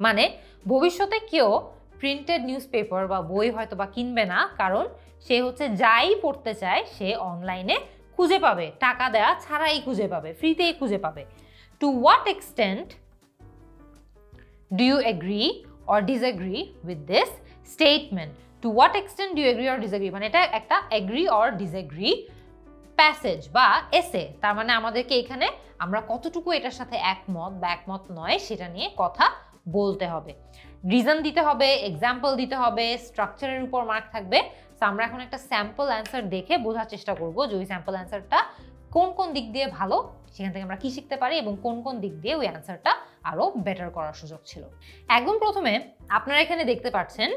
মানে ভবিষ্যতে কেউ প্রিন্টেড নিউজপেপার বা বই হয়তো বা কিনবে না, কারণ সে হচ্ছে যাই পড়তে চায় সে অনলাইনে খুঁজে পাবে, টাকা দেওয়া ছাড়াই খুঁজে পাবে, ফ্রিতেই খুঁজে পাবে। To what extent do you agree or disagree with this statement? To what extent do you agree or disagree? মানে এটা একটা agree or disagree প্যাসেজ বা এসে। তার মানে আমাদেরকে এখানে আমরা কতটুকু এটার সাথে একমত বা একমত নয় সেটা নিয়ে কথা বলতে হবে, রিজন দিতে হবে, এক্সাম্পল দিতে হবে, স্ট্রাকচারের উপর মার্ক থাকবে। সো আমরা এখন একটা স্যাম্পল অ্যান্সার দেখে বোঝার চেষ্টা করব যে ওই স্যাম্পল অ্যান্সারটা কোন কোন দিক দিয়ে ভালো, সেখান থেকে আমরা কি শিখতে পারি এবং কোন কোন দিক দিয়ে ওই অ্যান্সারটা আরো বেটার করার সুযোগ ছিল। একদম প্রথমে আপনারা এখানে দেখতে পাচ্ছেন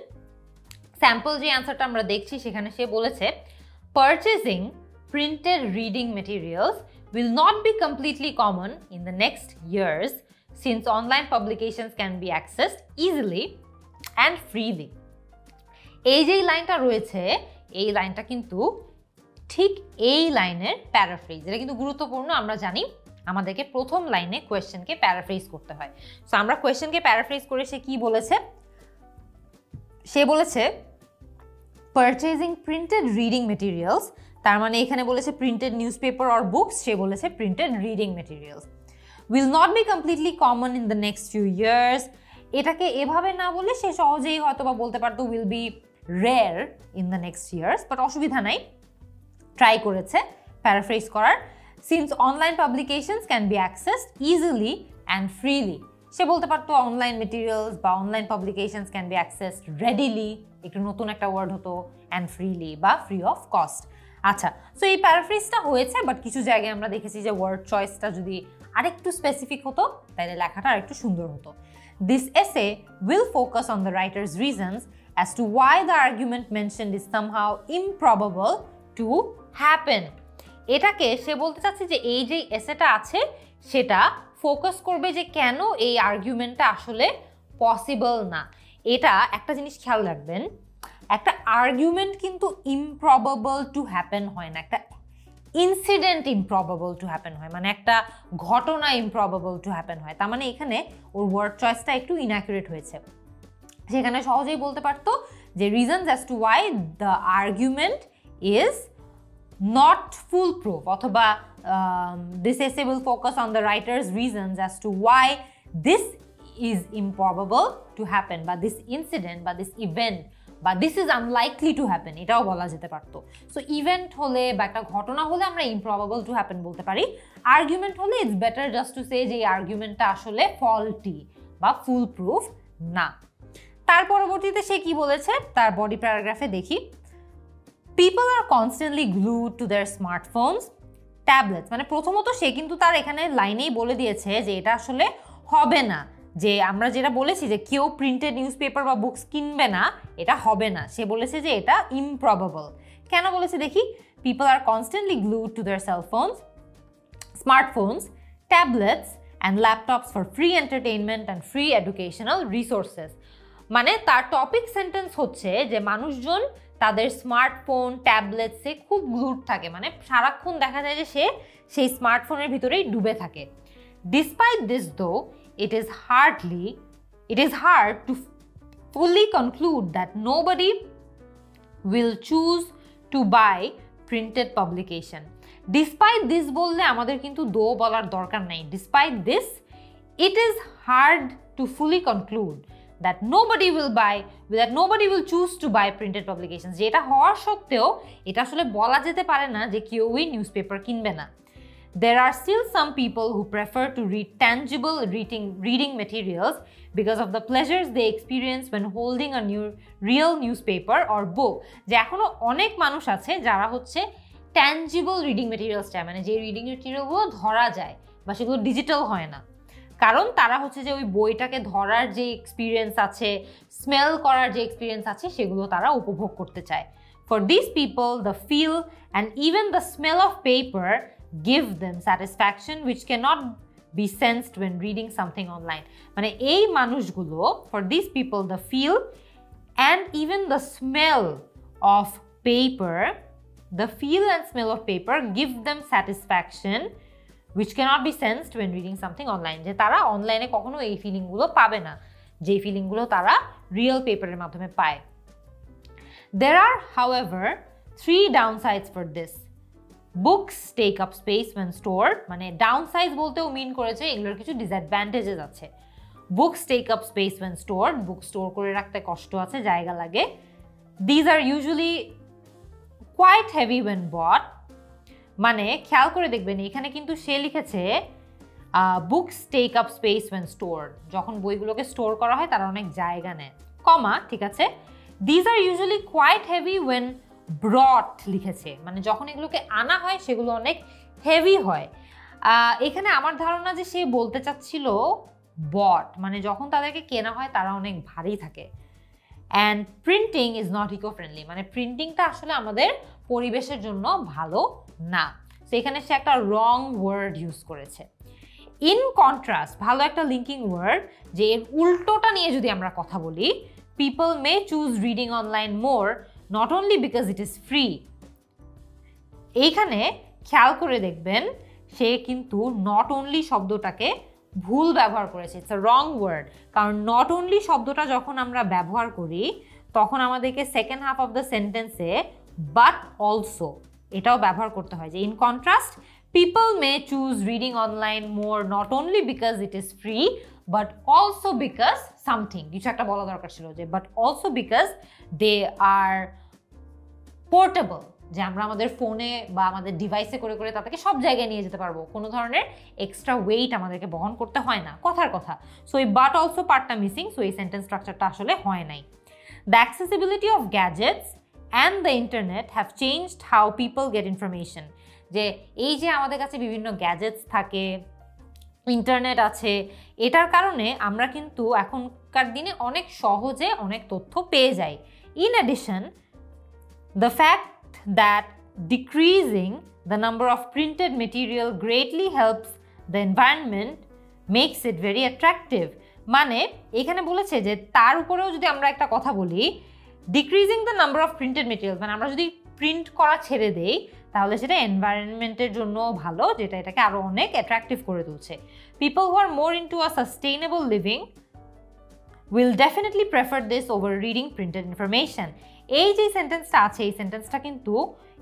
স্যাম্পল যে অ্যান্সারটা আমরা দেখছি, সেখানে সে বলেছে purchasing printed reading materials will not be completely common in the next years since online publications can be accessed easily and freely. এই যে লাইনটা রয়েছে, এই লাইনটা কিন্তু ঠিক এই লাইনের প্যারাফ্রেজ। এটা কিন্তু গুরুত্বপূর্ণ। আমরা জানি আমাদেরকে প্রথম লাইনে কোয়েশ্চেনকে প্যারাফ্রেজ করতে হয়। সো আমরা কোয়েশ্চেনকে প্যারাফ্রেজ করে সে কি বলেছে, সে বলেছে পারচেজিং প্রিন্টেড রিডিং মেটেরিয়ালস, তার মানে এখানে বলেছে প্রিন্টেড নিউজপেপার অর বুকস, সে বলেছে printed reading materials. will not be completely common in the next few years, এটাকে এভাবে না বলে সে সহজেই হয়তো বা বলতে পারতো will be rare in the next years, but অসুবিধা নাই, ট্রাই করেছে প্যারাফ্রেজ করার। since online publications can be accessed easily and freely, সে বলতে পারতো অনলাইন মেটেরিয়ালস বা online publications can be accessed readily, একটু নতুন একটা ওয়ার্ড হতো, অ্যান্ড ফ্রিলি বা ফ্রি অফ কস্ট। আচ্ছা, সো এই প্যারাফ্রেজটা হয়েছে, বাট কিছু জায়গায় আমরা দেখেছি যে ওয়ার্ড চয়েসটা যদি আরেকটু স্পেসিফিক হতো তাহলে লেখাটা আরেকটু সুন্দর হতো। This essay will focus on the writer's reasons as to why the argument mentioned is somehow improbable to happen. এটাকে সে বলতে চাচ্ছে যে এই যে এসেটা আছে সেটা ফোকাস করবে যে কেন এই আর্গুমেন্টটা আসলে পসিবল না। এটা একটা জিনিস খেয়াল রাখবেন, একটা আর্গুমেন্ট কিন্তু ইমপ্রবাবল টু হ্যাপেন হয় না, একটা ইনসিডেন্ট ইমপ্রবাবল টু হ্যাপেন হয়, মানে একটা ঘটনা ইমপ্রবাবল টু হ্যাপেন হয়। তার মানে এখানে ওর ওয়ার্ড চয়েসটা একটু ইনঅ্যাকুরেট হয়েছে। সেখানে সহজেই বলতে পারতো যে reasons as to why the argument is not foolproof, অথবা this essay will focus on the writer's reasons as to why this is improbable to happen, বা this incident বা this event বা this is unlikely to happen, এটাও বলা যেতে পারতো। সো ইভেন্ট হলে বা একটা ঘটনা হলে আমরা improbable to happen বলতে পারি, আর্গুমেন্ট হলে it's better just to say যে এই আর্গুমেন্টটা আসলে ফল্টি বা ফুল প্রুফ না। তার পরবর্তীতে সে কি বলেছে তার বডি প্যারাগ্রাফে দেখি। People are constantly glued to their smartphones, tablets, মানে প্রথমত সে কিন্তু তার এখানে লাইনেই বলে দিয়েছে যে এটা আসলে হবে না, যে আমরা যেটা বলেছি যে কেউ প্রিন্টেড নিউজপেপার বা বুকস কিনবে না, এটা হবে না। সে বলেছে যে এটা ইমপ্রবাবল। কেন বলেছে দেখি? People are constantly glued to their cell phones, smartphones, tablets and laptops for free entertainment and free educational resources, মানে তার টপিক সেন্টেন্স হচ্ছে যে মানুষজন তাদের স্মার্টফোন ট্যাবলেটসে খুব গ্লুড থাকে, মানে সারাক্ষণ দেখা যায় যে সে সেই স্মার্টফোনের ভিতরেই ডুবে থাকে। Despite this though, it is hard to fully conclude that nobody will choose to buy printed publication. Despite this বললে আমাদের কিন্তু দো বলার দরকার নাই। Despite this, it is hard to fully conclude that nobody will choose to buy printed publications, যেটা হওয়ার সত্ত্বেও এটা আসলে বলা যেতে পারে না যে কেউই নিউজপেপার কিনবে না। There are still some people who prefer to read tangible reading materials because of the pleasures they experience when holding a real newspaper or book, যে এখনো অনেক মানুষ আছে যারা হচ্ছে ট্যাঞ্জিবল রিডিং মেটেরিয়ালস চায়, মানে যে রিডিং মেটেরিয়ালগুলো ধরা যায় বা সেগুলো ডিজিটাল হয় না, কারণ তারা হচ্ছে যে ওই বইটাকে ধরার যে এক্সপিরিয়েন্স আছে, স্মেল করার যে এক্সপিরিয়েন্স আছে সেগুলো তারা উপভোগ করতে চায়। For these people, the feel and even the smell of paper give them satisfaction which cannot be sensed when reading something online. মানে এই মানুষগুলো, for these people, the feel and even the smell of paper give them satisfaction which cannot be sensed when reading something online, যে তারা অনলাইনে কখনো এই ফিলিংগুলো পাবে না যে ফিলিংগুলো তারা রিয়েল পেপারের মাধ্যমে পায়। There are, however, 3 downsides for this. Books take up space when stored, মানে ডাউনসাইজ বলতেও মিন করেছে এগুলোর কিছু ডিসঅ্যাডভান্টেজেস আছে। Books take up space when stored, book store করে রাখতে কষ্ট আছে, জায়গা লাগে। These are usually quite heavy when bought, মানে খেয়াল করে দেখবেন এখানে কিন্তু সে লিখেছে books take up space when stored, যখন বইগুলোকে স্টোর করা হয় তারা অনেক জায়গা নেয়, কমা, ঠিক আছে। These are usually quite heavy when brought লিখেছে, মানে যখন এগুলোকে আনা হয় সেগুলো অনেক হেভি হয়। এখানে আমার ধারণা যে সে বলতে চাচ্ছিল বট, মানে যখন তাদেরকে কেনা হয় তারা অনেক ভারী থাকে। And printing is not eco friendly, মানে প্রিন্টিংটা আসলে আমাদের পরিবেশের জন্য ভালো না। তো এখানে সে একটা রং ওয়ার্ড ইউজ করেছে। ইন কন্ট্রাস্ট, ভালো একটা লিঙ্কিং ওয়ার্ড, যে এর উল্টোটা নিয়ে যদি আমরা কথা বলি, people may choose reading online more not only because it is free. এইখানে খেয়াল করে দেখবেন সে কিন্তু নট অনলি শব্দটাকে ভুল ব্যবহার করেছে, ইটস আ রং ওয়ার্ড। কারণ নট অনলি শব্দটা যখন আমরা ব্যবহার করি তখন আমাদেরকে সেকেন্ড হাফ অফ দ্য সেন্টেন্সে বাট অলসো এটাও ব্যবহার করতে হয়, যে in contrast people may choose reading online more not only because it is free but also because something, কিছু একটা বলা দরকার ছিল, যে but also because they are portable, যে আমরা আমাদের ফোনে বা আমাদের ডিভাইসে করে করে তাদেরকে সব জায়গায় নিয়ে যেতে পারবো, কোনো ধরনের এক্সট্রা ওয়েট আমাদেরকে বহন করতে হয় না, কথার কথা। সো এই বাট অলসো পার্টটা মিসিং, সো এই সেন্টেন্স স্ট্রাকচারটা আসলে হয় নাই। The accessibility of gadgets and the internet have changed how people gate information, যে এই যে আমাদের কাছে বিভিন্ন গ্যাজেটস থাকে, ইন্টারনেট আছে, এটার কারণে আমরা কিন্তু এখনকার দিনে অনেক সহজে অনেক তথ্য পেয়ে যাই। In addition, the fact that decreasing the number of printed material greatly helps the environment makes it very attractive, মানে এখানে বলেছে যে তার উপরেও যদি আমরা একটা কথা বলি, decreasing the number of printed materials, মানে আমরা যদি প্রিন্ট করা ছেড়ে দেই তাহলে সেটা এনভায়রনমেন্টের জন্য ভালো, যেটা এটাকে আরো অনেক অ্যাট্রাকটিভ করে তুলছে। People who are more into a sustainable living will definitely prefer this over reading printed information. এই যে সেন্টেন্সটা আছে, এই সেন্টেন্সটা কিন্তু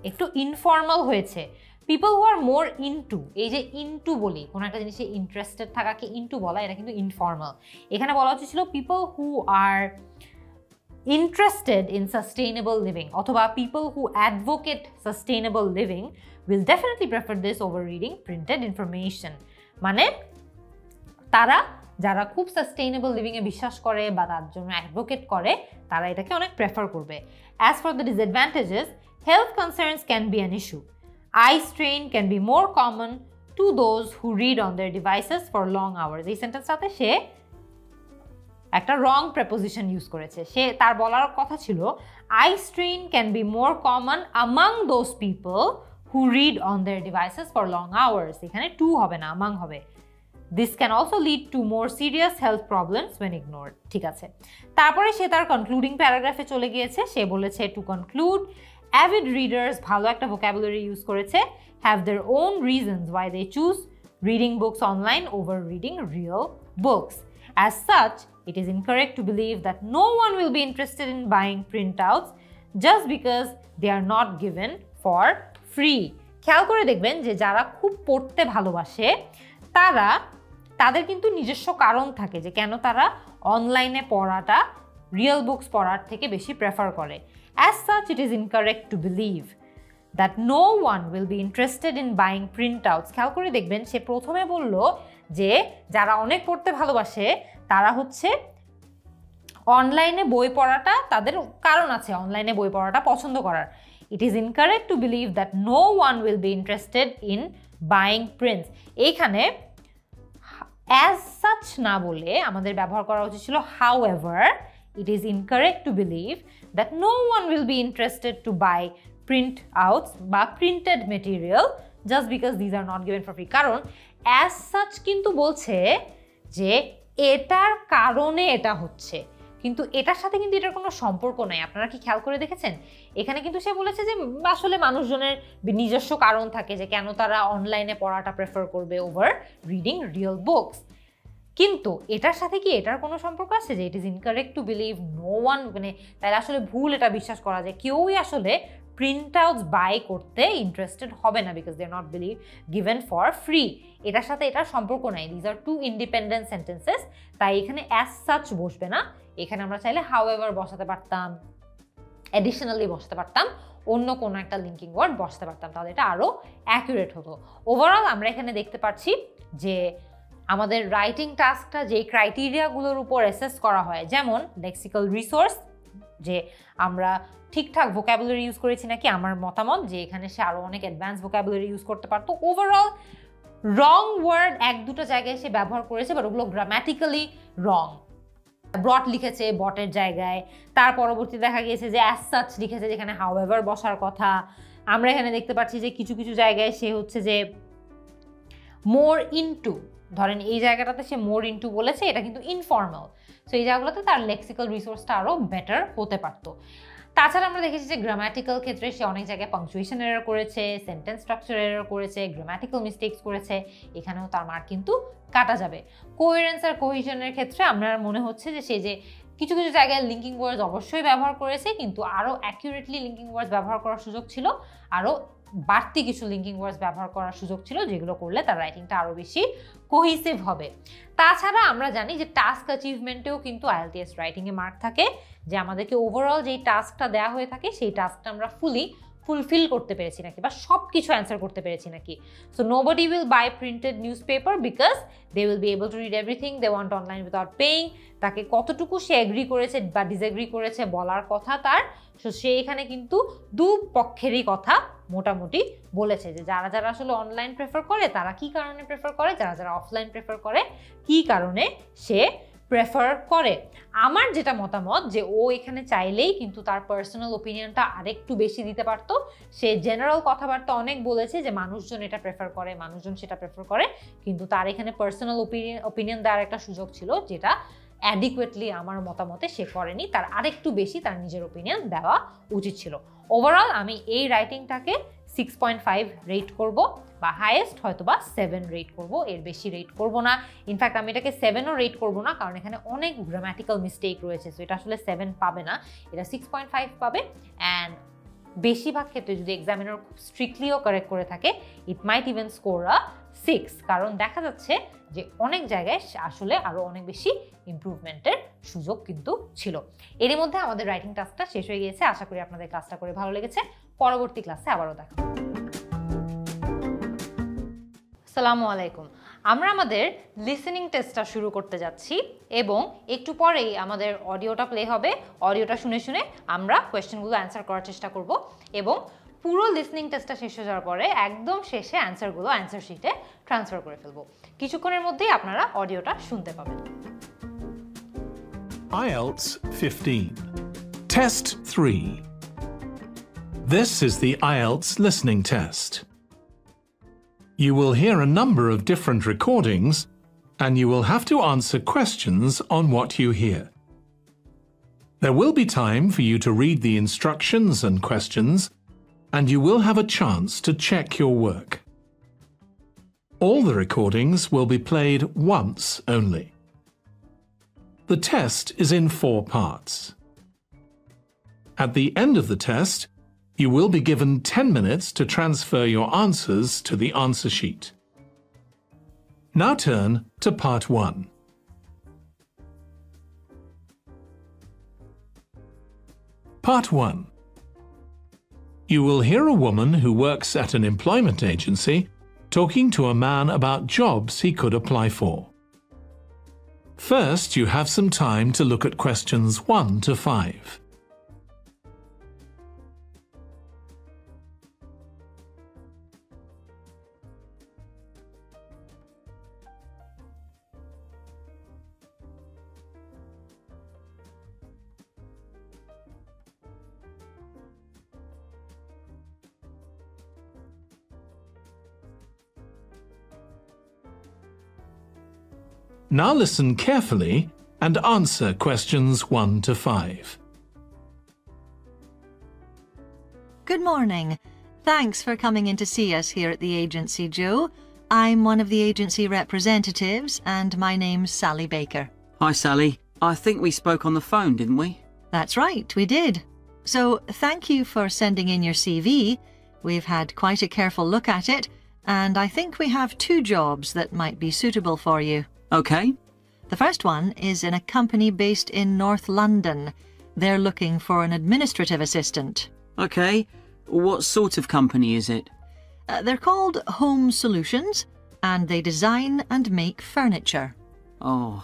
একটু ইনফর্মাল হয়েছে। People who R more into, এই যে ইনটু বলি, কোনো একটা জিনিসে ইন্টারেস্টেড থাকাকে ইনটু বলা, এটা কিন্তু ইনফর্মাল। এখানে বলা হচ্ছে ছিল people who are interested in sustainable living, অথবা people who advocate sustainable living will definitely prefer this over reading printed information, মানে তারা যারা খুব সাস্টেইনেবল লিভিংয়ে বিশ্বাস করে বা তার জন্য অ্যাডভোকেট করে, তারা এটাকে অনেক প্রেফার করবে। As for the disadvantages, health concerns can be an issue. I strain can be more common to those who read on their devices for long hours. এই সেন্টেন্সটাতে সে একটা রং প্রেপোজিশন ইউজ করেছে। সে তার বলার কথা ছিল I strain can be more common among those people who read on their devices for long hours. এখানে টু হবে না, আমাং হবে। This can also lead to more serious health problems when ignored. ঠিক আছে, তারপরে সে তার কনক্লুডিং প্যারাগ্রাফে চলে গিয়েছে। সে বলেছে টু কনক্লুড, avid readers, ভালো একটা vocabulary ইউজ করেছে, have their own reasons why they choose reading books online over reading real books. As such, it is incorrect to believe that no one will be interested in buying printouts just because they are not given for free. খেয়াল করে দেখবেন যে যারা খুব পড়তে ভালোবাসে তাদের কিন্তু নিজস্ব কারণ থাকে যে কেন তারা অনলাইনে পড়াটা রিয়েল বুকস পড়ার থেকে বেশি প্রেফার করে। As such, it is incorrect to believe that no one will be interested in buying printouts. খেয়াল করে দেখবেন সে প্রথমে বলল যে যারা অনেক পড়তে ভালোবাসে তারা হচ্ছে অনলাইনে বই পড়াটা, তাদের কারণ আছে অনলাইনে বই পড়াটা পছন্দ করার। It is incorrect to believe that no one will be interested in buying prints. এইখানে as such না বলে আমাদের ব্যবহার করা উচিত ছিল however. It is incorrect to believe that no one will be interested to buy printouts বা printed material just because these are not given for free. কারণ as such কিন্তু বলছে যে এটার কারণে এটা হচ্ছে, কিন্তু এটার সাথে কিন্তু এটার কোনো সম্পর্ক নাই। আপনারা কি খেয়াল করে দেখেছেন? এখানে কিন্তু সে বলেছে যে আসলে মানুষজনের নিজস্ব কারণ থাকে যে কেন তারা অনলাইনে পড়াটা প্রেফার করবে ওভার রিডিং রিয়েল বুকস, কিন্তু এটার সাথে কি এটার কোনো সম্পর্ক আছে যে it is incorrect to believe no one, মানে তাই আসলে ভুল এটা বিশ্বাস করা যায় কেউই আসলে প্রিন্ট আউটস বাই করতে ইন্টারেস্টেড হবে না because they are not believe given for free. এটার সাথে এটার সম্পর্ক নাই, these are two independent sentences. তাই এখানে অ্যাজ সাচ বসবে না, এখানে আমরা চাইলে হাউএভার বসাতে পারতাম, অ্যাডিশনালি বসাতে পারতাম, অন্য কোনো একটা লিঙ্কিং ওয়ার্ড বসাতে পারতাম, তাহলে এটা আরও অ্যাকুরেট হতো। ওভারঅল আমরা এখানে দেখতে পাচ্ছি যে আমাদের রাইটিং টাস্কটা যেই ক্রাইটেরিয়াগুলোর উপর অ্যাসেস করা হয়, যেমন লেক্সিক্যাল রিসোর্স, যে আমরা ঠিকঠাক ভোক্যাবুলারি ইউজ করেছি নাকি, আমার মতামত যে এখানে সে আরও অনেক অ্যাডভান্স ভোক্যাবুলারি ইউজ করতে পারতো। ওভারঅল রং ওয়ার্ড এক দুটো জায়গায় সে ব্যবহার করেছে, বাট ওগুলো গ্রামাটিক্যালি রং। ব্রট লিখেছে বটের জায়গায়, তার পরবর্তী দেখা গিয়েছে যে অ্যাজ সাচ লিখেছে যেখানে হাউএভার বসার কথা। আমরা এখানে দেখতে পাচ্ছি যে কিছু কিছু জায়গায় সে হচ্ছে যে মোর ইনটু, ধরেন এই জায়গাটাতে সে মোর ইনটু বলেছে, এটা কিন্তু ইনফর্মাল। সো এই জায়গাগুলোতে তার লেক্সিক্যাল রিসোর্সটা আরও বেটার হতে পারতো। তাছাড়া আমরা দেখেছি যে গ্রামাটিক্যাল ক্ষেত্রে সে অনেক জায়গায় পাংচুয়েশন এরর করেছে, সেন্টেন্স স্ট্রাকচার এরর করেছে, গ্রামাটিক্যাল মিস্টেকস করেছে, এখানেও তার মার্ক কিন্তু কাটা যাবে। কোহেরেন্স আর কোহেশনের ক্ষেত্রে আমার মনে হচ্ছে যে সে যে কিছু কিছু জায়গায় লিঙ্কিং ওয়ার্ডস অবশ্যই ব্যবহার করেছে, কিন্তু আরও অ্যাকিউরেটলি লিঙ্কিং ওয়ার্ডস ব্যবহার করার সুযোগ ছিল, আরও বাড়তি কিছু লিঙ্কিং ওয়ার্ডস ব্যবহার করার সুযোগ ছিল, যেগুলো করলে তার রাইটিংটা আরও বেশি কোহিসিভ হবে। তাছাড়া আমরা জানি যে টাস্ক অ্যাচিভমেন্টেও কিন্তু IELTS রাইটিংয়ে মার্ক থাকে, যে আমাদেরকে ওভারঅল যেই টাস্কটা দেওয়া হয়ে থাকে সেই টাস্কটা আমরা ফুলফিল করতে পেরেছি নাকি, বা সব কিছু অ্যান্সার করতে পেরেছি নাকি। So nobody will buy printed newspaper because they will be able to read everything they want online without paying. তাকে কতটুকু সে এগ্রি করেছে বা ডিসএগ্রি করেছে বলার কথা তার। সো সে এখানে কিন্তু দুপক্ষেরই কথা মোটামুটি বলেছে, যে যারা যারা আসলে অনলাইন প্রেফার করে তারা কি কারণে প্রেফার করে, যারা যারা অফলাইন প্রেফার করে কি কারণে সে প্রেফার করে। আমার যেটা মতামত যে ও এখানে চাইলেই কিন্তু তার পার্সোনাল ওপিনিয়নটা আরেকটু বেশি দিতে পারতো। সে জেনারেল কথাবার্তা অনেক বলেছে যে মানুষজন এটা প্রেফার করে, মানুষজন সেটা প্রেফার করে, কিন্তু তার এখানে পার্সোনাল ওপিনিয়ন দেওয়ার একটা সুযোগ ছিল, যেটা অ্যাডিকুয়েটলি আমার মতামতে সে করেনি। তার আরেকটু বেশি তার নিজের ওপিনিয়ন দেওয়া উচিত ছিল। ওভারঅল আমি এই রাইটিংটাকে 6.5 রেট করব, বা হাইয়েস্ট হয়তো বা 7 রেট করব, এর বেশি রেট করব না। ইনফ্যাক্ট আমি এটাকে 7ও রেট করব না, কারণ এখানে অনেক গ্রামাটিক্যাল মিস্টেক রয়েছে, সো এটা আসলে 7 পাবে না, এটা 6.5 পাবে। অ্যান্ড বেশিরভাগ ক্ষেত্রে যদি এক্সামিনার খুব স্ট্রিক্টলিও কারেক্ট করে থাকে, ইট মাইট ইভেন স্কোর আ 6, কারণ দেখা যাচ্ছে যে অনেক জায়গায় আসলে আরও অনেক বেশি ইমপ্রুভমেন্টের সুযোগ কিন্তু ছিল। এরই মধ্যে আমাদের রাইটিং টাস্কটা শেষ হয়ে গিয়েছে। আশা করি আপনাদের ক্লাসটা করে ভালো লেগেছে। পরবর্তী ক্লাসে আবারও দেখা হবে। আসসালামু আলাইকুম। আমরা আমাদের লিসেনিং টেস্টটা শুরু করতে যাচ্ছি, এবং একটু পরেই আমাদের অডিওটা প্লে হবে। অডিওটা শুনে শুনে আমরা কোয়েশ্চেনগুলো অ্যান্সার করার চেষ্টা করব, এবং পুরো লিসনিং টেস্টটা শেষ হয়ে যাওয়ার পরে একদম শেষে অ্যান্সারগুলো অ্যান্সার শিটে ট্রান্সফার করে ফেলবো। কিছুক্ষণের মধ্যেই আপনারা অডিওটা শুনতে পাবেন। IELTS 15. Test 3. This is the IELTS listening test. You will hear a number of different recordings, and you will have to answer questions on what you hear. There will be time for you to read the instructions and questions, and you will have a chance to check your work. All the recordings will be played once only. The test is in 4 parts. At the end of the test, you will be given 10 minutes to transfer your answers to the answer sheet. Now turn to part 1. Part 1. You will hear a woman who works at an employment agency talking to a man about jobs he could apply for. First, you have some time to look at questions 1 to 5. Now listen carefully and answer questions 1 to 5. Good morning. Thanks for coming in to see us here at the agency, Joe. I'm one of the agency representatives, and my name's Sally Baker. Hi, Sally. I think we spoke on the phone, didn't we? That's right, we did. So thank you for sending in your CV. We've had quite a careful look at it, and I think we have 2 jobs that might be suitable for you. Okay. The first one is in a company based in North London. They're looking for an administrative assistant. Okay. What sort of company is it? They're called Home Solutions, and they design and make furniture. Oh,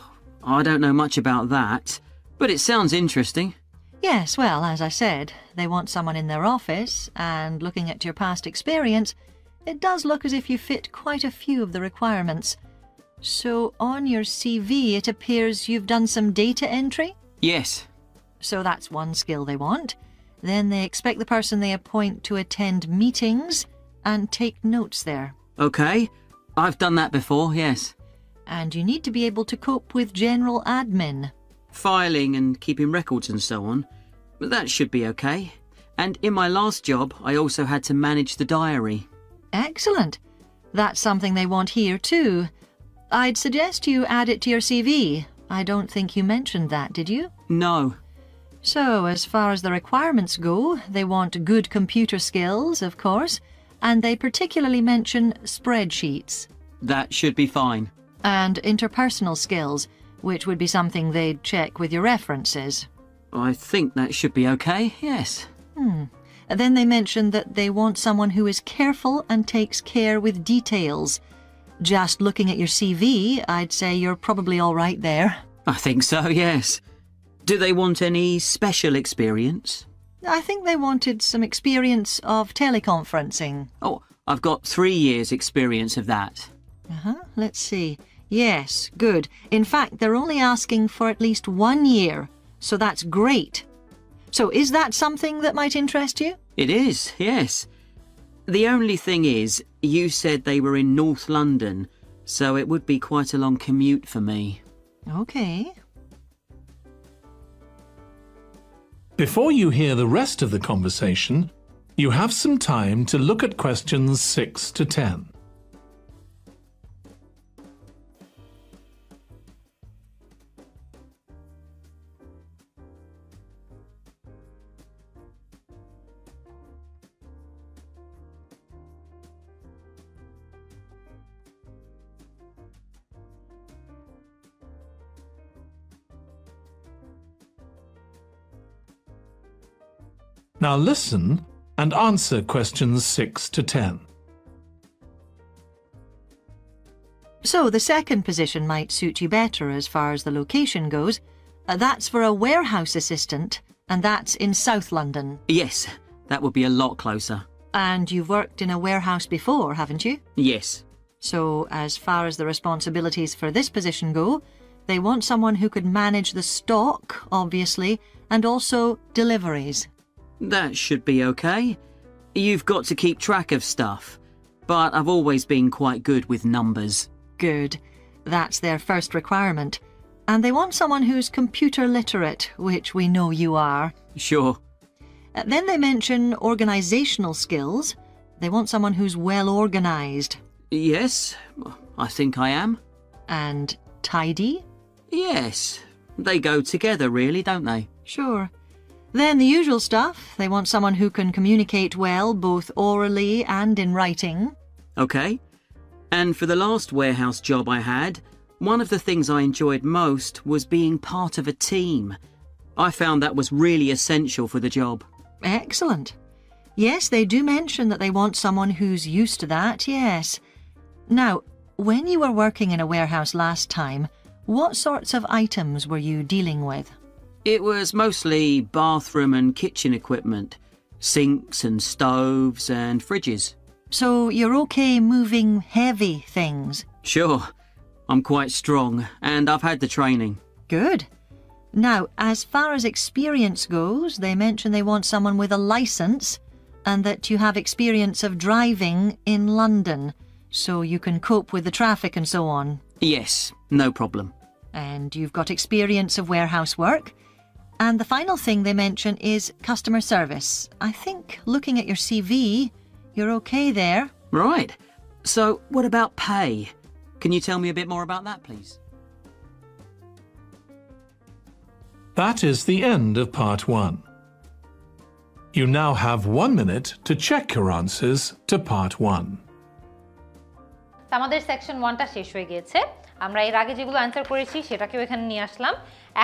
I don't know much about that, but it sounds interesting. Yes, well, as I said, they want someone in their office, and looking at your past experience, it does look as if you fit quite a few of the requirements. So on your CV, it appears you've done some data entry? Yes. So that's one skill they want. Then they expect the person they appoint to attend meetings and take notes there. Okay. I've done that before, yes. And you need to be able to cope with general admin. Filing and keeping records and so on. But that should be okay. And in my last job, I also had to manage the diary. Excellent. That's something they want here too. I'd suggest you add it to your CV. I don't think you mentioned that, did you? No. So, as far as the requirements go, they want good computer skills, of course, and they particularly mention spreadsheets. That should be fine. And interpersonal skills, which would be something they'd check with your references. I think that should be okay, yes. Then they mention that they want someone who is careful and takes care with details. Just looking at your CV, I'd say you're probably all right there. I think so, yes. Do they want any special experience? I think they wanted some experience of teleconferencing. Oh, I've got 3 years' experience of that. Let's see. Yes, good. In fact, they're only asking for at least 1 year, so that's great. So is that something that might interest you? It is, yes. The only thing is, you said they were in North London, so it would be quite a long commute for me. Okay. Before you hear the rest of the conversation, you have some time to look at questions 6 to 10. Now listen and answer questions 6 to 10. So the second position might suit you better as far as the location goes. That's for a warehouse assistant, and that's in South London. Yes, that would be a lot closer. And you've worked in a warehouse before, haven't you? Yes. So as far as the responsibilities for this position go, they want someone who could manage the stock, obviously, and also deliveries. That should be okay. You've got to keep track of stuff, but I've always been quite good with numbers. Good. That's their first requirement. And they want someone who's computer literate, which we know you are. Sure. Then they mention organisational skills. They want someone who's well organised. Yes, I think I am. And tidy? Yes. They go together, really, don't they? Sure. Then the usual stuff. They want someone who can communicate well, both orally and in writing. Okay. And for the last warehouse job I had, one of the things I enjoyed most was being part of a team. I found that was really essential for the job. Excellent. Yes, they do mention that they want someone who's used to that, yes. Now, when you were working in a warehouse last time, what sorts of items were you dealing with? It was mostly bathroom and kitchen equipment, sinks and stoves and fridges. So you're okay moving heavy things? Sure. I'm quite strong and I've had the training. Good. Now, as far as experience goes, they mention they want someone with a licence and that you have experience of driving in London, so you can cope with the traffic and so on. Yes, no problem. And you've got experience of warehouse work. And the final thing they mention is customer service. I think, looking at your CV, you're okay there. Right. So, what about pay? Can you tell me a bit more about that, please? That is the end of part 1. You now have 1 minute to check your answers to part 1. আমাদের সেকশন 1টা শেষ হয়ে গিয়েছে। আমরা এর আগে যেগুলো অ্যানসার করেছি সেটাকেও এখানে নিয়ে আসলাম।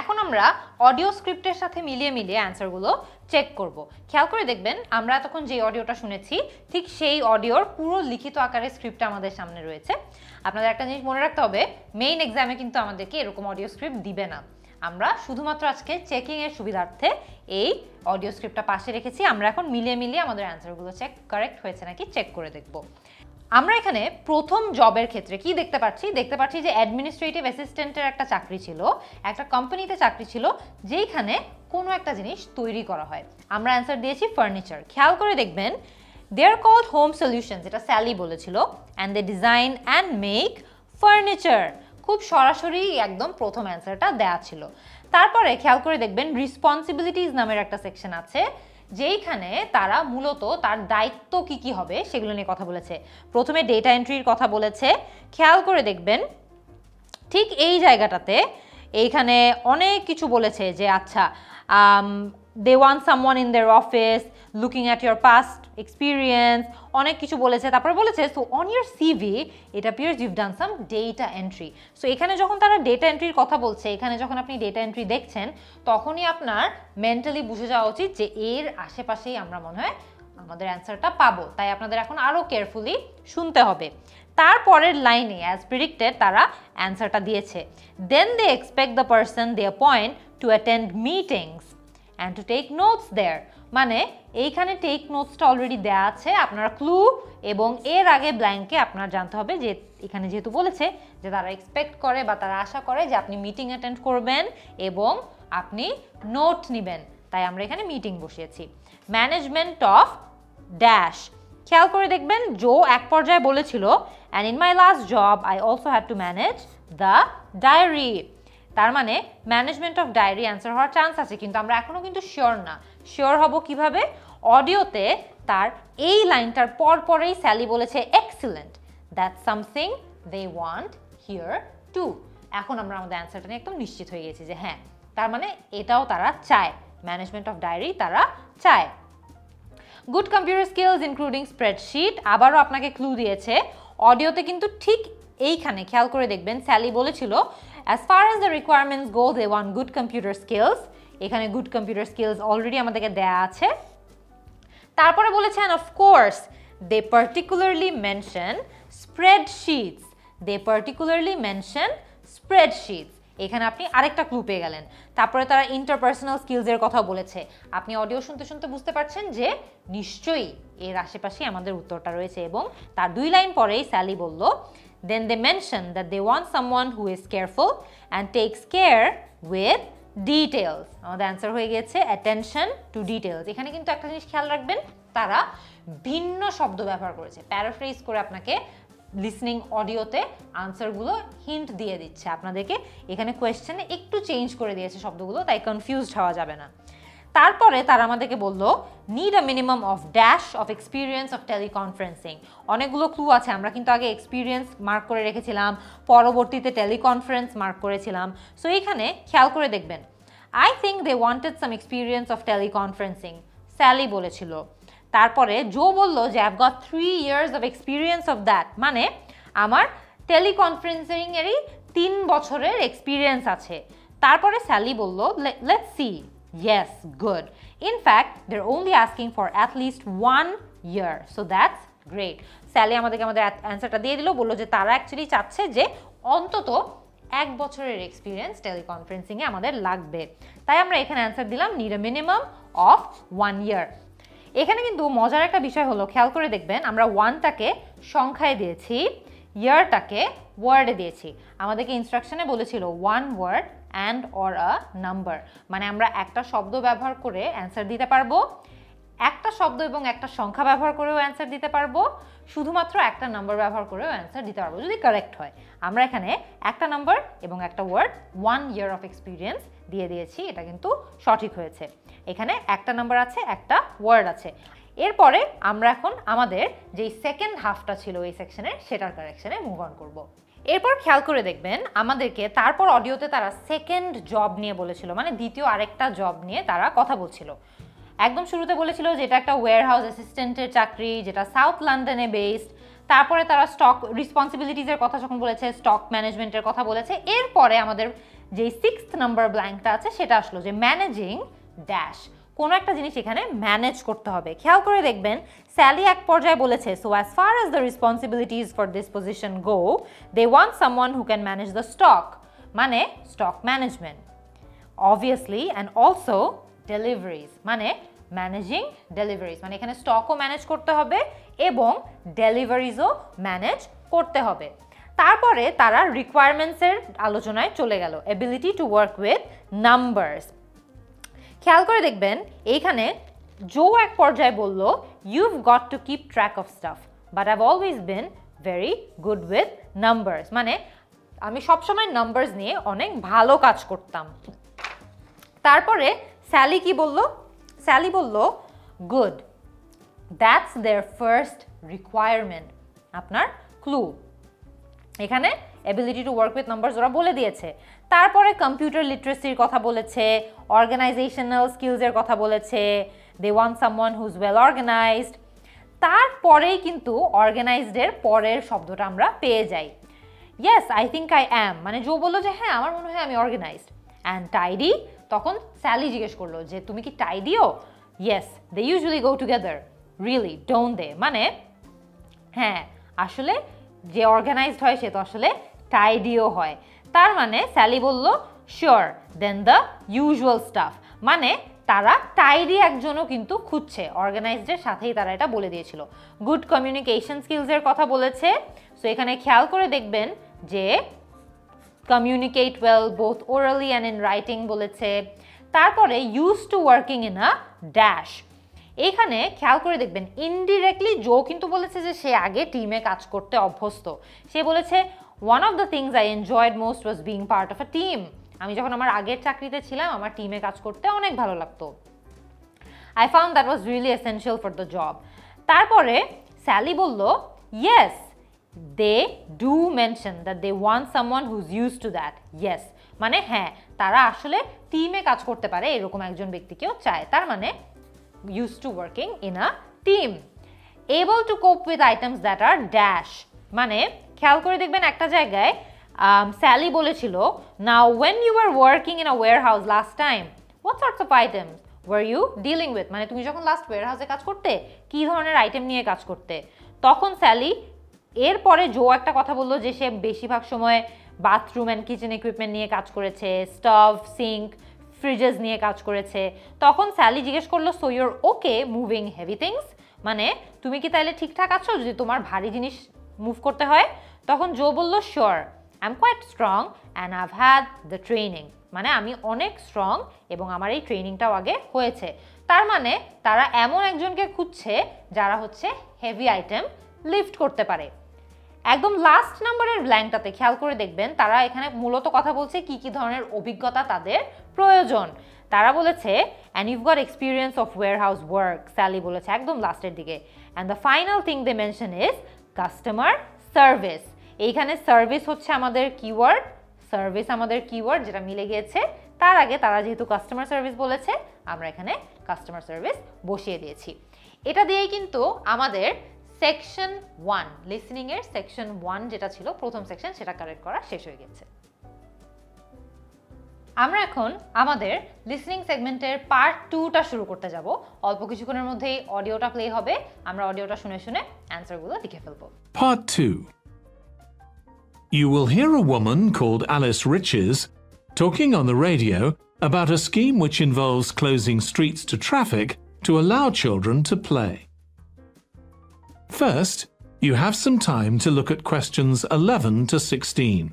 এখন আমরা অডিও স্ক্রিপ্টের সাথে মিলিয়ে অ্যানসারগুলো চেক করব। খেয়াল করে দেখবেন আমরা এতক্ষণ যে অডিওটা শুনেছি ঠিক সেই অডিওর পুরো লিখিত আকারে স্ক্রিপ্টটা আমাদের সামনে রয়েছে। আপনাদের একটা জিনিস মনে রাখতে হবে, মেইন এক্সামে কিন্তু আমাদেরকে এরকম অডিও স্ক্রিপ্ট দিবে না। আমরা শুধুমাত্র আজকে চেকিং এর সুবিধার্থে এই অডিও স্ক্রিপ্টটা পাশে রেখেছি। আমরা এখন মিলিয়ে আমাদের অ্যানসারগুলো কারেক্ট হয়েছে নাকি চেক করে দেখব। আমরা এখানে প্রথম জবের ক্ষেত্রে কি দেখতে পাচ্ছি যে অ্যাডমিনিস্ট্রেটিভ অ্যাসিস্ট্যান্টের একটা চাকরি ছিল, একটা কোম্পানিতে চাকরি ছিল যেখানে কোনো একটা জিনিস তৈরি করা হয়। আমরা অ্যানসার দিয়েছি ফার্নিচার। খেয়াল করে দেখবেন they are called home solutions, এটা স্যালি বলেছিল, and they design and make furniture. খুব সরাসরি একদম প্রথম অ্যানসারটা দেয়া ছিল। তারপরে খেয়াল করে দেখবেন রেসপন্সিবিলিটিস নামের একটা সেকশন আছে যেইখানে তারা মূলত তার দায়িত্ব কি হবে সেগুলো নিয়ে কথা বলেছে। প্রথমে ডেটা এন্ট্রির কথা বলেছে। খেয়াল করে দেখবেন ঠিক এই জায়গাটাতে এইখানে অনেক কিছু বলেছে যে আচ্ছা they want someone in their office looking at your past experience অনেক কিছু বলেছে তারপরে বলেছে so on your CV it appears you've done some data entry so এখানে যখন তারা data entryর কথা বলছে এখানে যখন আপনি data entry দেখছেন তখনই আপনার মেন্টালি বুঝে যাওয়া উচিত যে এর আশেপাশেই আমরা মনে হয় আমাদের অ্যানসারটা পাবো তাই আপনাদের এখন আরো কেয়ারফুলি শুনতে হবে তারপরের লাইনে as predicted তারা অ্যানসারটা দিয়েছে then they expect the person they appoint to attend meetings and to take notes there মানে এইখানে টেক নোটসটা অলরেডি দেয়া আছে আপনার ক্লু এবং এর আগে ব্ল্যাঙ্কে আপনার জানতে হবে যে এখানে যেহেতু বলেছে যে তারা এক্সপেক্ট করে বা তারা আশা করে যে আপনি মিটিং অ্যাটেন্ড করবেন এবং আপনি নোট নেবেন তাই আমরা এখানে মিটিং বসিয়েছি ম্যানেজমেন্ট অফ ড্যাশ খেয়াল করে দেখবেন জো এক পর্যায়ে বলেছিল and in my last job I also had to manage the diary তার মানে ম্যানেজমেন্ট অফ ডায়েরি অ্যান্সার হওয়ার চান্স আছে কিন্তু আমরা এখনো কিন্তু শিওর না শিওর হব কিভাবে অডিওতে তার এই লাইনটার পরেই স্যালি বলেছে excellent that's something they want here too এখন আমরা আমাদের অ্যান্সারটা নিয়ে একদম নিশ্চিত হয়ে গেছি যে হ্যাঁ তার মানে এটাও তারা চায় ম্যানেজমেন্ট অফ ডায়েরি তারা চায় good computer skills including spreadsheet আবারও আপনাকে ক্লু দিয়েছে অডিওতে কিন্তু ঠিক এইখানে খেয়াল করে দেখবেন স্যালি বলেছিল as far as the requirements go they want good computer skills এখানে good computer skills already আমাদেরকে দেয়া আছে তারপরে বলেছেন of course they particularly mention spreadsheets এখানে আপনি আরেকটা ক্লু পেয়ে গেলেন তারপরে তারা ইন্টারপার্সোনাল স্কিলস এর কথা বলেছে আপনি অডিও শুনতে শুনতে বুঝতে পারছেন যে নিশ্চয়ই এর আশেপাশে আমাদের উত্তরটা রয়েছে এবং তার দুই লাইন পরেই স্যালি বলল then they mention that they want someone who is careful and takes care with details আমাদের অ্যান্সার হয়ে গেছে attention to details এখানে কিন্তু একটা জিনিস খেয়াল রাখবেন তারা ভিন্ন শব্দ ব্যবহার করেছে প্যারাফ্রেজ করে আপনাকে লিসনিং অডিওতে আনসারগুলো হিন্ট দিয়ে দিচ্ছে আপনাদেরকে এখানে কোয়েশ্চেনে একটু চেঞ্জ করে দিয়েছে শব্দগুলো তাই কনফিউজড হওয়া যাবে না তারপরে তারা আমাদেরকে বলল need a minimum of dash of experience of teleconferencing অনেকগুলো ক্লু আছে আমরা কিন্তু আগে এক্সপিরিয়েন্স মার্ক করে রেখেছিলাম পরবর্তীতে টেলিকনফারেন্স মার্ক করেছিলাম সো এইখানে খেয়াল করে দেখবেন I think they wanted some experience of teleconferencing Sally বলেছিল তারপরে জো বলল যে I've got 3 years of experience of that মানে আমার টেলিকনফারেন্সিং এরই 3 বছরের এক্সপিরিয়েন্স আছে তারপরে স্যালি বলল let's see yes good in fact they're only asking for at least 1 year so that's great Sally আমাদেরকে আমাদের অ্যানসারটা দিয়ে দিল বলল যে তারা অ্যাকচুয়ালি চাচ্ছে যে অন্তত 1 বছরের এক্সপিরিয়েন্স টেলিকনফারেন্সিং এ আমাদের লাগবে তাই আমরা এখানে অ্যানসার দিলাম নিড আ মিনিমাম অফ 1 ইয়ার এখানে কিন্তু মজার একটা বিষয় হলো খেয়াল করে দেখবেন আমরা 1টাকে সংখ্যায় দিয়েছি ইয়ারটাকে ওয়ার্ডে দিয়েছি আমাদেরকে ইনস্ট্রাকশনে বলেছিল 1 word and or a number মানে আমরা একটা শব্দ ব্যবহার করে অ্যানসার দিতে পারবো একটা শব্দ এবং একটা সংখ্যা ব্যবহার করেও অ্যানসার দিতে পারবো শুধুমাত্র একটা নাম্বার ব্যবহার করেও অ্যানসার দিতে পারবো যদি কারেক্ট হয় আমরা এখানে একটা নাম্বার এবং একটা ওয়ার্ড 1 ইয়ার অফ এক্সপিরিয়েন্স দিয়ে দিয়েছি এটা কিন্তু সঠিক হয়েছে এখানে একটা নাম্বার আছে একটা ওয়ার্ড আছে এরপরে আমরা এখন আমাদের যে সেকেন্ড হাফটা ছিল এই সেকশনের সেটার কারেকশনে মুভ অন করব এরপর খেয়াল করে দেখবেন আমাদেরকে তারপর অডিওতে তারা সেকেন্ড জব নিয়ে বলেছিল মানে দ্বিতীয় আরেকটা জব নিয়ে তারা কথা বলছিল একদম শুরুতে বলেছিল যে এটা একটা ওয়্যারহাউস অ্যাসিস্ট্যান্টের চাকরি যেটা সাউথ লন্ডনে বেসড তারপরে তারা স্টক রেসপন্সিবিলিটিজের কথা যখন বলেছে স্টক ম্যানেজমেন্টের কথা বলেছে এরপরে আমাদের যে 6th নাম্বার ব্ল্যাঙ্কটা আছে সেটা আসলো যে ম্যানেজিং ড্যাশ কোনো একটা জিনিস এখানে ম্যানেজ করতে হবে খেয়াল করে দেখবেন স্যালি এক পর্যায়ে বলেছে so as far as the responsibilities for this position go they want someone who can manage the stock মানে stock management obviously and also deliveries মানে ম্যানেজিং ডেলিভারিজ মানে এখানে স্টকও ম্যানেজ করতে হবে এবং ডেলিভারিজও ম্যানেজ করতে হবে তারপরে তারা রিকোয়ারমেন্টসের আলোচনায় চলে গেল ability to work with numbers খেয়াল করে দেখবেন এইখানে জো এক পর্যায়ে বলল ইউ've got to keep track of stuff but I've always been very good with numbers মানে আমি সবসময় নাম্বারস নিয়ে অনেক ভালো কাজ করতাম তারপরে স্যালি কি বলল স্যালি বলল good that's their first requirement আপনার ক্লু এখানে ability to work with numbers ওরা বলে দিয়েছে তারপরে কম্পিউটার লিটারেসির কথা বলেছে, অর্গানাইজেশনাল স্কিলসের কথা বলেছে, they want someone who's well organised. তারপরেই কিন্তু অর্গানাইজডের পরের শব্দটা আমরা পেয়ে যাই। Yes, I think I am, মানে জো বললো যে হ্যাঁ আমার মনে হয় আমি অর্গানাইজড। অ্যান্ড টাইডি, তখন স্যালি জিজ্ঞেস করলো যে তুমি কি টাইডিও? Yes, they usually go together. Really, don't they, মানে হ্যাঁ আসলে যে অর্গানাইজড হয় সে তো আসলে টাইডিও হয়। তার মানে স্যালি বলল sure, then the usual stuff, মানে তারা টাইডি একজনও কিন্তু খুঁজছে, অর্গানাইজডের সাথেই তারা এটা বলে দিয়েছিল। গুড কমিউনিকেশন স্কিলসের কথা বলেছে, সো এখানে খেয়াল করে দেখবেন যে communicate well both orally and in writing বলেছে। তারপরে use to working in a dash, এইখানে খেয়াল করে দেখবেন ইনডিরেক্টলি জো কিন্তু বলেছে যে সে আগে টিমে কাজ করতে অভ্যস্ত। সে বলেছে one of the things I enjoyed most was being part of a team, আমি যখন আমার আগের চাকরিতে ছিলাম আমার টিমে কাজ করতে অনেক ভালো লাগতো। I found that was really essential for the job. তারপরে স্যালি বলল yes, they do mention that they want someone who's used to that. Yes, মানে হ্যাঁ তারা আসলে টিমে কাজ করতে পারে এরকম একজন ব্যক্তিকেও চায়, তার মানে used to working in a team. Able to cope with items that are dash, মানে খেয়াল করে দেখবেন একটা জায়গায় স্যালি বলেছিল now when you were working in a warehouse last time what sorts of items were you dealing with, মানে তুমি যখন লাস্ট ওয়্যারহাউসে কাজ করতে কি ধরনের আইটেম নিয়ে কাজ করতে। তখন স্যালি এরপরে জো একটা কথা বললো যে সে বেশিরভাগ সময় বাথরুম অ্যান্ড কিচেন ইকুইপমেন্ট নিয়ে কাজ করেছে, স্টোভ, সিঙ্ক, ফ্রিজেস নিয়ে কাজ করেছে। তখন স্যালি জিজ্ঞেস করলো so your okay moving heavy things, মানে তুমি কি তাহলে ঠিকঠাক আছো যদি তোমার ভারী জিনিস মুভ করতে হয়। তখন জো বলল sure, I am quite strong and I've had the training, মানে আমি অনেক স্ট্রং এবং আমার এই ট্রেনিংটাও আগে হয়েছে। তার মানে তারা এমন একজনকে খুঁজছে যারা হচ্ছে হেভি আইটেম লিফট করতে পারে। একদম লাস্ট নাম্বারের ব্ল্যাঙ্কটাতে খেয়াল করে দেখবেন তারা এখানে মূলত কথা বলছে কি কি ধরনের অভিজ্ঞতা তাদের প্রয়োজন। তারা বলেছে and you've got experience of warehouse work, Sally বলেছে একদম লাস্টের দিকে। And the final thing they mention is customer service. এইখানে সার্ভিস হচ্ছে আমাদের কিওয়ার্ড, সার্ভিস আমাদের কিওয়ার্ড যেটা মিলে গিয়েছে। তার আগে তারা যেহেতু কাস্টমার সার্ভিস বলেছে আমরা এখানে কাস্টমার সার্ভিস বসিয়ে দিয়েছি। এটা দিয়েই কিন্তু আমাদের সেকশন 1 লিসনিং এর সেকশন 1 যেটা ছিল প্রথম সেকশন সেটা কারেক্ট করা শেষ হয়ে গেছে। আমরা এখন আমাদের লিসনিং সেগমেন্টের পার্ট 2টা শুরু করতে যাব। অল্প কিছুক্ষণের মধ্যেই অডিওটা প্লে হবে, আমরা অডিওটা শুনে শুনে অ্যানসারগুলো লিখে ফেলব। Part 2. You will hear a woman called Alice Riches talking on the radio about a scheme which involves closing streets to traffic to allow children to play. First, you have some time to look at questions 11 to 16.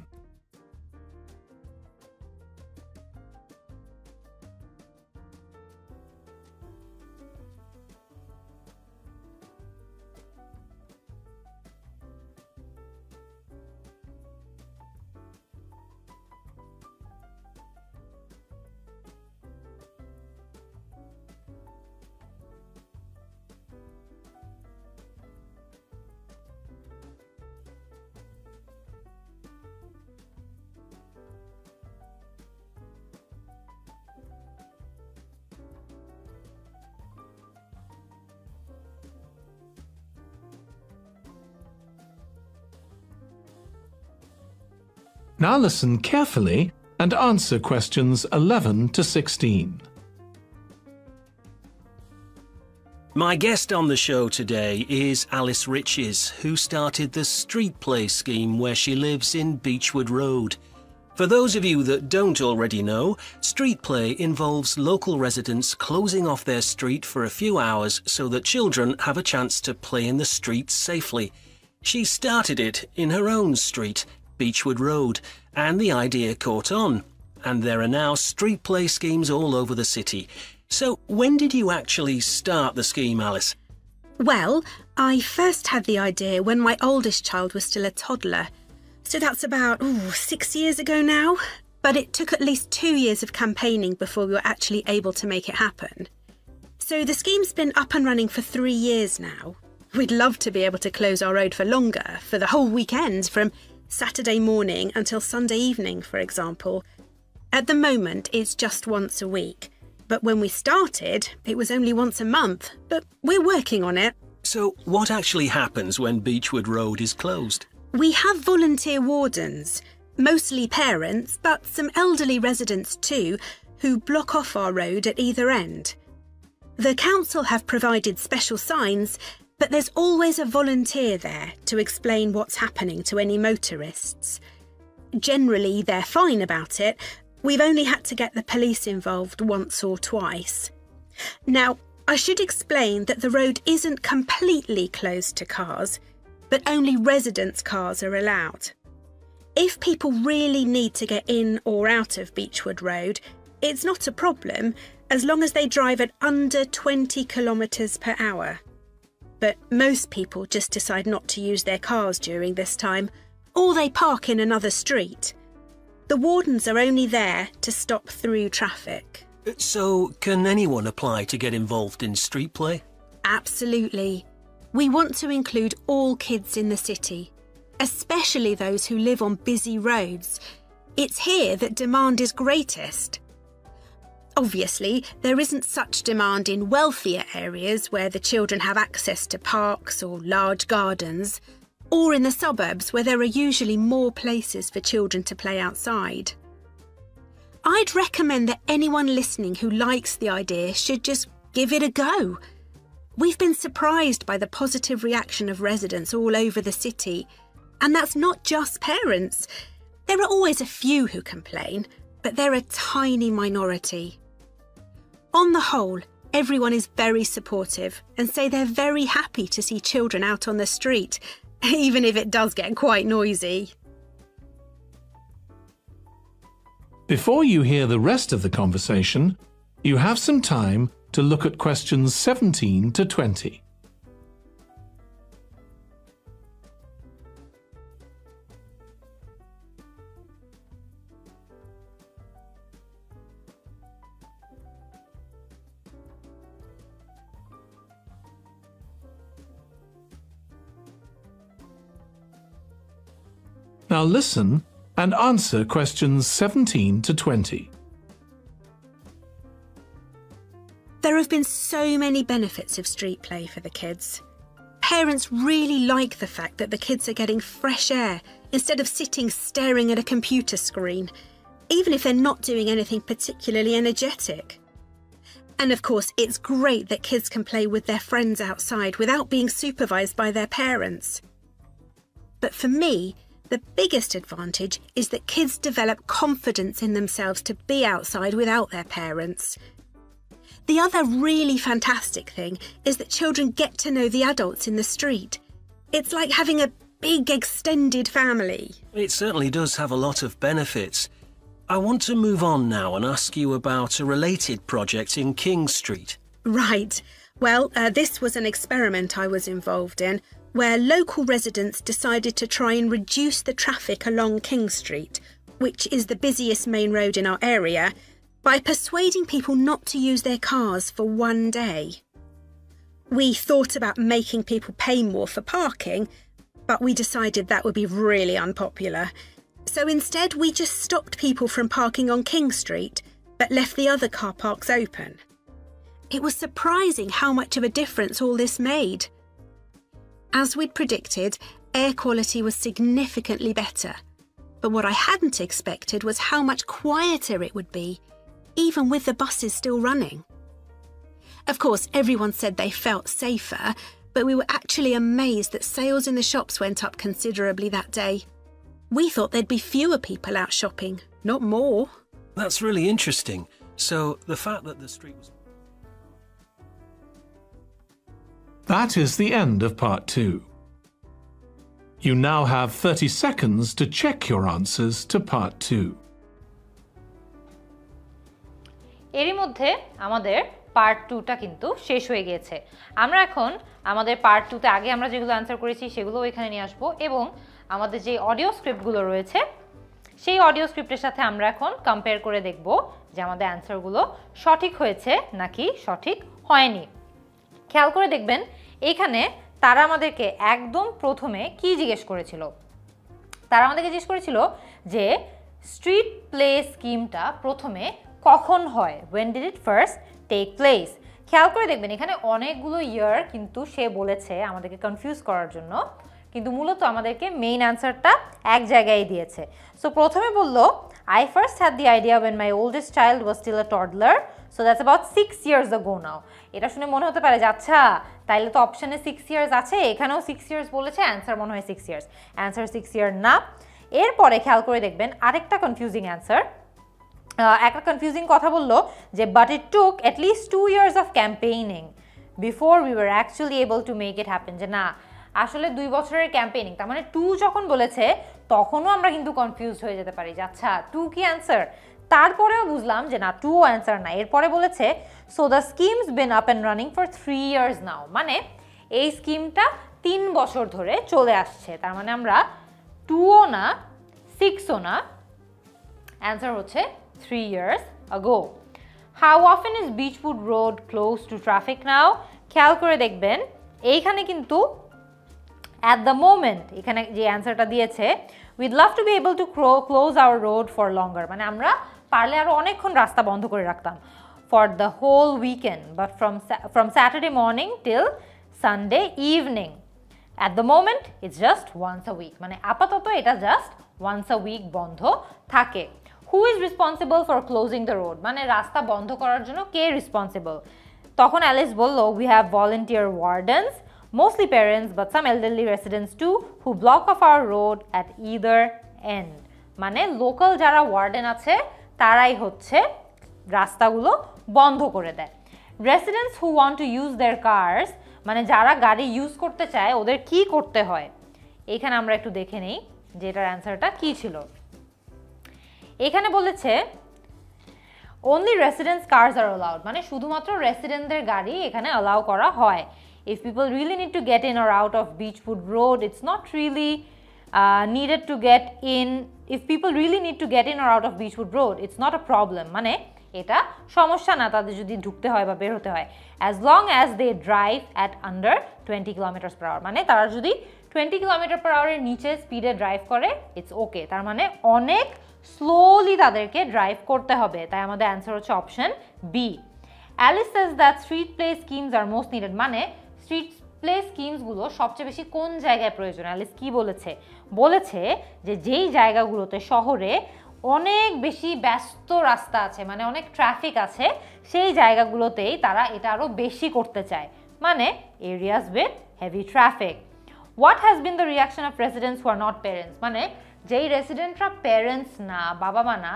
Now listen carefully and answer questions 11 to 16. My guest on the show today is Alice Riches, who started the street play scheme where she lives in Beechwood Road. For those of you that don't already know, street play involves local residents closing off their street for a few hours so that children have a chance to play in the streets safely. She started it in her own street, Beechwood Road, and the idea caught on, and there are now street play schemes all over the city. So when did you actually start the scheme, Alice? Well, I first had the idea when my oldest child was still a toddler, so that's about 6 years ago now, but it took at least 2 years of campaigning before we were actually able to make it happen. So the scheme's been up and running for 3 years now. We'd love to be able to close our road for longer, for the whole weekend, from Saturday morning until Sunday evening, for example. At the moment, it's just once a week. But when we started, it was only once a month. But we're working on it. So what actually happens when Beechwood Road is closed? We have volunteer wardens, mostly parents, but some elderly residents too, who block off our road at either end. The council have provided special signs, but there's always a volunteer there to explain what's happening to any motorists. Generally, they're fine about it. We've only had to get the police involved once or twice. Now, I should explain that the road isn't completely closed to cars, but only residents' cars are allowed. If people really need to get in or out of Beechwood Road, it's not a problem as long as they drive at under 20 kilometres per hour. But most people just decide not to use their cars during this time, or they park in another street. The wardens are only there to stop through traffic. So, can anyone apply to get involved in street play? Absolutely. We want to include all kids in the city, especially those who live on busy roads. It's here that demand is greatest. Obviously, there isn't such demand in wealthier areas where the children have access to parks or large gardens, or in the suburbs where there are usually more places for children to play outside. I'd recommend that anyone listening who likes the idea should just give it a go. We've been surprised by the positive reaction of residents all over the city, and that's not just parents. There are always a few who complain, but they're a tiny minority. On the whole, everyone is very supportive and say they're very happy to see children out on the street, even if it does get quite noisy. Before you hear the rest of the conversation, you have some time to look at questions 17 to 20. Now listen and answer questions 17 to 20. There have been so many benefits of street play for the kids. Parents really like the fact that the kids are getting fresh air instead of sitting staring at a computer screen, even if they're not doing anything particularly energetic. And of course, it's great that kids can play with their friends outside without being supervised by their parents. But for me, the biggest advantage is that kids develop confidence in themselves to be outside without their parents. The other really fantastic thing is that children get to know the adults in the street. It's like having a big extended family. It certainly does have a lot of benefits. I want to move on now and ask you about a related project in King Street. Right. Well, this was an experiment I was involved in, where local residents decided to try and reduce the traffic along King Street, which is the busiest main road in our area, by persuading people not to use their cars for one day. We thought about making people pay more for parking, but we decided that would be really unpopular. So instead, we just stopped people from parking on King Street, but left the other car parks open. It was surprising how much of a difference all this made. As we'd predicted, air quality was significantly better. But what I hadn't expected was how much quieter it would be, even with the buses still running. Of course, everyone said they felt safer, but we were actually amazed that sales in the shops went up considerably that day. We thought there'd be fewer people out shopping, not more. That's really interesting. So the fact that the street was... That is the end of part 2. You now have 30 seconds to check your answers to part 2. এরই মধ্যে আমাদের পার্ট 2টা কিন্তু শেষ হয়ে গিয়েছে। আমরা এখন আমাদের পার্ট 2তে আগে আমরা যেগুলো অ্যানসার করেছি সেগুলো এখানে নিয়ে আসব এবং আমাদের যে অডিও স্ক্রিপ্টগুলো রয়েছে সেই অডিও স্ক্রিপ্টের সাথে আমরা এখন কম্পেয়ার করে দেখব যে আমাদের অ্যানসারগুলো সঠিক হয়েছে নাকি সঠিক হয়নি। খেয়াল করে দেখবেন এইখানে তারা আমাদেরকে একদম প্রথমে কি জিজ্ঞেস করেছিল। তারা আমাদেরকে জিজ্ঞেস করেছিল যে স্ট্রিট প্লে স্কিমটা প্রথমে কখন হয়, when did it first take place? খেয়াল করে দেখবেন এখানে অনেকগুলো ইয়ার কিন্তু সে বলেছে আমাদেরকে কনফিউজ করার জন্য, কিন্তু মূলত আমাদেরকে মেইন অ্যান্সারটা এক জায়গায় দিয়েছে। সো প্রথমে বলল I first had the idea when my oldest child was still a toddler, so that's about 6 years ago now. এটা শুনে মনে হতে পারে যে আচ্ছা তাইলে তো অপশনে 6 ইয়ার্স আছে, এখানেও 6 ইয়ার্স বলেছে, অ্যান্সার মনে হয় 6 ইয়ার্স। অ্যান্সার 6 ইয়ার না। এরপরে খেয়াল করে দেখবেন আরেকটা কনফিউজিং অ্যান্সার, একটা কনফিউজিং কথা বললো যে but it took at least 2 years of campaigning before we were actually able to make it happen, যে না আসলে 2 বছরের ক্যাম্পেইনিং, তার মানে 2 যখন বলেছে তখনও আমরা কিন্তু কনফিউজড হয়ে যেতে পারি যে আচ্ছা 2 কি অ্যান্সার, তারপরেও বুঝলাম যে না 2 অ্যান্সার না। এরপরে বলেছে so the schemes bin up and running for 3 years now, মানে এই স্কিমটা 3 বছর ধরে চলে আসছে, তার মানে আমরা 2ও না 6ও না, অ্যান্সার হচ্ছে 3 years ago. How often is Beechwood Road closed to traffic now? খেয়াল করে দেখবেন এইখানে কিন্তু at the moment এখানে যে অ্যান্সারটা দিয়েছে we'd love to be able to close our road for longer, মানে আমরা পারলে আরো অনেকক্ষণ রাস্তা বন্ধ করে রাখতাম for the whole weekend, but from Saturday morning till Sunday evening. At the moment it's just once a week, মানে আপাতত এটা জাস্ট once a week বন্ধ থাকে। Who is responsible for closing the road? মানে রাস্তা বন্ধ করার জন্য কে রেসপন্সিবল? তখন অ্যালিস বলল we have volunteer wardens, mostly parents but some elderly residents too, who block off our road at either end. মানে লোকাল যারা ওয়ার্ডেন আছে তারাই হচ্ছে রাস্তাগুলো বন্ধ করে দেয়। Residents who want to use their cars, মানে যারা গাড়ি ইউজ করতে চায় ওদের কি করতে হয়, এখানে আমরা একটু দেখে নেই যে এটার অ্যান্সারটা কি ছিল। এখানে বলেছে only residents cars are allowed, মানে শুধুমাত্র রেসিডেন্টদের গাড়ি এখানে অ্যালাউ করা হয়। If people really need to get in or out of Beechwood Road, it's not really needed to get in. If people really need to get in or out of Beechwood Road, it's not a problem, মানে এটা সমস্যা না তাদের যদি ঢুকতে হয় বা বের হতে হয়, as long as they drive at under 20 kilometers per hour, মানে তারা যদি 20 kilometer per hour এর নিচে স্পিডে ড্রাইভ করে ইটস ওকে, তার মানে অনেক স্লোলি তাদেরকে ড্রাইভ করতে হবে, তাই আমাদের অ্যান্সার হচ্ছে option B. Alice says that street play schemes are most needed, মানে স্ট্রিট প্লে স্কিমসগুলো সবচেয়ে বেশি কোন জায়গায় প্রয়োজন? অ্যালিস কি বলেছে? বলেছে যে যেই জায়গাগুলোতে শহরে অনেক বেশি ব্যস্ত রাস্তা আছে, মানে অনেক ট্রাফিক আছে, সেই জায়গাগুলোতেই তারা এটা আরও বেশি করতে চায়, মানে areas with heavy traffic. What has been the reaction of residents who are not parents, মানে যেই রেসিডেন্টরা প্যারেন্টস না, বাবা মা না,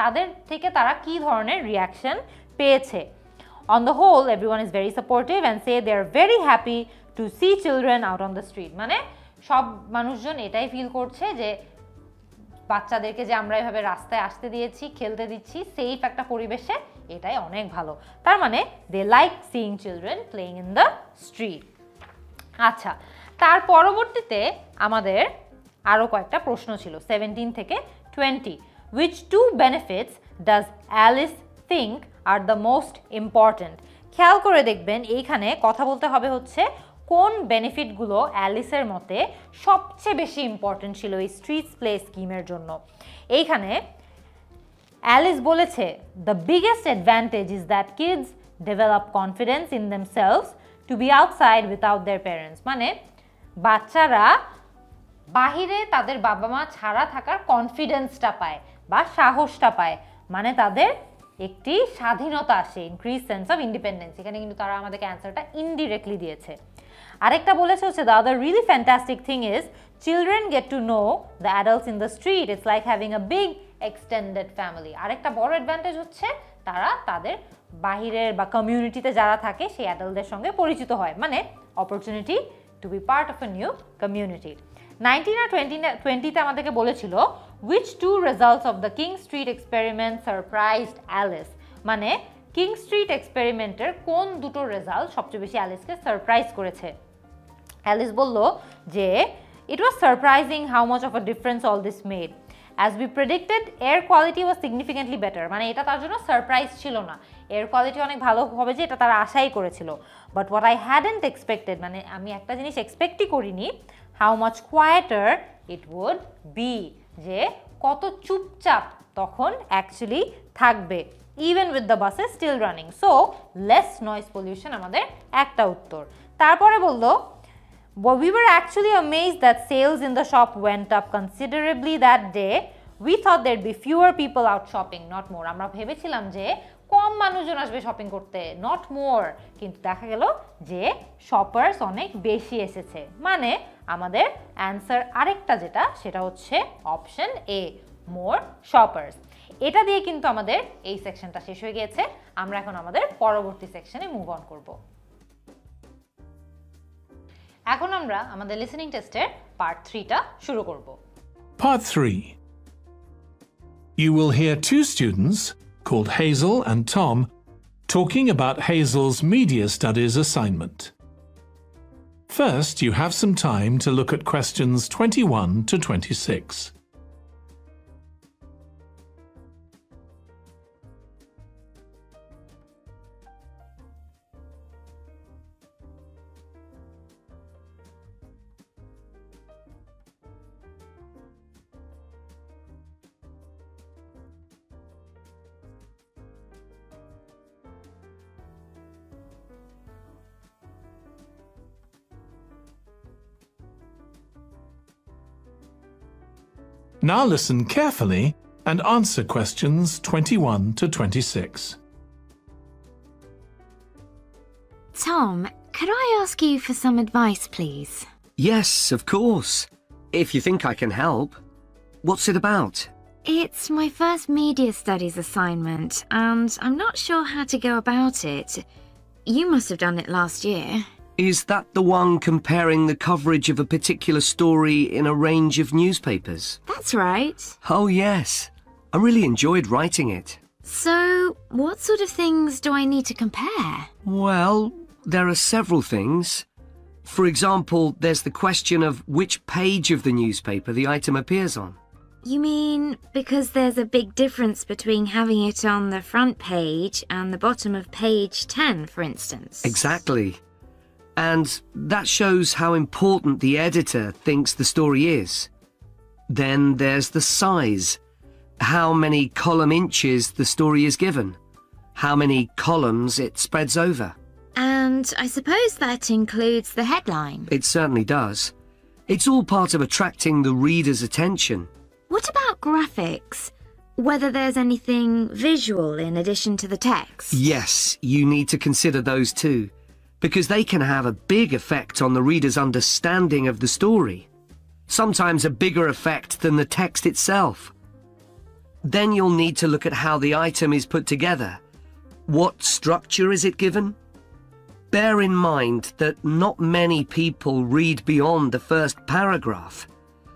তাদের থেকে তারা কি ধরনের রিয়াকশন পেয়েছে? On the whole, everyone is very supportive and say they are very happy to see children out on the street, মানে সব মানুষজন এটাই ফিল করছে যে বাচ্চাদেরকে যে আমরা এভাবে রাস্তায় আসতে দিয়েছি, খেলতে দিচ্ছি সেফ একটা পরিবেশে, এটাই অনেক ভালো, তার মানে they like seeing children playing in the street। আচ্ছা, তার পরবর্তীতে আমাদের আরো কয়েকটা প্রশ্ন ছিল 17 থেকে 20। Which two benefits does Alice think are the most important? খেয়াল করে দেখবেন এইখানে কথা বলতে হবে হচ্ছে কোন বেনিফিটগুলো অ্যালিসের মতে সবচেয়ে বেশি ইম্পর্টেন্ট ছিল এই স্ট্রিট প্লে স্কিমের জন্য। এইখানে অ্যালিস বলেছে the biggest advantage is that kids develop confidence in themselves to be outside without their parents, মানে বাচ্চারা বাহিরে তাদের বাবা মা ছাড়া থাকার কনফিডেন্সটা পায় বা সাহসটা পায়, মানে তাদের একটি স্বাধীনতা আসে, ইনক্রিজ সেন্স অফ ইন্ডিপেন্ডেন্স। এখানে কিন্তু তারা আমাদেরকে অ্যান্সারটা ইনডিরেক্টলি দিয়েছে। আরেকটা বলেছে হচ্ছে the other really fantastic thing is children get to know the adults in the street, it's like having a big extended family। আরেকটা বড় অ্যাডভান্টেজ হচ্ছে তারা তাদের বাহিরের বা কমিউনিটিতে যারা থাকে সেই অ্যাডাল্টদের সঙ্গে পরিচিত হয়, মানে opportunity to be part of a new community. 19 আর 20তে আমাদেরকে বলেছিল which two results of the King Street experiment surprised Alice, মানে কিং স্ট্রিট এক্সপেরিমেন্টের কোন দুটো রেজাল্ট সবচেয়ে বেশি অ্যালিসকে সারপ্রাইজ করেছে? অ্যালিস বলল যে it was surprising how much of a difference all this made. As we predicted, air quality was significantly better, মানে এটা তার জন্য সারপ্রাইজ ছিল না, এয়ার কোয়ালিটি অনেক ভালো হবে যে এটা তারা আশাই করেছিল। But what I hadn't expected, মানে আমি একটা জিনিস এক্সপেক্টই করিনি, how much quieter it would be, যে কত চুপচাপ তখন অ্যাকচুয়ালি থাকবে even with the buses still running. So less noise pollution আমাদের একটা উত্তর। তারপরে বলল we were actually amazed that sales in the shop went up considerably that day. We thought there'd be fewer people out shopping, not more. আমরা ভেবেছিলাম যে কম মানুষজন আসবে শপিং করতে, not more, কিন্তু দেখা গেল যে শপার্স অনেক বেশি এসেছে। মানে আমাদের অ্যানসার আরেকটা যেটা সেটা হচ্ছে অপশন এ, মোর শপার্স। এটা দিয়ে কিন্তু আমাদের এই সেকশনটা শেষ হয়ে গিয়েছে। আমরা এখন আমাদের পরবর্তী সেকশনে মুভ অন করব। এখন আমরা আমাদের লিসেনিং টেস্টের পার্ট 3টা শুরু করব। Part 3. You will hear two students called Hazel and Tom talking about Hazel's media studies assignment. First, you have some time to look at questions 21 to 26. Now listen carefully and answer questions 21 to 26. Tom, could I ask you for some advice, please? Yes, of course. If you think I can help. What's it about? It's my first media studies assignment, and I'm not sure how to go about it. You must have done it last year. Is that the one comparing the coverage of a particular story in a range of newspapers? That's right. Oh, yes. I really enjoyed writing it. So, what sort of things do I need to compare? Well, there are several things. For example, there's the question of which page of the newspaper the item appears on. You mean because there's a big difference between having it on the front page and the bottom of page 10, for instance? Exactly. And that shows how important the editor thinks the story is. Then there's the size. How many column inches the story is given. How many columns it spreads over. And I suppose that includes the headline. It certainly does. It's all part of attracting the reader's attention. What about graphics? Whether there's anything visual in addition to the text? Yes, you need to consider those too, because they can have a big effect on the reader's understanding of the story. Sometimes a bigger effect than the text itself. Then you'll need to look at how the item is put together. What structure is it given? Bear in mind that not many people read beyond the first paragraph.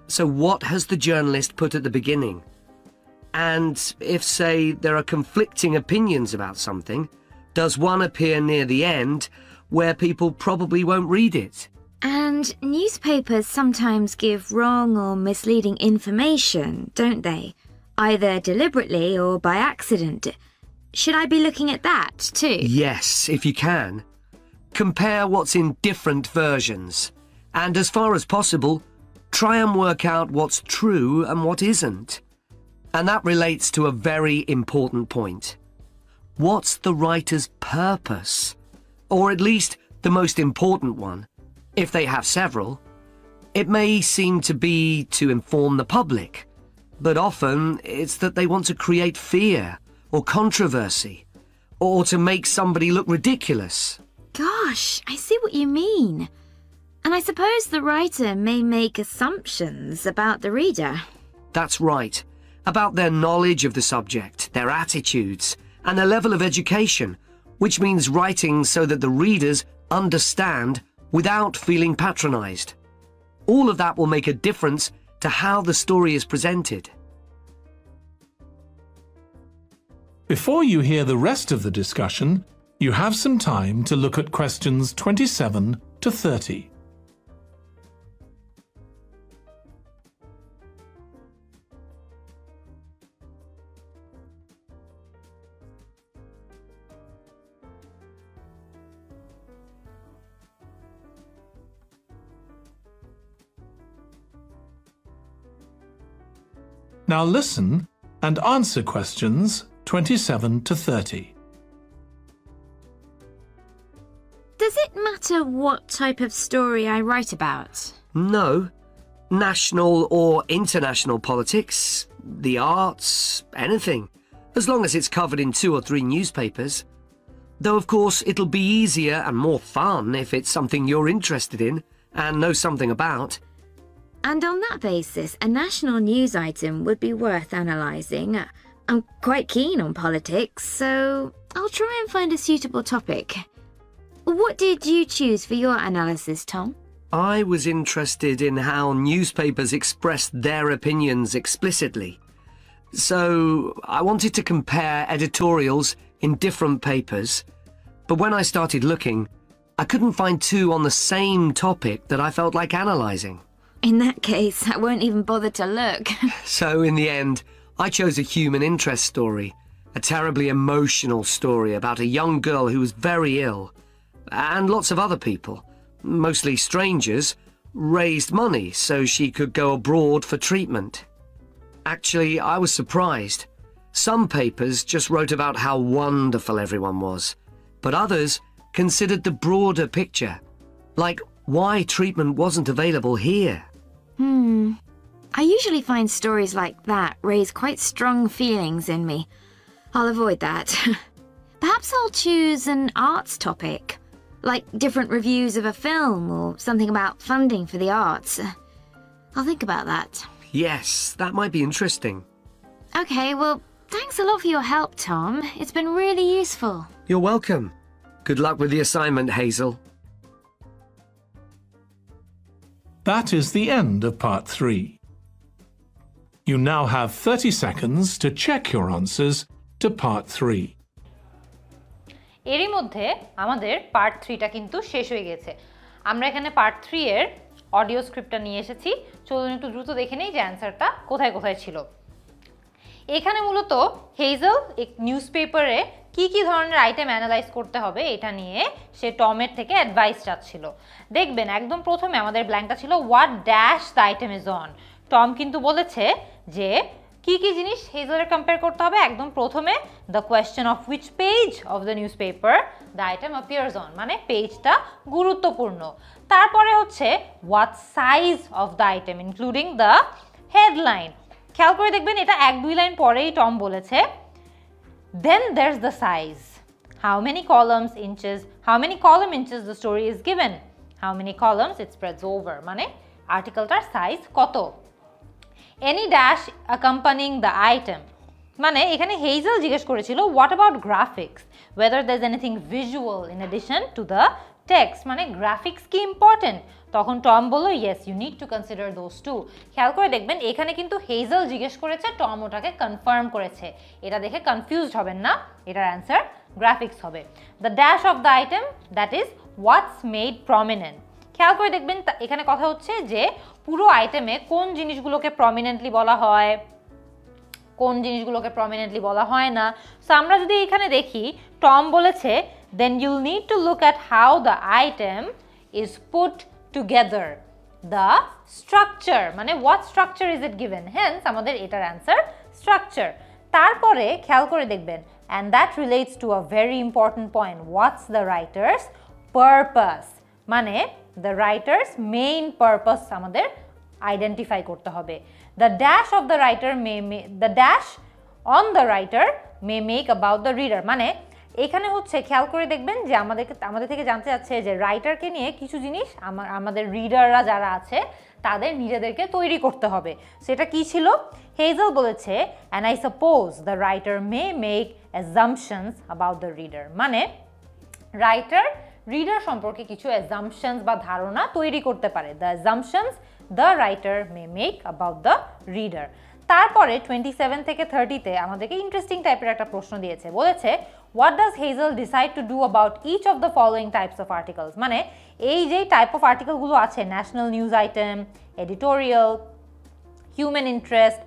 So what has the journalist put at the beginning? And if, say, there are conflicting opinions about something, does one appear near the end where people probably won't read it? And newspapers sometimes give wrong or misleading information, don't they? Either deliberately or by accident. Should I be looking at that too? Yes, if you can. Compare what's in different versions. And as far as possible, try and work out what's true and what isn't. And that relates to a very important point. What's the writer's purpose? Or at least the most important one. If they have several, it may seem to be to inform the public, but often it's that they want to create fear or controversy, or to make somebody look ridiculous. Gosh, I see what you mean. And I suppose the writer may make assumptions about the reader. That's right. About their knowledge of the subject, their attitudes, and their level of education, which means writing so that the readers understand without feeling patronized. All of that will make a difference to how the story is presented. Before you hear the rest of the discussion, you have some time to look at questions 27 to 30. Now listen and answer questions 27 to 30. Does it matter what type of story I write about? No. National or international politics, the arts, anything. As long as it's covered in 2 or 3 newspapers. Though, of course, it'll be easier and more fun if it's something you're interested in and know something about. And on that basis, a national news item would be worth analysing. I'm quite keen on politics, so I'll try and find a suitable topic. What did you choose for your analysis, Tom? I was interested in how newspapers expressed their opinions explicitly. So I wanted to compare editorials in different papers, but when I started looking, I couldn't find 2 on the same topic that I felt like analysing. In that case, I won't even bother to look. So in the end, I chose a human interest story, a terribly emotional story about a young girl who was very ill, and lots of other people, mostly strangers, raised money so she could go abroad for treatment. Actually, I was surprised. Some papers just wrote about how wonderful everyone was, but others considered the broader picture, like why treatment wasn't available here. I usually find stories like that raise quite strong feelings in me. I'll avoid that. Perhaps I'll choose an arts topic, like different reviews of a film or something about funding for the arts. I'll think about that. Yes, that might be interesting. Okay, well, thanks a lot for your help, Tom. It's been really useful. You're welcome. Good luck with the assignment, Hazel. That is the end of part 3. You now have 30 seconds to check your answers to part 3. এরই মধ্যে আমাদের পার্ট 3টা কিন্তু শেষ হয়ে গেছে। আমরা এখানে পার্ট 3 এর অডিও স্ক্রিপ্টটা নিয়ে এসেছি। চলুন একটু দ্রুত দেখে নেই যে অ্যানসারটা কোথায় কোথায় ছিল। এখানে মূলত হেজেল এক নিউজপেপারে কি ধরনের আইটেম অ্যানালাইজ করতে হবে এটা নিয়ে সে টমের থেকে অ্যাডভাইস চাচ্ছিল। দেখবেন একদম প্রথমে আমাদের ব্ল্যাঙ্কটা ছিল what dash the item is on. Tom কিন্তু বলেছে যে কি জিনিস হেজেলের কম্পেয়ার করতে হবে। একদম প্রথমে the question of which page of the news paper the item appears on, মানে পেজটা গুরুত্বপূর্ণ। তারপরে হচ্ছে what size of the item including the headline. খেয়াল করে দেখবেন এটা 1-2 লাইন পরেই টম বলেছে then there's the size, how many column inches the story is given, how many columns it spreads over, মানে আর্টিকেলটার সাইজ কত। any dash accompanying the item, মানে এখানে হেজেল জিজ্ঞেস করেছিল what about graphics, whether there's anything visual in addition to the text, মানে গ্রাফিক্স কি ইম্পর্টেন্ট। তখন টম বলল yes you need to consider those too। খেয়াল করে দেখবেন এখানে কিন্তু হেজেল জিজ্ঞেস করেছে, টম ওটাকে কনফার্ম করেছে। এটা দেখে কনফিউজড হবেন না, এটার অ্যান্সার গ্রাফিক্স হবে। The dash of the item that is what's made prominent. খেয়াল করে দেখবেন এখানে কথা হচ্ছে যে পুরো আইটেমে কোন জিনিসগুলোকে প্রমিনেন্টলি বলা হয়, কোন জিনিসগুলোকে প্রমিনেন্টলি বলা হয় না। সো আমরা যদি এখানে দেখি টম বলেছে then you'll need to look at how the item is put together, the structure, মানে what structure is it given, hence আমাদের এটার অ্যান্সার structure। তারপরে খেয়াল করে দেখবেন and that relates to a very important point, what's the writer's purpose, মানে the writer's main purpose আমাদের আইডেন্টিফাই করতে হবে। the dash of the writer the dash on the writer may make about the reader, মানে এখানে হচ্ছে খেয়াল করে দেখবেন যে আমাদের থেকে জানতে যাচ্ছে যে রাইটারকে নিয়ে কিছু জিনিস আমাদের রিডাররা যারা আছে তাদের নিজেদেরকে তৈরি করতে হবে। সেটা কি ছিল? হেজেল বলেছে and I suppose the writer may make assumptions about the reader, মানে রাইটার রিডার সম্পর্কে কিছু assumptions বা ধারণা তৈরি করতে পারে। the assumptions the writer may make about the reader। তারপরে 27 থেকে 30তে আমাদেরকে ইন্টারেস্টিং টাইপের একটা প্রশ্ন দিয়েছে, বলেছে what does Hazel decide to do about each of the following types of articles, মানে এই যে টাইপ অফ আর্টিকেলগুলো আছে national news item, editorial, human interest,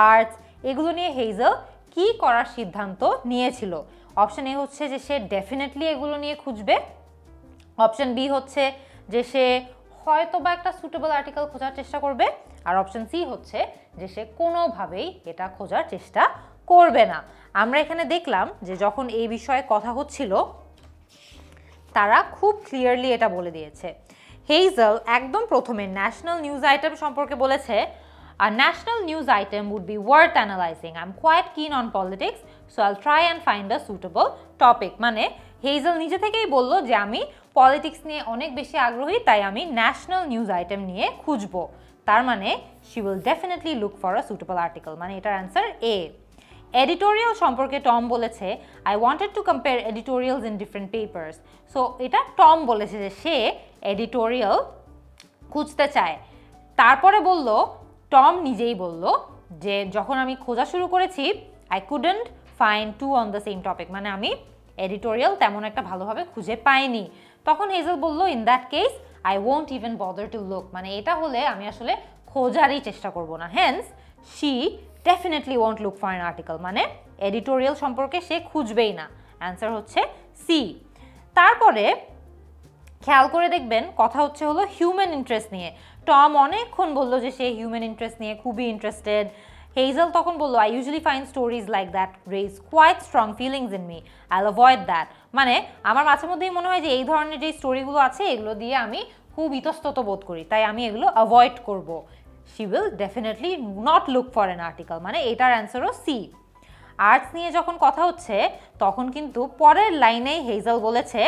arts, এগুলো নিয়ে হেজেল কি করার সিদ্ধান্ত নিয়েছিল। অপশন এ হচ্ছে যে সে ডেফিনেটলি এগুলো নিয়ে খুঁজবে, অপশন বি হচ্ছে যে সে হয়তোবা একটা সুটেবল আর্টিকেল খোঁজার চেষ্টা করবে, আর অপশন সি হচ্ছে যে সে কোনোভাবেই এটা খোঁজার চেষ্টা করবে না। আমরা এখানে দেখলাম যে যখন এই বিষয়ে কথা হচ্ছিল তারা খুব ক্লিয়ারলি এটা বলে দিয়েছে। হেইজেল একদম প্রথমে ন্যাশনাল নিউজ আইটেম সম্পর্কে বলেছে, A national news item would be worth analyzing. I'm quite keen on politics, so I'll try and find a suitable topic. মানে হেইজেল নিজে থেকেই বলল যে আমি পলিটিক্স নিয়ে অনেক বেশি আগ্রহী, তাই আমি ন্যাশনাল নিউজ আইটেম নিয়ে খুঁজবো। তার মানে she will definitely look for a suitable article, মানে এটার অ্যান্সার এ। এডিটোরিয়াল সম্পর্কে টম বলেছে, I wanted to compare editorials in different papers. So এটা টম বলেছে যে সে এডিটোরিয়াল খুঁজতে চায়। তারপরে বলল, টম নিজেই বলল যে যখন আমি খোঁজা শুরু করেছি I couldn't find two on the same topic, মানে আমি এডিটোরিয়াল তেমন একটা ভালোভাবে খুঁজে পাইনি। তখন হেজেল বলল, in that case I won't even bother to look, মানে এটা হলে আমি আসলে খোঁজারই চেষ্টা করব না। hence she definitely won't look for an article, মানে এডিটোরিয়াল সম্পর্কে সে খুঁজবেই না। অ্যান্সার হচ্ছে সি। তারপরে খেয়াল করে দেখবেন কথা হচ্ছে হলো হিউম্যান ইন্টারেস্ট নিয়ে। টম অনেকক্ষণ বলল যে সে হিউম্যান ইন্টারেস্ট নিয়ে খুবই ইন্টারেস্টেড। হেইজেল তখন বলল, I usually find stories like that raise quite strong feelings in me. I'll avoid that. মানে আমার মাঝে মধ্যেই মনে হয় যে এই ধরনের যে স্টোরিগুলো আছে এগুলো দিয়ে আমি খুব ইতস্তত বোধ করি, তাই আমি এগুলো অ্যাভয়েড করব। She will definitely not look for an article, মানে এটার অ্যান্সারও সি। আর্টস নিয়ে যখন কথা হচ্ছে তখন কিন্তু পরের লাইনেই হেইজেল বলেছে,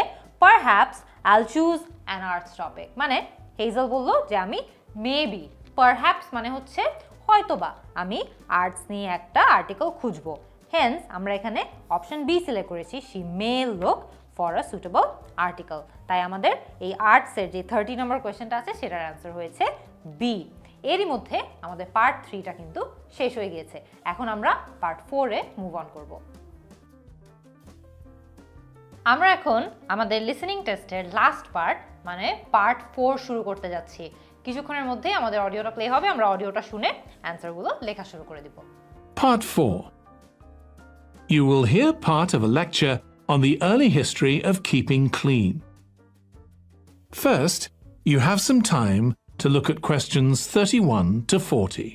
Perhaps I'll choose an arts topic, মানে হেইজেল বলল যে আমি মেবি, পারহ্যাপস মানে হচ্ছে হয়তোবা আমি আর্টস নিয়ে একটা আর্টিকেল খুঁজবো। হেন্স আমরা এখানে অপশন বি সিলেক্ট করেছি, she may look for a suitable article। তাই আমাদের এই আর্টসের যে 30 নম্বর কোয়েশ্চেনটা আছে সেটার অ্যান্সার হয়েছে বি। এরই মধ্যে আমাদের পার্ট 3টা কিন্তু শেষ হয়ে গিয়েছে। এখন আমরা পার্ট 4-এ মুভ অন করব। আমরা এখন আমাদের লিসেনিং টেস্টের লাস্ট পার্ট মানে পার্ট 4 শুরু করতে যাচ্ছি। কিছুক্ষণের মধ্যেই আমাদের অডিওটা প্লে হবে, আমরা অডিওটা শুনে অ্যান্সারগুলো লেখা শুরু করে দিব। Part 4. You will hear part of a lecture on the early history of keeping clean. First, you have some time to look at questions 31 to 40.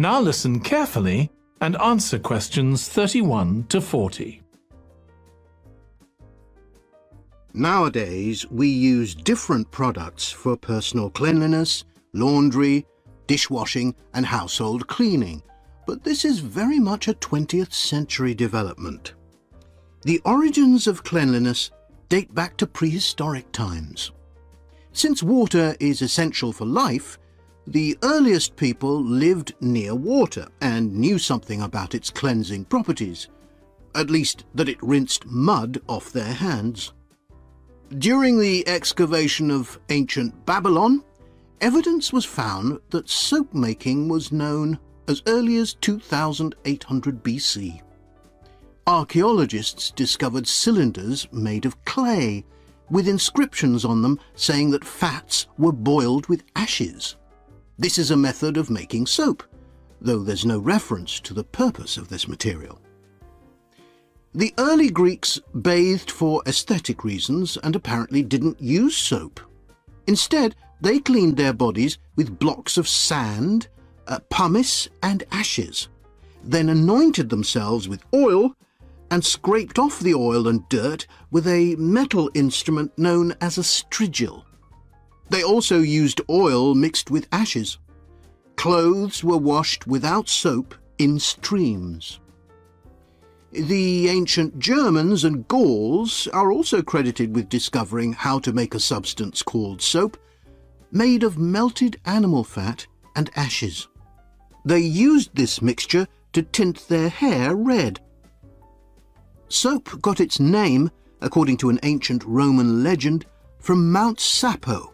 Now listen carefully and answer questions 31 to 40. Nowadays, we use different products for personal cleanliness, laundry, dishwashing and household cleaning, but this is very much a 20th century development. The origins of cleanliness date back to prehistoric times. Since water is essential for life, the earliest people lived near water and knew something about its cleansing properties, at least that it rinsed mud off their hands. During the excavation of ancient Babylon, evidence was found that soap making was known as early as 2800 BC. Archaeologists discovered cylinders made of clay, with inscriptions on them saying that fats were boiled with ashes. This is a method of making soap, though there's no reference to the purpose of this material. The early Greeks bathed for aesthetic reasons and apparently didn't use soap. Instead, they cleaned their bodies with blocks of sand, pumice and ashes, then anointed themselves with oil and scraped off the oil and dirt with a metal instrument known as a strigil. They also used oil mixed with ashes. Clothes were washed without soap in streams. The ancient Germans and Gauls are also credited with discovering how to make a substance called soap, made of melted animal fat and ashes. They used this mixture to tint their hair red. Soap got its name, according to an ancient Roman legend, from Mount Sapo,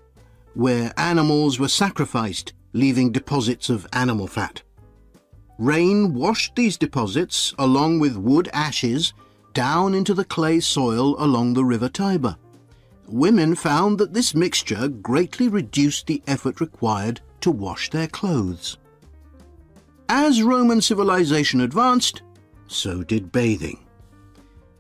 where animals were sacrificed, leaving deposits of animal fat. Rain washed these deposits, along with wood ashes, down into the clay soil along the river Tiber. Women found that this mixture greatly reduced the effort required to wash their clothes. As Roman civilization advanced, so did bathing.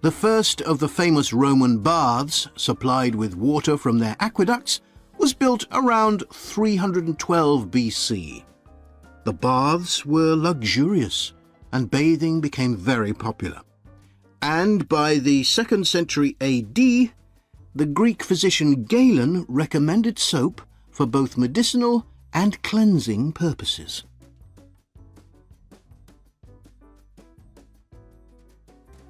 The first of the famous Roman baths, supplied with water from their aqueducts, was built around 312 BC. The baths were luxurious, and bathing became very popular. And by the 2nd century AD, the Greek physician Galen recommended soap for both medicinal and cleansing purposes.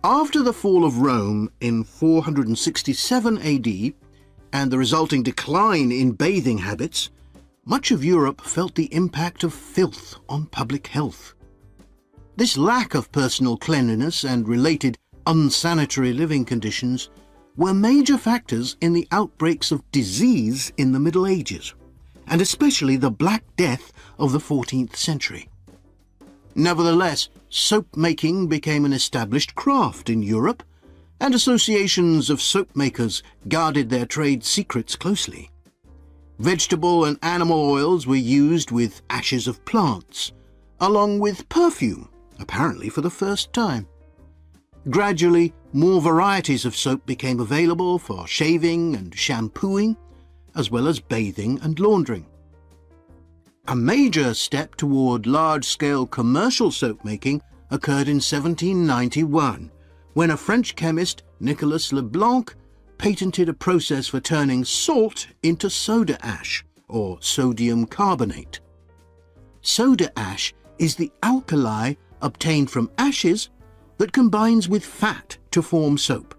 After the fall of Rome in 467 AD and the resulting decline in bathing habits, much of Europe felt the impact of filth on public health. This lack of personal cleanliness and related unsanitary living conditions were major factors in the outbreaks of disease in the Middle Ages, and especially the Black Death of the 14th century. Nevertheless, soap making became an established craft in Europe, and associations of soap makers guarded their trade secrets closely. Vegetable and animal oils were used with ashes of plants, along with perfume, apparently for the first time. Gradually, more varieties of soap became available for shaving and shampooing, as well as bathing and laundering. A major step toward large-scale commercial soap making occurred in 1791, when a French chemist, Nicolas Leblanc, patented a process for turning salt into soda ash, or sodium carbonate. Soda ash is the alkali obtained from ashes that combines with fat to form soap.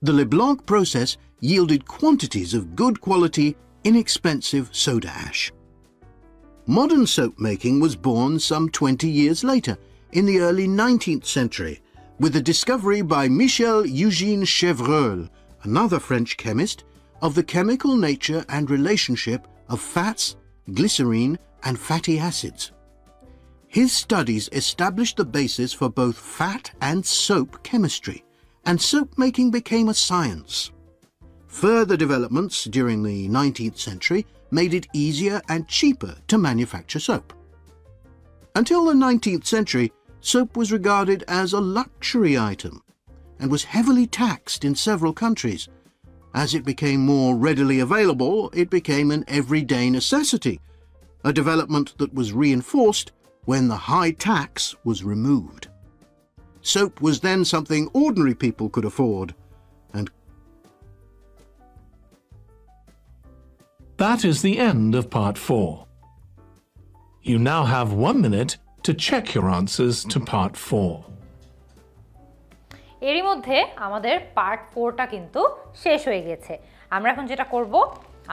The Leblanc process yielded quantities of good quality, inexpensive soda ash. Modern soap making was born some 20 years later, in the early 19th century, with the discovery by Michel Eugène Chevreul, another French chemist, of the chemical nature and relationship of fats, glycerine, and fatty acids. His studies established the basis for both fat and soap chemistry, and soap making became a science. Further developments during the 19th century made it easier and cheaper to manufacture soap. Until the 19th century, soap was regarded as a luxury item and was heavily taxed in several countries. As it became more readily available, it became an everyday necessity, a development that was reinforced when the high tax was removed. Soap was then something ordinary people could afford, and that is the end of part 4. You now have 1 minute to check your answers to part 4. এরই মধ্যে আমাদের পার্ট 4টা কিন্তু শেষ হয়ে গেছে। আমরা এখন যেটা করব,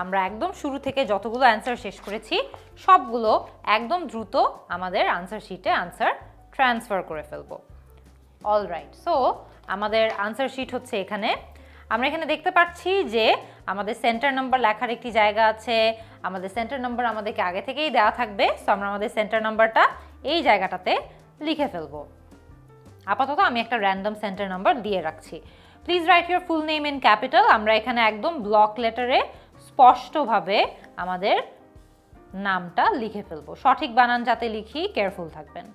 আমরা একদম শুরু থেকে যতগুলো অ্যানসার শেষ করেছি সবগুলো একদম দ্রুত আমাদের আনসার শিটে আনসার ট্রান্সফার করে ফেলব। অলরাইট, সো আমাদের আনসার শিট হচ্ছে এখানে। আমরা এখানে দেখতে পাচ্ছি যে আমাদের সেন্টার নাম্বার লেখার একটি জায়গা আছে। আমাদের সেন্টার নাম্বার আমাদেরকে আগে থেকেই দেওয়া থাকবে, সো আমরা আমাদের সেন্টার নাম্বারটা এই জায়গাটাতে লিখে ফেলব। আপাতত আমি একটা র্যান্ডম সেন্টার নাম্বার দিয়ে রাখছি। Please write your full name in capital. আমরা এখানে একদম ব্লক লেটারে স্পষ্টভাবে আমাদের নামটা লিখে ফেলব। সঠিক বানান যাতে লিখি, কেয়ারফুল থাকবেন।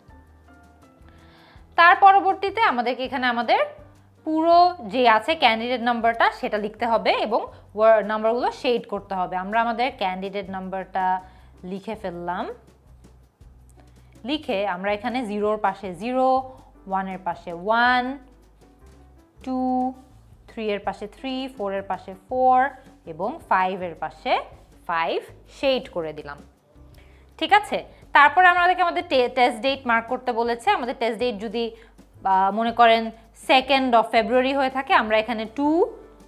তার পরবর্তীতে আমাদেরকে এখানে আমাদের পুরো যে আছে ক্যান্ডিডেট নাম্বারটা সেটা লিখতে হবে এবং নাম্বারগুলো শেড করতে হবে। আমরা আমাদের ক্যান্ডিডেট নাম্বারটা লিখে ফেললাম। লিখে আমরা এখানে 0-র পাশে 0, 1-এর পাশে 1, 2, 3-এর পাশে 3, 4-এর পাশে 4 এবং 5-এর পাশে 5 শেড করে দিলাম। ঠিক আছে, তারপরে আমাদেরকে আমাদের টেস্ট ডেট মার্ক করতে বলেছে। আমাদের টেস্ট ডেট যদি মনে করেন 2nd of February হয়ে থাকে আমরা এখানে 2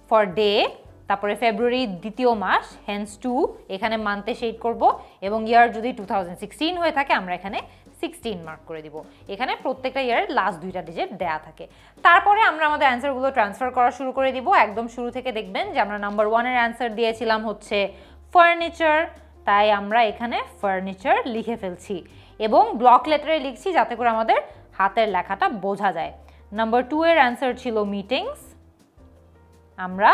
for day, তারপরে ফেব্রুয়ারি দ্বিতীয় মাস hence 2 এখানে মান্থে শেড করব এবং ইয়ার যদি 2016 হয়ে থাকে আমরা এখানে 16 মার্ক করে দিব। এখানে প্রত্যেকটা ইয়ারের লাস্ট দুইটা ডিজিট দেয়া থাকে। তারপরে আমরা আমাদের অ্যানসারগুলো ট্রান্সফার করা শুরু করে দিব। একদম শুরু থেকে দেখবেন যে আমরা নাম্বার 1 এর অ্যানসার দিয়েছিলাম হচ্ছে ফার্নিচার, তাই আমরা এখানে ফার্নিচার লিখে ফেলছি এবং ব্লক লেটারে লিখছি যাতে করে আমাদের হাতের লেখাটা বোঝা যায়। নাম্বার 2 এর অ্যানসার ছিল মিটিংস, আমরা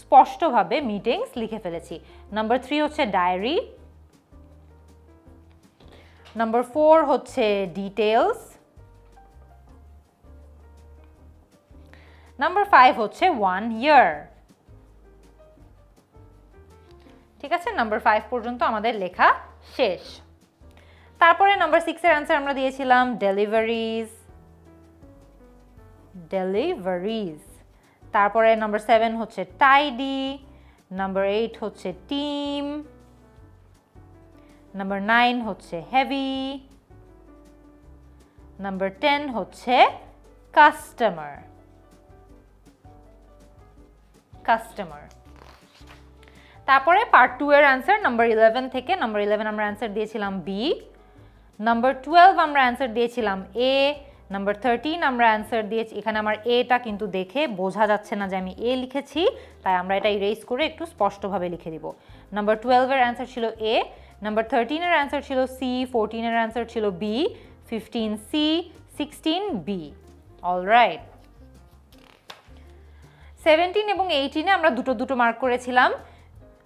স্পষ্টভাবে মিটিংস লিখে ফেলেছি। নাম্বার 3 হচ্ছে ডায়েরি, নাম্বার 4 হচ্ছে ডিটেইলস, নাম্বার 5 হচ্ছে 1 ইয়ার। ঠিক আছে, নাম্বার 5 পর্যন্ত আমাদের লেখা শেষ। তারপরে নাম্বার 6 এর অ্যানসার আমরা দিয়েছিলাম ডেলিভারিজ, তারপরে নাম্বার 7 হচ্ছে টাইডি, নাম্বার 8 হচ্ছে টিম, নাম্বার 9 হচ্ছে হেভি, নাম্বার 10 হচ্ছে কাস্টমার। তারপরে পার্ট 2 এর অ্যানসার নাম্বার 11 থেকে, নাম্বার 11 আমরা অ্যানসার দিয়েছিলাম বি, নাম্বার 12 আমরা অ্যানসার দিয়েছিলাম এ, নাম্বার 13 আমরা অ্যানসার দিয়েছি, এখানে আমার এটা কিন্তু দেখে বোঝা যাচ্ছে না যে আমি এ লিখেছি, তাই আমরা এটা ইরেজ করে একটু স্পষ্টভাবে লিখে দিব। নাম্বার 12 এর অ্যানসার ছিল এ, নাম্বার 13 এর অ্যানসার ছিল সি, 14 এর অ্যানসার ছিল বি, 15 সি, 16 বি। অলরাইট, 17 এবং 18 এ আমরা দুটো মার্ক করেছিলাম।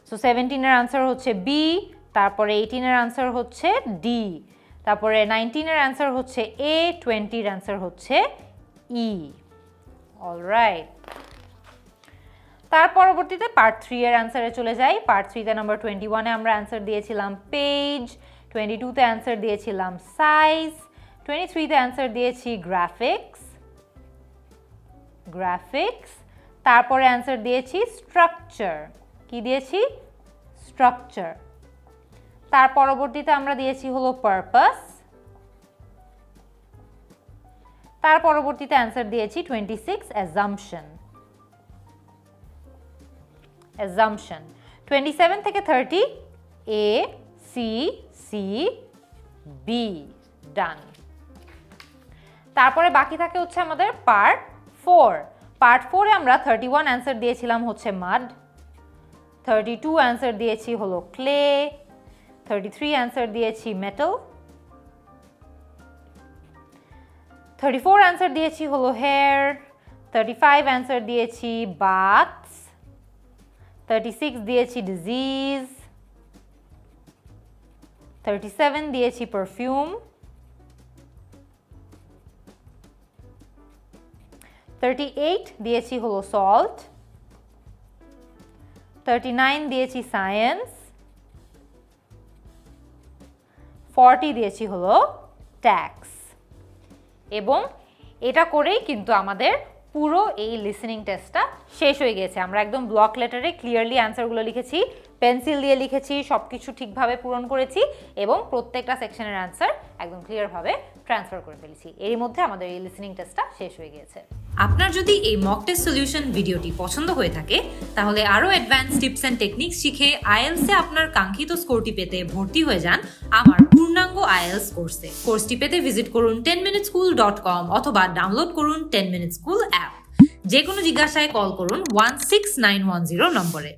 সো 17 এর অ্যানসার হচ্ছে বি, তারপরে 18 এর অ্যানসার হচ্ছে ডি, তারপরে 19 এর অ্যানসার হচ্ছে এ, 20 এর অ্যানসার হচ্ছে ই। অলরাইট, তার পরবর্তীতে পার্ট 3 এর অ্যানসারে চলে যাই। পার্ট 3 তে নাম্বার 21 এ আমরা অ্যানসার দিয়েছিলাম পেজ, 22 তে অ্যানসার দিয়েছিলাম সাইজ, 23 তে অ্যানসার দিয়েছি গ্রাফিক্স, তারপরে অ্যানসার দিয়েছি স্ট্রাকচার। কি দিয়েছি? স্ট্রাকচার। তার পরবর্তীতে আমরা দিয়েছি হলো পারপাস, তার পরবর্তীতে অ্যানসার দিয়েছি 26 অ্যাজাম্পশন। 27 থেকে 30 এ, সি, সি, বি। ডান। তারপরে বাকি থাকে হচ্ছে আমাদের পার্ট 4। পার্ট 4 এ আমরা 31 অ্যানসার দিয়েছিলাম হচ্ছে মাড, 32 অ্যানসার দিয়েছি হলো ক্লে, 33 অ্যানসার দিয়েছি মেটাল, 34 অ্যানসার দিয়েছি হলো হেয়ার, 35 অ্যানসার দিয়েছি বাথস, 36 দিয়েছি ডিজিজ, 37 দিয়েছি পারফিউম, 38 দিয়েছি হলো সল্ট, 39 দিয়েছি সায়েন্স, 40 দিয়েছি হলো ট্যাক্স। এবং এটা করেই কিন্তু আমাদের পুরো এই লিসেনিং টেস্টটা শেষ হয়ে গেছে। আমরা একদম ব্লক লেটারে ক্লিয়ারলি অ্যান্সারগুলো লিখেছি, পেন্সিল দিয়ে লিখেছি, সব কিছু ঠিকভাবে পূরণ করেছি এবং প্রত্যেকটা সেকশনের অ্যান্সার একদম ক্লিয়ারভাবে ট্রান্সফার করে ফেলেছি। এরই মধ্যে আমাদের এই লিসেনিং টেস্টটা শেষ হয়ে গিয়েছে। আপনার যদি এই মক টেস্ট সলিউশন ভিডিওটি পছন্দ হয়ে থাকে তাহলে আরও অ্যাডভান্স টিপস অ্যান্ড টেকনিক্স শিখে আইএলসে আপনার কাঙ্ক্ষিত স্কোরটি পেতে ভর্তি হয়ে যান আমার পূর্ণাঙ্গ আইএলস কোর্সে। কোর্সটি পেতে ভিজিট করুন 10minuteschool.com অথবা ডাউনলোড করুন 10 Minute School অ্যাপ। যে কোনো জিজ্ঞাসায় কল করুন 16910 নম্বরে।